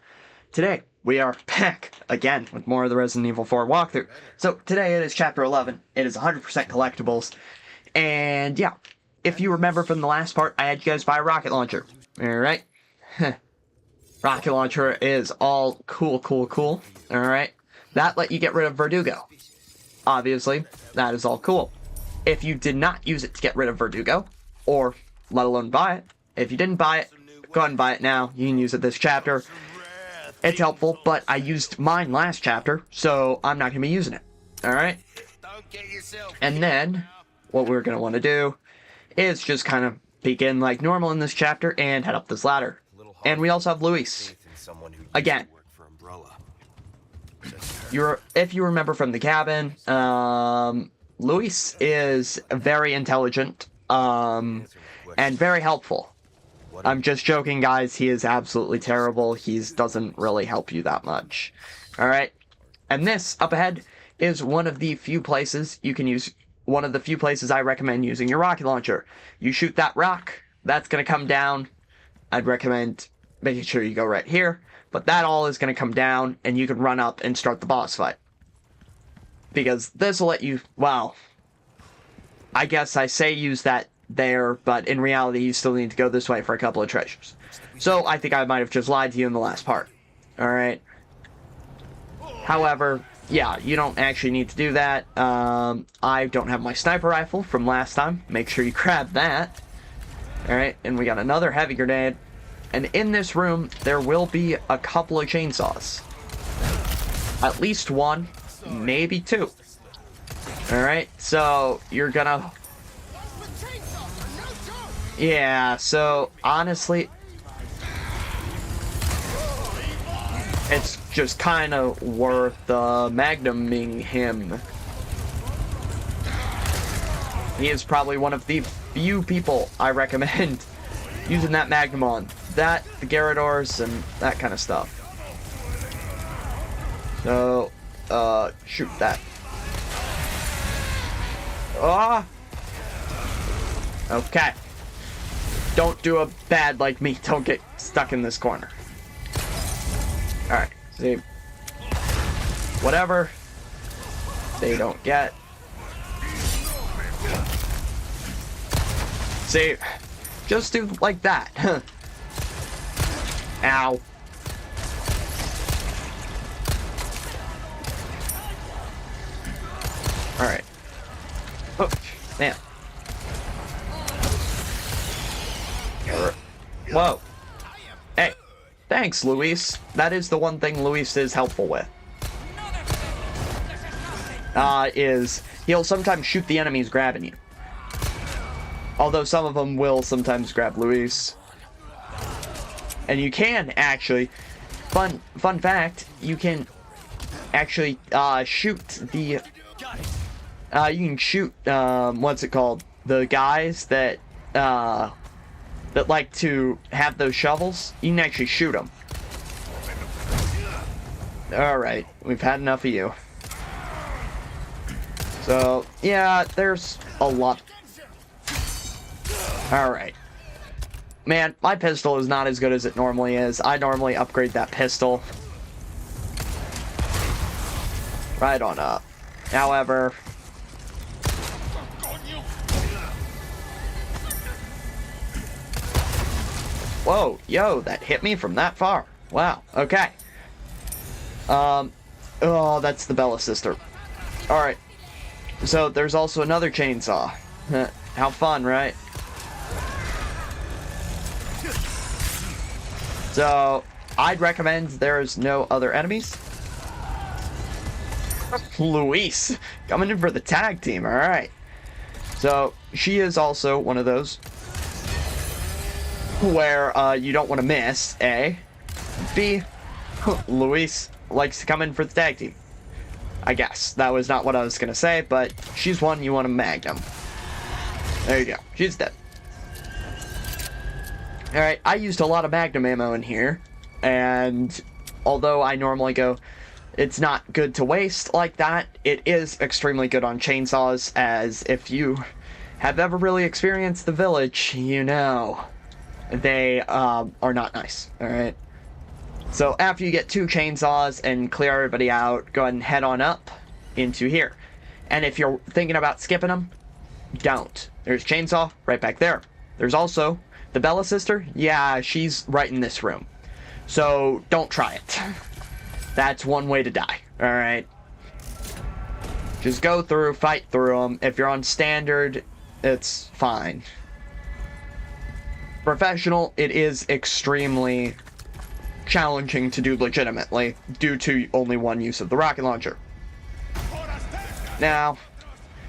today, we are back again with more of the Resident Evil 4 walkthrough. So, today it is Chapter 11. It is 100% collectibles. And, yeah, if you remember from the last part, I had you guys buy a rocket launcher. Alright? Rocket launcher is all cool. Alright? That let you get rid of Verdugo. Obviously, that is all cool. If you did not use it to get rid of Verdugo, or let alone buy it, if you didn't buy it, go ahead and buy it now. You can use it this chapter. It's helpful, but I used mine last chapter, so I'm not going to be using it. Alright? And then, what we're going to want to do is just kind of begin like normal in this chapter and head up this ladder. And we also have Luis. Again. If you remember from the cabin, Luis is very intelligent, and very helpful. I'm just joking, guys. He is absolutely terrible. He doesn't really help you that much. Alright? And this, up ahead, is one of the few places you can use, one of the few places I recommend using your rocket launcher. You shoot that rock, that's going to come down. I'd recommend making sure you go right here. But that all is going to come down, and you can run up and start the boss fight. Because this will let you, well, I guess I say use that there, but in reality you still need to go this way for a couple of treasures. So I think I might have just lied to you in the last part. Alright? However, yeah, you don't actually need to do that. I don't have my sniper rifle from last time. Make sure you grab that. Alright, and we got another heavy grenade. And in this room, there will be a couple of chainsaws. At least one, maybe 2. Alright, so you're gonna... Yeah, so honestly, it's just kind of worth magnuming him. He is probably one of the few people I recommend using that magnum on. that, the Gyarados, and that kind of stuff. So, shoot that. Ah! Okay. Don't do a bad like me. Don't get stuck in this corner. Alright, see. Whatever they don't get. See, just do like that. Ow. Alright. Oh, man. Whoa. Hey, thanks, Luis. That is the one thing Luis is helpful with. Is he'll sometimes shoot the enemies grabbing you. Although some of them will sometimes grab Luis. And you can actually, fun fact, you can actually shoot the, you can shoot, what's it called? The guys that like to have those shovels. You can actually shoot them. Alright, we've had enough of you. So, yeah, there's a lot. Alright. Man, my pistol is not as good as it normally is. I normally upgrade that pistol right on up. However, whoa, yo, that hit me from that far. Wow, okay. Oh, that's the Bella sister. Alright. So, there's also another chainsaw. How fun, right? So, I'd recommend there's no other enemies. Luis, coming in for the tag team, alright. So, she is also one of those where you don't want to miss, A. B, Luis likes to come in for the tag team. I guess. That was not what I was going to say, but she's one you want to magnum. There you go. She's dead. Alright, I used a lot of magnum ammo in here, and although I normally go, it's not good to waste like that, it is extremely good on chainsaws, as if you have ever really experienced the village, you know they are not nice, alright? So after you get 2 chainsaws and clear everybody out, go ahead and head on up into here. And if you're thinking about skipping them, don't. There's chainsaw right back there. There's also the Bella sister. Yeah, she's right in this room. So don't try it. That's one way to die, alright? Just go through, fight through them. If you're on standard, it's fine. Professional, it is extremely challenging to do legitimately due to only one use of the rocket launcher. Now,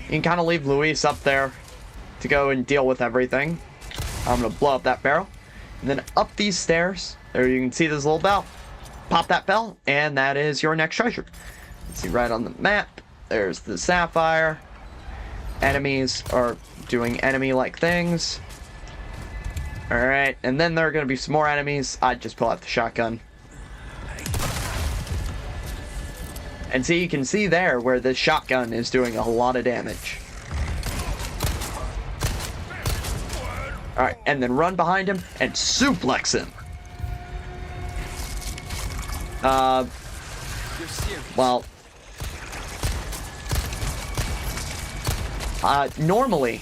you can kind of leave Luis up there to go and deal with everything. I'm going to blow up that barrel. And then up these stairs, there you can see this little bell. Pop that bell, and that is your next treasure. Let's see right on the map. There's the sapphire. Enemies are doing enemy-like things. Alright, and then there are going to be some more enemies. I'd just pull out the shotgun. And see, you can see there where this shotgun is doing a lot of damage. Alright, and then run behind him and suplex him. Well, normally,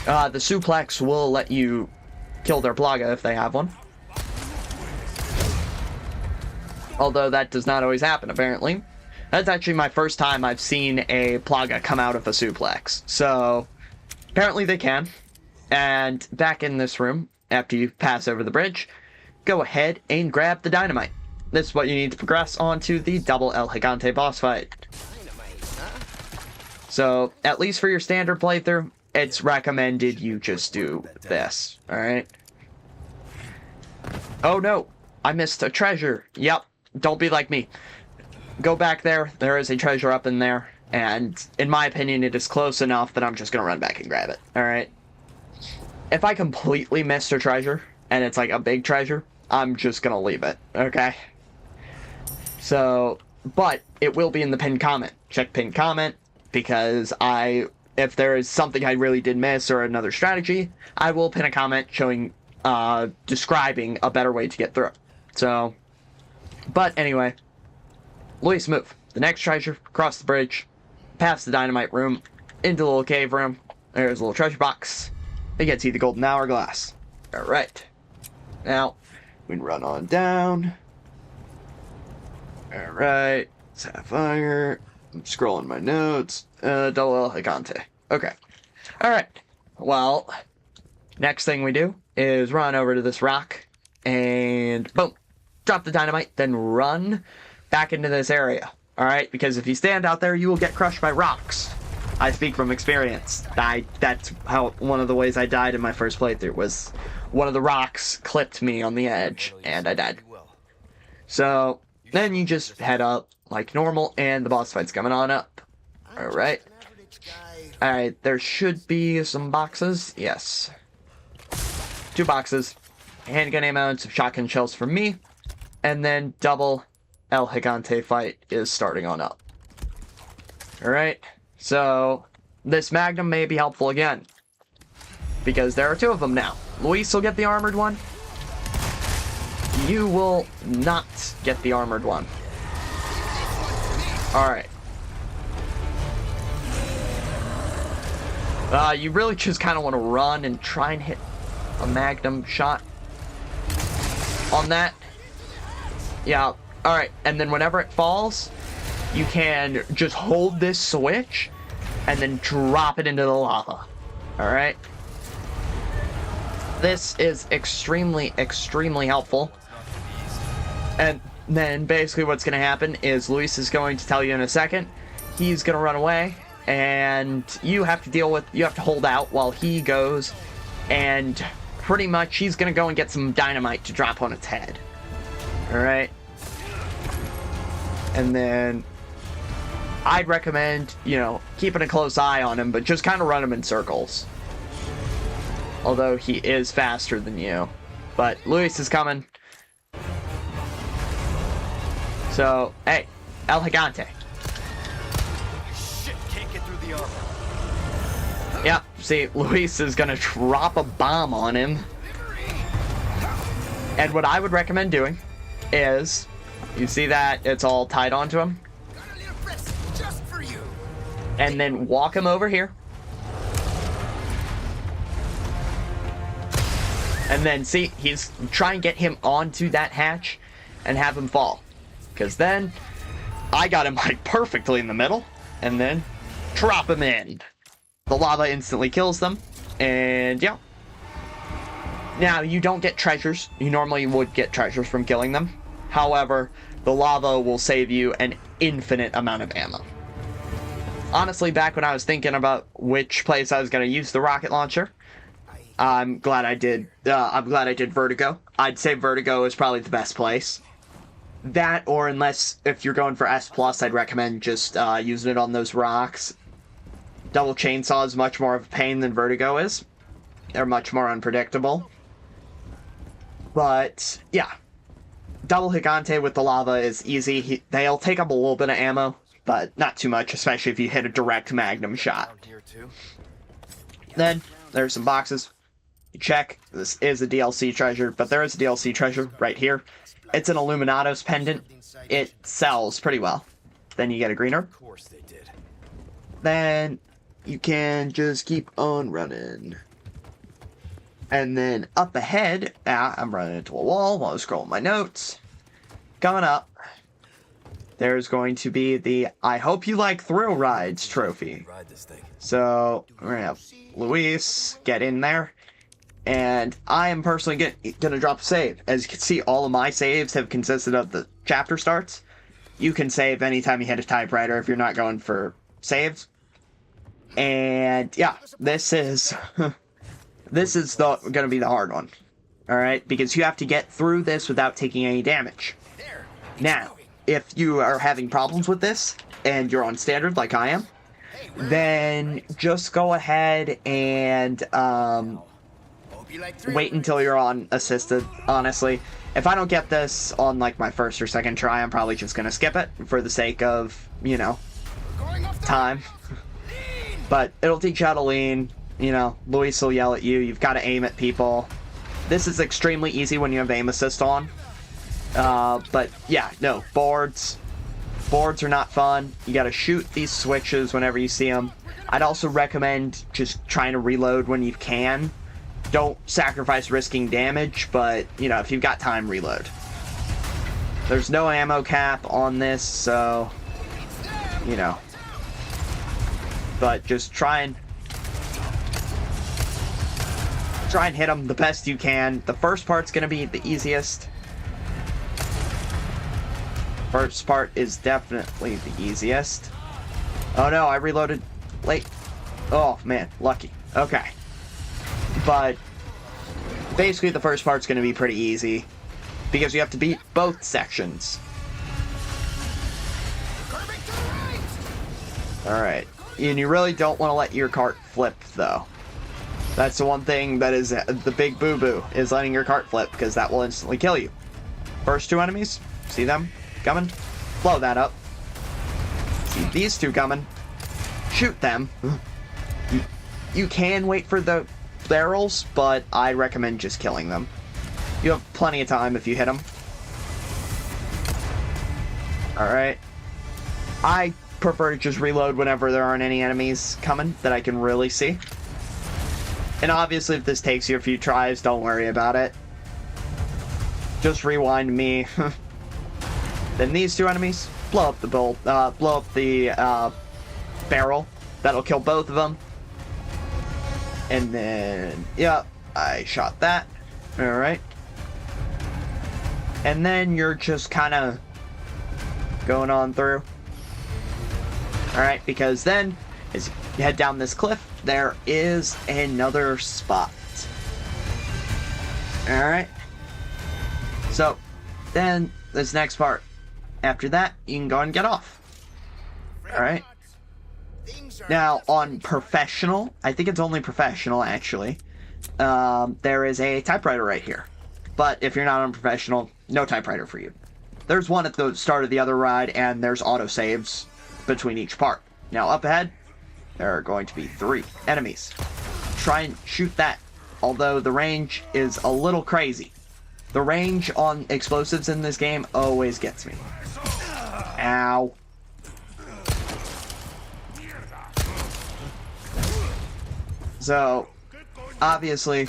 the suplex will let you kill their Plaga if they have one. Although that does not always happen, apparently. That's actually my first time I've seen a Plaga come out of a suplex. So, apparently they can. And back in this room, after you pass over the bridge, go ahead and grab the dynamite. This is what you need to progress onto the double El Gigante boss fight. So, at least for your standard playthrough, it's recommended you just do this, alright? Oh no, I missed a treasure. Yep, don't be like me. Go back there, there is a treasure up in there, and in my opinion it is close enough that I'm just gonna run back and grab it, alright? If I completely missed a treasure, and it's like a big treasure, I'm just gonna leave it, okay? So, but it will be in the pinned comment. Check pinned comment, because if there is something I really did miss or another strategy, I will pin a comment showing, describing a better way to get through. So, but anyway, Luis, move. The next treasure, across the bridge, past the dynamite room, into the little cave room. There's a little treasure box. It gets you the golden hourglass. Alright. Now, we can run on down. Alright. Sapphire. I'm scrolling my notes. Double El Gigante. Okay. Alright. Well, next thing we do is run over to this rock and boom. Drop the dynamite, then run back into this area. Alright? Because if you stand out there, you will get crushed by rocks. I speak from experience. That's how one of the ways I died in my first playthrough was one of the rocks clipped me on the edge and I died. So then you just head up like normal and the boss fight's coming on up. Alright. Alright, there should be some boxes. Yes. 2 boxes. Handgun ammo and some shotgun shells for me. And then double El Gigante fight is starting on up. Alright. So, this Magnum may be helpful again. Because there are 2 of them now. Luis will get the armored one. You will not get the armored one. Alright. You really just kind of want to run and try and hit a Magnum shot on that. Yeah. Alright, and then whenever it falls, you can just hold this switch and then drop it into the lava. Alright? This is extremely, extremely helpful. And then basically what's going to happen is Luis is going to tell you in a second. He's going to run away, and you have to hold out while he goes, and pretty much he's going to go and get some dynamite to drop on its head. Alright? And then I'd recommend, keeping a close eye on him, but just kind of run him in circles. Although he is faster than you. But Luis is coming. So, hey, El Gigante. Shit, can't get through the armor. Yep, see, Luis is gonna drop a bomb on him. And what I would recommend doing is, you see that it's all tied onto him? Just for you. And then walk him over here. And then, see, try and get him onto that hatch and have him fall. Because then, I got him, like, perfectly in the middle. And then, drop him in. The lava instantly kills them. And, yeah. Now, you don't get treasures. You normally would get treasures from killing them. However, the lava will save you an infinite amount of ammo. Honestly, back when I was thinking about which place I was going to use the rocket launcher, I'm glad I did Vertigo. I'd say Vertigo is probably the best place. That, or if you're going for S+, I'd recommend just using it on those rocks. Double Chainsaw is much more of a pain than Vertigo is. They're much more unpredictable. But, yeah. Double Gigante with the lava is easy. They'll take up a little bit of ammo, but not too much, especially if you hit a direct Magnum shot. Then, there's some boxes. You check. This is a DLC treasure, but there is a DLC treasure right here. It's an Illuminatos pendant. It sells pretty well. Then you get a green herb. Of course they did. Then you can just keep on running. And then up ahead, I'm running into a wall while I was scrolling my notes. Coming up, there's going to be the I Hope You Like Thrill Rides trophy. Ride this thing. So, we're going to have Luis get in there. And I am personally going to drop a save. As you can see, all of my saves have consisted of the chapter starts. You can save anytime you hit a typewriter if you're not going for saves. And yeah, this is going to be the hard one. Alright, because you have to get through this without taking any damage. Now, if you are having problems with this, and you're on standard like I am, then just go ahead and Be like three wait until you're on assisted, honestly. If I don't get this on like my first or second try, I'm probably just gonna skip it for the sake of, you know, going off the time. lean. But it'll teach you how to lean, you know, Luis will yell at you, you've got to aim at people. This is extremely easy when you have aim assist on. But yeah, no, boards are not fun. You gotta shoot these switches whenever you see them. I'd also recommend just trying to reload when you can. Don't sacrifice risking damage, but, you know, if you've got time, reload. There's no ammo cap on this, so, you know. But just try and hit them the best you can. The first part's gonna be the easiest. First part is definitely the easiest. Oh no, I reloaded late. Oh man, lucky. Okay. But basically the first part's going to be pretty easy because you have to beat both sections. Curving to the right. Alright. And you really don't want to let your cart flip, though. That's the one thing that is the big boo-boo, is letting your cart flip, because that will instantly kill you. First two enemies, see them coming? Blow that up. See these two coming. Shoot them. You can wait for the barrels, but I recommend just killing them. You have plenty of time if you hit them. Alright. I prefer to just reload whenever there aren't any enemies coming that I can really see. And obviously if this takes you a few tries, don't worry about it. Just rewind me. Then these two enemies, blow up the barrel. That'll kill both of them. And then, yeah, I shot that. Alright. And then you're just kind of going on through. Alright, because then, as you head down this cliff, there is another spot. Alright. So, then, this next part. After that, you can go and get off. Alright. Now, on professional, I think it's only professional, actually, there is a typewriter right here. But if you're not on professional, no typewriter for you. There's one at the start of the other ride, and there's autosaves between each part. Now, up ahead, there are going to be 3 enemies. Try and shoot that, although the range is a little crazy. The range on explosives in this game always gets me. Ow. So, obviously,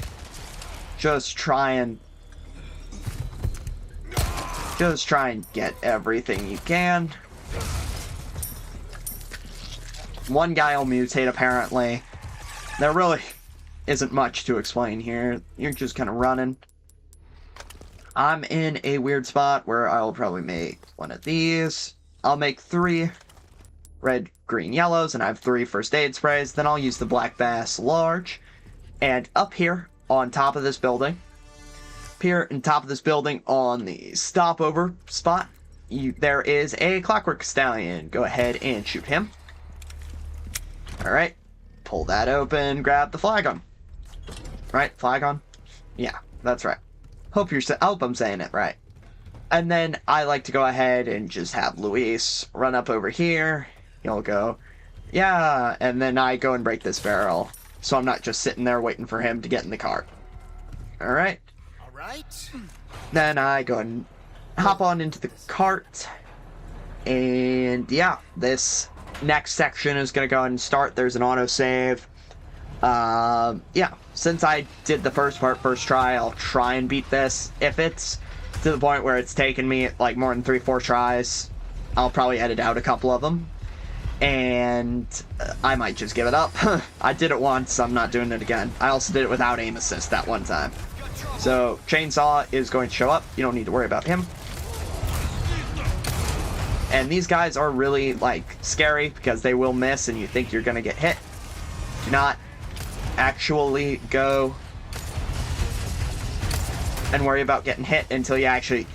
just try and get everything you can. One guy will mutate, apparently. There really isn't much to explain here. You're just kind of running. I'm in a weird spot where I'll probably make one of these. I'll make 3 red, green, yellows, and I have 3 first aid sprays. Then I'll use the black bass large. And up here on top of this building, on the stopover spot, there is a clockwork stallion. Go ahead and shoot him. Alright, pull that open, grab the flagon. Right, flagon? Yeah, that's right. Hope I'm saying it right. And then I like to go ahead and just have Luis run up over here. He'll go, yeah, and then I go and break this barrel. So I'm not just sitting there waiting for him to get in the cart. Alright. Alright. Then I go and hop on into the cart. And yeah, this next section is going to go and start. There's an autosave. Yeah, since I did the first part first try, I'll try and beat this. If it's to the point where it's taken me like more than 3-4 tries, I'll probably edit out a couple of them. And I might just give it up. I did it once, I'm not doing it again. I also did it without aim assist that one time. So, Chainsaw is going to show up. You don't need to worry about him. And these guys are really, like, scary because they will miss and you think you're going to get hit. Do not actually go and worry about getting hit until you actually...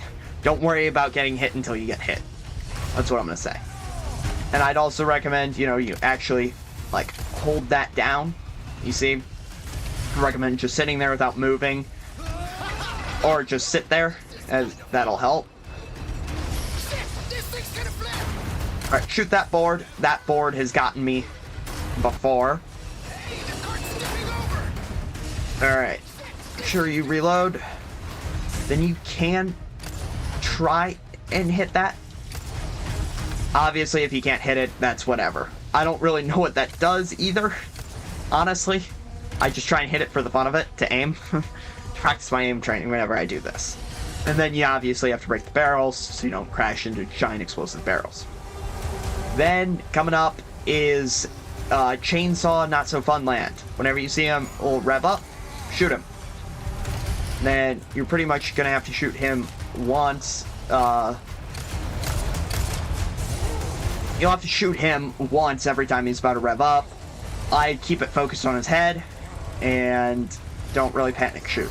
Don't worry about getting hit until you get hit. That's what I'm going to say. And I'd also recommend, you know, you actually, like, hold that down. You see? I recommend just sitting there without moving. Or just sit there, as that'll help. Shit, this thing's gonna flip. Alright, shoot that board. That board has gotten me before. Hey, the cart's tipping over. Alright. Make sure you reload. Then you can try and hit that. Obviously, if you can't hit it, that's whatever. I don't really know what that does either, honestly. I just try and hit it for the fun of it, to aim. Practice my aim training whenever I do this. And then you obviously have to break the barrels so you don't crash into giant explosive barrels. Then, coming up is Chainsaw Not So Fun Land. Whenever you see him, will rev up, shoot him. Then you're pretty much gonna have to shoot him once. You'll have to shoot him once every time he's about to rev up. I keep it focused on his head and don't really panic shoot.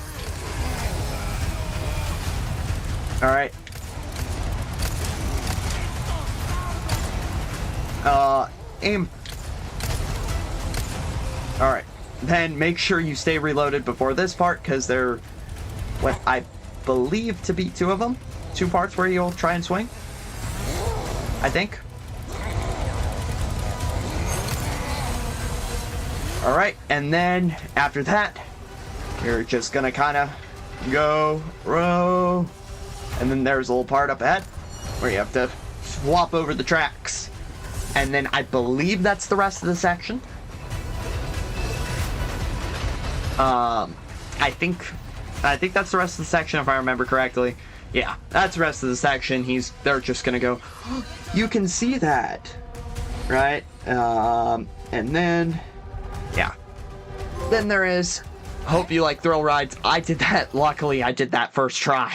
Alright. Aim. Alright. Then make sure you stay reloaded before this part, because there are what I believe to be two of them. Two parts where you'll try and swing. I think. Alright, and then after that, you're just gonna kind of go, row, and then there's a little part up ahead where you have to swap over the tracks. And then I believe that's the rest of the section. I think that's the rest of the section if I remember correctly. Yeah, that's the rest of the section. They're just gonna go, oh, you can see that, right? And then, yeah. Then there is, hope you like thrill rides. I did that, luckily I did that first try.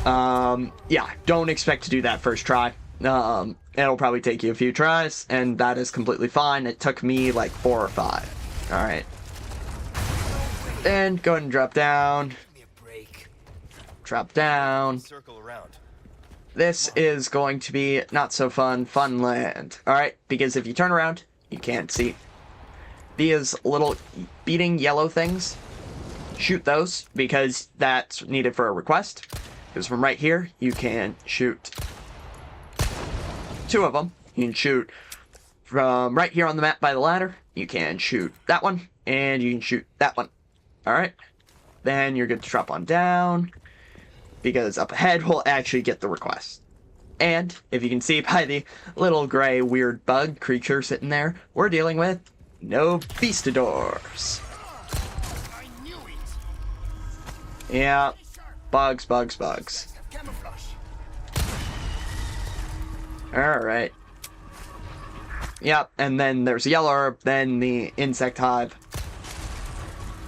Yeah, don't expect to do that first try. It'll probably take you a few tries, and that is completely fine. It took me like 4 or 5. Alright. Then go ahead and drop down. Give me a break. Drop down. Circle around. This is going to be not so fun land. Alright, because if you turn around, you can't see. These little beating yellow things, shoot those, because that's needed for a request. Because from right here, you can shoot 2 of them. You can shoot from right here on the map by the ladder. You can shoot that one, and you can shoot that one. Alright. Then you're good to drop on down, because up ahead we'll actually get the request. And, if you can see by the little gray weird bug creature sitting there, we're dealing with no Beastadors. I knew it. Yeah, bugs. Camouflage. Alright. Yep, and then there's a yellow herb, then the insect hive.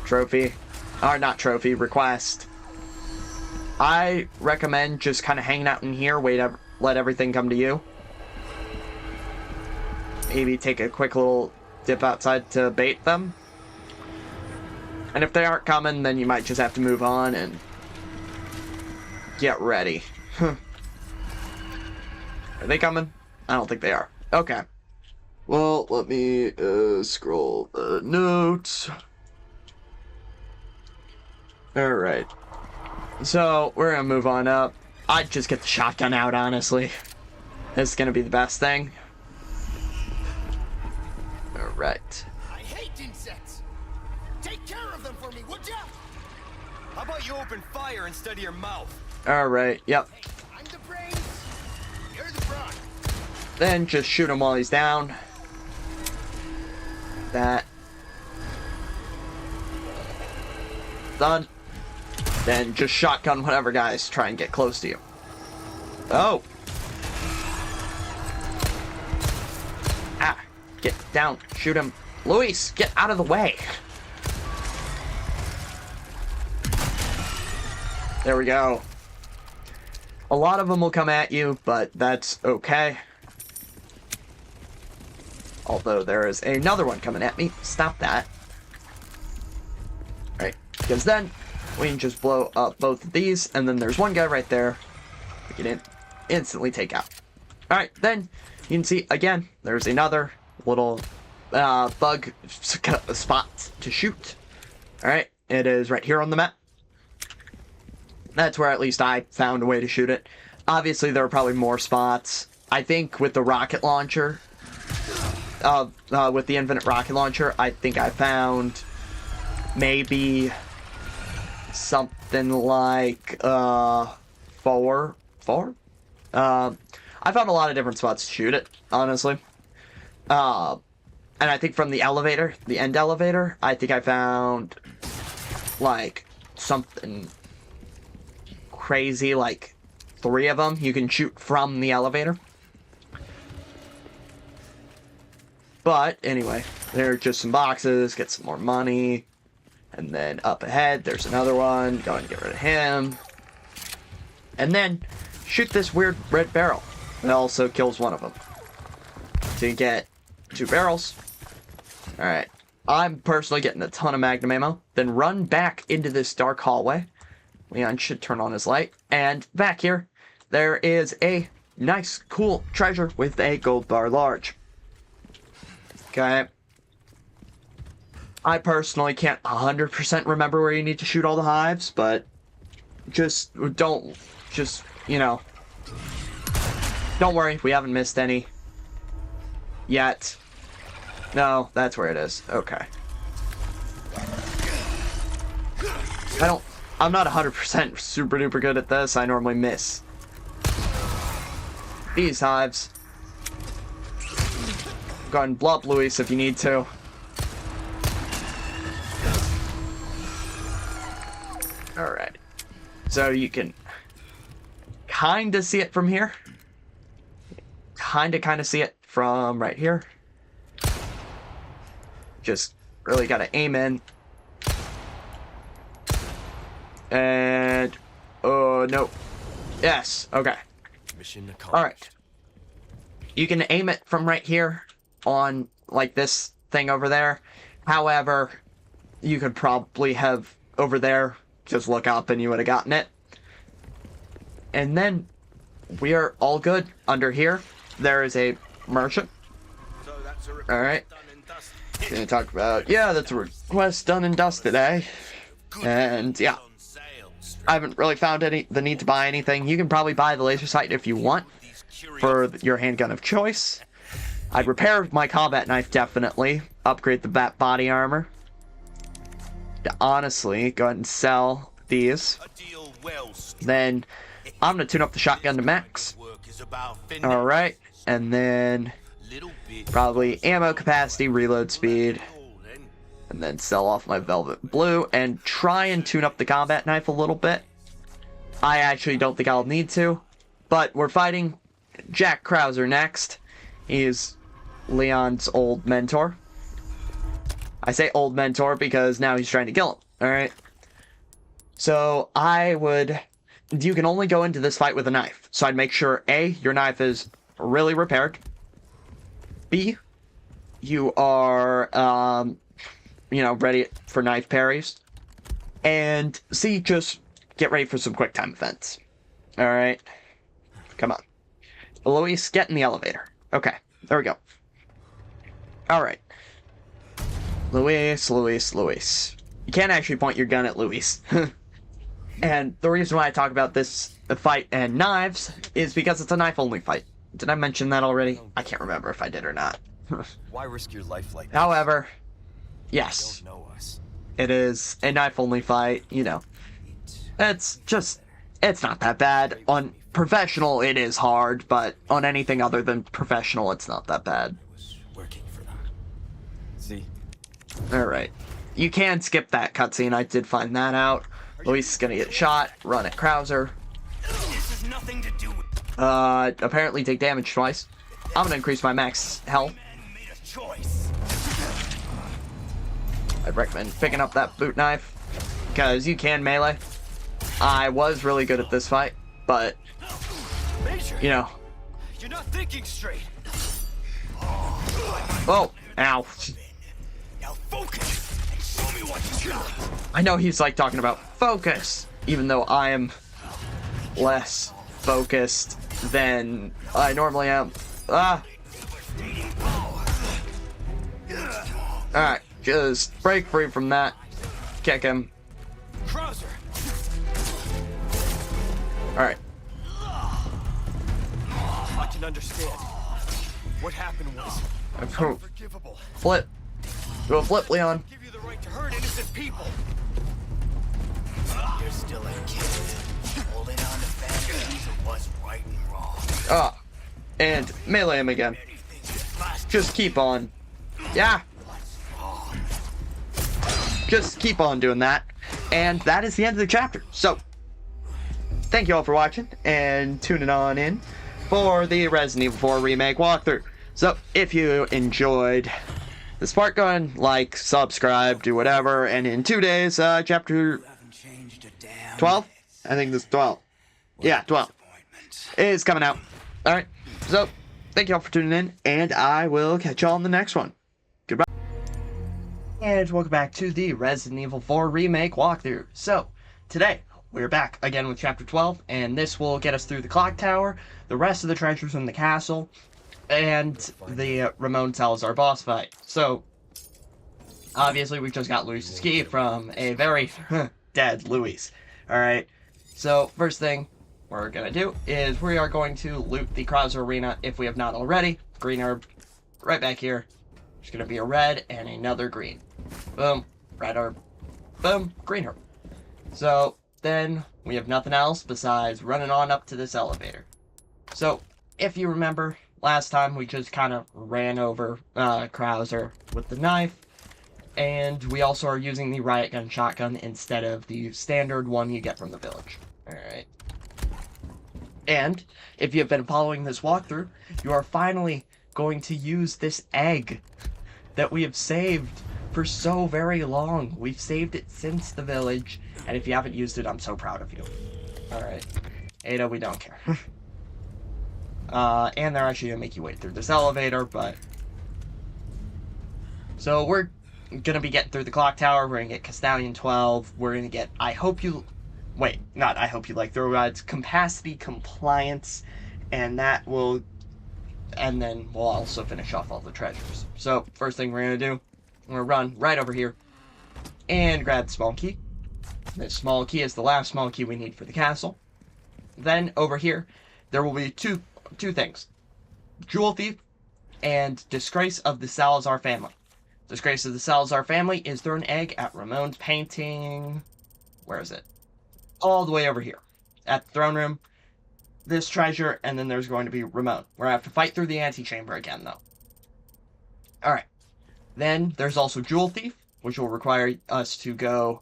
Trophy. Or not trophy, request. I recommend just kind of hanging out in here, let everything come to you. Maybe take a quick little dip outside to bait them. And if they aren't coming, then you might just have to move on and get ready. Are they coming? I don't think they are. Okay. Well, let me scroll the notes. Alright. So, we're gonna move on up. I'd just get the shotgun out, honestly. This is gonna be the best thing. Alright. I hate insects. Take care of them for me, would ya? How about you open fire instead of your mouth? Alright, yep. I'm the brains. You're the brawn. Then just shoot him while he's down. That. Done. Then just shotgun whatever guys try and get close to you. Oh! Ah! Get down. Shoot him. Luis, get out of the way! There we go. A lot of them will come at you, but that's okay. Although there is another one coming at me. Stop that. Right, because then we can just blow up both of these, and then there's one guy right there we can instantly take out. Alright, then you can see again, there's another little bug spot to shoot. Alright, it is right here on the map. That's where at least I found a way to shoot it. Obviously, there are probably more spots. I think with the rocket launcher, with the infinite rocket launcher, I think I found maybe something like, four? I found a lot of different spots to shoot it, honestly. And I think from the elevator, the end elevator, I think I found, like, something crazy, like 3 of them you can shoot from the elevator. But, anyway, there are just some boxes, get some more money, and then up ahead, there's another one, go and get rid of him. And then, shoot this weird red barrel. It also kills one of them. So you get 2 barrels. Alright, I'm personally getting a ton of magnum ammo. Then run back into this dark hallway. Leon should turn on his light. And back here, there is a nice, cool treasure with a gold bar large. Okay. I personally can't 100% remember where you need to shoot all the hives, but just don't, you know, don't worry, we haven't missed any yet. No, that's where it is. Okay. I'm not 100% super duper good at this. I normally miss these hives. Go ahead and blow up Luis if you need to. Alright. So you can kinda see it from here. Kinda see it from right here. Just really gotta aim in. And no. Yes, okay. Mission accomplished. Alright. You can aim it from right here on like this thing over there. However, you could probably have over there just look up and you would have gotten it. And then we are all good. Under here, there is a merchant. So that's a Alright. done and dusted. Gonna talk about, yeah, that's a request done and dusted, eh? And yeah, On sale. I haven't really found the need to buy anything. You can probably buy the laser sight if you want These curious for your handgun of choice. I'd repair my combat knife, definitely. Upgrade the bat body armor. Honestly, go ahead and sell these. a deal well struck. Then I'm gonna tune up the shotgun to max. Work is about finesse. Alright, and then Little bit. probably ammo capacity, reload speed, and then sell off my velvet blue and try and tune up the combat knife a little bit. I actually don't think I'll need to, but we're fighting Jack Krauser next. He's Leon's old mentor. I say old mentor because now he's trying to kill him. Alright. So you can only go into this fight with a knife. So I'd make sure A, your knife is really repaired. B, you are, ready for knife parries. And C, just get ready for some quick time events. Alright. Come on. Luis, get in the elevator. Okay, there we go. Alright. Luis. You can't actually point your gun at Luis. And the reason why I talk about this fight and knives is because it's a knife-only fight. Did I mention that already? I can't remember if I did or not. Why risk your life like that? However, You yes, don't know us. it is a knife-only fight, you know. It's not that bad. On professional, it is hard, but on anything other than professional, it's not that bad. Was working for them. See? Alright. You can skip that cutscene, I did find that out. Luis is gonna get shot, run at Krauser. This is nothing to do with Apparently take damage twice. I'm gonna increase my max health. man who made a choice. I'd recommend picking up that boot knife, because you can melee. I was really good at this fight, but, Major, you know. you're not thinking straight. Oh, ow. Now focus and show me what you got. I know he's like talking about focus, even though I am less focused than I normally am. Alright, just break free from that. kick him. Krauser! Alright. I can understand. What happened was unforgivable. Flip. Do a flip, Leon. Give you the right to hurt innocent people. You're still a kid, holding on to fantasies of what's right and wrong. Ah. And melee him again. Just keep on. Yeah. Just keep on doing that. And that is the end of the chapter. So, thank you all for watching and tuning on in for the Resident Evil 4 Remake walkthrough. So, if you enjoyed the spark gun, like, subscribe, do whatever, and in 2 days, chapter 12? I think this is 12. Yeah, 12. Is coming out. Alright, so, thank you all for tuning in, and I will catch y'all in the next one. Goodbye. And welcome back to the Resident Evil 4 Remake walkthrough. So, today, we're back again with Chapter 12, and this will get us through the clock tower, the rest of the treasures in the castle, and the Ramon Salazar boss fight. So, obviously we just got Luis's key from a very dead Luis. Alright, so first thing we're gonna do is we are going to loot the Krauser arena if we have not already. Green herb, right back here. There's gonna be a red and another green. Boom, red herb, boom, green herb. So, then we have nothing else besides running on up to this elevator. So, if you remember, last time we just kind of ran over Krauser with the knife, and we also are using the riot gun shotgun instead of the standard one you get from the village. Alright. And, if you have been following this walkthrough, you are finally going to use this egg that we have saved for so very long. We've saved it since the village, and if you haven't used it, I'm so proud of you. Alright. Ada, we don't care. And they're actually gonna make you wait through this elevator, but... So, we're gonna be getting through the clock tower, we're gonna get Castellian 12, we're gonna get I Hope You... Wait, not I Hope You Like Throw Rods, Capacity Compliance, and that will... And then we'll also finish off all the treasures. So, first thing we're gonna do, we're gonna run right over here, and grab the small key. This small key is the last small key we need for the castle. Then, over here, there will be two things. Jewel Thief and Disgrace of the Salazar Family. Disgrace of the Salazar Family is throw an egg at Ramon's painting... Where is it? All the way over here. At the throne room. This treasure, and then there's going to be Ramon. We're going to have to fight through the antechamber again, though. Alright. Then, there's also Jewel Thief, which will require us to go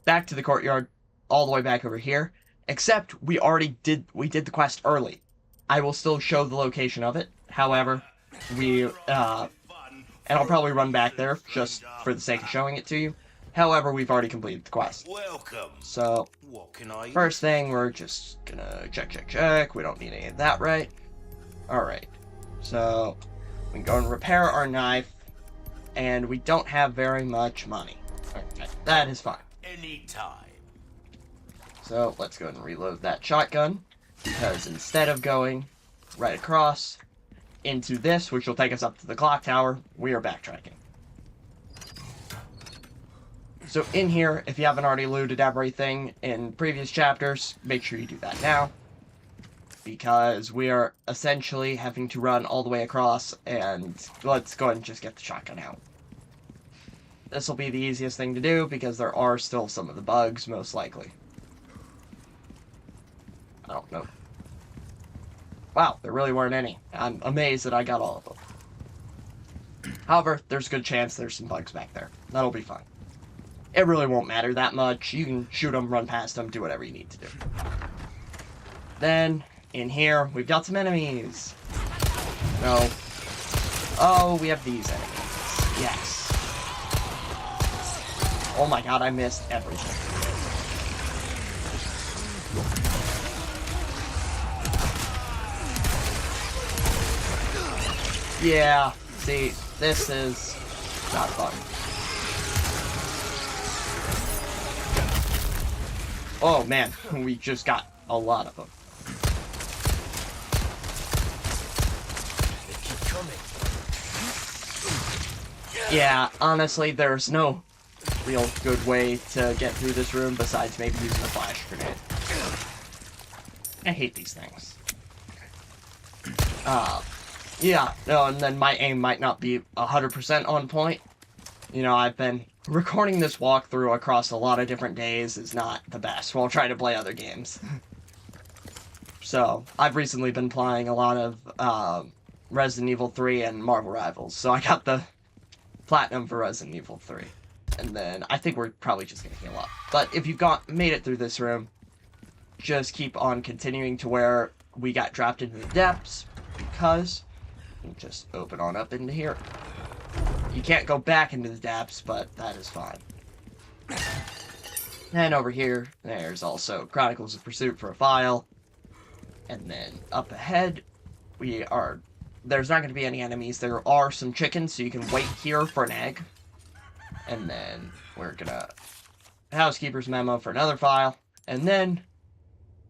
back to the courtyard, all the way back over here. Except, we did the quest early. I will still show the location of it. However, and I'll probably run back there, just for the sake of showing it to you. However, we've already completed the quest. Welcome. So, What can I... first thing, we're just gonna check. We don't need any of that, right? Alright. So, we can go and repair our knife, and we don't have very much money. Okay, that is fine. Anytime. So, let's go ahead and reload that shotgun, because instead of going right across into this, which will take us up to the clock tower, we are backtracking. So in here, if you haven't already looted everything in previous chapters, make sure you do that now. Because we are essentially having to run all the way across, and let's go ahead and just get the shotgun out. This will be the easiest thing to do, because there are still some of the bugs, most likely. I don't know. Wow, there really weren't any. I'm amazed that I got all of them. However, there's a good chance there's some bugs back there. That'll be fine. It really won't matter that much. You can shoot them, run past them, do whatever you need to do. Then, in here, we've got some enemies. No. Oh, we have these enemies. Yes. Oh my god, I missed everything. Yeah, see, this is not fun. Oh man, we just got a lot of them. They keep coming. Yeah, honestly, there's no real good way to get through this room besides maybe using a flash grenade. I hate these things. Yeah, no, and then my aim might not be 100% on point. You know, I've been recording this walkthrough across a lot of different days is not the best while trying to play other games. So, I've recently been playing a lot of Resident Evil 3 and Marvel Rivals, so I got the Platinum for Resident Evil 3. And then I think we're probably just going to heal up. But if you've made it through this room, just keep on continuing to where we got dropped into the depths, because you just open on up into here. You can't go back into the depths, but that is fine. And over here, there's also Chronicles of Pursuit for a file. And then up ahead, there's not going to be any enemies. There are some chickens, so you can wait here for an egg. And then we're gonna housekeeper's memo for another file. And then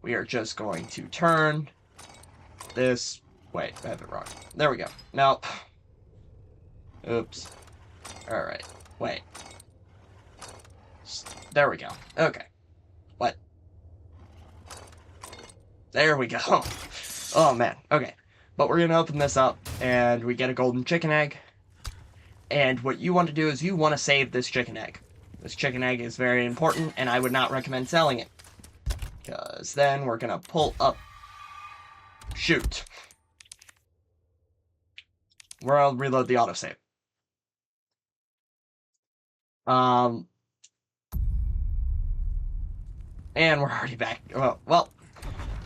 we are just going to turn this. Wait, I have it wrong. There we go. Nope. Oops. Alright. Wait. There we go. Okay. What? There we go. Oh, man. Okay. But we're gonna open this up, and we get a golden chicken egg. And what you want to do is you want to save this chicken egg. This chicken egg is very important, and I would not recommend selling it. Because then we're gonna pull up... Shoot. I'll reload the autosave. And we're already back. Oh, well,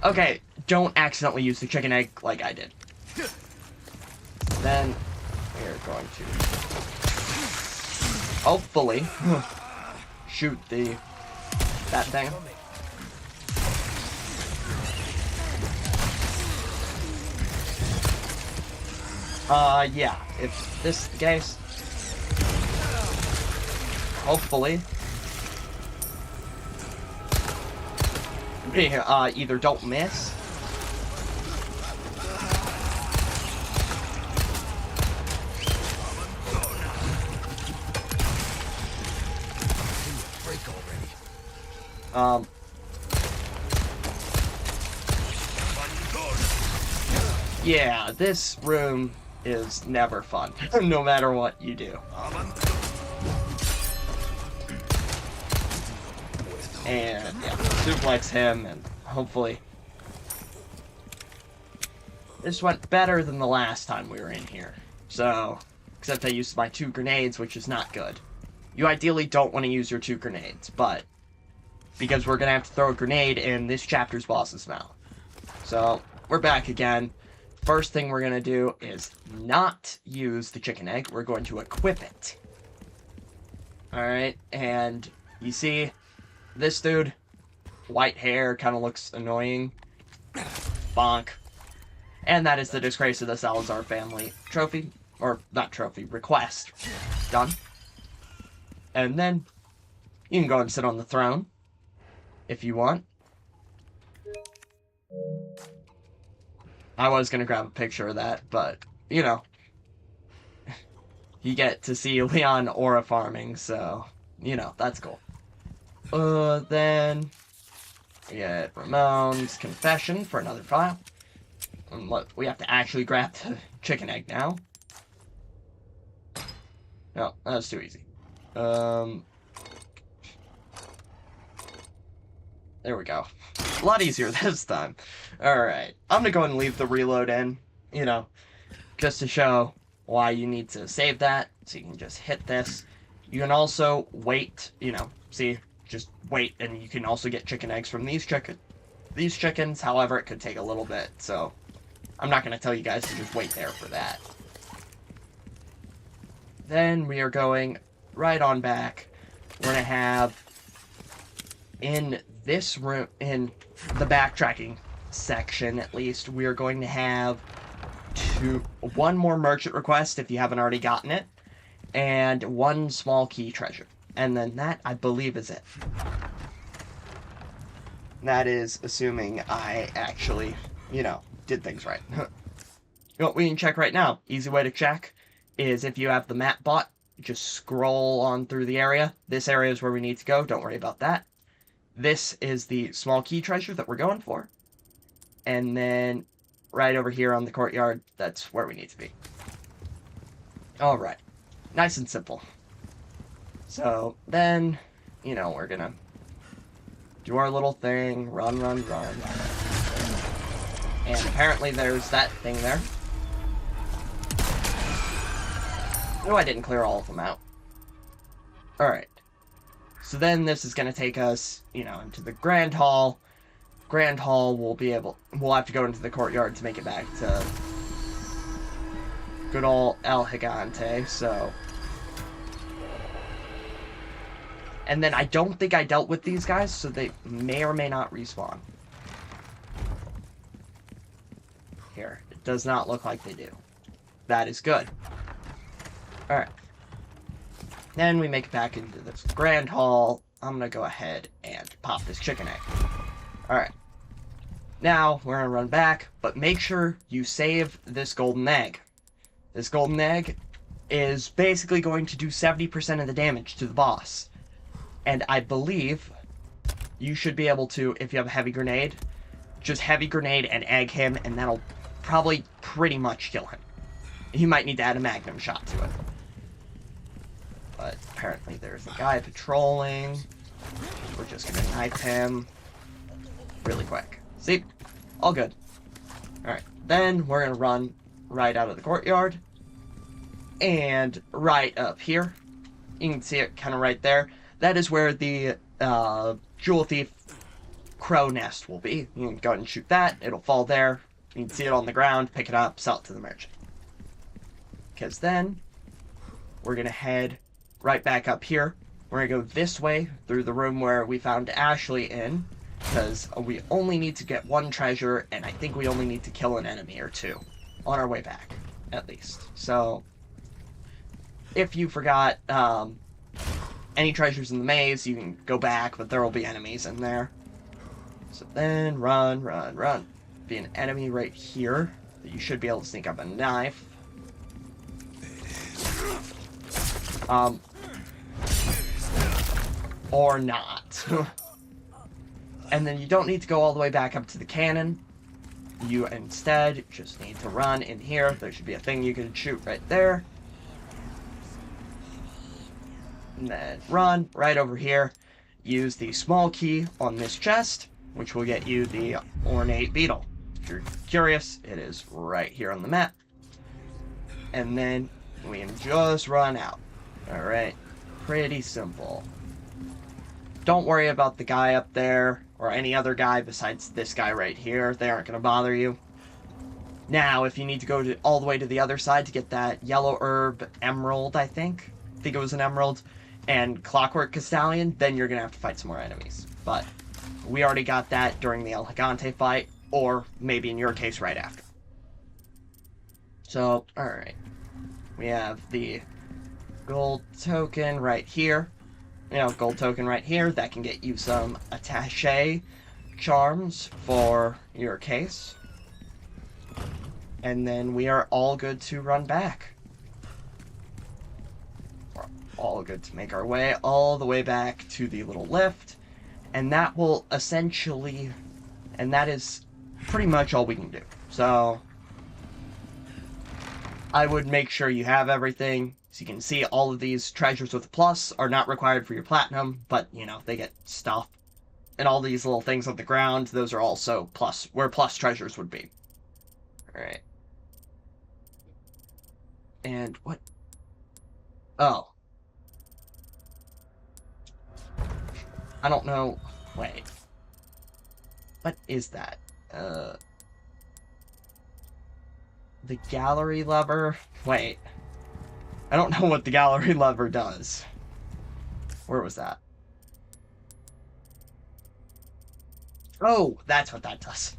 okay, don't accidentally use the chicken egg like I did. Then we're going to hopefully shoot that thing. Yeah, if this is the case, hopefully, we either don't miss, yeah, this room is never fun, no matter what you do. And, yeah, suplex him, and hopefully... This went better than the last time we were in here. So, except I used my 2 grenades, which is not good. You ideally don't want to use your 2 grenades, but... Because we're going to have to throw a grenade in this chapter's boss's mouth. So, we're back again. First thing we're going to do is not use the chicken egg. We're going to equip it. Alright, and you see this dude, white hair, kind of looks annoying. Bonk. And that is the Disgrace of the Salazar family trophy. Or, not trophy, request. Done. And then, you can go and sit on the throne, if you want. I was gonna grab a picture of that, but, you know. You get to see Leon aura farming, so, you know, that's cool. Then we get Ramon's confession for another file. And look, we have to actually grab the chicken egg now. No, that was too easy. There we go. A lot easier this time. Alright, I'm gonna go ahead and leave the reload in, you know, just to show why you need to save that. So you can just hit this. You can also wait, you know, see, just wait, and you can also get chicken eggs from these chickens. However, it could take a little bit, so I'm not gonna tell you guys to just wait there for that. Then we are going right on back. We're gonna have in this room, in the backtracking section at least, we are going to have one more merchant request if you haven't already gotten it, and 1 small key treasure. And then that, I believe, is it. That is assuming I actually, you know, did things right. What we can check right now, easy way to check, is if you have the map bot just scroll on through the area. This area is where we need to go. Don't worry about that. This is the small key treasure that we're going for. And then right over here on the courtyard, that's where we need to be. Alright. Nice and simple. So then, you know, we're gonna do our little thing. Run, run, run. And apparently there's that thing there. No, I didn't clear all of them out. Alright. So then this is going to take us, you know, into the Grand Hall. Grand Hall we'll have to go into the courtyard to make it back to good old El Gigante, so. And then I don't think I dealt with these guys, so they may or may not respawn. Here, it does not look like they do. That is good. Alright. Then we make it back into this Grand Hall. I'm gonna go ahead and pop this chicken egg. Alright. Now, we're gonna run back, but make sure you save this golden egg. This golden egg is basically going to do 70% of the damage to the boss. And I believe you should be able to, if you have a heavy grenade, just heavy grenade and egg him, and that'll probably pretty much kill him. You might need to add a magnum shot to it. But apparently there's a guy patrolling. We're just gonna knife him really quick. See? All good. Alright, then we're gonna run right out of the courtyard. And right up here, you can see it kind of right there. That is where the Jewel Thief crow nest will be. You can go ahead and shoot that. It'll fall there. You can see it on the ground, pick it up, sell it to the merchant. Because then we're gonna head right back up here. We're gonna go this way through the room where we found Ashley in, because we only need to get one treasure, and I think we only need to kill an enemy or two on our way back, at least. So if you forgot any treasures in the maze, you can go back, but there will be enemies in there. So then run, run, run. Be an enemy right here that you should be able to sneak up a knife. Or not. And then you don't need to go all the way back up to the cannon. You instead just need to run in here. There should be a thing you can shoot right there. And then run right over here. Use the small key on this chest, which will get you the ornate beetle. If you're curious, it is right here on the map. And then we can just run out. Alright, pretty simple. Don't worry about the guy up there, or any other guy besides this guy right here. They aren't going to bother you. Now, if you need to go all the way to the other side to get that yellow herb emerald, I think it was an emerald, and clockwork castellan, then you're going to have to fight some more enemies. But we already got that during the El Gigante fight, or maybe in your case right after. So, alright. We have the gold token right here. You know, gold token right here. That can get you some attaché charms for your case. And then we are all good to run back. We're all good to make our way all the way back to the little lift. And that will essentially... And that is pretty much all we can do. So I would make sure you have everything. So you can see all of these treasures with a plus are not required for your platinum, but, you know, they get stuff. And all these little things on the ground, those are also plus, where plus treasures would be. Alright. And what? Oh. I don't know. Wait. What is that? The gallery lever? Wait. I don't know what the gallery lever does. Where was that? Oh, that's what that does.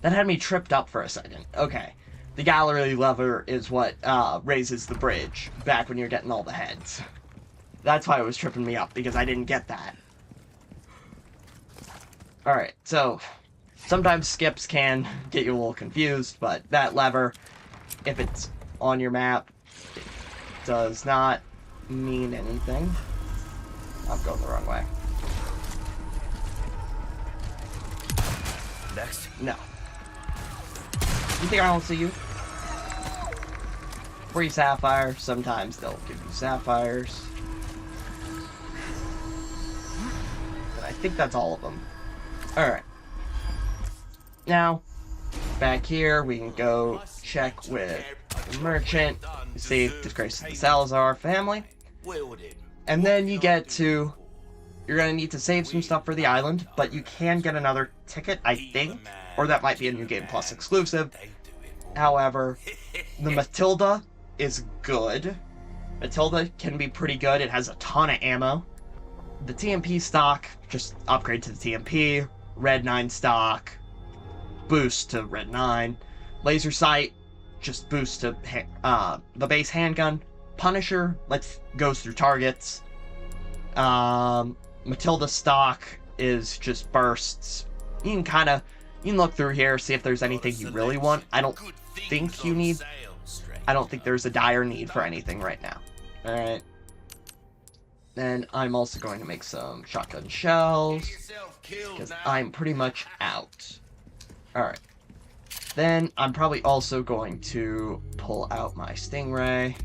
That had me tripped up for a second. Okay. The gallery lever is what raises the bridge back when you're getting all the heads. That's why it was tripping me up, because I didn't get that. Alright, so sometimes skips can get you a little confused, but that lever, if it's on your map, it does not mean anything. I'm going the wrong way. Next. No. You think I don't see you? Free sapphire. Sometimes they'll give you sapphires. But I think that's all of them. Alright. Now, back here, we can go check with the merchant, see if disgrace the Salazar family. And then you get to... You're going to need to save some stuff for the island, but you can get another ticket, I think. Or that might be a New Game Plus exclusive. However, the Matilda is good. Matilda can be pretty good. It has a ton of ammo. The TMP stock, just upgrade to the TMP. Red 9 stock, boost to Red 9. Laser sight, just boost to the base handgun. Punisher, goes through targets. Matilda stock is just bursts. You can look through here, see if there's anything you really want. I don't think there's a dire need for anything right now. Alright. Then I'm also going to make some shotgun shells, because I'm pretty much out. Alright. Then I'm probably also going to pull out my Stingray.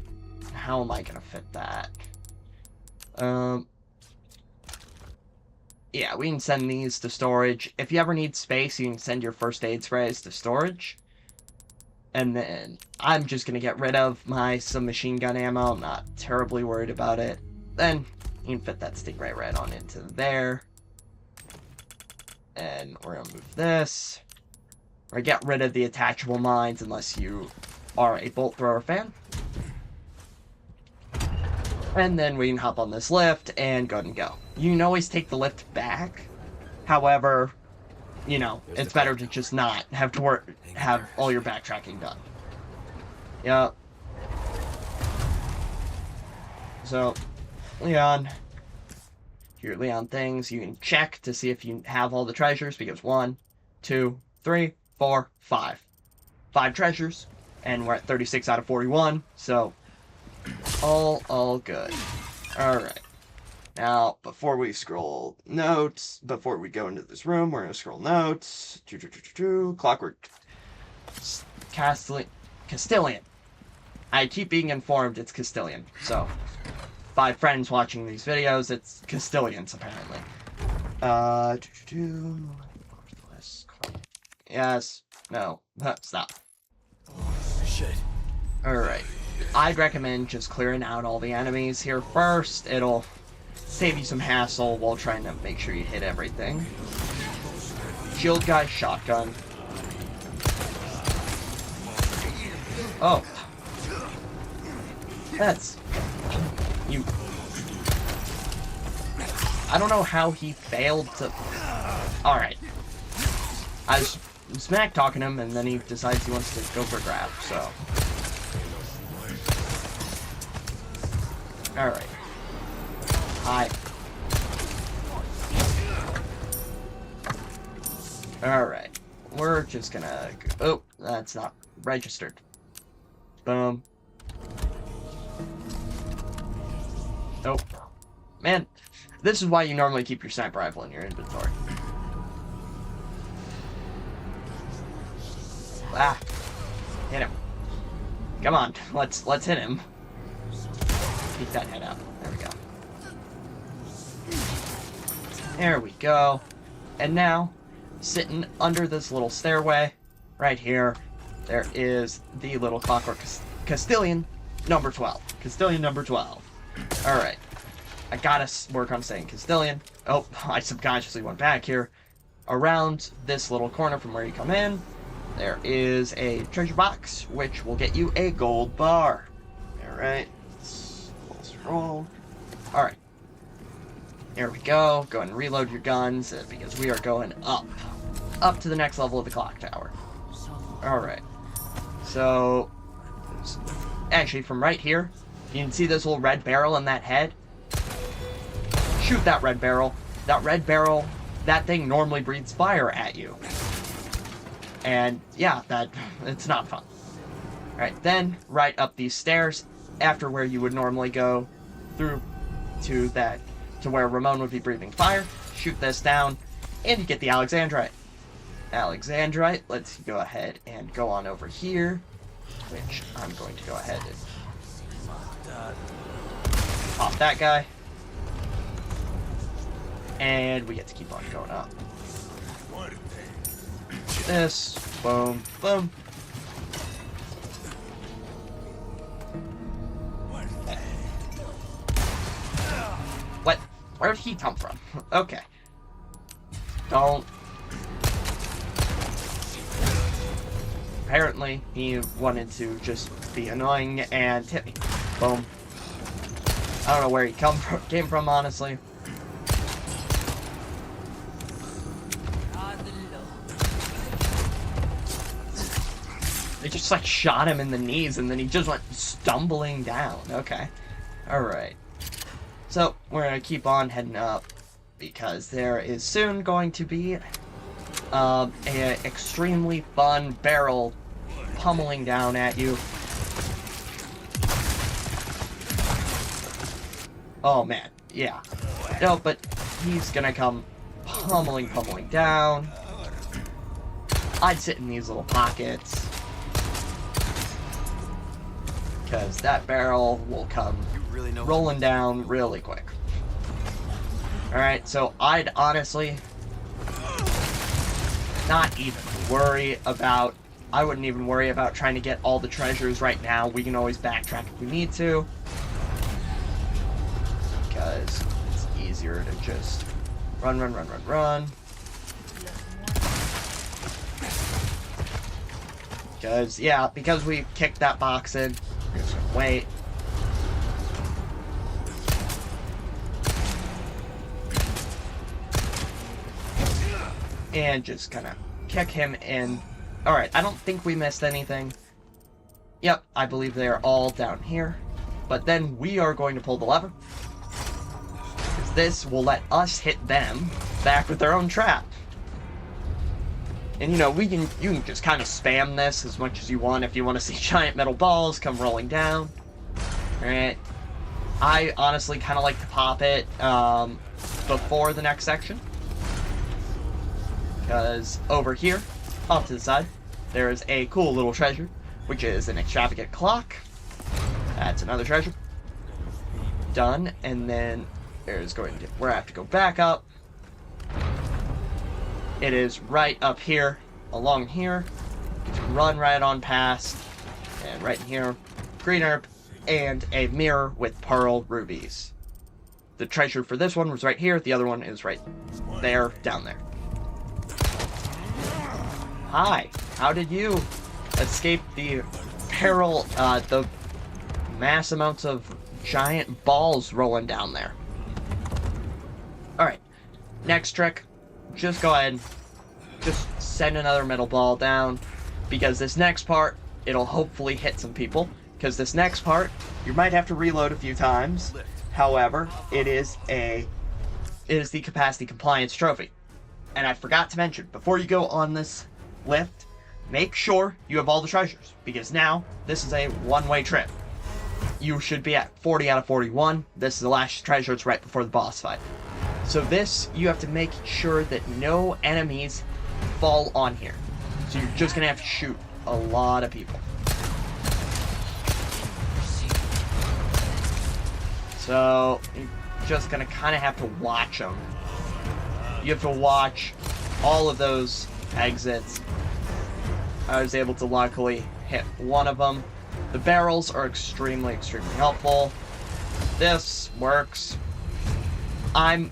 How am I going to fit that? Yeah, we can send these to storage. If you ever need space, you can send your first aid sprays to storage. And then I'm just going to get rid of my submachine gun ammo. I'm not terribly worried about it. Then you can fit that Stingray right on into there. And we're going to move this. Or get rid of the attachable mines unless you are a bolt thrower fan. And then we can hop on this lift and go and go. You can always take the lift back. However, you know, it's better to just not have to have all your backtracking done. Yep. So, Leon. Your Leon things. You can check to see if you have all the treasures, because 1, 2, 3, 4, 5. 5 treasures. And we're at 36 out of 41. So, all good. Alright. Now, before we scroll notes, before we go into this room, we're going to scroll notes. Clockwork. Castilian. I keep being informed it's Castilian. So, by friends watching these videos, it's Castilians, apparently. Yes. No. Stop. Shit. Alright. I'd recommend just clearing out all the enemies here first. It'll save you some hassle while trying to make sure you hit everything. Shield guy, shotgun. Oh. That's... You... I don't know how he failed to... Alright. I was smack talking him, and then he decides he wants to go for a grab, so... Alright. Hi. Alright. We're just gonna... Oh, that's not registered. Boom. Nope. Man, this is why you normally keep your sniper rifle in your inventory. Ah. Hit him. Come on, let's hit him. Keep that head out. There we go. There we go. And now, sitting under this little stairway, right here, there is the little Clockwork Castilian number 12. Castilian number 12. Alright. I gotta work on saying Castilian. Oh, I subconsciously went back here. Around this little corner from where you come in, there is a treasure box, which will get you a gold bar. Alright. Let's roll. Alright. Here we go. Go ahead and reload your guns, because we are going up. Up to the next level of the clock tower. Alright. So, actually, from right here, you can see this little red barrel in that head. Shoot that red barrel. That red barrel, that thing normally breathes fire at you. And, yeah, it's not fun. Alright, then, right up these stairs, after where you would normally go, through to where Ramon would be breathing fire, shoot this down, and you get the Alexandrite. Alexandrite, let's go ahead and go on over here, which I'm going to go ahead and pop that guy. And we get to keep on going up. This, boom, boom. What? Where did he come from? Okay. Don't. Apparently, he wanted to just be annoying and hit me. Boom. I don't know where he came from, honestly. They just like shot him in the knees and then he just went stumbling down. Okay. Alright. So, we're gonna keep on heading up because there is soon going to be an extremely fun barrel pummeling down at you. Oh man, yeah. No, but he's gonna come pummeling down. I'd sit in these little pockets because that barrel will come rolling down really quick. Alright, so I'd honestly not even worry about, I wouldn't even worry about trying to get all the treasures right now. We can always backtrack if we need to, because it's easier to just run. Because, yeah, because we kicked that box in, we're just gonna wait. And just gonna kick him in. Alright, I don't think we missed anything. Yep, I believe they're all down here. But then we are going to pull the lever, because this will let us hit them back with their own trap. And you know, you can just kind of spam this as much as you want if you want to see giant metal balls come rolling down. Alright. I honestly kind of like to pop it before the next section, because over here, off to the side, there is a cool little treasure, which is an extravagant clock. That's another treasure. Done, and then there's going to, where I have to go back up. It is right up here, along here. You can run right on past, and right in here, green herb, and a mirror with pearl rubies. The treasure for this one was right here, the other one is right there, down there. Hi, how did you escape the peril, the mass amounts of giant balls rolling down there? Alright, next trick, just go ahead, just send another metal ball down, because this next part, it'll hopefully hit some people, because this next part, you might have to reload a few times. However, it is the capacity compliance trophy. And I forgot to mention, before you go on this lift, make sure you have all the treasures, because now this is a one-way trip. You should be at 40 out of 41. This is the last treasure. It's right before the boss fight. So this, you have to make sure that no enemies fall on here. So you're just gonna have to shoot a lot of people. So you're just gonna kind of have to watch them. You have to watch all of those exits. I was able to luckily hit one of them. The barrels are extremely helpful. This works. I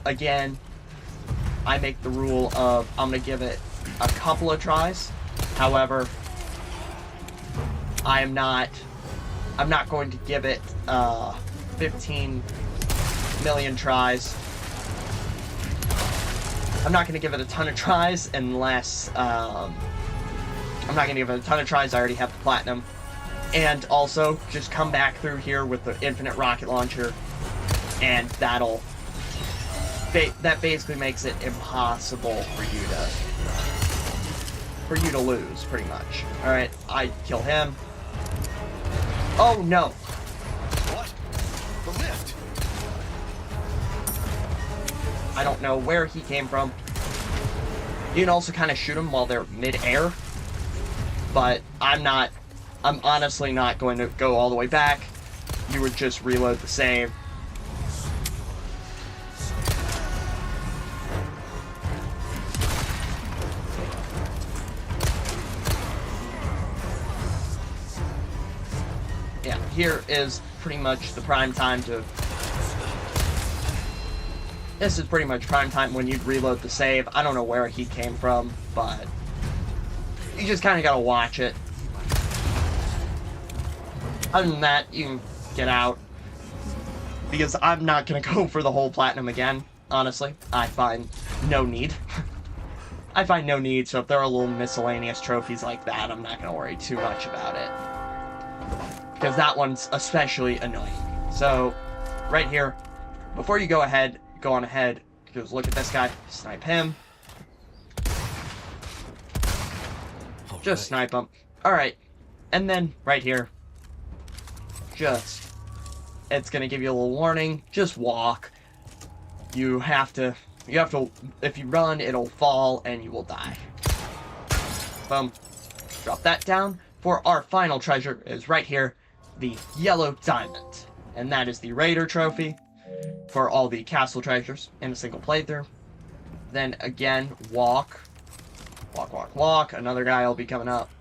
make the rule of I'm gonna give it a couple of tries. However, I'm not going to give it 15 million tries. I'm not going to give it a ton of tries unless I'm not going to give it a ton of tries. I already have the platinum. And also, just come back through here with the infinite rocket launcher, and that basically makes it impossible for you to lose, pretty much. All right, I kill him. Oh no! What? The lift? I don't know where he came from. You can also kind of shoot them while they're mid-air. But I'm honestly not going to go all the way back. You would just reload the save. Yeah, here is pretty much the prime time to... This is pretty much prime time when you'd reload the save. I don't know where he came from, but... You just kind of gotta watch it. Other than that, you can get out. Because I'm not gonna go for the whole platinum again, honestly. I find no need. I find no need, so if there are little miscellaneous trophies like that, I'm not gonna worry too much about it. Because that one's especially annoying. So, right here, before you go on ahead, just look at this guy, snipe him. Just snipe him. Alright, and then right here, it's gonna give you a little warning, just walk. You have to, if you run, it'll fall and you will die. Boom. Drop that down. For our final treasure is right here, the yellow diamond. And that is the Raider trophy for all the castle treasures in a single playthrough. Then again, walk. Walk, walk, walk. Another guy will be coming up.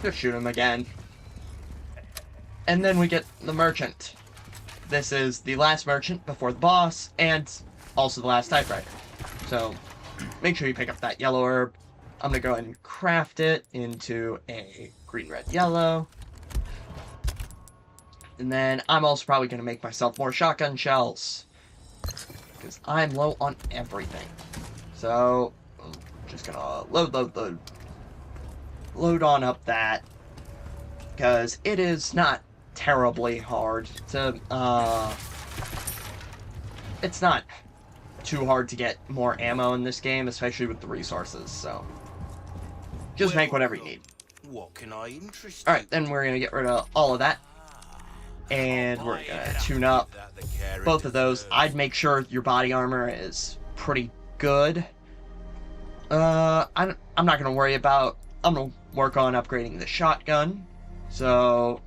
Just shoot him again. And then we get the merchant. This is the last merchant before the boss, and also the last typewriter. So, make sure you pick up that yellow herb. I'm gonna go ahead and craft it into a green, red, yellow. And then I'm also probably gonna make myself more shotgun shells, because I'm low on everything. So, I'm just gonna load on up that, because it is not terribly hard to, it's not too hard to get more ammo in this game, especially with the resources, so just make whatever you need. What can I interest Alright, then we're gonna get rid of all of that, and we're gonna tune up both of those. I'd make sure your body armor is pretty good. I'm not gonna worry about, I'm gonna work on upgrading the shotgun, so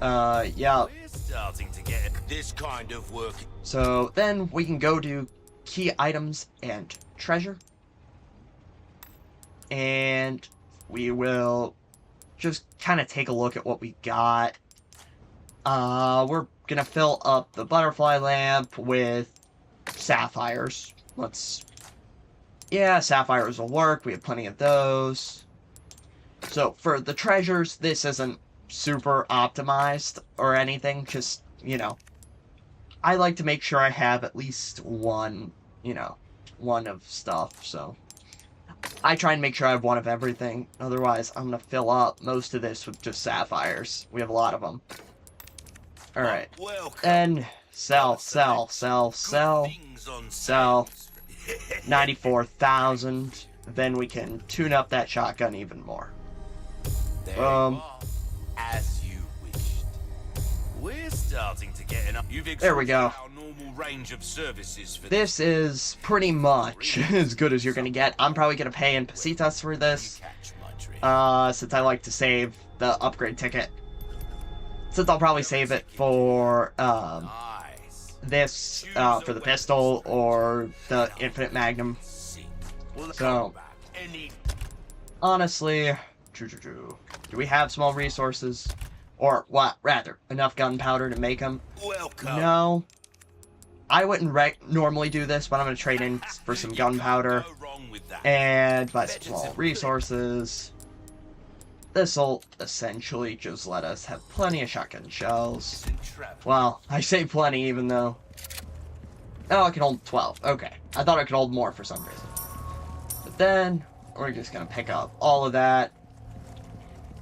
yeah. We're starting to get this kind of work. So then we can go to key items and treasure. And we will just kind of take a look at what we got. We're gonna fill up the butterfly lamp with sapphires. Yeah, sapphires will work. We have plenty of those. So for the treasures, this isn't super optimized or anything, just, you know, I like to make sure I have at least one, one of stuff, so I try and make sure I have one of everything, otherwise I'm gonna fill up most of this with just sapphires. We have a lot of them. Alright, and sell. 94,000, then we can tune up that shotgun even more. As you wished. We're starting to get enough. There we go. Our normal range of services for this is pretty much as good as you're gonna get. I'm probably gonna pay in pesetas for this, since I like to save the upgrade ticket. Since I'll probably save it for this, for the pistol or the infinite magnum. So, honestly, do we have small resources? Or, what, rather, enough gunpowder to make them? Welcome. No. I wouldn't normally do this, but I'm going to trade in for some gunpowder and buy some small resources. This'll essentially just let us have plenty of shotgun shells. Well, I say plenty even though... Oh, it can hold 12. Okay. I thought it could hold more for some reason. But then, we're just going to pick up all of that.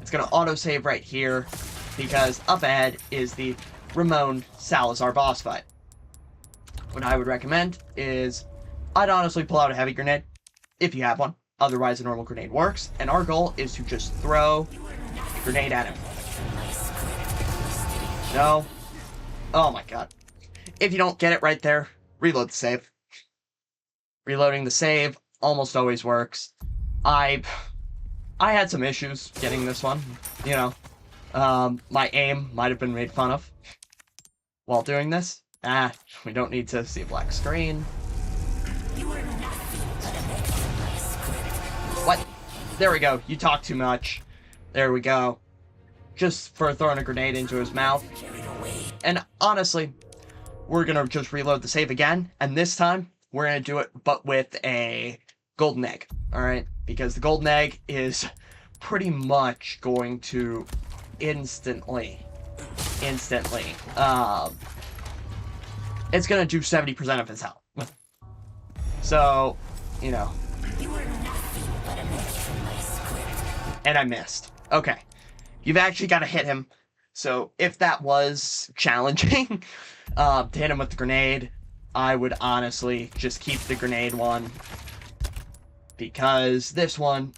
It's going to autosave right here, because up ahead is the Ramon Salazar boss fight. What I would recommend is, I'd honestly pull out a heavy grenade, if you have one. Otherwise, a normal grenade works, and our goal is to just throw a grenade at him. No. Oh my god. if you don't get it right there, reload the save. Reloading the save almost always works. I had some issues getting this one, you know. My aim might have been made fun of while doing this. We don't need to see a black screen. What? There we go. You talk too much. There we go. Just for throwing a grenade into his mouth. And honestly, we're gonna just reload the save again, and this time we're gonna do it but with a golden egg. Alright? Because the golden egg is pretty much going to instantly, it's gonna do 70% of his health. So, you know. And I missed. Okay. You've actually got to hit him. So, if that was challenging, to hit him with the grenade, I would honestly just keep the grenade one. Because this one,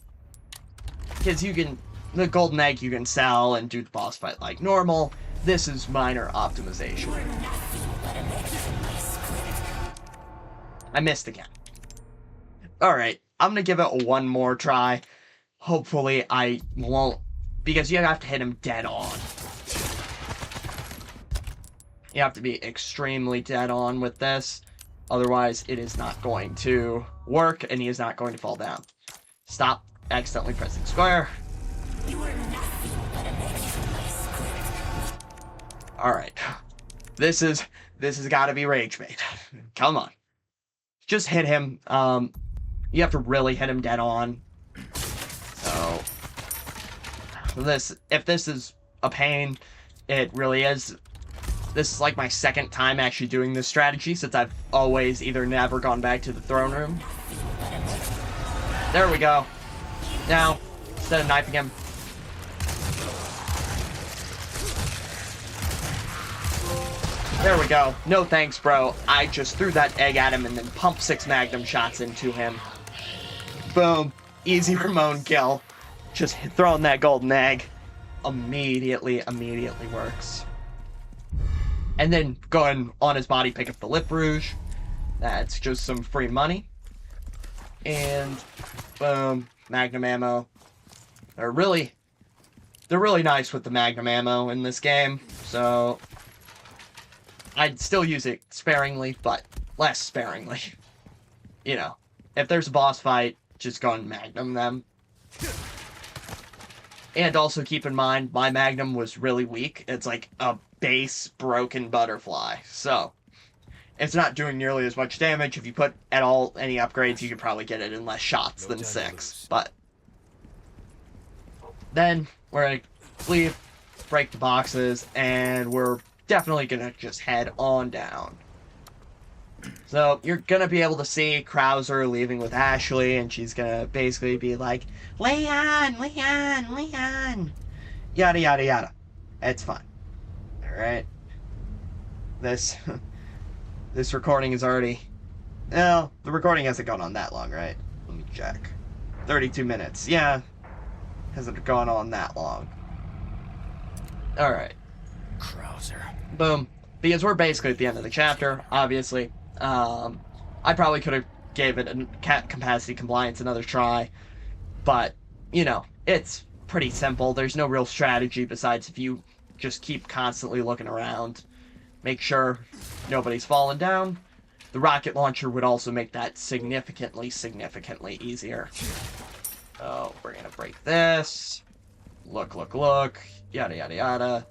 because the golden egg you can sell and do the boss fight like normal. This is minor optimization. I missed again. Alright, I'm gonna give it one more try. Hopefully I won't, because you have to hit him dead on. You have to be extremely dead on with this. Otherwise, it is not going to work, and he is not going to fall down. Stop accidentally pressing square. Alright. This has got to be rage bait. Come on. Just hit him. You have to really hit him dead on. So, if this is a pain, it really is. This is like my second time actually doing this strategy, since I've always either never gone back to the throne room. There we go. Now, instead of knifing him, there we go. No thanks, bro. I just threw that egg at him and then pumped 6 magnum shots into him. Boom. Easy Ramon kill. Just throwing that golden egg. Immediately works. And then going on his body, pick up the lip rouge. That's just some free money. And boom. Magnum ammo. They're really nice with the magnum ammo in this game. So I'd still use it sparingly, but less sparingly. You know, if there's a boss fight, just go and magnum them. And also keep in mind, my magnum was really weak. It's like a base broken butterfly. So, it's not doing nearly as much damage. If you put at all any upgrades, you could probably get it in less shots than 6. But then we're going to leave, break the boxes, and we're definitely going to just head on down. So, you're going to be able to see Krauser leaving with Ashley, and she's going to basically be like, Leon! Yada, yada, yada. It's fine. Alright. This recording is already... Well, the recording hasn't gone on that long, right? Let me check. 32 minutes. Yeah. Hasn't gone on that long. Alright. Krauser. Boom. Because we're basically at the end of the chapter, obviously. I probably could have gave it a capacity compliance another try. But, you know, it's pretty simple. There's no real strategy besides if you just keep constantly looking around. Make sure nobody's falling down. The rocket launcher would also make that significantly easier. Oh, we're gonna break this. Look. Yada, yada, yada.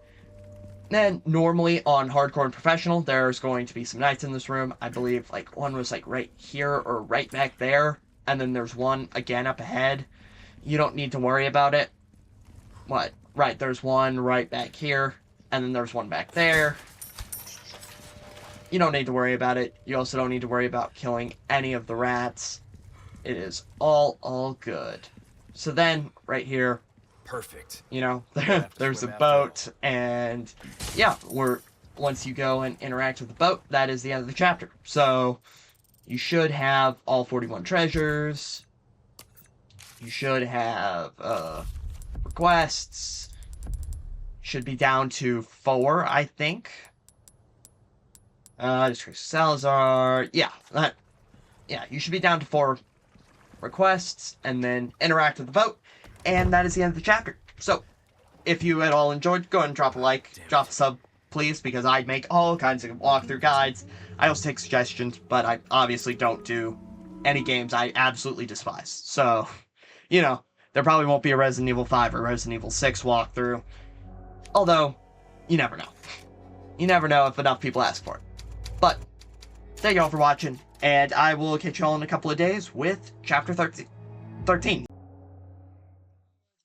Then, normally on Hardcore and Professional, there's going to be some knights in this room. I believe, like, one was, like, right here or right back there. And then there's one, again, up ahead. You don't need to worry about it. What? Right, there's one right back here. And then there's one back there. You don't need to worry about it. You also don't need to worry about killing any of the rats. It is all good. So then, right here, Perfect. you know, there's a boat, and yeah, once you go and interact with the boat, that is the end of the chapter. So, you should have all 41 treasures. You should have requests. Should be down to 4, I think. Disgrace Salazar. Yeah, you should be down to 4 requests, and then interact with the vote, and that is the end of the chapter. So, if you at all enjoyed, go ahead and drop a like, drop a sub, please, because I make all kinds of walkthrough guides. I also take suggestions, but I obviously don't do any games I absolutely despise. So, you know, there probably won't be a Resident Evil 5 or Resident Evil 6 walkthrough. Although, you never know. You never know if enough people ask for it. But, thank you all for watching, and I will catch you all in a couple of days with Chapter 13.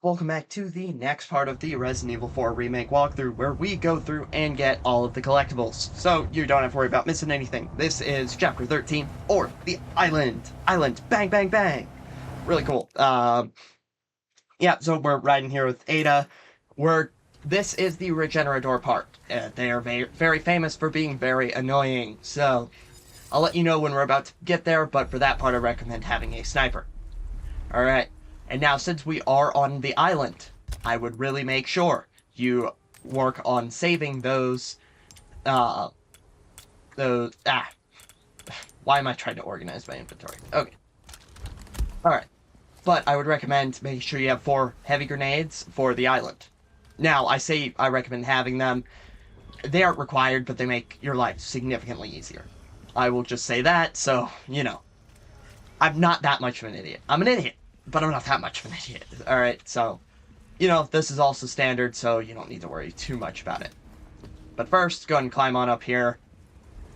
Welcome back to the next part of the Resident Evil 4 Remake walkthrough, where we go through and get all of the collectibles, so you don't have to worry about missing anything. This is Chapter 13, or the Island. Island, bang, bang, bang. Really cool. Yeah, so we're riding here with Ada. This is the Regenerador part. They are very famous for being very annoying, so I'll let you know when we're about to get there, but for that part I recommend having a sniper. Alright. And now, since we are on the island, I would really make sure you work on saving those, why am I trying to organize my inventory? Okay. Alright. But I would recommend making sure you have 4 heavy grenades for the island. Now, I recommend having them. They aren't required, but they make your life significantly easier. I will just say that, so, you know. I'm not that much of an idiot. I'm an idiot, but I'm not that much of an idiot. Alright, so, you know, this is also standard, so you don't need to worry too much about it. But first, go ahead and climb on up here.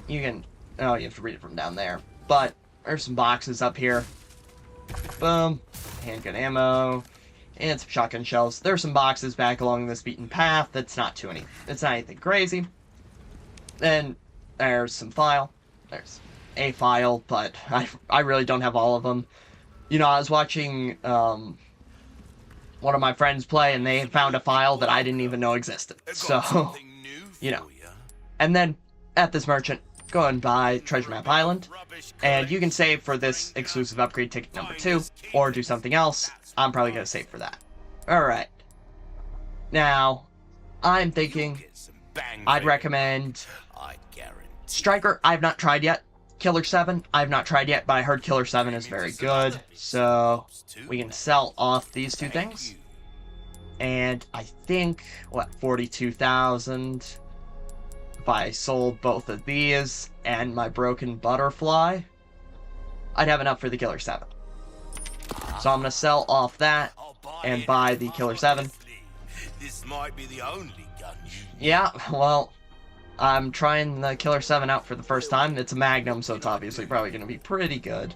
You can, oh, you have to read it from down there. But, there's some boxes up here. Boom. Handgun ammo. And some shotgun shells. There's some boxes back along this beaten path. It's not anything crazy. Then, there's some file. There's a file, but I really don't have all of them. You know, I was watching one of my friends play, and they had found a file that I didn't even know existed. So, you know. And then, at this merchant, go and buy Treasure Map Island, and you can save for this exclusive upgrade ticket number 2, or do something else. I'm probably going to save for that. Alright. Now, I'm thinking I'd recommend Striker, I've not tried yet. Killer 7, I've not tried yet, but I heard Killer 7 is very good. So, we can sell off these 2 things. And I think, 42,000. If I sold both of these and my broken butterfly, I'd have enough for the Killer 7. So I'm going to sell off that and buy the Killer 7. This might be the only gun you... Yeah, well, I'm trying the Killer 7 out for the first time. It's a Magnum, so it's obviously probably going to be pretty good.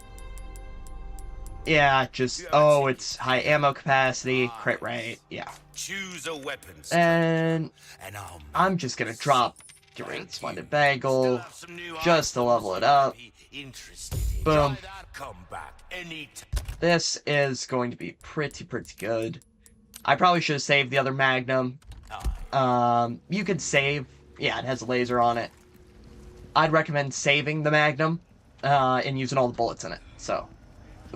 Yeah, just, oh, it's high ammo capacity, crit rate, yeah. Choose a weapon. And I'm just going to drop Get rid of the Splendid Bagel, just to level it up. Boom. This is going to be pretty good. I probably should have saved the other Magnum. You could save. Yeah, it has a laser on it. I'd recommend saving the Magnum and using all the bullets in it. So,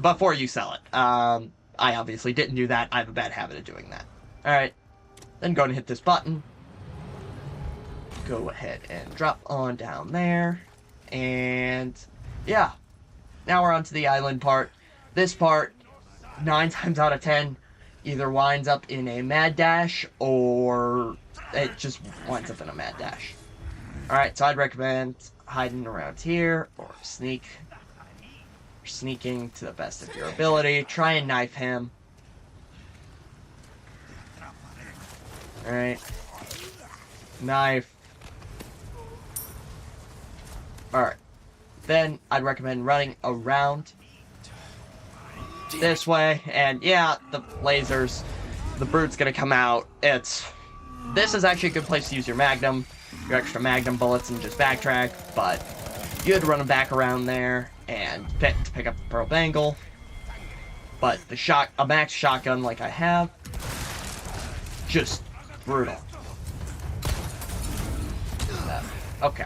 before you sell it. I obviously didn't do that. I have a bad habit of doing that. Alright. Then go and hit this button. Go ahead and drop on down there. And, yeah. Now we're on to the island part. This part, 9 times out of 10, either winds up in a mad dash, or it just winds up in a mad dash. Alright, so I'd recommend hiding around here, or sneaking to the best of your ability. Try and knife him. Alright. Knife. Alright. Then, I'd recommend running around this way, and yeah, the lasers, the brute's gonna come out. This is actually a good place to use your Magnum, your extra Magnum bullets, and just backtrack, but you had to run them back around there and pick up the Pearl Bangle. But a max shotgun like I have, just brutal. Okay.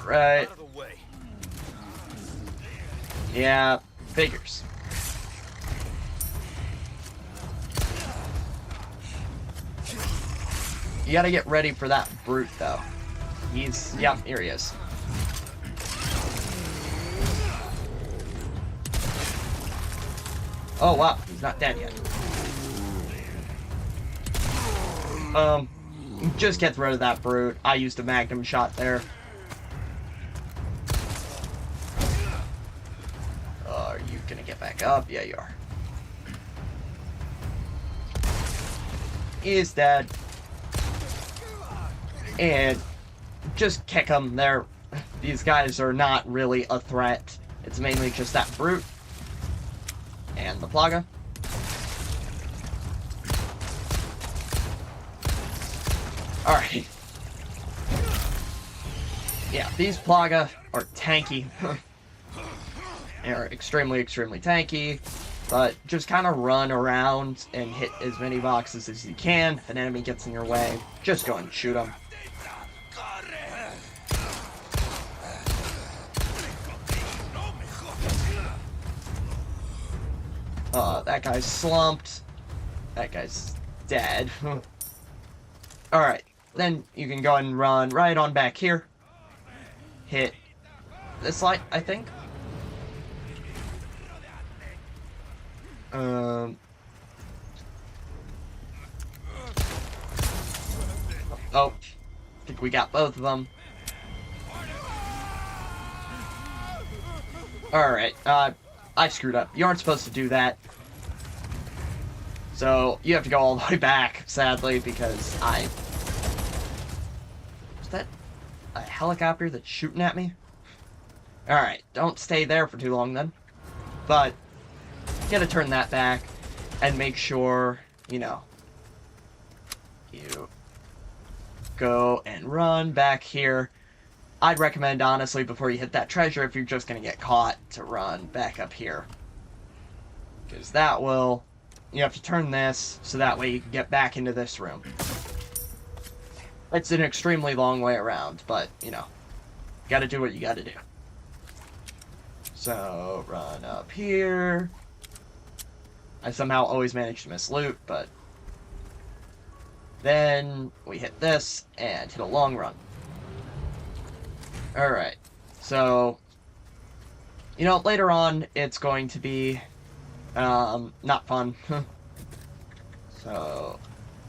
Alright. Yeah, figures. You gotta get ready for that brute, though. Yep, here he is. Oh, wow, he's not dead yet. Just get rid of that brute. I used a magnum shot there. Are you gonna get back up? Yeah, you are. He is dead. And just kick them. These guys are not really a threat. It's mainly just that brute. And the Plaga. Alright. Yeah, these Plaga are tanky. They're extremely, extremely tanky. But just kind of run around and hit as many boxes as you can. If an enemy gets in your way, just go and shoot them. That guy's slumped. That guy's dead. Alright, then you can go and run right on back here. Hit this light, I think. Oh, I think we got both of them. Alright, I screwed up. You aren't supposed to do that. So, you have to go all the way back, sadly, because is that a helicopter that's shooting at me? Alright, don't stay there for too long then. But, you gotta turn that back and make sure, you know, you go and run back here. I'd recommend, honestly, before you hit that treasure, if you're just gonna get caught, to run back up here. Because that will... You have to turn this, so that way you can get back into this room. It's an extremely long way around, but, you know, gotta do what you gotta do. So, run up here. I somehow always manage to miss loot, but... Then, we hit this, and hit a long run. Alright, so... You know, later on, it's going to be... not fun. So,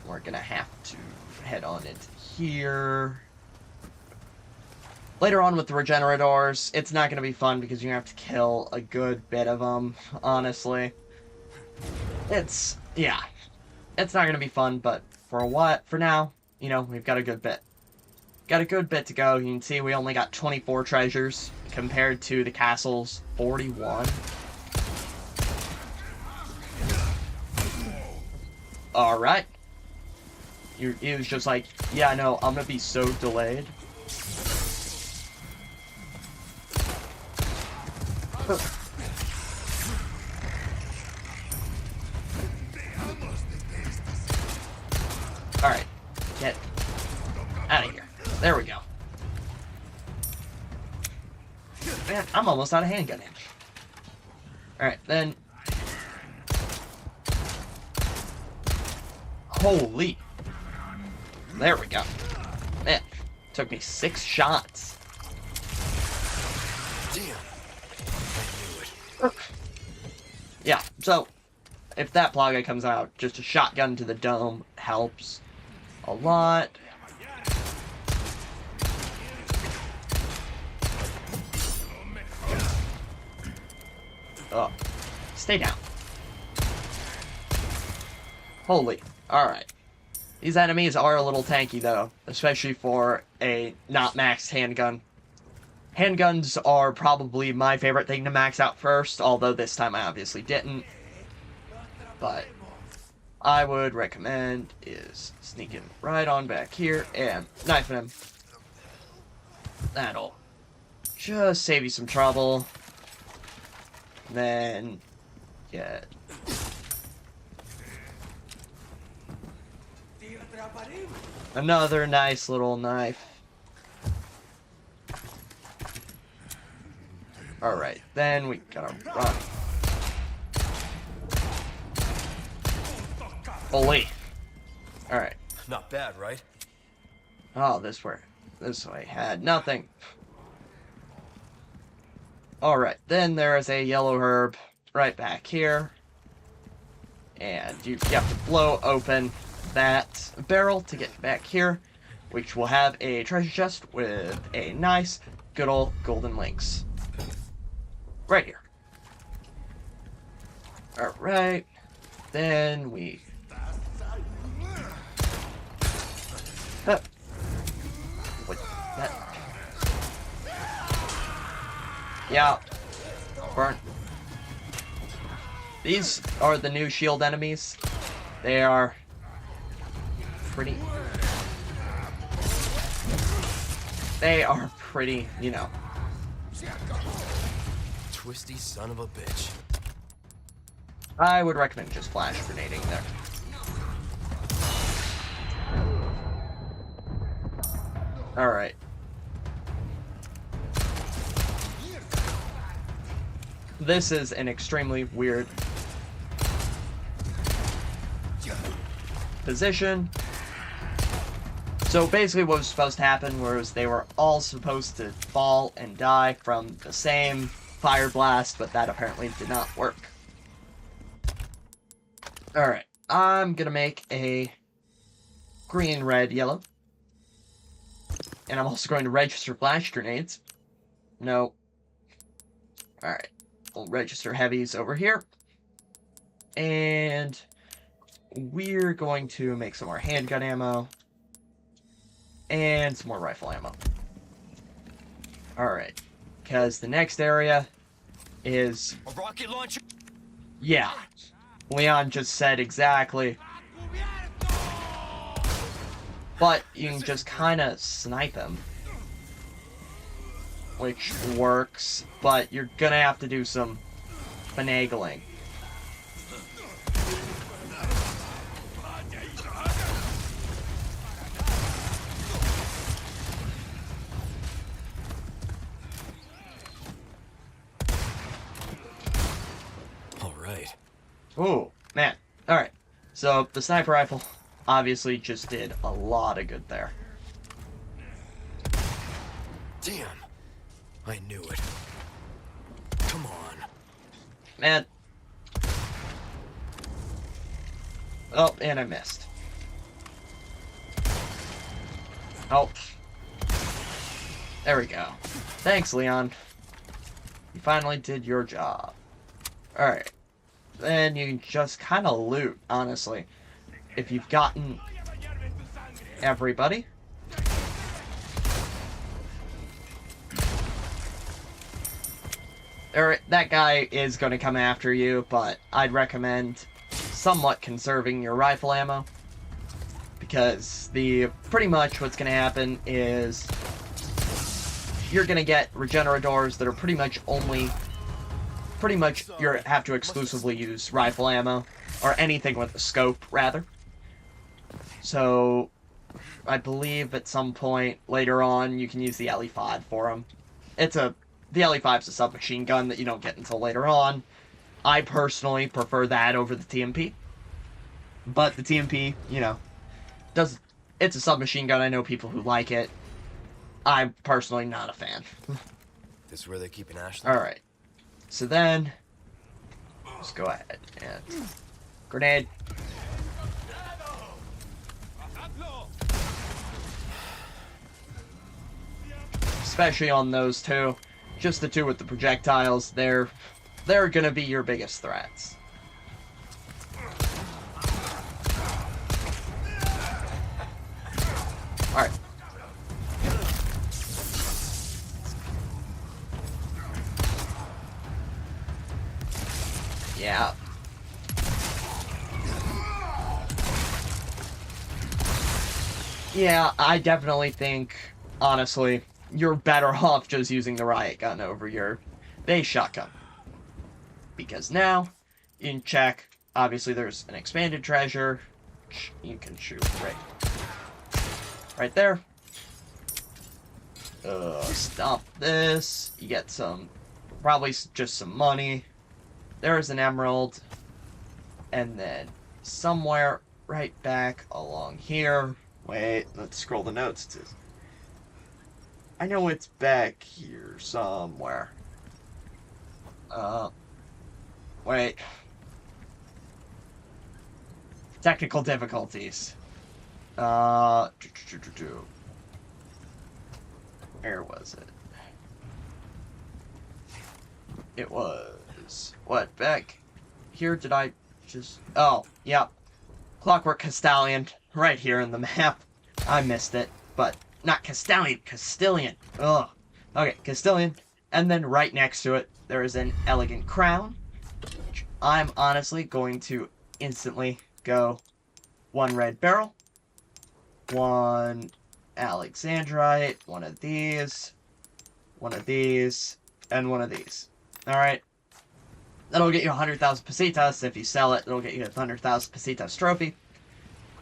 we're gonna have to head on into here. Later on with the Regenerators, it's not gonna be fun because you have to kill a good bit of them, honestly. Yeah. It's not gonna be fun, but for now, you know, we've got a good bit. Got a good bit to go. You can see we only got 24 treasures compared to the castle's 41. Alright. He was just like, yeah, I know, I'm gonna be so delayed. Alright. Get out of here. There we go. Man, I'm almost out of handgun ammo. Alright, then... Holy. There we go. Man, took me 6 shots. Damn. I knew it. Yeah, so if that Plaga comes out, just a shotgun to the dome helps a lot. Oh, stay down. Holy. Alright. These enemies are a little tanky, though, especially for a not maxed handgun. Handguns are probably my favorite thing to max out first, although this time I obviously didn't. But I would recommend is sneaking right on back here and knifing him. That'll just save you some trouble. Then get... another nice little knife. Alright, then we gotta run. Holy. Alright. Not bad, right? Oh, this way had nothing. Alright, then there is a yellow herb right back here. And you have to blow open that barrel to get back here, which will have a treasure chest with a nice, good old golden links. Right here. Alright, then we... What? That... Yeah. Burn. These are the new shield enemies. They are pretty... They are pretty, you know. Twisty son of a bitch. I would recommend just flash grenading there. Alright. This is an extremely weird position. So basically what was supposed to happen was they were all supposed to fall and die from the same fire blast, but that apparently did not work. Alright, I'm gonna make a green, red, yellow. And I'm also going to register flash grenades. No. Alright, we'll register heavies over here. And we're going to make some more handgun ammo. And some more rifle ammo. Alright, because the next area is... A rocket launcher? Yeah. Leon just said exactly. But you can just kind of snipe him. Which works, but you're gonna have to do some finagling. Alright. Ooh, man. Alright. So, the sniper rifle obviously just did a lot of good there. Damn. I knew it. Come on. Man. Oh, and I missed. Oh. There we go. Thanks, Leon. You finally did your job. Alright. Then you can just kind of loot, honestly. If you've gotten everybody. That guy is going to come after you, but I'd recommend somewhat conserving your rifle ammo. Because pretty much what's going to happen is you're going to get regenerators that are pretty much you have to exclusively use rifle ammo, or anything with a scope, rather. So, I believe at some point later on you can use the LE5 for them. The LE5's a submachine gun that you don't get until later on. I personally prefer that over the TMP. But the TMP, you know, it's a submachine gun. I know people who like it. I'm personally not a fan. This is where they keep an Ashley. Alright. So then, just go ahead and grenade. Especially on those two. Just the two with the projectiles, they're gonna be your biggest threats. Alright. Yeah. Yeah, I definitely think, honestly, you're better off just using the riot gun over your base shotgun. Because now, you can check, obviously there's an expanded treasure, you can shoot right there. Stop this, you get probably just some money. There's an emerald, and then somewhere right back along here, Wait, let's scroll the notes. I know it's back here somewhere. Wait. Technical difficulties. Where was it? It was... What, back here? Did I just... Oh, yeah. Clockwork Castellan, right here in the map. I missed it, but not Castellan, Castilian. Ugh. Okay, Castilian. And then right next to it, there is an elegant crown, which I'm honestly going to instantly go one red barrel, one Alexandrite, one of these, and one of these. Alright. That'll get you 100,000 pesetas. If you sell it, it'll get you a 100,000 pesetas trophy.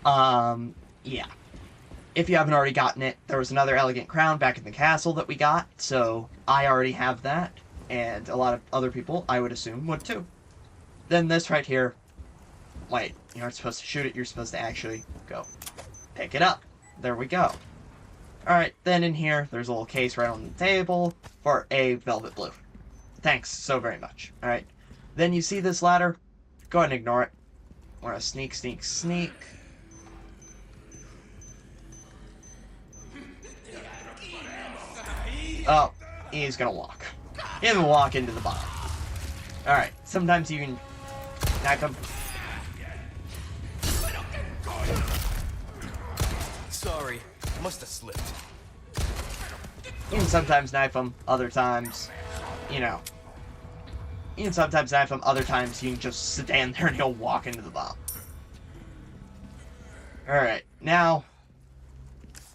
Yeah. If you haven't already gotten it, there was another elegant crown back in the castle that we got, so I already have that, and a lot of other people, I would assume, would too. Then this right here, wait, you aren't supposed to shoot it, you're supposed to actually go pick it up. There we go. Alright, then in here, there's a little case right on the table for a velvet blue. Thanks so very much. Alright, then you see this ladder, go ahead and ignore it. We're gonna sneak, sneak, sneak. Oh, he's gonna walk. He's gonna walk into the bottom. Alright, sometimes you can knife him. Sorry, must have slipped. You can sometimes knife him, other times, you know. You can sometimes knife him, other times you can just stand there and he'll walk into the bottom. Alright, now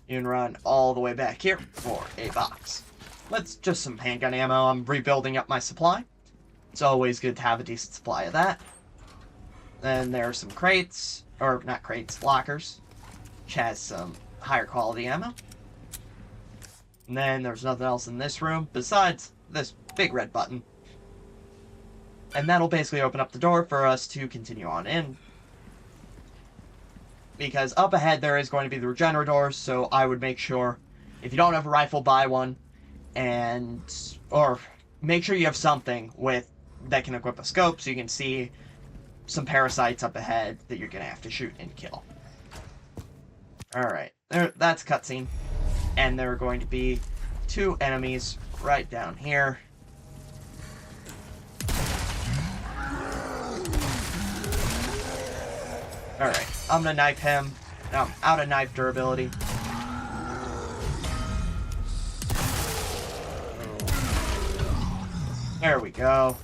you can run all the way back here for a box. Let's just some handgun ammo. I'm rebuilding up my supply. It's always good to have a decent supply of that. Then there are some crates, or not crates, lockers, which has some higher quality ammo. And then there's nothing else in this room besides this big red button. And that'll basically open up the door for us to continue on in. Because up ahead there is going to be the regenerators, so I would make sure, if you don't have a rifle, buy one. Or make sure you have something that can equip a scope so you can see some parasites up ahead that you're gonna have to shoot and kill. Alright, that's cutscene. And there are going to be 2 enemies right down here. Alright, I'm gonna knife him. Now I'm out of knife durability. There we go.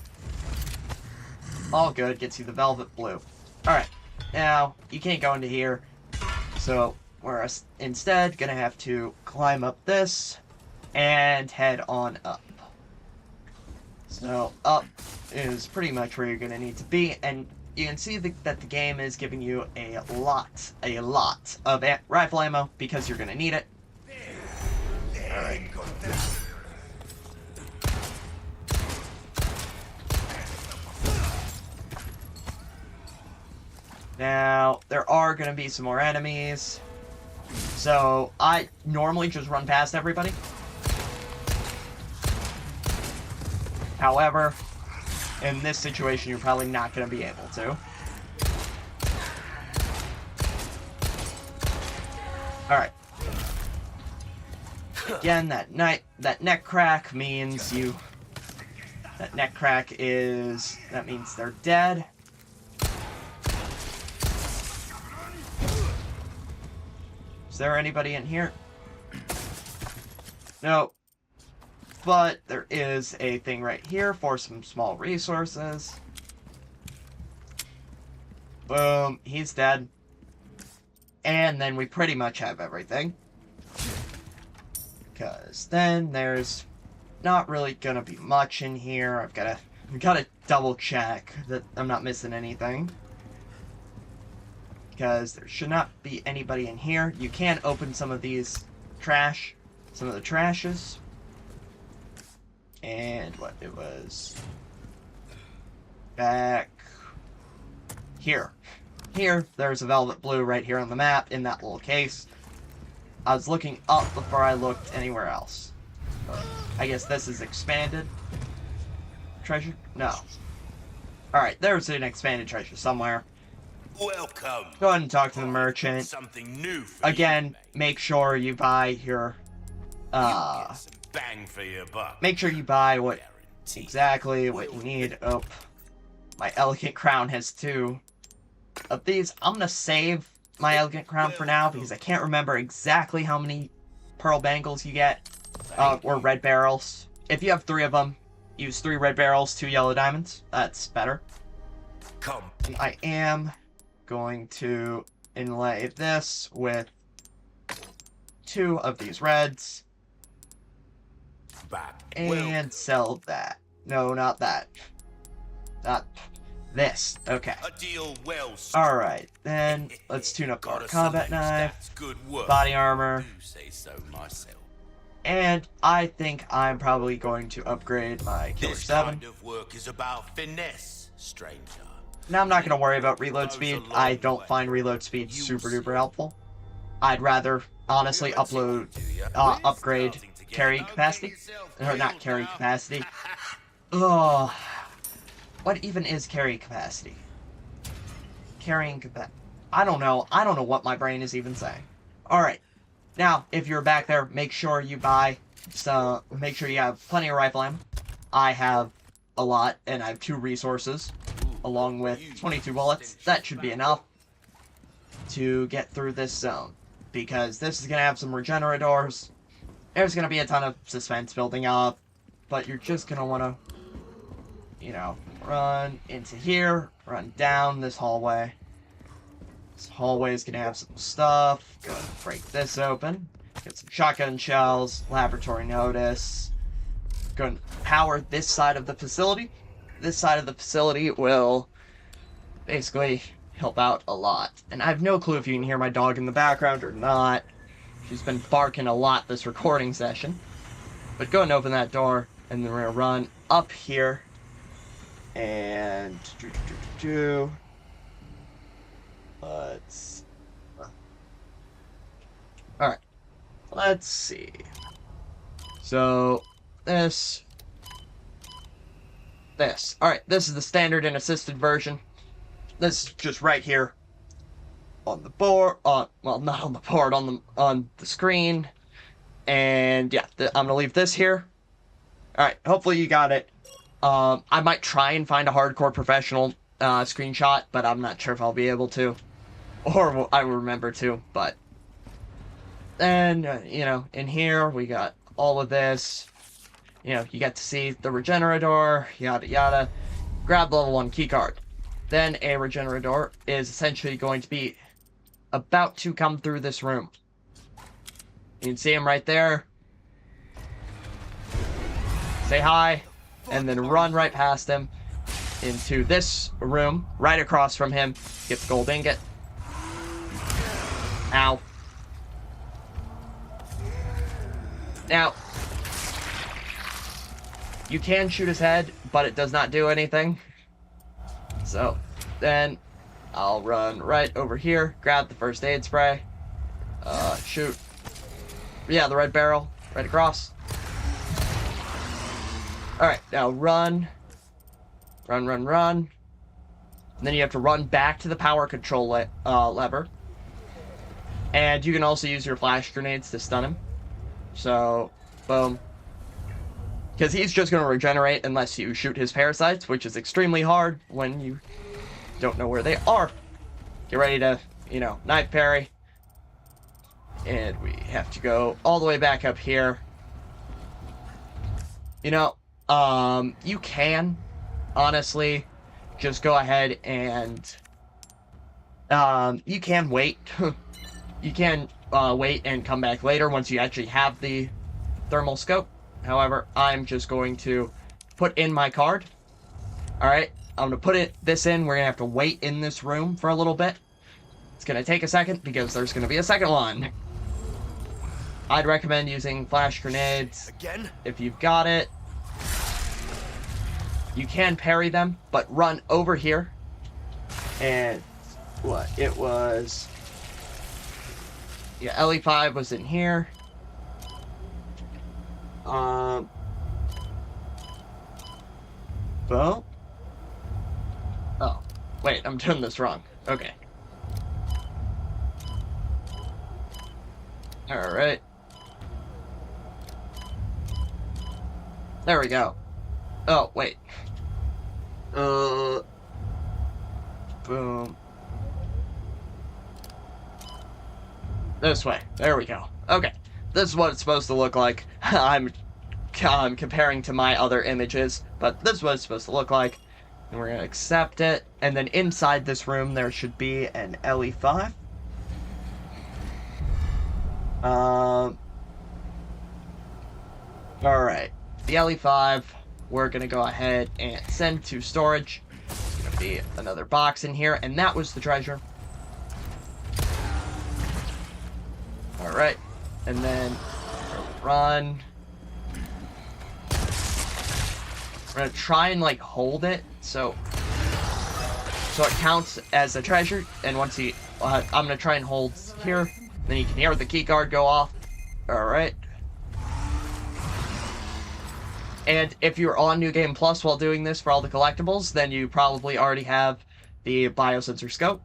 All good, gets you the velvet blue. Alright, now you can't go into here, so we're instead gonna have to climb up this and head on up. So up is pretty much where you're gonna need to be, and you can see that the game is giving you a lot of rifle ammo because you're gonna need it. Alright. Now, there are going to be some more enemies, so I normally just run past everybody. However, in this situation, you're probably not going to be able to. Alright. Again, that neck crack means that neck crack that means they're dead. Is there anybody in here? No. But there is a thing right here for some small resources. Boom. He's dead. And then we pretty much have everything. Because then there's not really gonna be much in here. I've gotta double check that I'm not missing anything. Because there should not be anybody in here. You can open some of these some of the trashes. And what it was back here. Here, there's a velvet blue right here on the map in that little case. I was looking up before I looked anywhere else. I guess this is expanded treasure? No. Alright, there's an expanded treasure somewhere. Welcome. Go ahead and talk to the merchant. Something new for Again, you, mate. make sure you buy your, You'll get some bang for your buck. make sure you buy what Guaranteed. exactly what you need. Oh, my elegant crown has 2 of these. I'm gonna save my elegant crown for now because I can't remember exactly how many pearl bangles you get, or red barrels. If you have 3 of them, use 3 red barrels, 2 yellow diamonds. That's better. Come. And I am going to inlay this with 2 of these reds Back. and sell that. No, not that. Not this. Okay. A deal well struck. Alright, then let's tune up our Gotta combat salute, knife, that's good work. body armor, You say so myself. and I think I'm probably going to upgrade my Killer This 7. kind of work is about finesse, stranger. Now I'm not going to worry about reload speed. I don't find reload speed super duper helpful. I'd rather honestly upgrade carrying capacity. Or not carry capacity. Ugh. What even is carry capacity? Carrying capacity. I don't know. I don't know what my brain is even saying. Alright. Now, if you're back there, make sure you buy some. Make sure you have plenty of rifle ammo. I have a lot, and I have 2 resources, along with 22 bullets. That should be enough to get through this zone, because this is going to have some regenerators. There's going to be a ton of suspense building up, but you're just going to want to, you know, run into here, run down this hallway. This hallway is going to have some stuff. Go ahead and break this open. Get some shotgun shells, laboratory notice. Go and power this side of the facility. This side of the facility will basically help out a lot. And I have no clue if you can hear my dog in the background or not. She's been barking a lot this recording session. But go ahead and open that door, and then we're going to run up here. And let's alright, let's see. So this alright, this is the standard and assisted version. This is just right here on the board, well, not on the board, on the screen. And yeah, I'm gonna leave this here. Alright, hopefully you got it. I might try and find a hardcore professional screenshot, but I'm not sure if I'll be able to. Or I will remember to, but... Then, you know, in here, we got all of this. You know, you get to see the regenerator, yada yada. Grab level 1 keycard. Then a regenerator is essentially going to be about to come through this room. You can see him right there. Say hi, and then run right past him into this room, right across from him. Get the gold ingot. Ow. Now, you can shoot his head, but it does not do anything. So, then I'll run right over here, grab the first aid spray, shoot. Yeah, the red barrel, right across. Alright, now run. Run. And then you have to run back to the power control lever. And you can also use your flash grenades to stun him. So, boom. Because he's just going to regenerate unless you shoot his parasites, which is extremely hard when you don't know where they are. Get ready to, you know, knife parry. And we have to go all the way back up here. You know, you can, honestly, just go ahead and, you can wait. You can, wait and come back later once you actually have the thermal scope. However, I'm just going to put in my card. Alright, I'm going to put this in. We're going to have to wait in this room for a little bit. It's going to take a second because there's going to be a second one. I'd recommend using flash grenades. Again? If you've got it. You can parry them, but run over here. And what? It was Yeah, LE5 was in here. Well. Oh, wait, I'm doing this wrong. Okay. Alright. There we go. Oh, wait. Boom. This way. There we go. Okay. This is what it's supposed to look like. I'm comparing to my other images, but this is what it's supposed to look like. And we're gonna accept it. And then inside this room, there should be an LE5. Alright. The LE5, we're gonna go ahead and send to storage. There's gonna be another box in here, and that was the treasure. Alright. And then run. We're gonna try and like hold it so it counts as a treasure. And once he, I'm gonna try and hold here. Then you can hear the key card go off. All right. And if you're on New Game Plus while doing this for all the collectibles, then you probably already have the biosensor scope.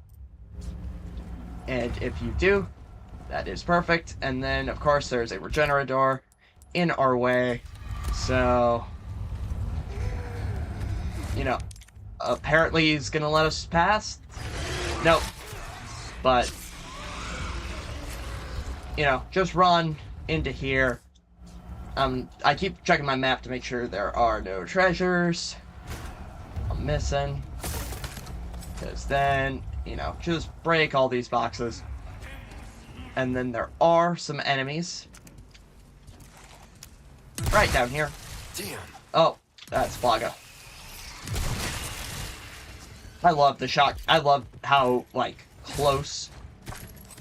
And if you do, that is perfect. And then, of course, there's a regenerador in our way. So, you know, apparently he's gonna let us pass. Nope. But, you know, just run into here. I keep checking my map to make sure there are no treasures I'm missing. Because then, you know, just break all these boxes. And then there are some enemies. Right down here. Damn. Oh, that's Blaga. I love the shot. I love how, like, close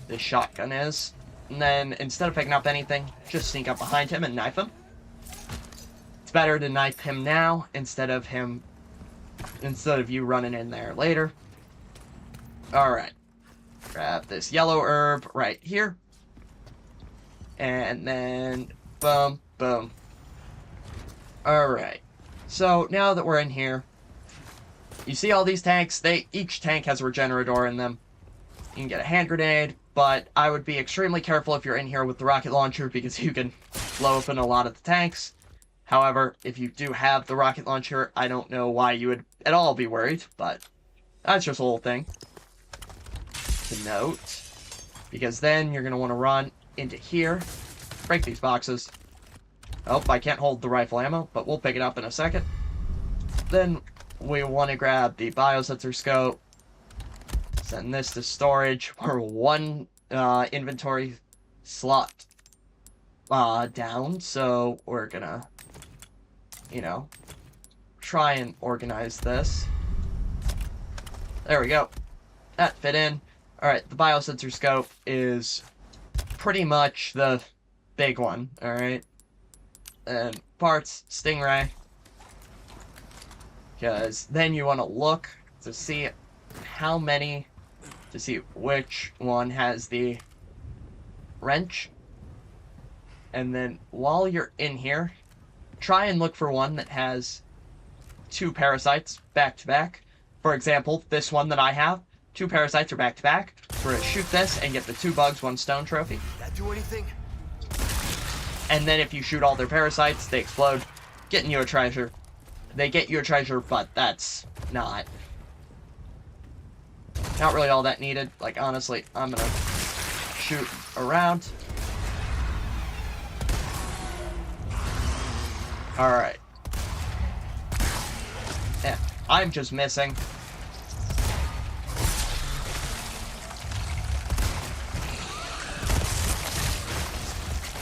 this shotgun is. And then, instead of picking up anything, just sneak up behind him and knife him. It's better to knife him now instead of you running in there later. Alright. Grab this yellow herb right here. And then, boom, boom. Alright. So, now that we're in here, you see all these tanks? Each tank has a regenerador in them. You can get a hand grenade, but I would be extremely careful if you're in here with the rocket launcher because you can blow open a lot of the tanks. However, if you do have the rocket launcher, I don't know why you would at all be worried, but that's just a little thing to note. Because then you're going to want to run into here, break these boxes. Oh, I can't hold the rifle ammo, but we'll pick it up in a second. Then we want to grab the biosensor scope. Send this to storage. We're one inventory slot down, so we're gonna, you know, try and organize this. There we go. That fit in. Alright, the biosensor scope is pretty much the big one, alright? And parts, Stingray. Because then you want to look to see how many, to see which one has the wrench. And then while you're in here, try and look for one that has 2 parasites back to back. For example, this one that I have, 2 parasites are back to back. We're going to shoot this and get the 2 bugs, 1 stone trophy. That do anything? And then if you shoot all their parasites, they explode, getting you a treasure. They get you a treasure, but that's not really all that needed. Like, honestly, I'm gonna shoot around. Alright. Yeah, I'm just missing.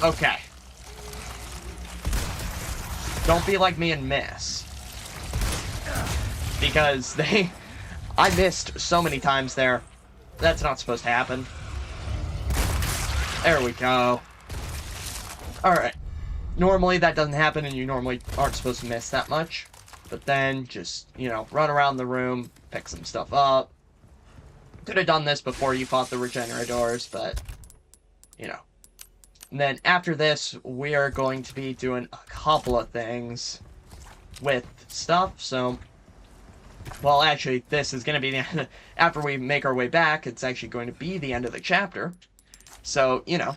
Okay. Don't be like me and miss. Because I missed so many times there. That's not supposed to happen. There we go. Alright. Normally that doesn't happen and you normally aren't supposed to miss that much. But then just, you know, run around the room, pick some stuff up. Could have done this before you fought the regenerators, but, you know. And then after this, we are going to be doing a couple of things with stuff, so... Well, actually, this is going to be the end. After we make our way back, it's actually going to be the end of the chapter. So, you know,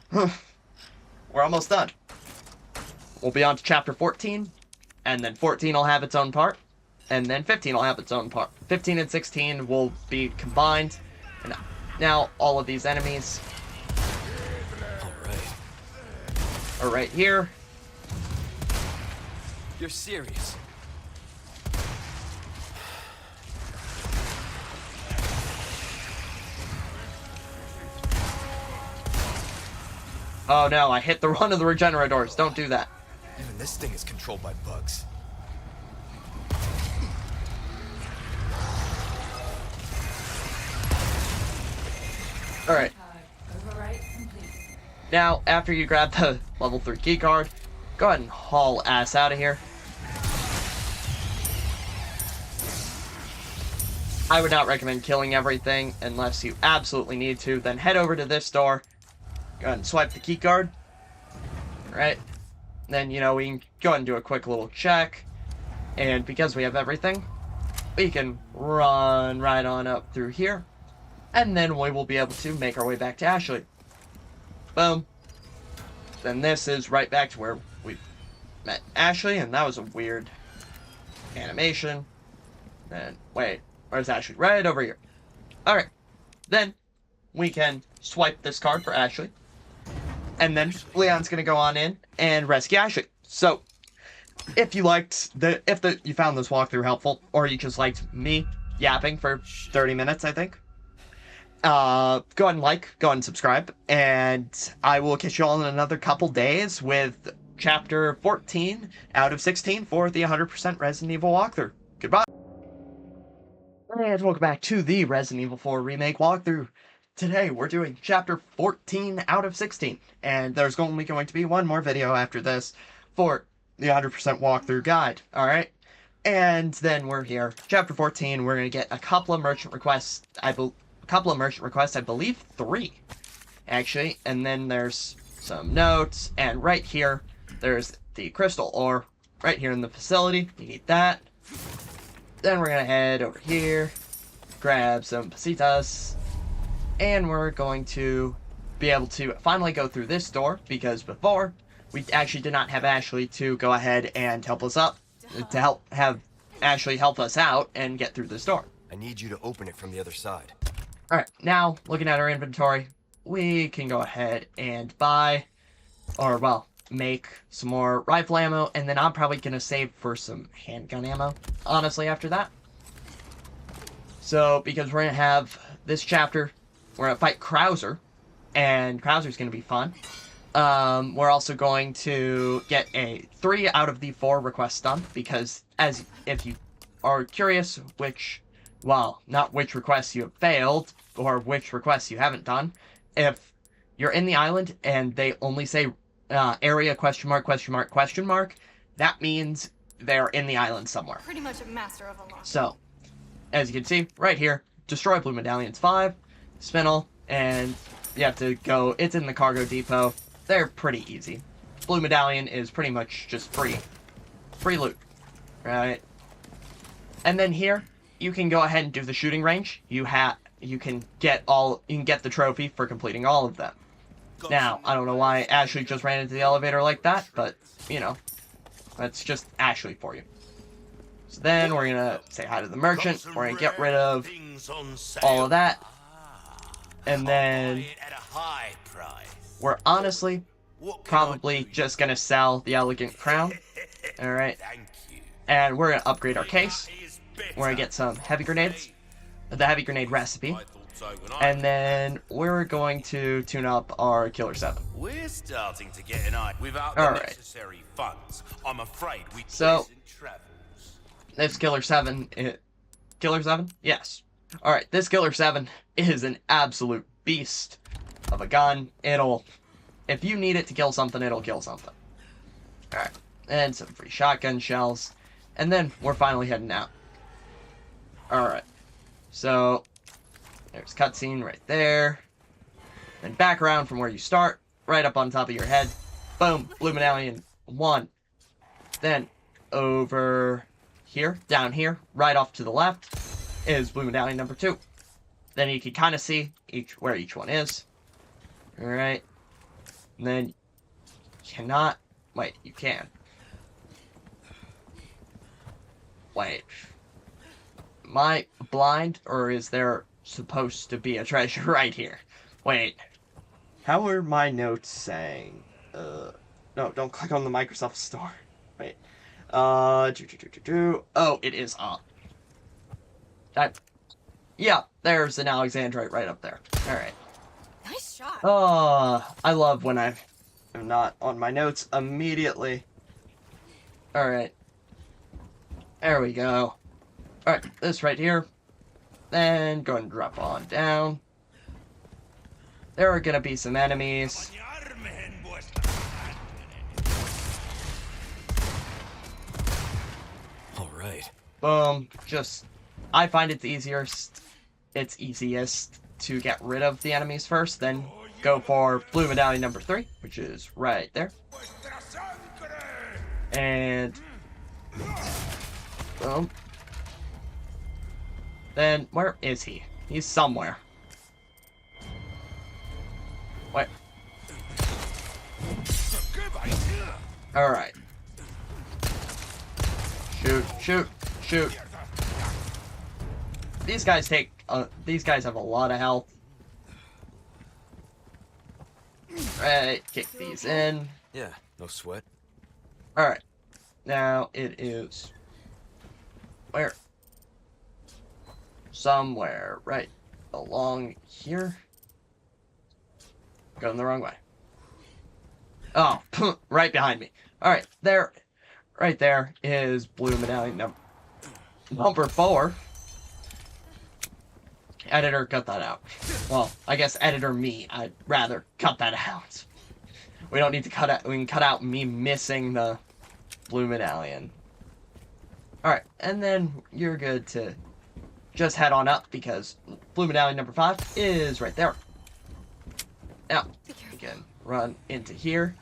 we're almost done. We'll be on to chapter 14, and then 14 will have its own part, and then 15 will have its own part. 15 and 16 will be combined, and now all of these enemies are right here. You're serious? Oh no, I hit one of the regenerators. Don't do that. Even this thing is controlled by bugs. Alright. Now, after you grab the level 3 key card, go ahead and haul ass out of here. I would not recommend killing everything unless you absolutely need to. Then head over to this door. Go ahead and swipe the key card. Alright. Then, you know, we can go ahead and do a quick little check. And because we have everything, we can run right on up through here. And then we will be able to make our way back to Ashley. Boom. Then this is right back to where we met Ashley, and that was a weird animation. Then, wait, where's Ashley? Right over here. Alright. Then, we can swipe this card for Ashley. And then Leon's gonna go on in and rescue Ashley. So, if you liked you found this walkthrough helpful, or you just liked me yapping for 30 minutes, I think, go ahead and go ahead and subscribe, and I will catch you all in another couple days with chapter 14 out of 16 for the 100% Resident Evil walkthrough. Goodbye. And welcome back to the Resident Evil 4 Remake walkthrough. Today we're doing chapter 14 out of 16, and there's only going to be one more video after this for the 100% walkthrough guide, alright? And then we're here. Chapter 14, we're going to get a couple of merchant requests, I believe 3, actually, and then there's some notes, and right here, there's the crystal ore, right here in the facility, you need that. Then we're going to head over here, grab some pasitas, and we're going to be able to finally go through this door, because before, we actually did not have Ashley to go ahead and help us up, to have Ashley help us out and get through this door. I need you to open it from the other side. Alright, now, looking at our inventory, we can go ahead and buy, or, well, make some more rifle ammo, and then I'm probably going to save for some handgun ammo, honestly, after that. So, because we're going to have this chapter, we're going to fight Krauser, and Krauser's going to be fun. We're also going to get 3 out of the 4 requests done, because if you are curious well, not which requests you have failed, or which requests you haven't done, if you're in the island and they only say area question mark, that means they're in the island somewhere. Pretty much a master of a lot. So, as you can see, right here, destroy blue medallions 5, spinel, and you have to go, it's in the cargo depot. They're pretty easy. Blue medallion is pretty much just free loot, right? And then here, you can go ahead and do the shooting range. You can get the trophy for completing all of them. Now, I don't know why Ashley just ran into the elevator like that, but, you know, that's just Ashley for you. So then we're gonna say hi to the merchant. We're gonna get rid of all of that. And then we're honestly probably just gonna sell the elegant crown. Alright. And we're gonna upgrade our case. We're gonna get some heavy grenades. The heavy grenade recipe. And then we're going to tune up our Killer 7. We're starting to get an eye without the necessary funds. I'm afraid we travels. This Killer 7 Killer 7? Yes. Alright, this Killer 7 is an absolute beast of a gun. If you need it to kill something, it'll kill something. Alright. And some free shotgun shells. And then we're finally heading out. Alright. So, there's cutscene right there. And back around from where you start. right up on top of your head. Boom, blue medallion 1. Then over here, down here, right off to the left is blue medallion number 2. Then you can kind of see where each one is. Alright. And then cannot. Wait, you can. Wait. Am I blind, or is there supposed to be a treasure right here? Wait. How are my notes saying? No, don't click on the Microsoft Store. Wait. Oh, it is on. Yeah, there's an Alexandrite right up there. Alright. Nice shot. Oh, I love when I'm not on my notes immediately. Alright. There we go. Alright, this right here. Then go and drop on down. There are gonna be some enemies. Alright. Boom. I find it's easiest to get rid of the enemies first, then go for blue medallion number 3, which is right there. And boom. Then where is he? He's somewhere. Wait. Alright. Shoot. These guys have a lot of health. Right, kick these in. Yeah, no sweat. Alright. Now it is... where? Somewhere right along here. Going the wrong way. Oh, right behind me. Alright, there. Right there is blue medallion number 4. Editor, cut that out. Well, I guess editor me. I'd rather cut that out. We don't need to cut out. We can cut out me missing the blue medallion. Alright, and then you're good to just head on up because blue medallion number 5 is right there. Now, you can run into here.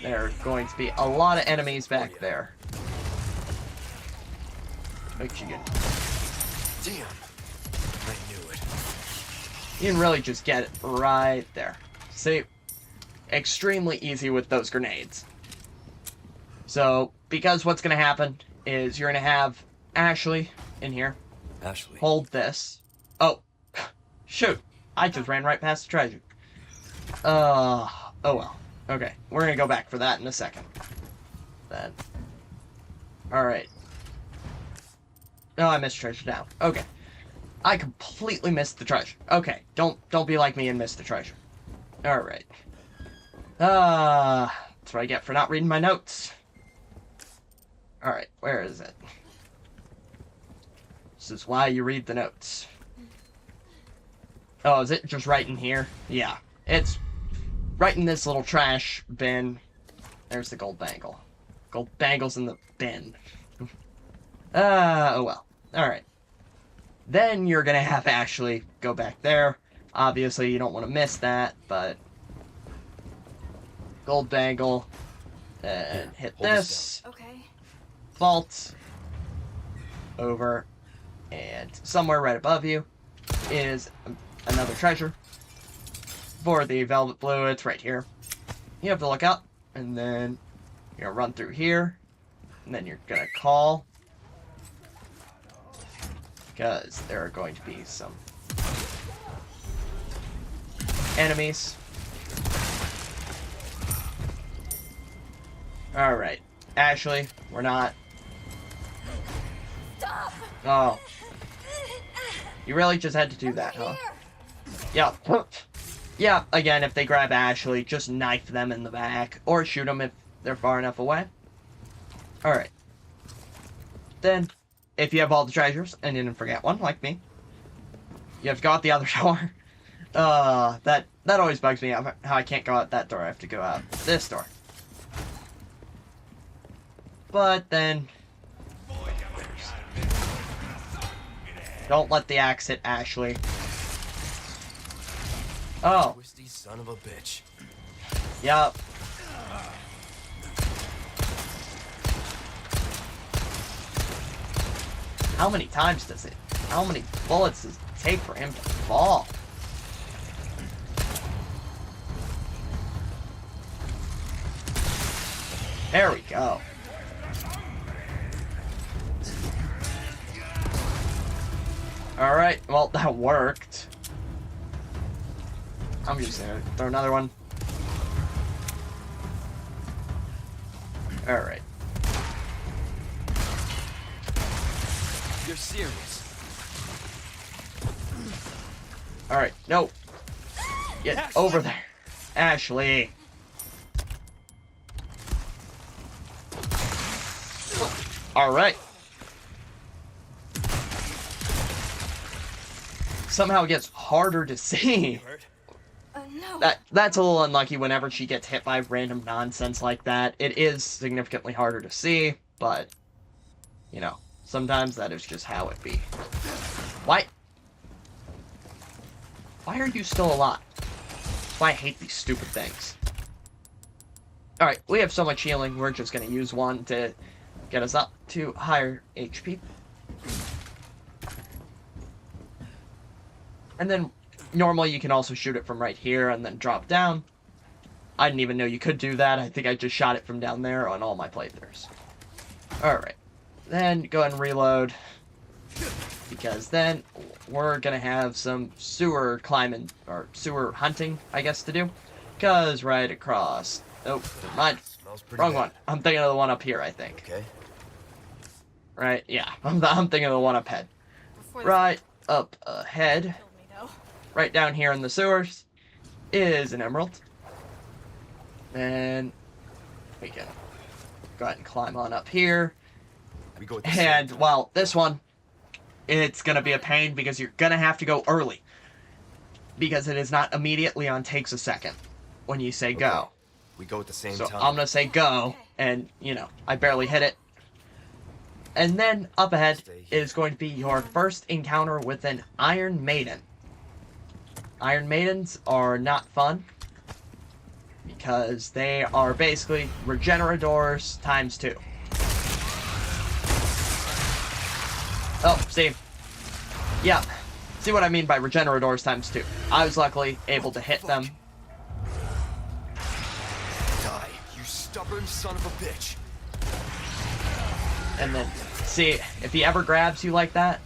There are going to be a lot of enemies back there. Which you can... Damn. I knew it. You can really just get it right there. See? Extremely easy with those grenades. So, because what's going to happen is you're going to have Ashley in here. Ashley. Hold this. Oh. Shoot. I just ran right past the treasure. Oh well. Okay. We're going to go back for that in a second. Then. Alright. Oh, I missed treasure down. Okay. I completely missed the treasure. Okay. Don't be like me and miss the treasure. Alright. That's what I get for not reading my notes. Alright, where is it? This is why you read the notes. Oh, is it just right in here? Yeah. It's right in this little trash bin. There's the gold bangle. Gold bangle's in the bin. Oh well. Alright. Then you're gonna have Ashley go back there. Obviously, you don't want to miss that, but... gold bangle. And hit this. Okay. Vault. Over. And somewhere right above you is another treasure. For the velvet blue, it's right here. You have to look up, and then you're gonna run through here, and then you're gonna call. Because there are going to be some enemies. Alright. Ashley, we're not. Stop! Oh. You really just had to do that, huh? Yeah. Yeah, again, if they grab Ashley, just knife them in the back. Or shoot them if they're far enough away. Alright. Then, if you have all the treasures, and you didn't forget one, like me, you have to go out the other door. That always bugs me out, how I can't go out that door. I have to go out this door. But then... don't let the axe hit Ashley. Oh. Twisty son of a bitch. Yup. How many times does it? How many bullets does it take for him to fall? There we go. Alright, well, that worked. I'm just gonna throw another one. Alright. You're serious. Alright, no. Get over there. Ashley. Alright. Somehow it gets harder to see. No. That's a little unlucky whenever she gets hit by random nonsense like that. It is significantly harder to see, but, you know, sometimes that is just how it be. Why are you still alive? That's why I hate these stupid things. Alright, we have so much healing, we're just gonna use one to get us up to higher HP. And then, normally you can also shoot it from right here and then drop down. I didn't even know you could do that. I think I just shot it from down there on all my playthroughs. Alright. Then, go ahead and reload. Because then, we're gonna have some sewer climbing, or sewer hunting, I guess, to do. Because right across... Oh, never mind. Wrong one. I'm thinking of the one up here, I think. Okay. Right, yeah. I'm thinking of the one up ahead. Right up ahead, right down here in the sewers, is an emerald. Then we can go ahead and climb on up here. We go with the And, well, this one, it's going to be a pain because you're going to have to go early. Because it is not immediately on takes a second when you say go. We go at the same So time. I'm going to say go, and, you know, I barely hit it. And then, up ahead, is going to be your first encounter with an Iron Maiden. Iron Maidens are not fun, because they are basically Regenerators times 2. Oh, see? Yeah. See what I mean by Regenerators times 2. I was luckily able to hit them. Die, you stubborn son of a bitch. And then, see, if he ever grabs you like that,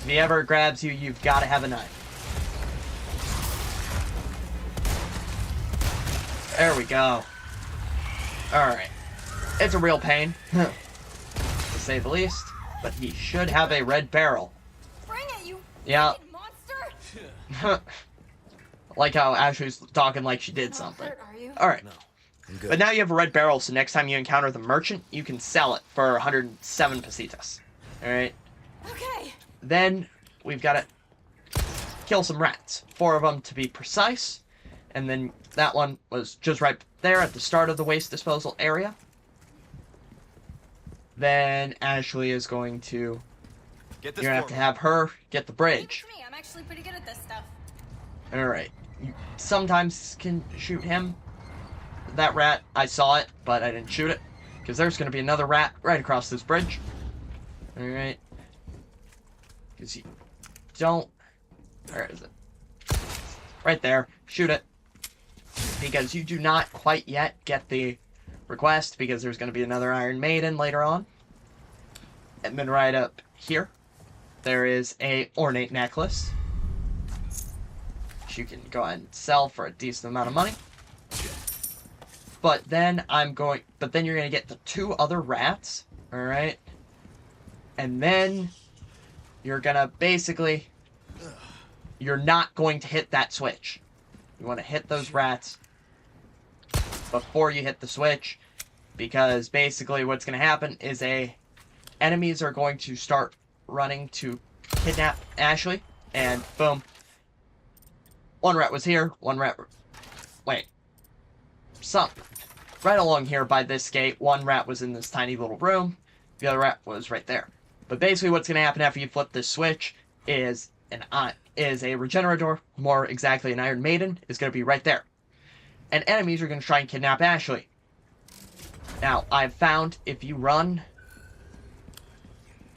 if he ever grabs you, you've got to have a knife. There we go. Alright. It's a real pain, to say the least, but he should have a red barrel. Bring it, you Yeah. monster! Like how Ashley's talking like she did something. Hurt, are you? Alright. No, I'm good. But now you have a red barrel, so next time you encounter the merchant, you can sell it for 107 pesetas. Alright? Okay. Then, we've got to kill some rats. 4 of them to be precise. And then that one was just right there at the start of the waste disposal area. Then Ashley is going to... Get this You're going to have for to me. have her get the Leave it bridge. to me. I'm actually pretty good at this stuff. Alright. You sometimes can shoot him. That rat, I saw it, but I didn't shoot it. Because there's going to be another rat right across this bridge. Alright. Because you don't... Where is it? Right there. Shoot it. Because you do not quite yet get the request, because there's going to be another Iron Maiden later on. And then right up here, there is a ornate necklace, which you can go ahead and sell for a decent amount of money. But then you're going to get the 2 other rats, alright? And then you're going to basically, you're not going to hit that switch. You want to hit those rats before you hit the switch, because basically what's going to happen is enemies are going to start running to kidnap Ashley, and boom. 1 rat was here, 1 rat... Wait. Right along here by this gate, 1 rat was in this tiny little room, the other rat was right there. But basically what's going to happen after you flip this switch is is a Regenerator, more exactly an Iron Maiden, is going to be right there. And enemies are going to try and kidnap Ashley. Now, I've found if you run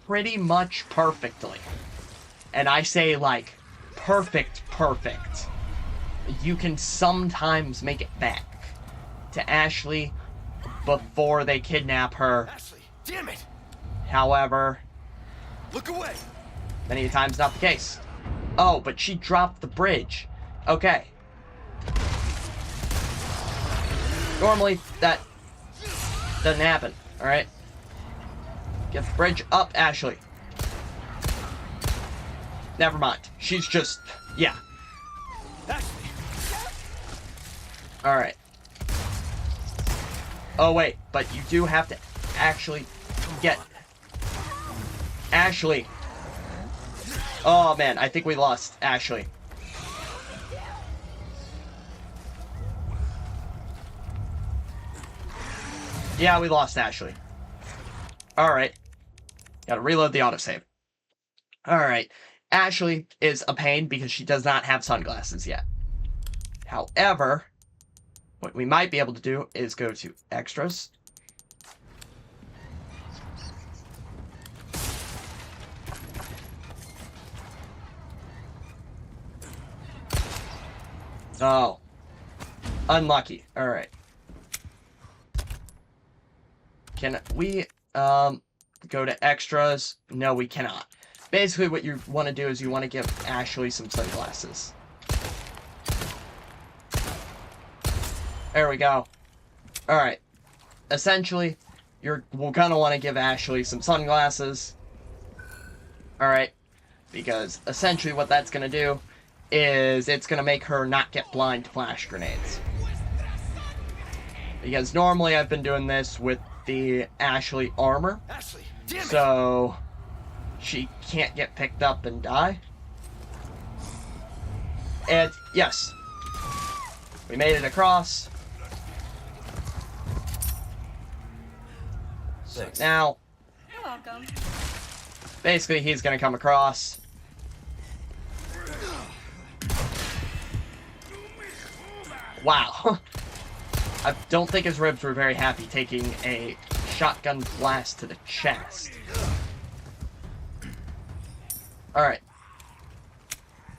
pretty much perfectly, and I say like perfect, you can sometimes make it back to Ashley before they kidnap her. Ashley, damn it! However, Look away! many times not the case. Oh, but she dropped the bridge. Okay. Normally, that doesn't happen, alright? Get the bridge up, Ashley. Never mind. She's just... yeah. Ashley! Alright. Oh, wait. But you do have to actually get... Ashley. Oh, man. I think we lost Ashley. Yeah, we lost Ashley. Alright. Gotta reload the autosave. Alright. Ashley is a pain because she does not have sunglasses yet. However, what we might be able to do is go to extras. Oh. Unlucky. Alright. Can we, go to extras? No, we cannot. Basically, what you want to do is you want to give Ashley some sunglasses. There we go. Alright. Essentially, we're gonna want to give Ashley some sunglasses. Alright. Because essentially what that's gonna do is it's gonna make her not get blind to flash grenades. Because normally I've been doing this with the Ashley armor. Ashley, damn it! So she can't get picked up and die. And yes, we made it across. So now, You're welcome. basically he's gonna come across. Wow. I don't think his ribs were very happy taking a shotgun blast to the chest. Alright.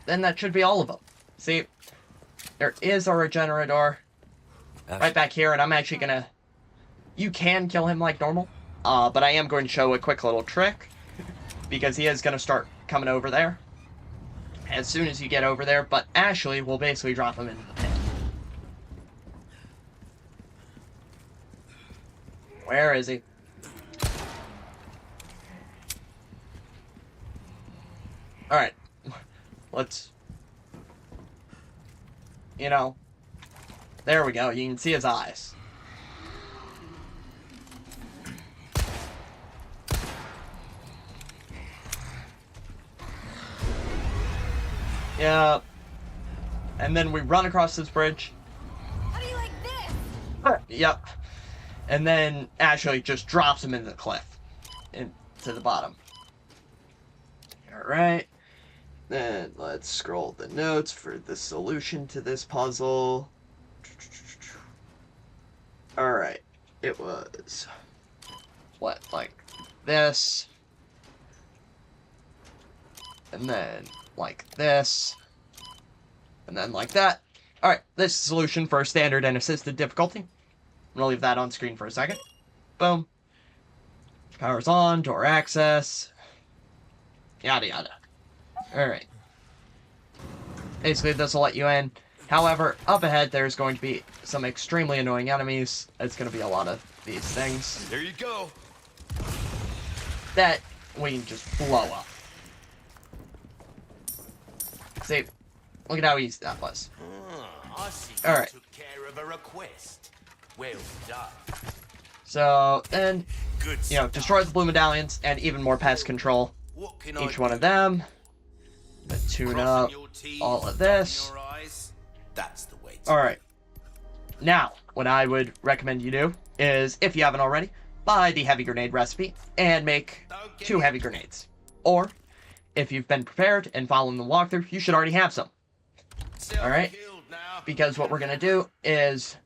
Then that should be all of them. See, there is a Regenerator right back here, and I'm actually gonna... You can kill him like normal, but I am going to show a quick little trick, because he is gonna start coming over there as soon as you get over there, but Ashley will basically drop him into the pit. Where is he? Alright. Let's... You know. There we go. You can see his eyes. Yeah. And then we run across this bridge. How do you like this? Yep. And then Ashley just drops him into the cliff. To the bottom. Alright. Then let's scroll the notes for the solution to this puzzle. Alright. It was... what, like this. And then like this. And then like that. Alright, this is the solution for standard and assisted difficulty. I'm gonna leave that on screen for a second. Boom. Power's on, door access. Yada yada. Alright. Basically, this will let you in. However, up ahead, there's going to be some extremely annoying enemies. It's going to be a lot of these things There you go. that we can just blow up. See, look at how easy that was. I see All you right. took care of a request. Well done. So, then, Good you know, stuff. destroy the blue medallions and even more pest control. What can Each I one do? of them. Then tune Crossing up your T's, all of dotting this. your I's? That's the way to Alright. Now, what I would recommend you do is, if you haven't already, buy the heavy grenade recipe and make Don't get 2 it. heavy grenades. Or, if you've been prepared and following the walkthrough, you should already have some. Alright? Because what we're going to do is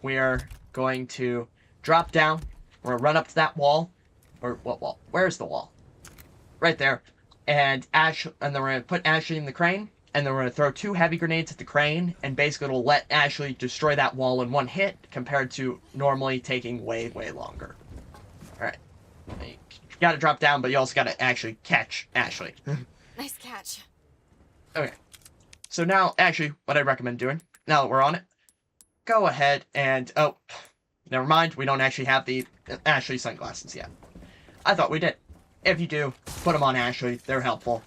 we are going to drop down. We're going to run up to that wall. Or what wall? Where's the wall? Right there. And then we're going to put Ashley in the crane. And then we're going to throw 2 heavy grenades at the crane. And basically it'll let Ashley destroy that wall in 1 hit. Compared to normally taking way, way longer. Alright. You got to drop down, but you also got to actually catch Ashley. Nice catch. Okay. So now, actually, what I recommend doing, now that we're on it, go ahead and... Oh, never mind. We don't actually have the Ashley sunglasses yet. I thought we did. If you do, put them on Ashley. They're helpful.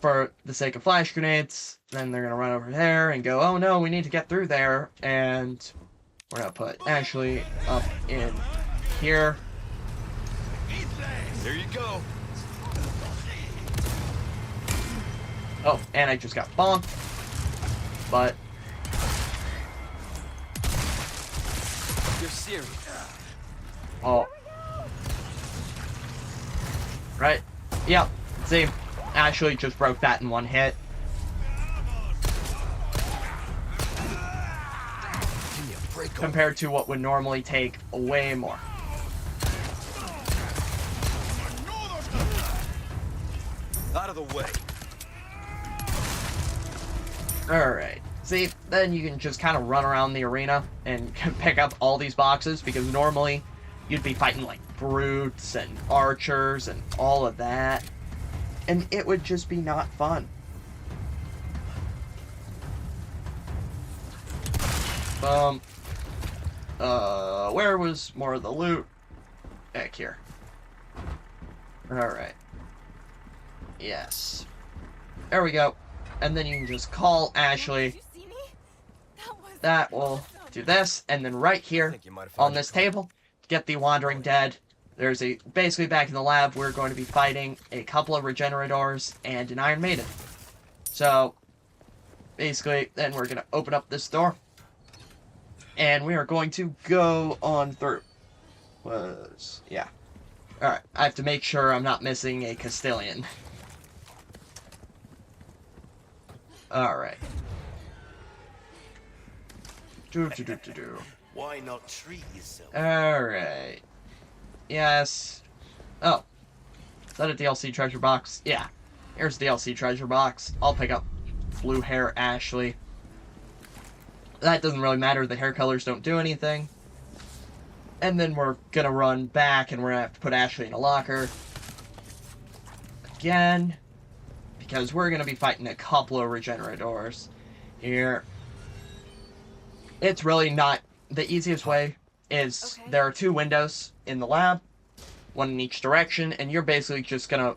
For the sake of flash grenades, then they're going to run over there and go, oh no, we need to get through there. And we're going to put Ashley up in here. There you go. Oh, and I just got bonked. But... You're serious. Oh. Right? Yep. See? Ashley just broke that in 1 hit. Give me a break. Compared to what would normally take way more. Out of the way. Alright. See, then you can just kind of run around the arena and pick up all these boxes, because normally you'd be fighting like brutes and archers and all of that. And it would just be not fun. Where was more of the loot? Back here. Alright. Yes. There we go. And then you can just call Ashley. Did you see me? That will do this. And then right here on this table, get the Wandering Dead. There's a... Basically back in the lab, we're going to be fighting a couple of Regenerators and an Iron Maiden. So, basically, then we're going to open up this door. And we are going to go on through. Yeah. Alright, I have to make sure I'm not missing a Castilian. Alright. Why not treat yourself? Alright. Yes. Oh. Is that a DLC treasure box? Yeah. Here's the DLC treasure box. I'll pick up blue hair Ashley. That doesn't really matter. The hair colors don't do anything. And then we're gonna run back and we're gonna have to put Ashley in a locker. Again. Because we're gonna be fighting a couple of Regenerators here. It's really not... The easiest way is there are 2 windows in the lab. 1 in each direction. And you're basically just gonna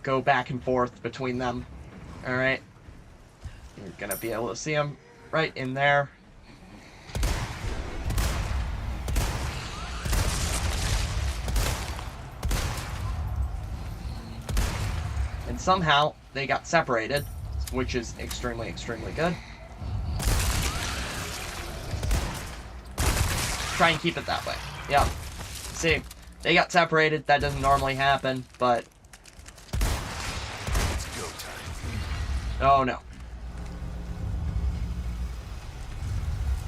go back and forth between them. Alright? You're gonna be able to see them right in there. And somehow they got separated, which is extremely, extremely good. Try and keep it that way. Yeah. See, they got separated. That doesn't normally happen, but... It's go time. Oh, no.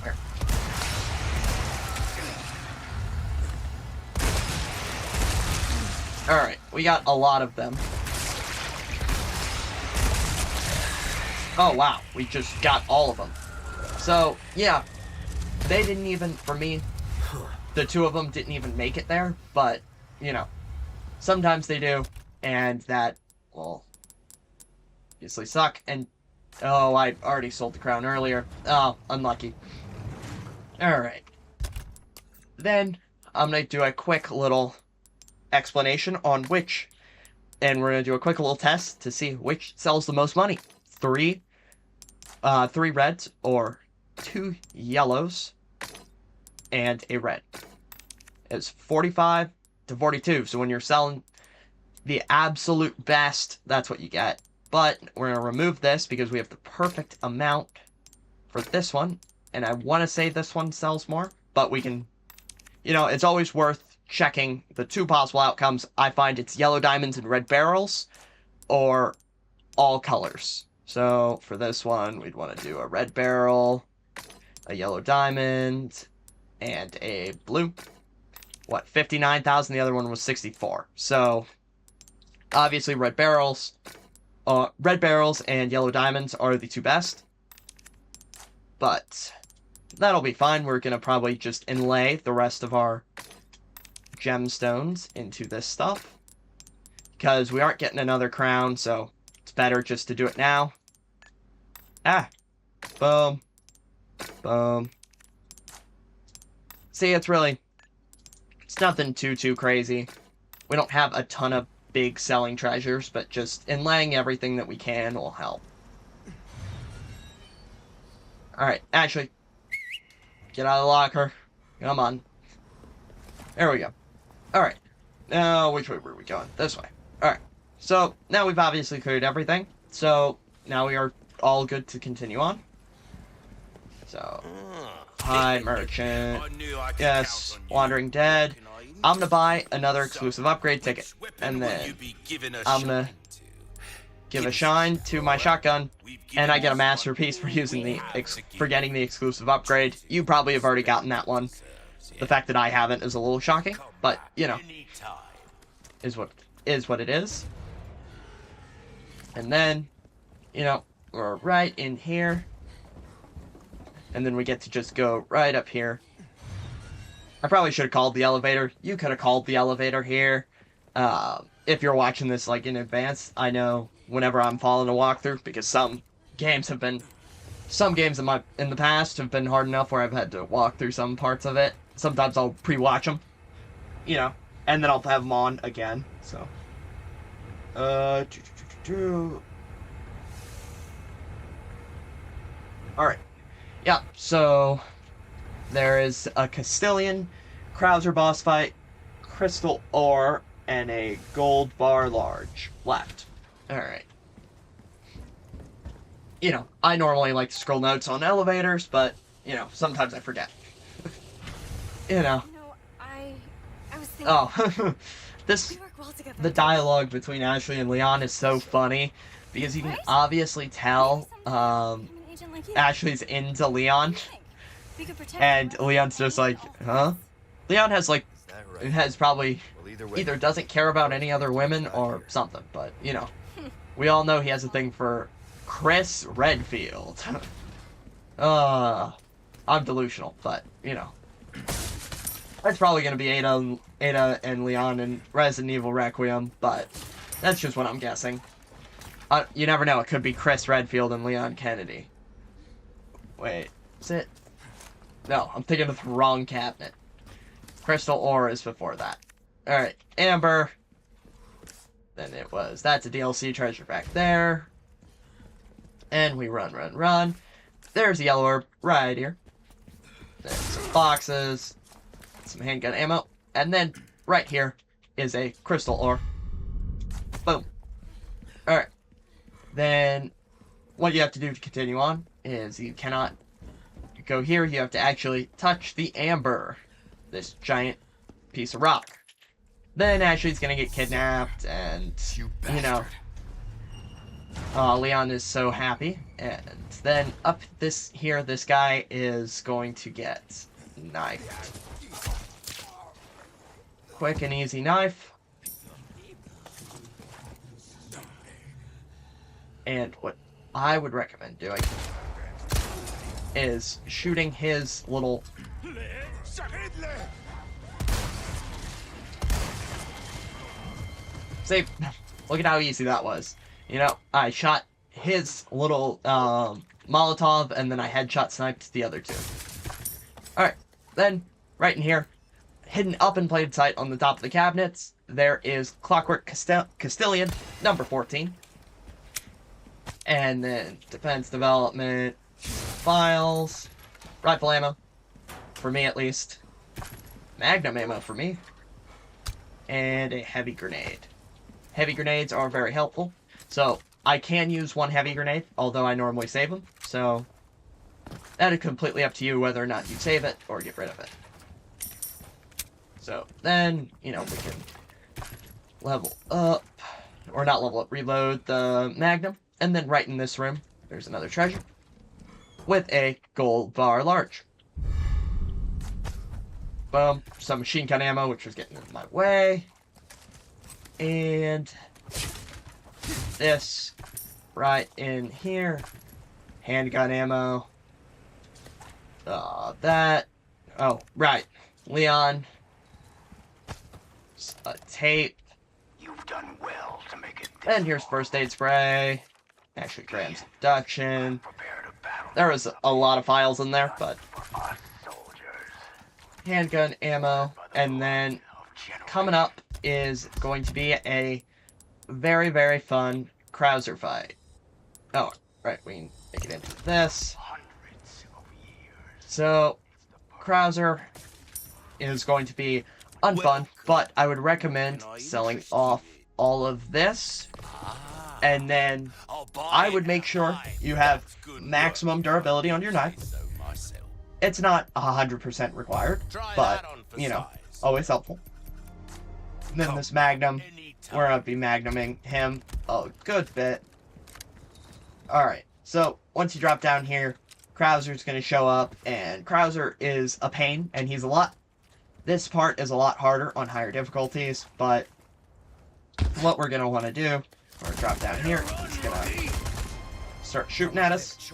Where? Alright, we got a lot of them. Oh, wow. We just got all of them. So, yeah. They didn't even, for me, the 2 of them didn't even make it there. But, you know, sometimes they do. And that will obviously suck. And, oh, I already sold the crown earlier. Oh, unlucky. Alright. Then, I'm going to do a quick little explanation on which, and we're going to do a quick little test to see which sells the most money. 3 reds or 2 yellows and a red. It's 45 to 42. So when you're selling the absolute best, that's what you get. But we're going to remove this because we have the perfect amount for this one. And I want to say this one sells more, but we can, you know, it's always worth checking the 2 possible outcomes. I find it's yellow diamonds and red barrels, or all colors. So for this one, we'd want to do a red barrel, a yellow diamond, and a blue. What, 59,000? The other one was 64. So obviously red barrels and yellow diamonds are the two best. But that'll be fine. We're going to probably just inlay the rest of our gemstones into this stuff, because we aren't getting another crown, so it's better just to do it now. Ah. Boom. Boom. See, it's nothing too crazy. We don't have a ton of big selling treasures, but just inlaying everything that we can will help. Alright, Ashley. Get out of the locker. Come on. There we go. Alright. Now, which way were we going? This way. Alright. So, now we've obviously cleared everything. So, now we are all good to continue on. So, hi, merchant. Yes, Wandering Dead. I'm gonna buy another exclusive upgrade ticket. And then, I'm gonna give a shine to my shotgun. And I get a masterpiece for using for getting the exclusive upgrade. You probably have already gotten that one. The fact that I haven't is a little shocking, but, you know, is what it is. And then, you know, we're right in here. And then we get to just go right up here. I probably should have called the elevator. You could have called the elevator here. If you're watching this, like, in advance, I know whenever I'm following a walkthrough, because some games in the past have been hard enough where I've had to walk through some parts of it. Sometimes I'll pre-watch them, you know, and then I'll have them on again, so. Alright. Yeah, so there is a Castilian, Krauser boss fight, crystal ore, and a gold bar large left. Alright. You know, I normally like to scroll notes on elevators, but, you know, sometimes I forget. You know. No, I was thinking. Oh, We work well together. the dialogue between Ashley and Leon is so funny, because you can Right? obviously tell, I'm an agent like you. Ashley's into Leon, We could pretend and we're Leon's just like, huh? Leon has probably Well, either doesn't care about any other women or something, but, you know, we all know he has a thing for Chris Redfield. I'm delusional, but, you know. That's probably going to be Ada and Leon in Resident Evil Requiem, but that's just what I'm guessing. You never know, it could be Chris Redfield and Leon Kennedy. Wait, is it? No, I'm thinking of the wrong cabinet. Crystal ore is before that. Alright, Amber. Then that's a DLC treasure back there. And we run. There's a yellow orb right here. There's some boxes, some handgun ammo, and then right here is a crystal ore. Boom. Alright. Then what you have to do to continue on is you cannot go here, you have to actually touch the amber. This giant piece of rock. Then Ashley's gonna get kidnapped, and, you know, Leon is so happy. And then up this guy is going to get knifed. Quick and easy knife. And what I would recommend doing is shooting his little... See, look at how easy that was. You know, I shot his little Molotov, and then I headshot sniped the other two. Alright, then, right in here, hidden up in plain sight on the top of the cabinets, there is Clockwork Castilian, number 14. And then, defense development, files, rifle ammo, for me at least, magnum ammo for me, and a heavy grenade. Heavy grenades are very helpful. So, I can use one heavy grenade, although I normally save them. So, that is completely up to you whether or not you save it or get rid of it. So, then, you know, we can level up. or not level up, reload the Magnum. And then right in this room, there's another treasure with a gold bar large. Boom. Some machine gun ammo, which was getting in my way. And this right in here. Handgun ammo. That. Oh, right. Leon. A tape. You've done well to make it. And here's first aid spray. Actually, Graham's induction. Prepare to battle There was a lot of files in there, but for us soldiers. handgun ammo. And then coming up is going to be a very, very fun Krauser fight. Oh, right, we can make it into this. Hundreds of years. So, Krauser is going to be unfun, but I would recommend selling off all of this, and then I would make sure you have maximum durability on your knife. It's not 100% required, but, you know, always helpful. And then this Magnum, we're going to be Magnuming him a good bit. Alright, so once you drop down here, Krauser's going to show up, and Krauser is a pain, and he's a lot. This part is a lot harder on higher difficulties, but what we're going to want to do, we're going to drop down here, he's going to start shooting at us.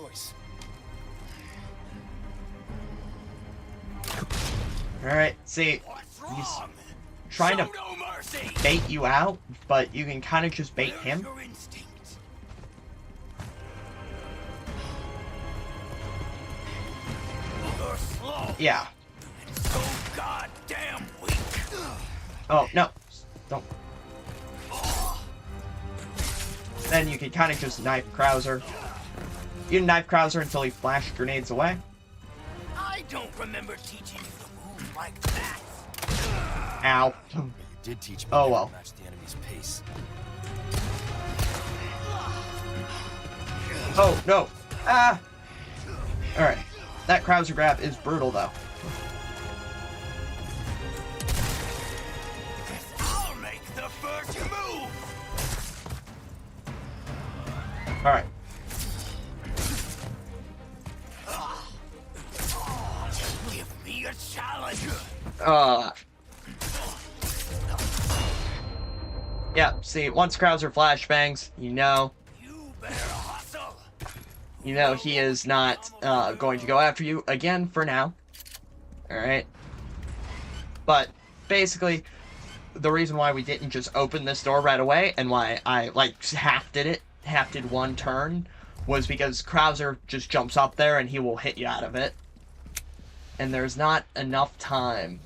Alright, see, he's trying to bait you out, but you can kind of just bait him. Yeah. So goddamn weak. Oh, no. Don't. Then you can kind of just knife Krauser. You knife Krauser until he flash grenades away. I don't remember teaching you to move like that. Ow. You did teach me Oh, well. to match the enemy's pace. Oh, no. Ah! Alright. That Krauser grab is brutal, though. I'll make the first move. Alright. Give me a challenge. Yeah, see, once Krauser flashbangs, you know You better hustle. he is not going to go after you again for now. Alright? But, basically, the reason why we didn't just open this door right away, and why I, like, half-did one turn, was because Krauser just jumps up there and he will hit you out of it. And there's not enough time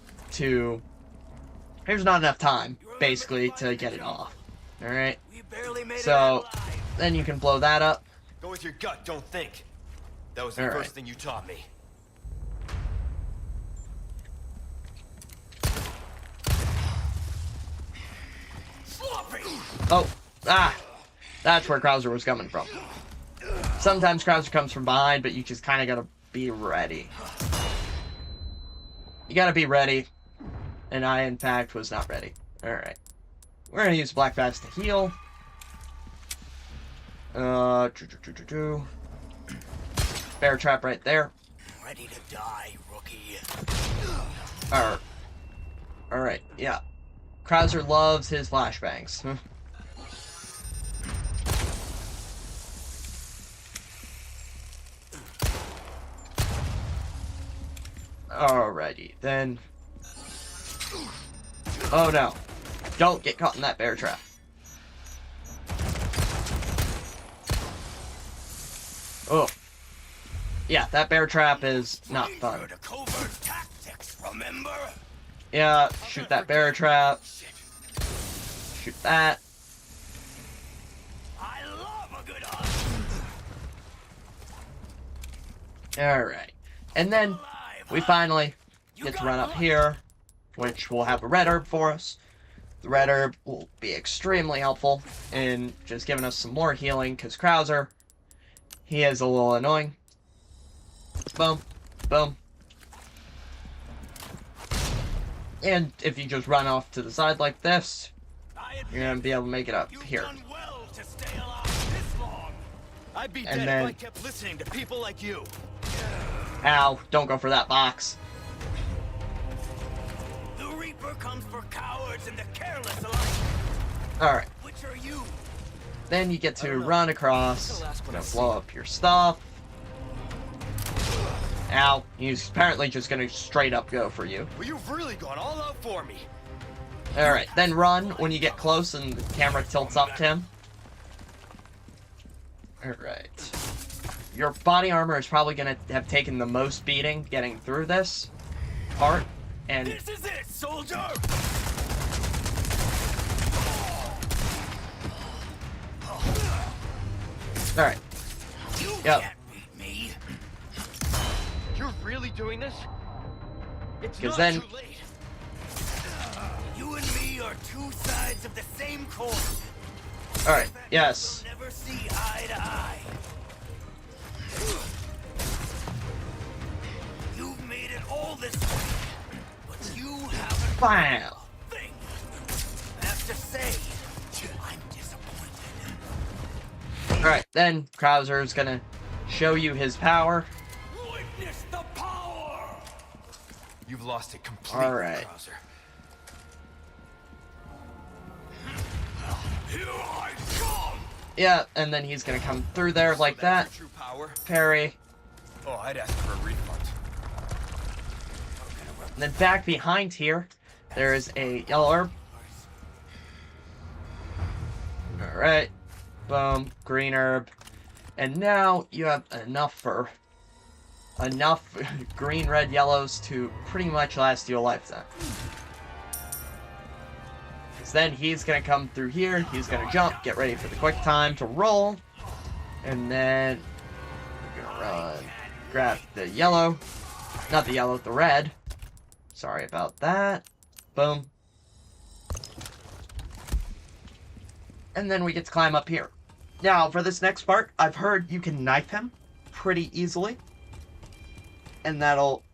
basically, to get it off. Alright? We barely made it So, out alive. then you can blow that up. Go with your gut, don't think. That was the All first right. thing you taught me. Sloppy. Oh, that's where Krauser was coming from. Sometimes Krauser comes from behind, but you just kind of gotta be ready. You gotta be ready, and I, in fact, was not ready. Alright. We're gonna use Black Vast to heal. Bear trap right there. Ready to die, rookie. Alright, yeah. Krauser loves his flashbangs. Alrighty, then. Oh no. Don't get caught in that bear trap. Oh. Yeah, that bear trap is not fun. The covert tactics, remember? Yeah, shoot that bear trap. Shoot that. I love a good hunt. Alright. And then we finally get to run up here, which will have a red herb for us. The red herb will be extremely helpful in just giving us some more healing, because Krauser, he is a little annoying. Boom. Boom. And if you just run off to the side like this, you're gonna be able to make it up You've here. done well to stay alive this long. I'd be And dead then- if I kept listening to people like you. Ow, don't go for that box. The Reaper comes for cowards and the careless alike. Alright, Which are you? then you get I to don't know. run That's across, the last one I've blow seen. up your stuff. Ow, he's apparently just gonna straight up go for you. Well, you've really gone all out for me. Alright, then run when you get close and the camera tilts up to him. Alright. Your body armor is probably gonna have taken the most beating getting through this part, and This is it, soldier! alright. You Yep. can't beat me. You're really doing this? It's 'Cause not then- too late. You and me are two sides of the same coin. Alright, yes. We'll never see eye to eye. You've made it all this way, but you haven't Wow. a thing. I have to say, I'm disappointed. Alright, then Krauser's gonna show you his power. Witness the power! You've lost it completely, Alright. Krauser. Here I come! Yeah, and then he's gonna come through there like So that's that. your true power? Parry. Oh, I'd ask for a refund. And then back behind here, there is a yellow herb. Alright. Boom. Green herb. And now you have enough green, red, yellows to pretty much last you a lifetime. Because then he's going to come through here. He's going to jump. Get ready for the quick time to roll. And then we're going to run. Grab the yellow. Not the yellow, the red. Sorry about that. Boom. And then we get to climb up here. Now, for this next part, I've heard you can knife him pretty easily. And that'll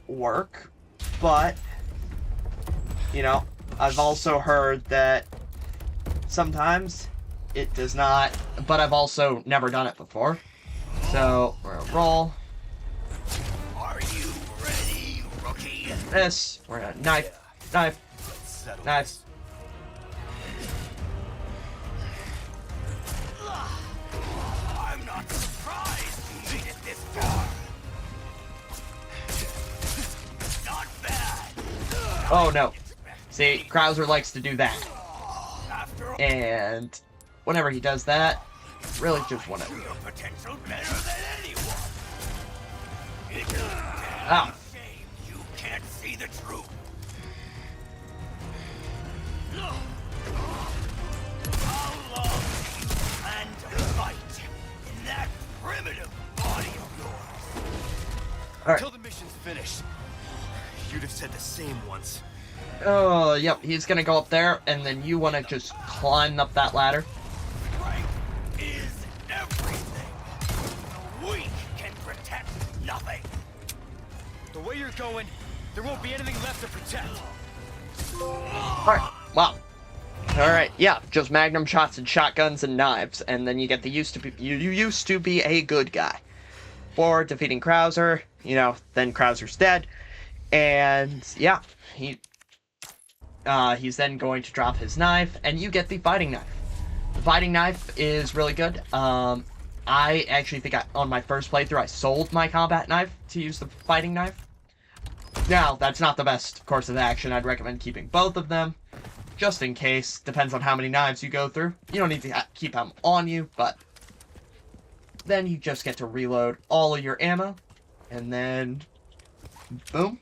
work. But, you know, I've also heard that sometimes it does not. But I've also never done it before. So, we're gonna roll. Are you ready, rookie? This. We're gonna knife. Knife. Let's settle Knife. this. I'm not surprised you made it this far. Not bad. Oh no. See, Krauser likes to do that. After all, And whenever he does that, really just want to. your potential better than anyone. It's a damn Ah. shame you can't see the truth. How long do you plan to fight in that primitive body of yours? Alright. Until the mission's finished. You'd have said the same once. Oh, yep. He's gonna go up there, and then you want to just climb up that ladder. Strength is everything. The weak can protect nothing. The way you're going, there won't be anything left to protect. Alright. Wow. Alright, yeah. Just magnum shots and shotguns and knives, and then you get the used to be. You used to be a good guy. For defeating Krauser, you know, then Krauser's dead. And yeah, he's then going to drop his knife, and you get the fighting knife. The fighting knife is really good. I actually think on my first playthrough, I sold my combat knife to use the fighting knife. Now, that's not the best course of action. I'd recommend keeping both of them, just in case. Depends on how many knives you go through. You don't need to keep them on you, but then you just get to reload all of your ammo, and then boom.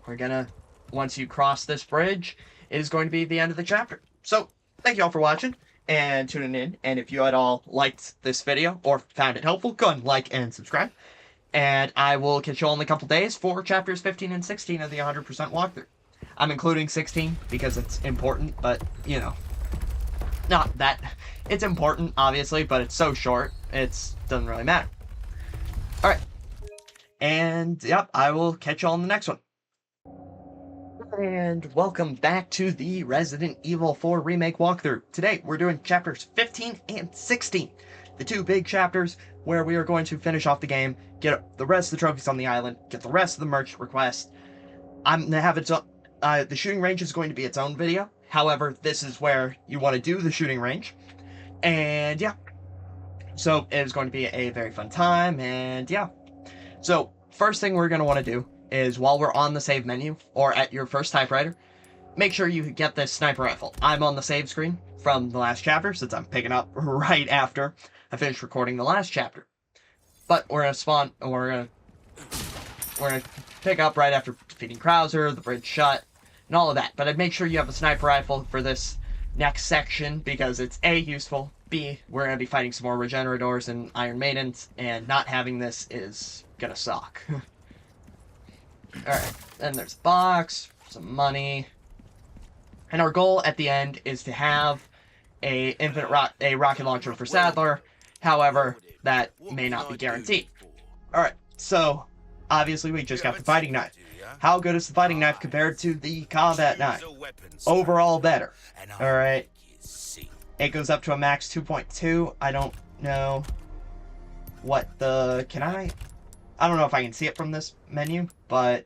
We're gonna, once you cross this bridge, it is going to be the end of the chapter. So, thank you all for watching and tuning in. And if you at all liked this video or found it helpful, go ahead and like and subscribe. And I will catch you all in a couple days for chapters 15 and 16 of the 100% walkthrough. I'm including 16 because it's important, but, you know, not that. It's important, obviously, but it's so short, it doesn't really matter. Alright. And, yep, I will catch you all in the next one. And welcome back to the Resident Evil 4 Remake walkthrough. Today we're doing chapters 15 and 16, the two big chapters where we are going to finish off the game, get the rest of the trophies on the island, get the rest of the merch request. I'm going to have its own, the shooting range is going to be its own video. However, this is where you want to do the shooting range. And yeah, so it is going to be a very fun time, and yeah. So first thing we're going to want to do is while we're on the save menu or at your first typewriter, make sure you get this sniper rifle. I'm on the save screen from the last chapter since I'm picking up right after I finished recording the last chapter. But we're gonna pick up right after defeating Krauser, the bridge shut, and all of that. But I'd make sure you have a sniper rifle for this next section because it's A, useful, B, we're gonna be fighting some more Regenerators and Iron Maidens, and not having this is gonna suck. Alright, then there's a box, some money, and our goal at the end is to have a rocket launcher for Sadler. However, that may not be guaranteed. Alright, so obviously we just got the fighting knife. How good is the fighting knife compared to the combat knife? Overall better. Alright, it goes up to a max 2.2. I don't know what the... I don't know if I can see it from this menu, but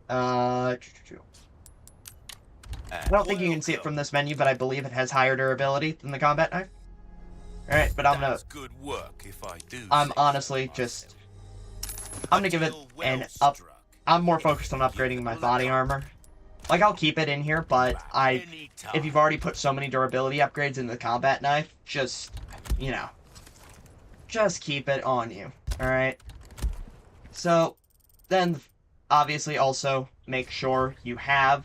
I don't think you can see it from this menu, but I believe it has higher durability than the combat knife. Alright, but I'm honestly just... I'm gonna give it an up... I'm more focused on upgrading my body armor. Like, I'll keep it in here, but if you've already put so many durability upgrades in the combat knife, just, you know, just keep it on you. Alright? So, then, obviously, also, make sure you have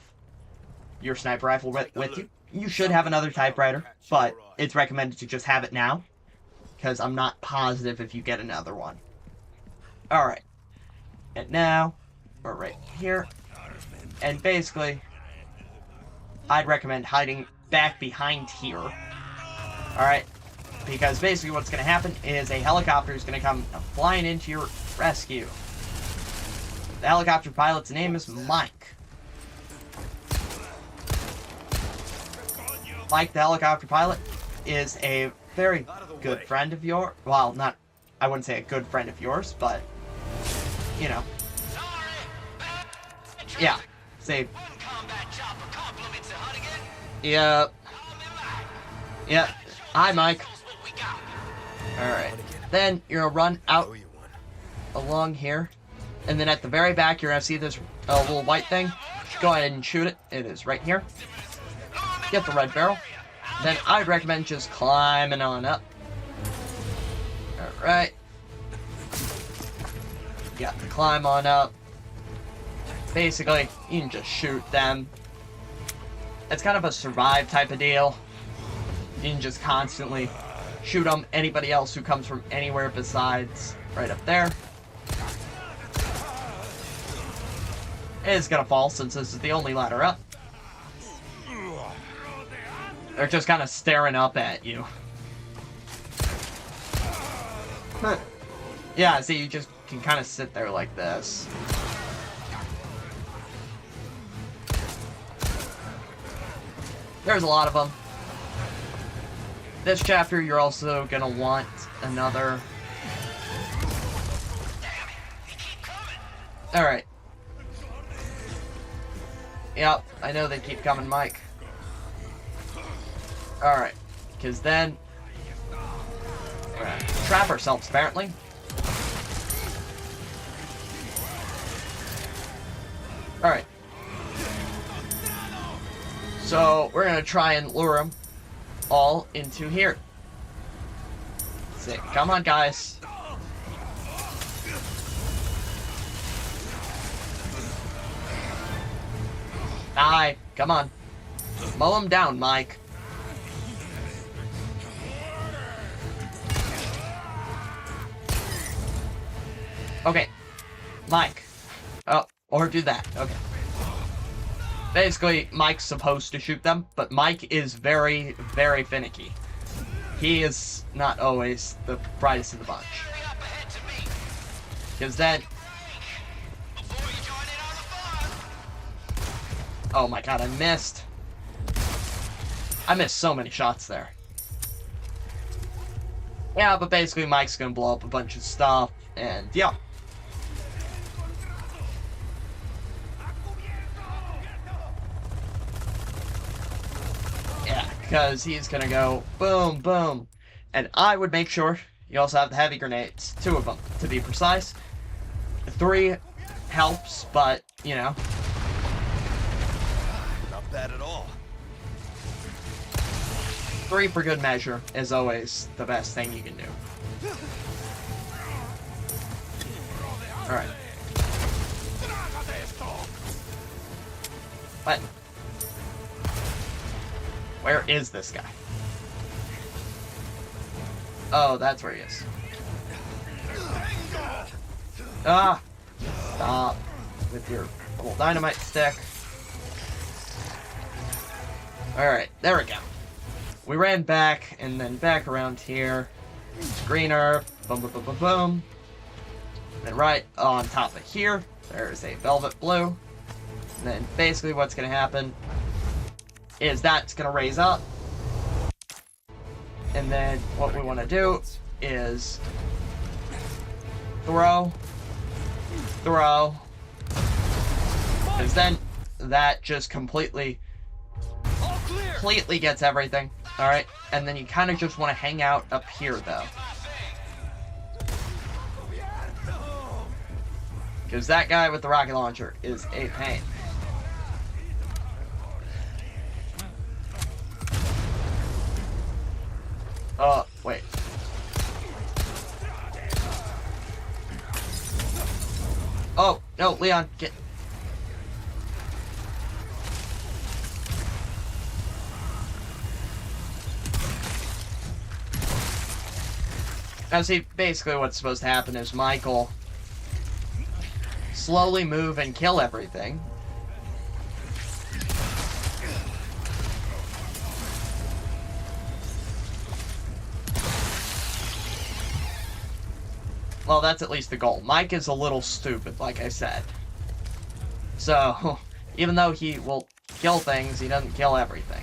your sniper rifle with you. You should have another typewriter, but it's recommended to just have it now, because I'm not positive if you get another one. Alright. And now, we're right here. And basically, I'd recommend hiding back behind here. Alright? Because basically what's going to happen is a helicopter is going to come flying into your rescue. The helicopter pilot's name is Mike. Mike, the helicopter pilot, is a very good friend of yours. Well, I wouldn't say a good friend of yours, but, you know. Yeah, say. Yep. Yep. Hi, Mike. Alright. Then you're gonna run out along here. And then at the very back, you're gonna see this little white thing. Go ahead and shoot it. It is right here. Get the red barrel. Then I'd recommend just climbing on up. Alright. Got to climb on up. Basically, you can just shoot them. It's kind of a survive type of deal. You can just constantly shoot them. Anybody else who comes from anywhere besides right up there is gonna fall since this is the only ladder up. They're just kind of staring up at you. Yeah, see, you just can kind of sit there like this. There's a lot of them. This chapter, you're also gonna want another... Alright. Yep, I know they keep coming, Mike. Alright, because then... we're gonna trap ourselves, apparently. Alright. So, we're gonna try and lure them all into here. Sick. Come on, guys. Die. Come on. Mow him down, Mike. Okay. Mike. Oh, or do that. Okay. Basically, Mike's supposed to shoot them, but Mike is very, very finicky. He is not always the brightest of the bunch. Because then... Oh my god, I missed. I missed so many shots there. Yeah, but basically Mike's gonna blow up a bunch of stuff, and yeah. Yeah, because he's gonna go boom, boom. And I would make sure you also have the heavy grenades. 2 of them, to be precise. 3 helps, but, you know. Not bad at all. 3 for good measure is always the best thing you can do. Alright. What? Where is this guy? Oh, that's where he is. Ah! Stop with your little dynamite stick. Alright, there we go. We ran back, and then back around here. Greener. Boom, boom, boom, boom, boom. And right on top of here, there's a velvet blue. And then basically what's going to happen is that's going to raise up. And then what we want to do is throw. Because then that just completely gets everything. Alright? And then you kind of just want to hang out up here, though. Because that guy with the rocket launcher is a pain. Wait. Oh, no, Leon, get... Now see, basically what's supposed to happen is Michael slowly move and kill everything. Well, that's at least the goal. Mike is a little stupid, like I said. So, even though he will kill things, he doesn't kill everything.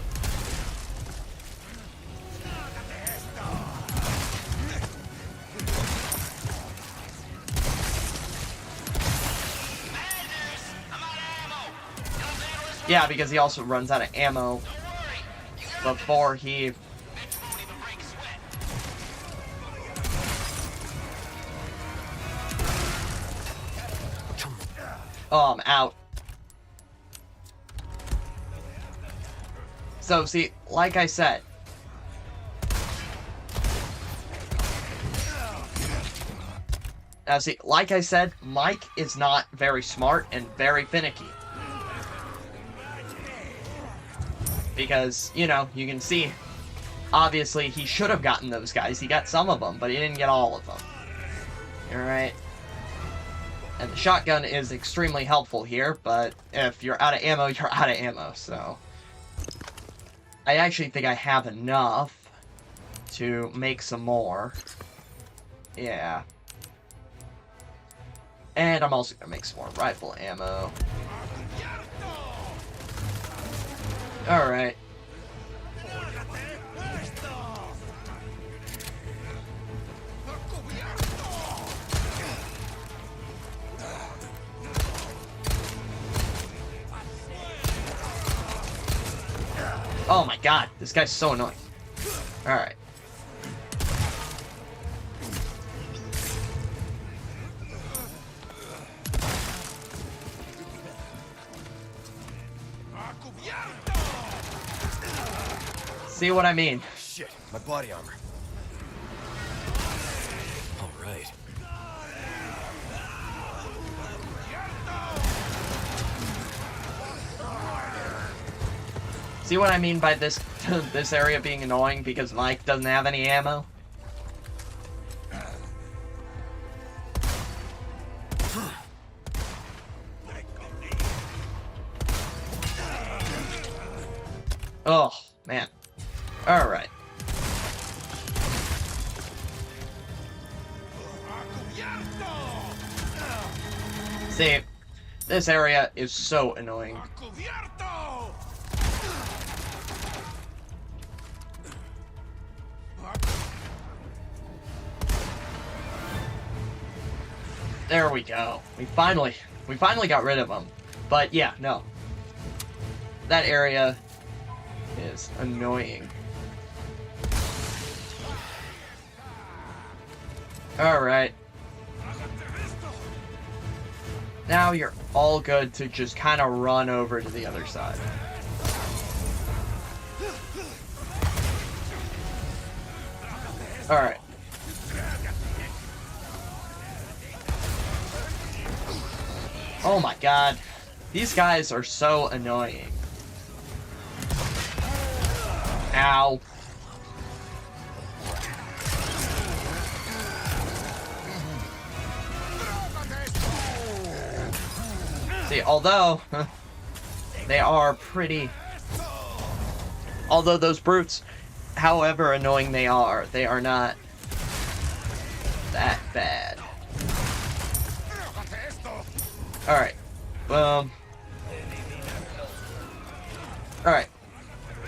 Yeah, because he also runs out of ammo before he... Oh, I'm out. So, see, like I said... Now, see, like I said, Mike is not very smart and very finicky. Because, you know, you can see, obviously, he should have gotten those guys. He got some of them, but he didn't get all of them. Alright? And the shotgun is extremely helpful here, but if you're out of ammo, you're out of ammo, so... I actually think I have enough to make some more. Yeah. And I'm also gonna make some more rifle ammo. Alright. Oh my god, this guy's so annoying. Alright. See what I mean? Shit, my body armor. All right. See what I mean by this this area being annoying because Mike doesn't have any ammo? Oh, man. Alright. See, this area is so annoying. There we go. We finally got rid of them. But yeah, no. That area is annoying. Alright. Now you're all good to just kind of run over to the other side. Alright. Oh my god. These guys are so annoying. Ow. See, although they are pretty... Although those brutes, however annoying they are not that bad. Alright. Alright.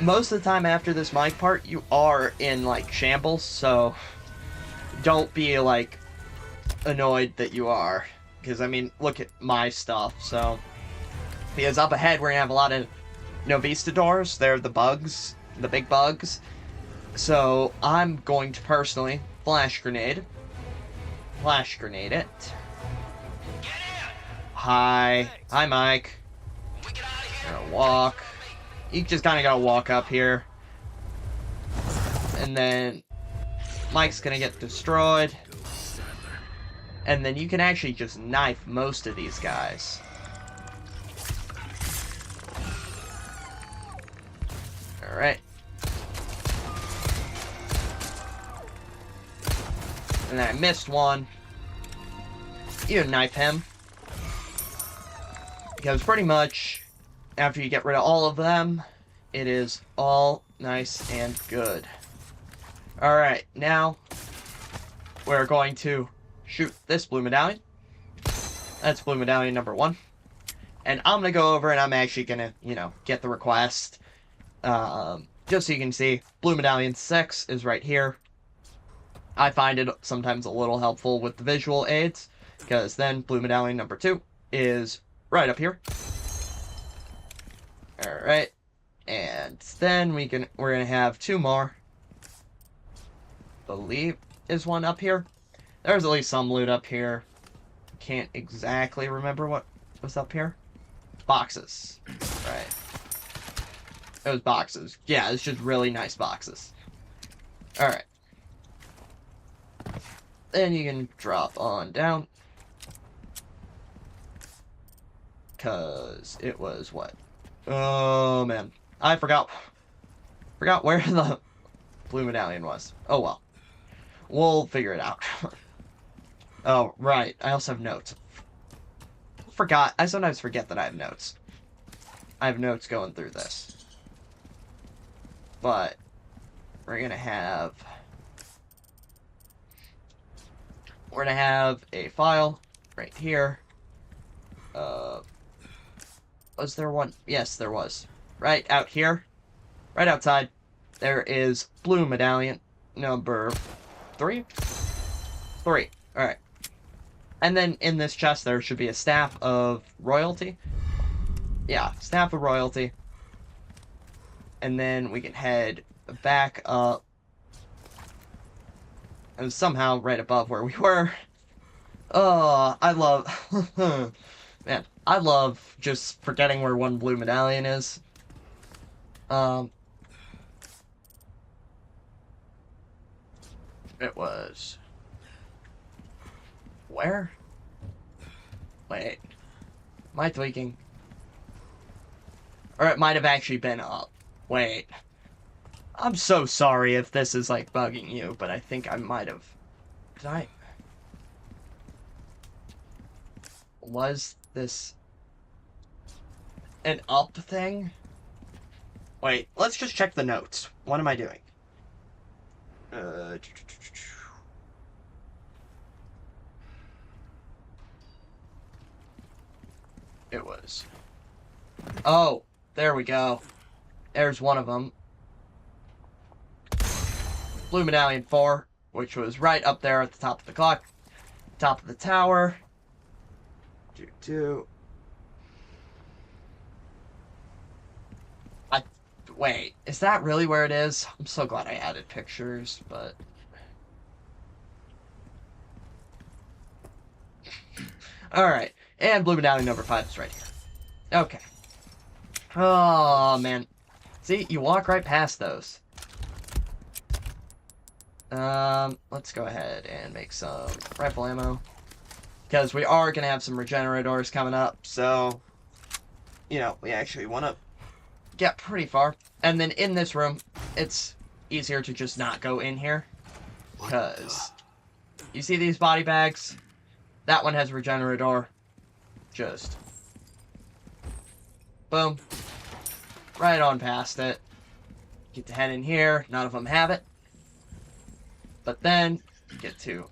Most of the time after this mic part, you are in, like, shambles, so don't be, like, annoyed that you are. Because, I mean, look at my stuff, so... Because up ahead, we're gonna have a lot of Novistadors. They're the bugs. The big bugs. So, I'm going to personally flash grenade. Flash grenade it. Hi. Hi, Mike. Gonna walk. You just kind of gotta walk up here. And then Mike's gonna get destroyed. And then you can actually just knife most of these guys. Alright. And then I missed one. You knife him. Because pretty much, after you get rid of all of them, it is all nice and good. Alright, now we're going to shoot this blue medallion. That's blue medallion number 1. And I'm going to go over and I'm actually going to, you know, get the request. Just so you can see, blue medallion 6 is right here. I find it sometimes a little helpful with the visual aids, because then blue medallion number 2 is right up here. Alright. And then we're gonna have 2 more. Believe is one up here. There's at least some loot up here. Can't exactly remember what was up here. Boxes. Right. Those boxes. Yeah, it's just really nice boxes. Alright. Then you can drop on down. Because it was what? Oh, man. I forgot where the blue medallion was. Oh, well. We'll figure it out. Oh, right. I also have notes. Forgot. I sometimes forget that I have notes. I have notes going through this. But we're gonna have a file right here. Was there one? Yes, there was. Right out here, right outside, there is blue medallion number 3. 3. All right. And then in this chest, there should be a staff of royalty. Yeah, staff of royalty. And then we can head back up. And somehow right above where we were. Oh, I love... Man, I love just forgetting where one blue medallion is. It was... Where? Wait. Am I tweaking? Or it might have actually been up. Wait. I'm so sorry if this is, like, bugging you, but I think I might have... Did I... Was this... an up thing? Wait, let's just check the notes. What am I doing? It was... Oh, there we go. There's one of them. Blue medallion 4, which was right up there at the top of the clock, top of the tower. Wait, is that really where it is? I'm so glad I added pictures, but... Alright, and Blue Medallion number 5 is right here. Okay. Oh, man. See, you walk right past those. Let's go ahead and make some rifle ammo. Because we are going to have some regenerators coming up, so... You know, we actually want to get pretty far. And then in this room, it's easier to just not go in here. Because you see these body bags? That one has a regenerator. Just boom. Right on past it. Get to head in here. None of them have it. But then, get to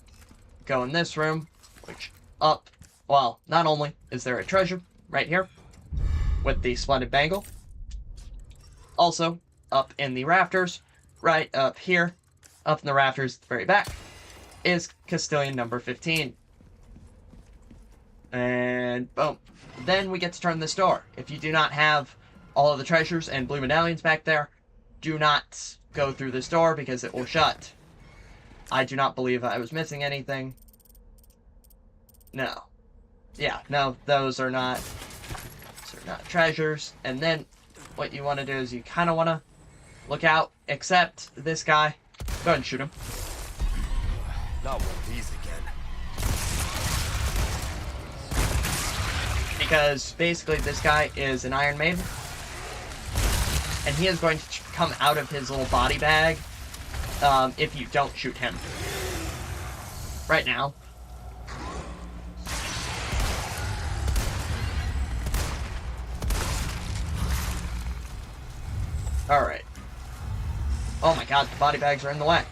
go in this room, which up, well, not only is there a treasure right here with the splendid bangle, also up in the rafters, right up here, up in the rafters at the very back, is Castilian number 15. And boom. Then we get to turn this door. If you do not have all of the treasures and blue medallions back there, do not go through this door because it will shut. I do not believe I was missing anything. No. Yeah, no, those are not treasures. And then what you want to do is you kind of want to look out, except this guy. Go ahead and shoot him. Not one of these again. Because basically this guy is an Iron Maiden. And he is going to come out of his little body bag if you don't shoot him. Right now. Alright. Oh my god, the body bags are in the way.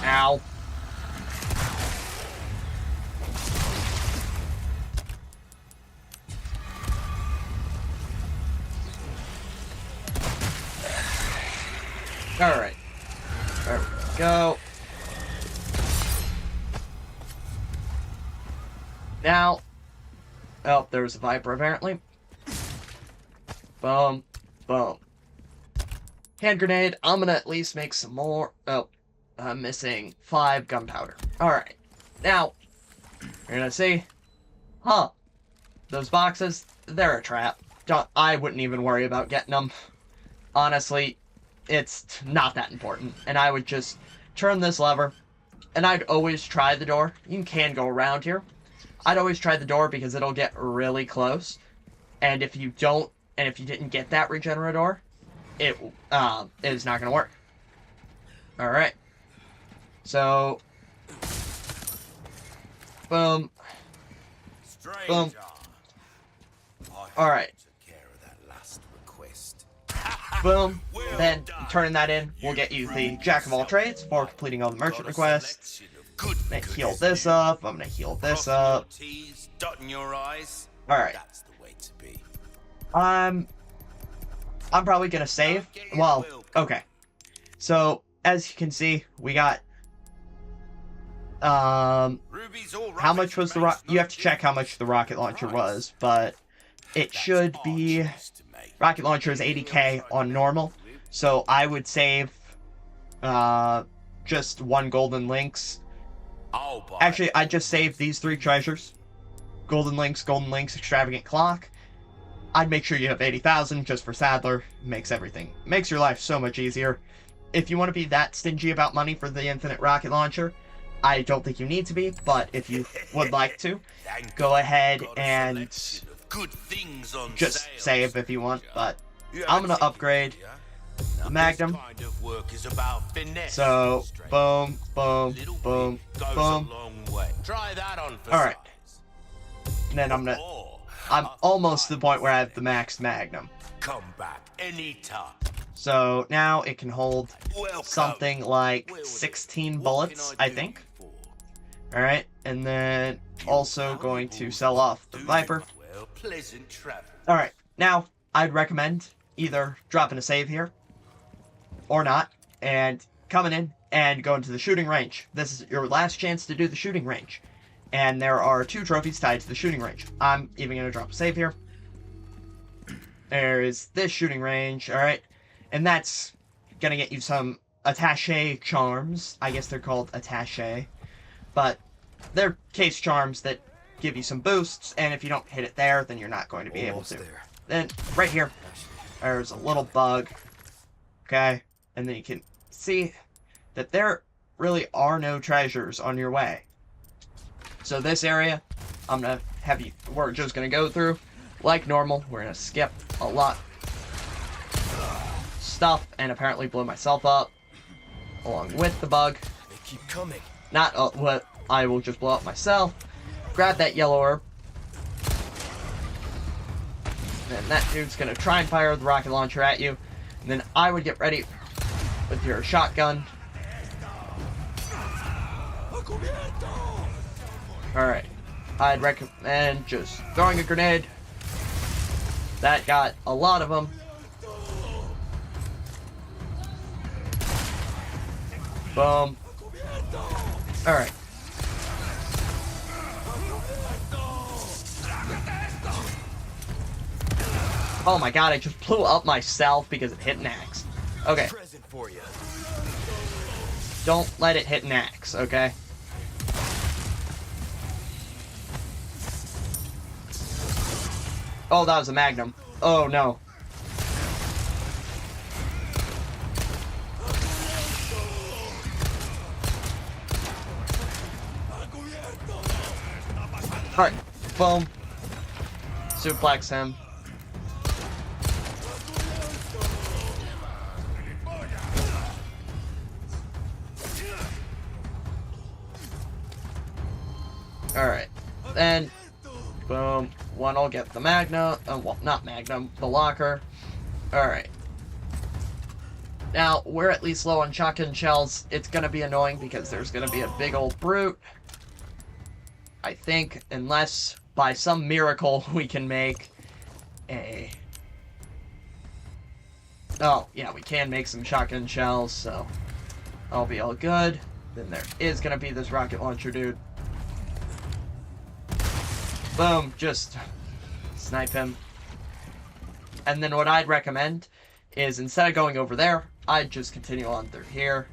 Ow. Alright. There we go. Now. Oh, there was a Viper apparently. Boom. Boom. Hand grenade. I'm gonna at least make some more. Oh. I'm missing 5 gunpowder. Alright. Now. You're gonna see. Huh. Those boxes. They're a trap. I wouldn't even worry about getting them. Honestly. It's not that important. And I would just turn this lever. And I'd always try the door. You can go around here. I'd always try the door because it'll get really close. And if you don't, and if you didn't get that regenerator, it is not going to work. Alright. So, boom. Boom. Alright. Boom. Then, turning that in, we'll get you the Jack of all trades for completing all the merchant requests. I'm gonna heal this up. I'm gonna heal this up. Alright. I'm probably gonna save. Well, okay. So, as you can see, we got how much was the you have to check how much the rocket launcher was, but it should be rocket launcher is 80k on normal. So I would save just 1 golden links. Actually, I just saved these 3 treasures. Golden links, extravagant clock. I'd make sure you have 80,000 just for Sadler. Makes your life so much easier. If you want to be that stingy about money for the infinite rocket launcher, I don't think you need to be, but if you would like to, go ahead and just save if you want, but I'm going to upgrade the Magnum. So, boom, boom, boom, boom. Alright. And then I'm almost to the point where I have the max Magnum. Come back anytime. So now it can hold something like 16 bullets, I think. Alright, and then also going to sell off the Viper. Alright, now I'd recommend either dropping a save here or not. and coming in and going to the shooting range. This is your last chance to do the shooting range. And there are 2 trophies tied to the shooting range. I'm even going to drop a save here. There is this shooting range, alright? And that's going to get you some attaché charms. I guess they're called attaché. But they're case charms that give you some boosts, and if you don't hit it there, then you're not going to be able to. Then, right here, there's a little bug. Okay? And then you can see that there really are no treasures on your way. So this area, we're just going to go through like normal. We're going to skip a lot stuff and apparently blow myself up along with the bug. They keep coming. Not what I will just blow up myself. Grab that yellow orb. Then that dude's going to try and fire the rocket launcher at you. And then I would get ready with your shotgun. Alright. I'd recommend just throwing a grenade. That got a lot of them. Boom. Alright. Oh my god, I just blew up myself because it hit an axe. Okay. Present for you. Don't let it hit an axe, okay? Oh, that was a magnum. Oh no. Alright, boom. Suplex him. Alright, then, boom, one will get the Magnum, well, not Magnum, the locker. Alright. Now, we're at least low on shotgun shells. It's gonna be annoying because there's gonna be a big old brute. I think, unless by some miracle we can make a... Oh, yeah, we can make some shotgun shells, so I'll be all good. Then there is gonna be this rocket launcher dude. Boom, just snipe him. And then what I'd recommend is instead of going over there, I'd just continue on through here.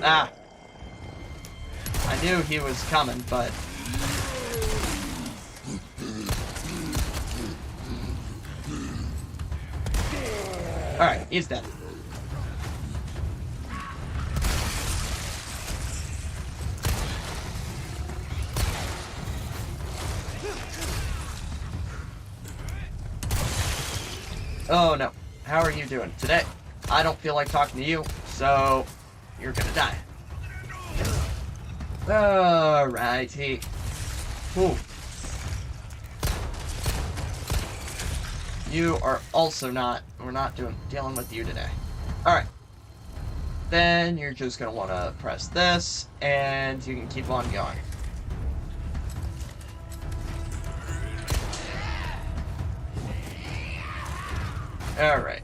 Ah. I knew he was coming, but... Alright, he's dead. Oh no. How are you doing today? I don't feel like talking to you, so you're gonna die. Alrighty. Ooh. You are also not. We're not dealing with you today. Alright. Then you're just gonna wanna press this, and you can keep on going. Alright.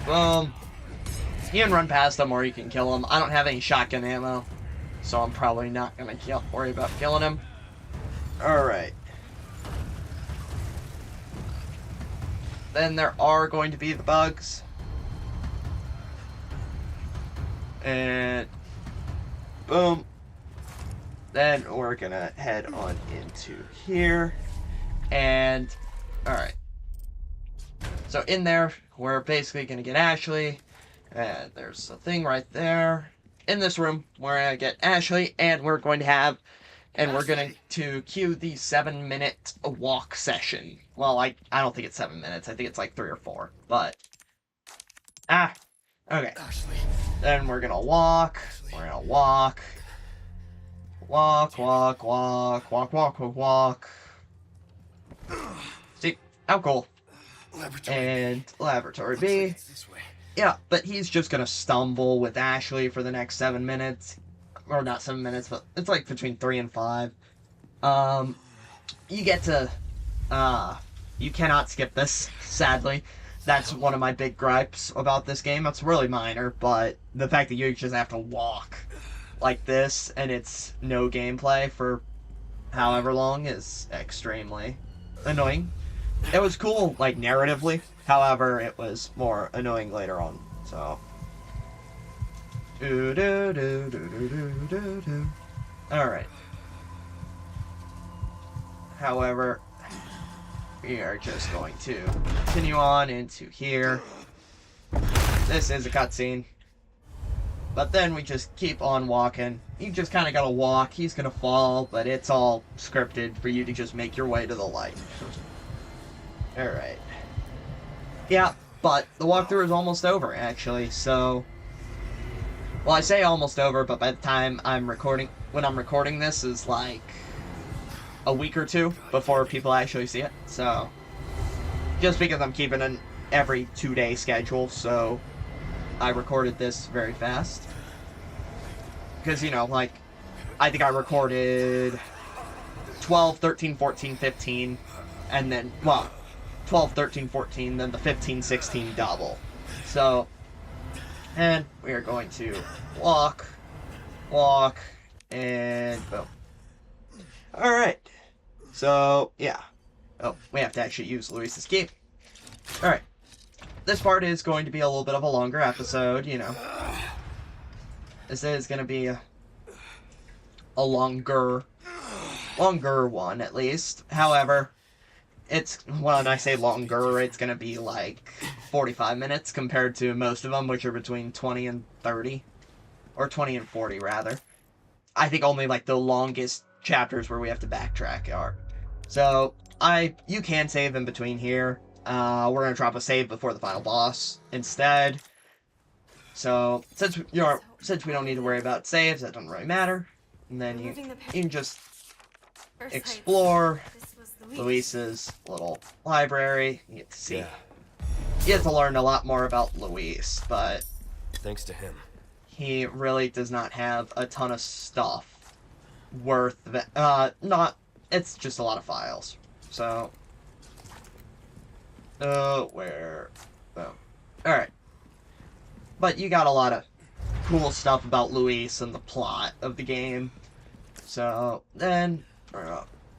Boom. You can run past him or you can kill him. I don't have any shotgun ammo, so I'm probably not going to worry about killing him. Alright. Then there are going to be the bugs. And boom. Then we're gonna head on into here. And alright. So in there, we're basically gonna get Ashley. And there's a thing right there. In this room, we're gonna get Ashley, and we're going to have, and we're going to cue the 7-minute walk session. Well, I don't think it's 7 minutes. I think it's like 3 or 4. But okay. Ashley. Then we're gonna walk. We're gonna walk. Walk, walk, walk, walk, walk, walk, walk. See, how cool. Laboratory And Laboratory Looks like B. it's this way. Yeah, but he's just gonna stumble with Ashley for the next 7 minutes. Or not 7 minutes, but it's like between 3 and 5. You get to You cannot skip this, sadly. That's one of my big gripes about this game. It's really minor, but the fact that you just have to walk like this and it's no gameplay for however long is extremely annoying. It was cool, like, narratively. However, it was more annoying later on, so. Alright. However, we are just going to continue on into here. This is a cutscene. But then we just keep on walking. You just kind of gotta walk. He's gonna fall, but it's all scripted for you to just make your way to the light. Alright. Yeah, but the walkthrough is almost over, actually, so... Well, I say almost over, but by the time I'm recording... When I'm recording this is like... a week or two before people actually see it, so... Just because I'm keeping an every 2-day schedule, so... I recorded this very fast. Because, you know, like... I think I recorded... 12, 13, 14, 15, and then... Well... 12, 13, 14, then the 15, 16 double. So, and we are going to walk, and boom. Alright. So, yeah. Oh, we have to actually use Luis's key. Alright. This part is going to be a little bit of a longer episode, you know. This is going to be a longer one, at least. However... It's, when I say longer, it's going to be like 45 minutes compared to most of them, which are between 20 and 30. Or 20 and 40, rather. I think only like the longest chapters where we have to backtrack are. So, you can save in between here. We're going to drop a save before the final boss instead. So, since we don't need to worry about saves, that doesn't really matter. And then you can just explore Luis's little library. You get to see. Yeah. You get to learn a lot more about Luis, but Thanks to him. he really does not have a ton of stuff worth it's just a lot of files. So where alright. But you got a lot of cool stuff about Luis and the plot of the game. So then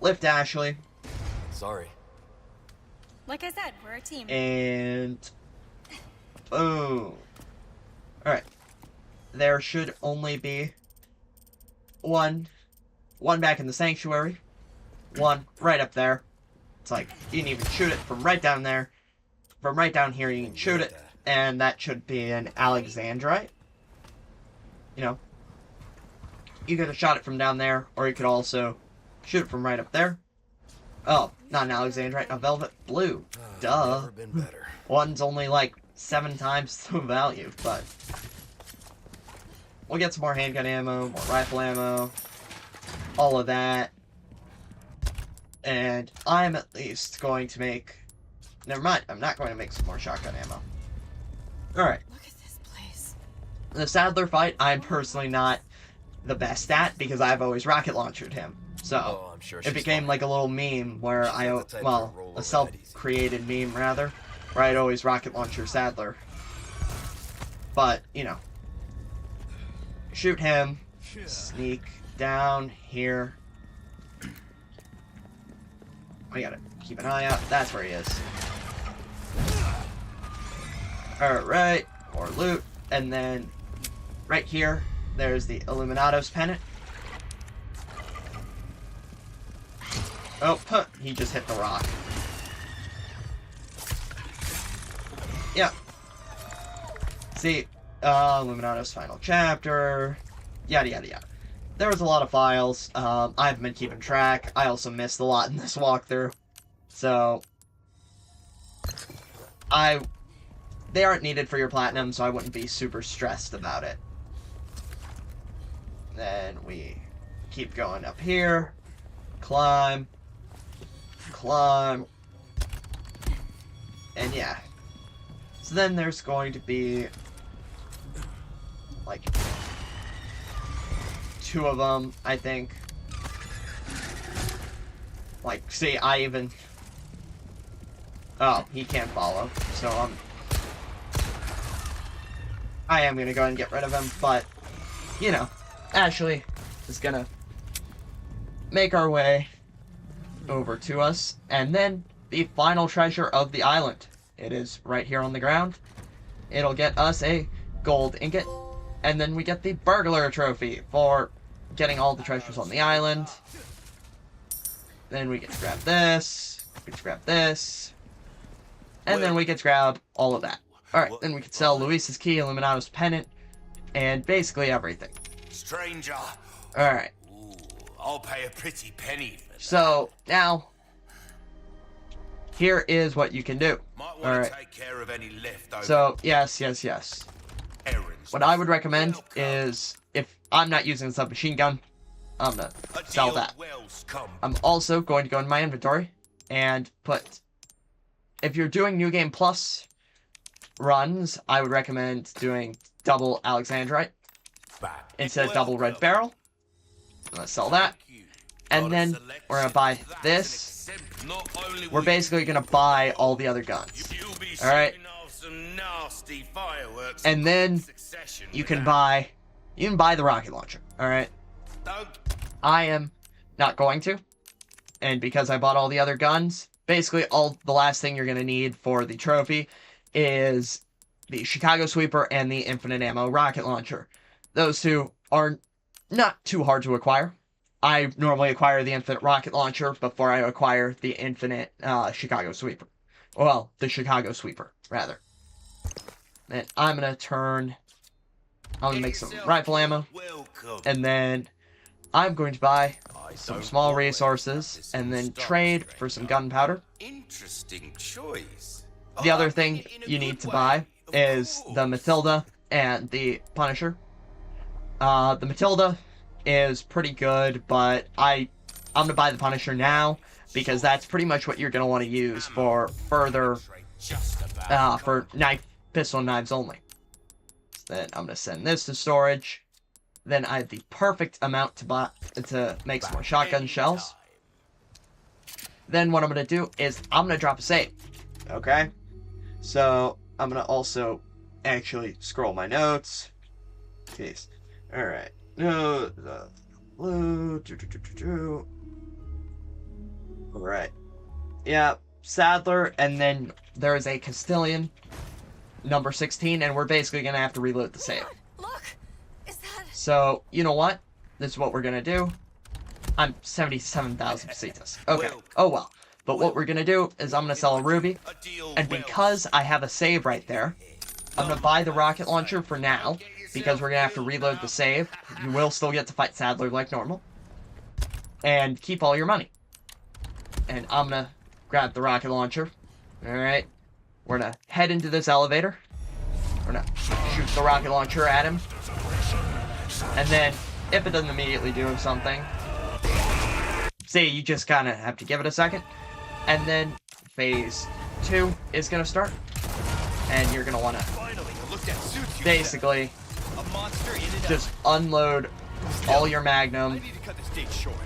lift Ashley. Sorry. Like I said, we're a team. And boom. Alright. There should only be one back in the sanctuary. One right up there. It's like you can even shoot it from right down there. From right down here you can shoot it. And that should be an Alexandrite. You know. You could have shot it from down there, or you could also shoot it from right up there. Oh, not an Alexandrite, a Velvet Blue. Duh. Never been better. One's only like 7 times the value, but we'll get some more handgun ammo, more rifle ammo, all of that. And I'm at least going to make... Never mind, I'm not going to make some more shotgun ammo. Alright. Look at this place. The Sadler fight, I'm personally not the best at, because I've always rocket launched him. So, Oh, I'm sure it she's became fine. like a little meme where She's not the type to roll a over that self-created meme rather, where I'd always rocket launch your Sadler. But, you know, shoot him, sneak down here. We gotta keep an eye out. That's where he is. Alright, more loot, and then right here, there's the Illuminados pennant. Oh, he just hit the rock. Yeah. See, Illuminados final chapter, yada yada yada. There was a lot of files. I haven't been keeping track. I also missed a lot in this walkthrough. So, they aren't needed for your platinum, so I wouldn't be super stressed about it. Then we keep going up here. Climb. And yeah. So then there's going to be like 2 of them, I think. Like, see, I even Oh, he can't follow. So, I am gonna go ahead and get rid of him, but, you know, Ashley is gonna make our way over to us, and then the final treasure of the island. It is right here on the ground. It'll get us a gold ingot, and then we get the burglar trophy for getting all the treasures on the island. Then we get to grab this, we get to grab this, and then we get to grab all of that. Alright, then we can sell Luis's key, Illuminato's pennant, and basically everything. Stranger. Alright. Ooh, I'll pay a pretty penny for that. So, now, here is what you can do. Might want to Alright. take care of any leftover So, yes. errands. What I would recommend Welcome. is, if I'm not using the submachine gun, I'm gonna A sell deal that. well scum. I'm also going to go in my inventory and put, if you're doing New Game Plus runs, I would recommend doing double Alexandrite Back. instead of double Red Barrel. I'm gonna sell that. Thank you. And Got a then selection. we're gonna buy That's this. an exempt. Not only We're will basically gonna buy all the other guns. you'll be Alright. shooting off some nasty fireworks And in then succession you with can that. buy the rocket launcher. Alright. Don't I am not going to. And because I bought all the other guns, basically the last thing you're going to need for the trophy is the Chicago Sweeper and the Infinite Ammo Rocket Launcher. Those two are not too hard to acquire. I normally acquire the Infinite Rocket Launcher before I acquire the Infinite Chicago Sweeper. Well, the Chicago Sweeper, rather. And I'm going to make some rifle ammo, welcome. and then I'm going to buy I some don't small always resources, practice and then Star trade Trek, for some though. gunpowder. Interesting choice. The Oh, other I thing mean it in a you good need to way, buy of is the course. Matilda and the Punisher. The Matilda is pretty good, but I'm going to buy the Punisher now, because that's pretty much what you're going to want to use for further, Just about for pistol and knives only. So then I'm going to send this to storage. Then I have the perfect amount to make some more shotgun shells. Then what I'm going to do is I'm going to drop a save. Okay? So I'm going to also actually scroll my notes. Jeez. Alright. No. Alright. Yeah. Sadler, and then there is a Castilian, number 16, and we're basically going to have to reload the save. Look! Is that... So, you know what? This is what we're gonna do. I'm 77,000 pesitas. Okay. Oh well. But what we're gonna do is I'm gonna sell a ruby, a deal and well because I have a save right there, I'm gonna buy the rocket launcher for now, because we're gonna have to reload the save. You will still get to fight Sadler like normal. And keep all your money. And I'm gonna grab the rocket launcher. Alright. We're gonna head into this elevator. We're gonna shoot the rocket launcher at him. And then, if it doesn't immediately do something, see, you just kind of have to give it a second. And then, phase 2 is going to start. And you're going to want to finally a look that suits you. basically A monster in and just unload all your I magnum. need to cut this date short.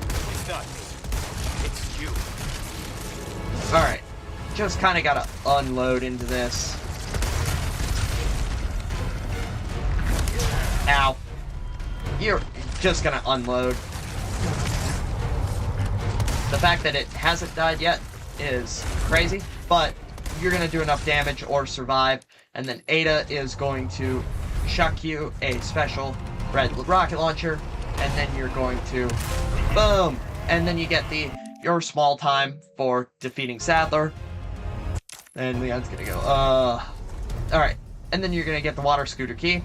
It's not me. It's you. Alright, just kind of got to unload into this. Ow. You're just gonna unload. The fact that it hasn't died yet is crazy, but you're gonna do enough damage or survive, and then Ada is going to chuck you a special red rocket launcher, and then you're going to boom, and then you get your small time for defeating Sadler. And Leon's gonna go, alright, and then you're gonna get the water scooter key.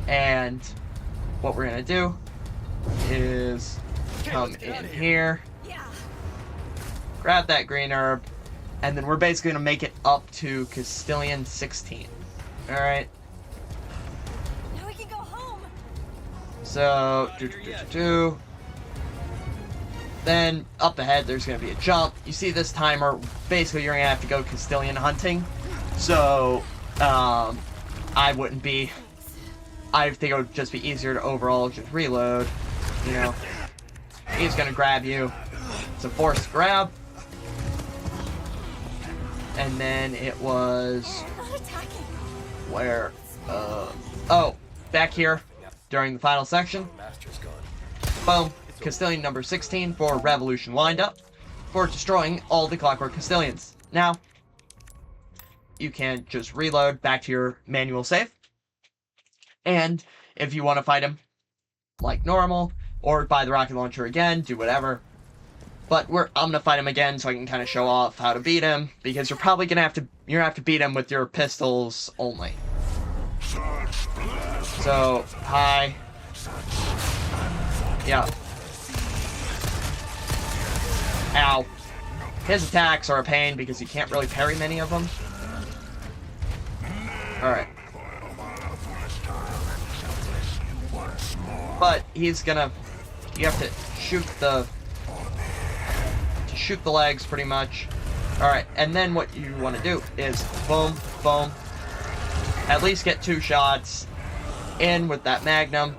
And what we're gonna do is come in here, Yeah. grab that green herb, and then we're basically gonna make it up to Castilian 16. Alright, Now we can go home. so then up ahead there's gonna be a jump. You see this timer, basically you're gonna have to go Castilian hunting. So I think it would just be easier to overall just reload, you know. He's gonna grab you. It's a forced grab. and then it was They're not attacking. where? Oh, back here during the final section. Master's gone. Boom. Castilian number 16 for Revolution Windup for destroying all the Clockwork Castilians. Now, you can just reload back to your manual save. And if you want to fight him like normal, or buy the rocket launcher again, do whatever. But I'm gonna fight him again so I can kind of show off how to beat him, because you're probably gonna have to beat him with your pistols only. So, hi. Yeah. Ow. His attacks are a pain because you can't really parry many of them. Alright. But he's gonna... You have to shoot the legs, pretty much. Alright, and then what you want to do is boom, boom. At least get 2 shots in with that Magnum.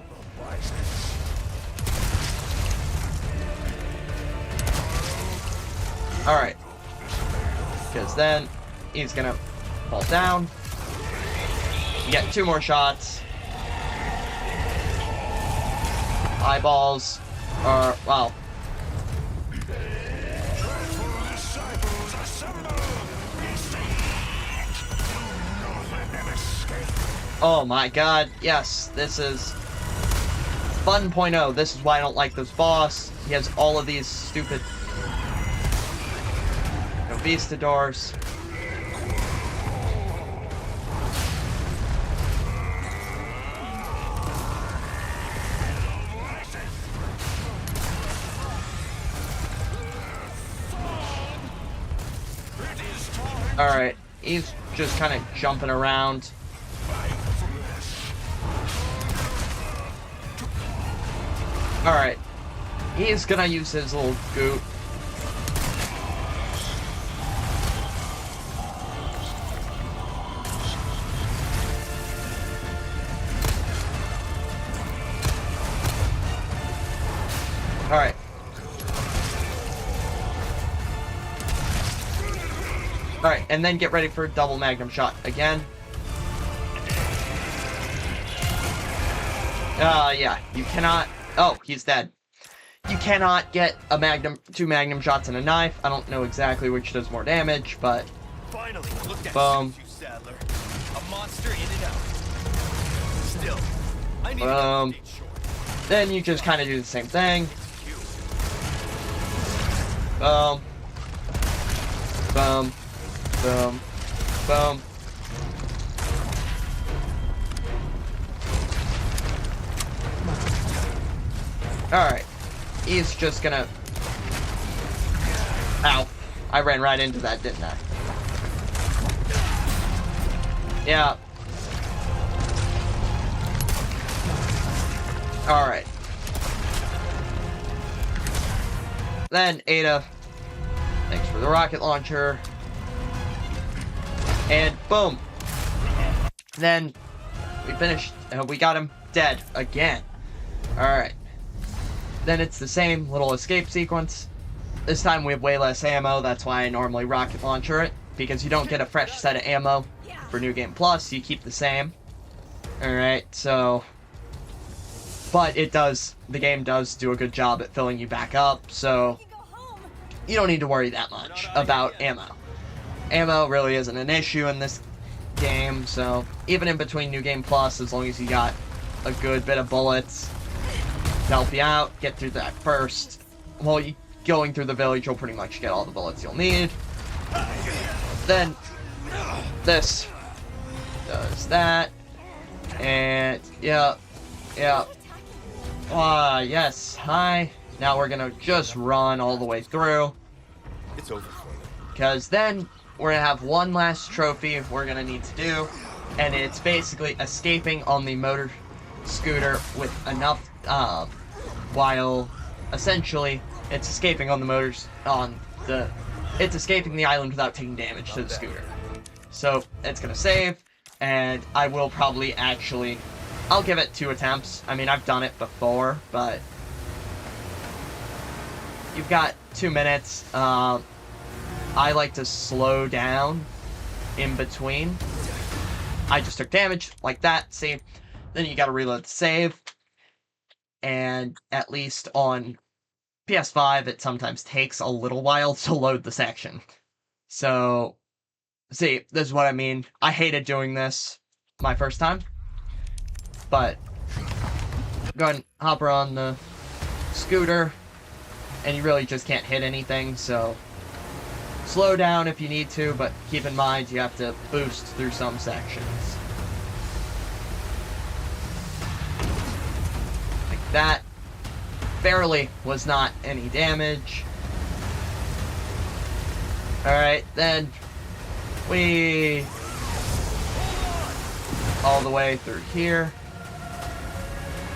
Alright. Because then he's gonna fall down. You get 2 more shots. Eyeballs are, well. Oh my god, yes, this is Fun.0. This is why I don't like this boss. He has all of these stupid Conquistadors. Alright, he's just kind of jumping around. Alright, he's gonna use his little goop. Alright. Alright, and then get ready for a double magnum shot again. Yeah, you cannot... Oh, he's dead. You cannot get a 2 magnum shots and a knife. I don't know exactly which does more damage, but... Finally, look at Boom. you, Sadler. A monster in and out. Still, I need Boom. an update short. Then you just kind of do the same thing. Boom. Boom. Boom. Boom. Alright. He's just gonna... Ow. I ran right into that, didn't I? Yeah. Alright. Then, Ada. Thanks for the rocket launcher. And boom. Then, we finished. We got him dead again. Alright. Then it's the same little escape sequence. This time we have way less ammo. That's why I normally rocket launcher it. Because you don't get a fresh set of ammo for New Game Plus. You keep the same. Alright, so... But it does... The game does do a good job at filling you back up. So... You don't need to worry that much about ammo. Ammo really isn't an issue in this game. So even in between New Game Plus, as long as you got a good bit of bullets to help you out, get through that first. Well, going through the village, you'll pretty much get all the bullets you'll need. Then, this does that. And, yeah. Yes, hi. Now we're gonna just run all the way through. It's over for me. Because then, we're gonna have one last trophy we're gonna need to do. And it's basically escaping on the motor scooter with enough, while essentially it's escaping on the motors it's escaping the island without taking damage to the scooter. So it's gonna save, and I will probably I'll give it 2 attempts. I mean, I've done it before, but you've got 2 minutes. I like to slow down in between. I just took damage like that, see? Then you gotta reload the save. And at least on PS5, it sometimes takes a little while to load the section. So, see, this is what I mean. I hated doing this my first time. But, go ahead and hop around the scooter. And you really just can't hit anything, so slow down if you need to, but keep in mind you have to boost through some sections. Like that. Barely was not any damage. Alright, then we all the way through here.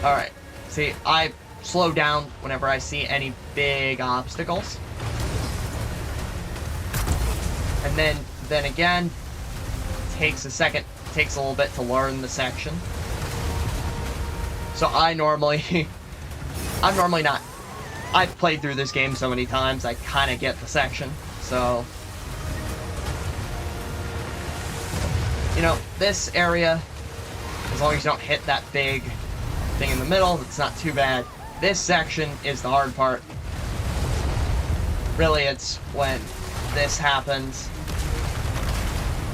Alright, see, I slow down whenever I see any big obstacles. And then again, takes a little bit to learn the section. So I'm normally not, I've played through this game so many times, I kind of get the section. So, you know, this area, as long as you don't hit that big thing in the middle, it's not too bad. This section is the hard part. Really, it's when this happens,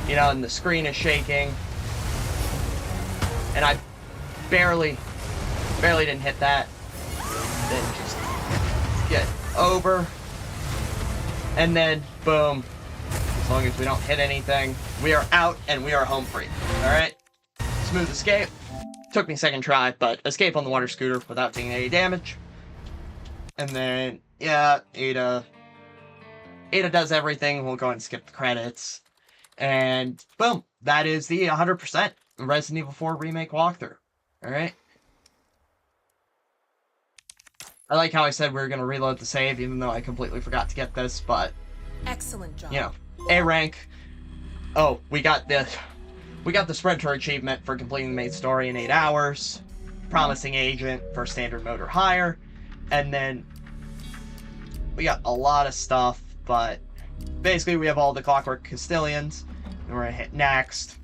you know, and the screen is shaking, and I barely didn't hit that. Then just get over, and then boom. As long as we don't hit anything, we are out and we are home free. Alright? Smooth escape. Took me a second try, but escape on the water scooter without taking any damage. And then, yeah, Ada does everything. We'll go ahead and skip the credits. And boom, that is the 100% Resident Evil 4 Remake walkthrough. Alright? I like how I said we were going to reload the save, even though I completely forgot to get this, but, Excellent job. you know, A rank. Oh, we got the Sprinter achievement for completing the main story in 8 hours. Promising Agent for standard mode or higher. And then we got a lot of stuff, but basically we have all the Clockwork Castilians. And we're going to hit next.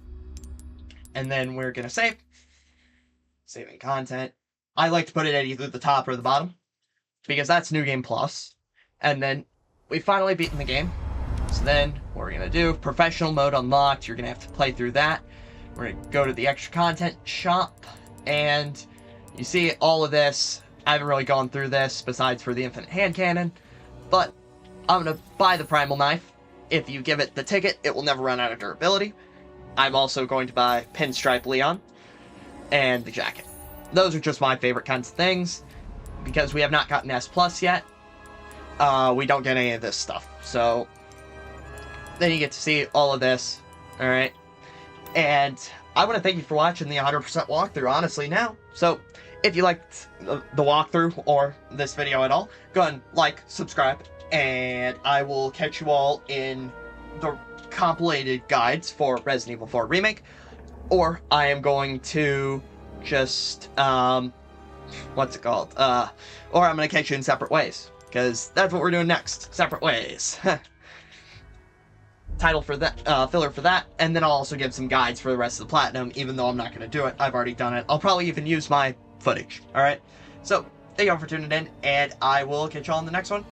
And then we're going to save. Saving content. I like to put it at either the top or the bottom, because that's New Game Plus. And then we finally beaten the game. So then what we're going to do, professional mode unlocked. You're going to have to play through that. We're going to go to the extra content shop. And you see all of this. I haven't really gone through this besides for the infinite hand cannon. But I'm going to buy the primal knife. If you give it the ticket, it will never run out of durability. I'm also going to buy Pinstripe Leon and the jacket. Those are just my favorite kinds of things. Because we have not gotten S Plus yet, we don't get any of this stuff. So then you get to see all of this. Alright. And I want to thank you for watching the 100% walkthrough, honestly, now. So if you liked the walkthrough or this video at all, go ahead and like, subscribe, and I will catch you all in the compilated guides for Resident Evil 4 Remake. Or I am going to just, what's it called? Or I'm going to catch you in Separate Ways, because that's what we're doing next. Separate Ways. Title for that, filler for that, and then I'll also give some guides for the rest of the Platinum, even though I'm not going to do it. I've already done it. I'll probably even use my footage, alright? So, thank you all for tuning in, and I will catch you all in the next one.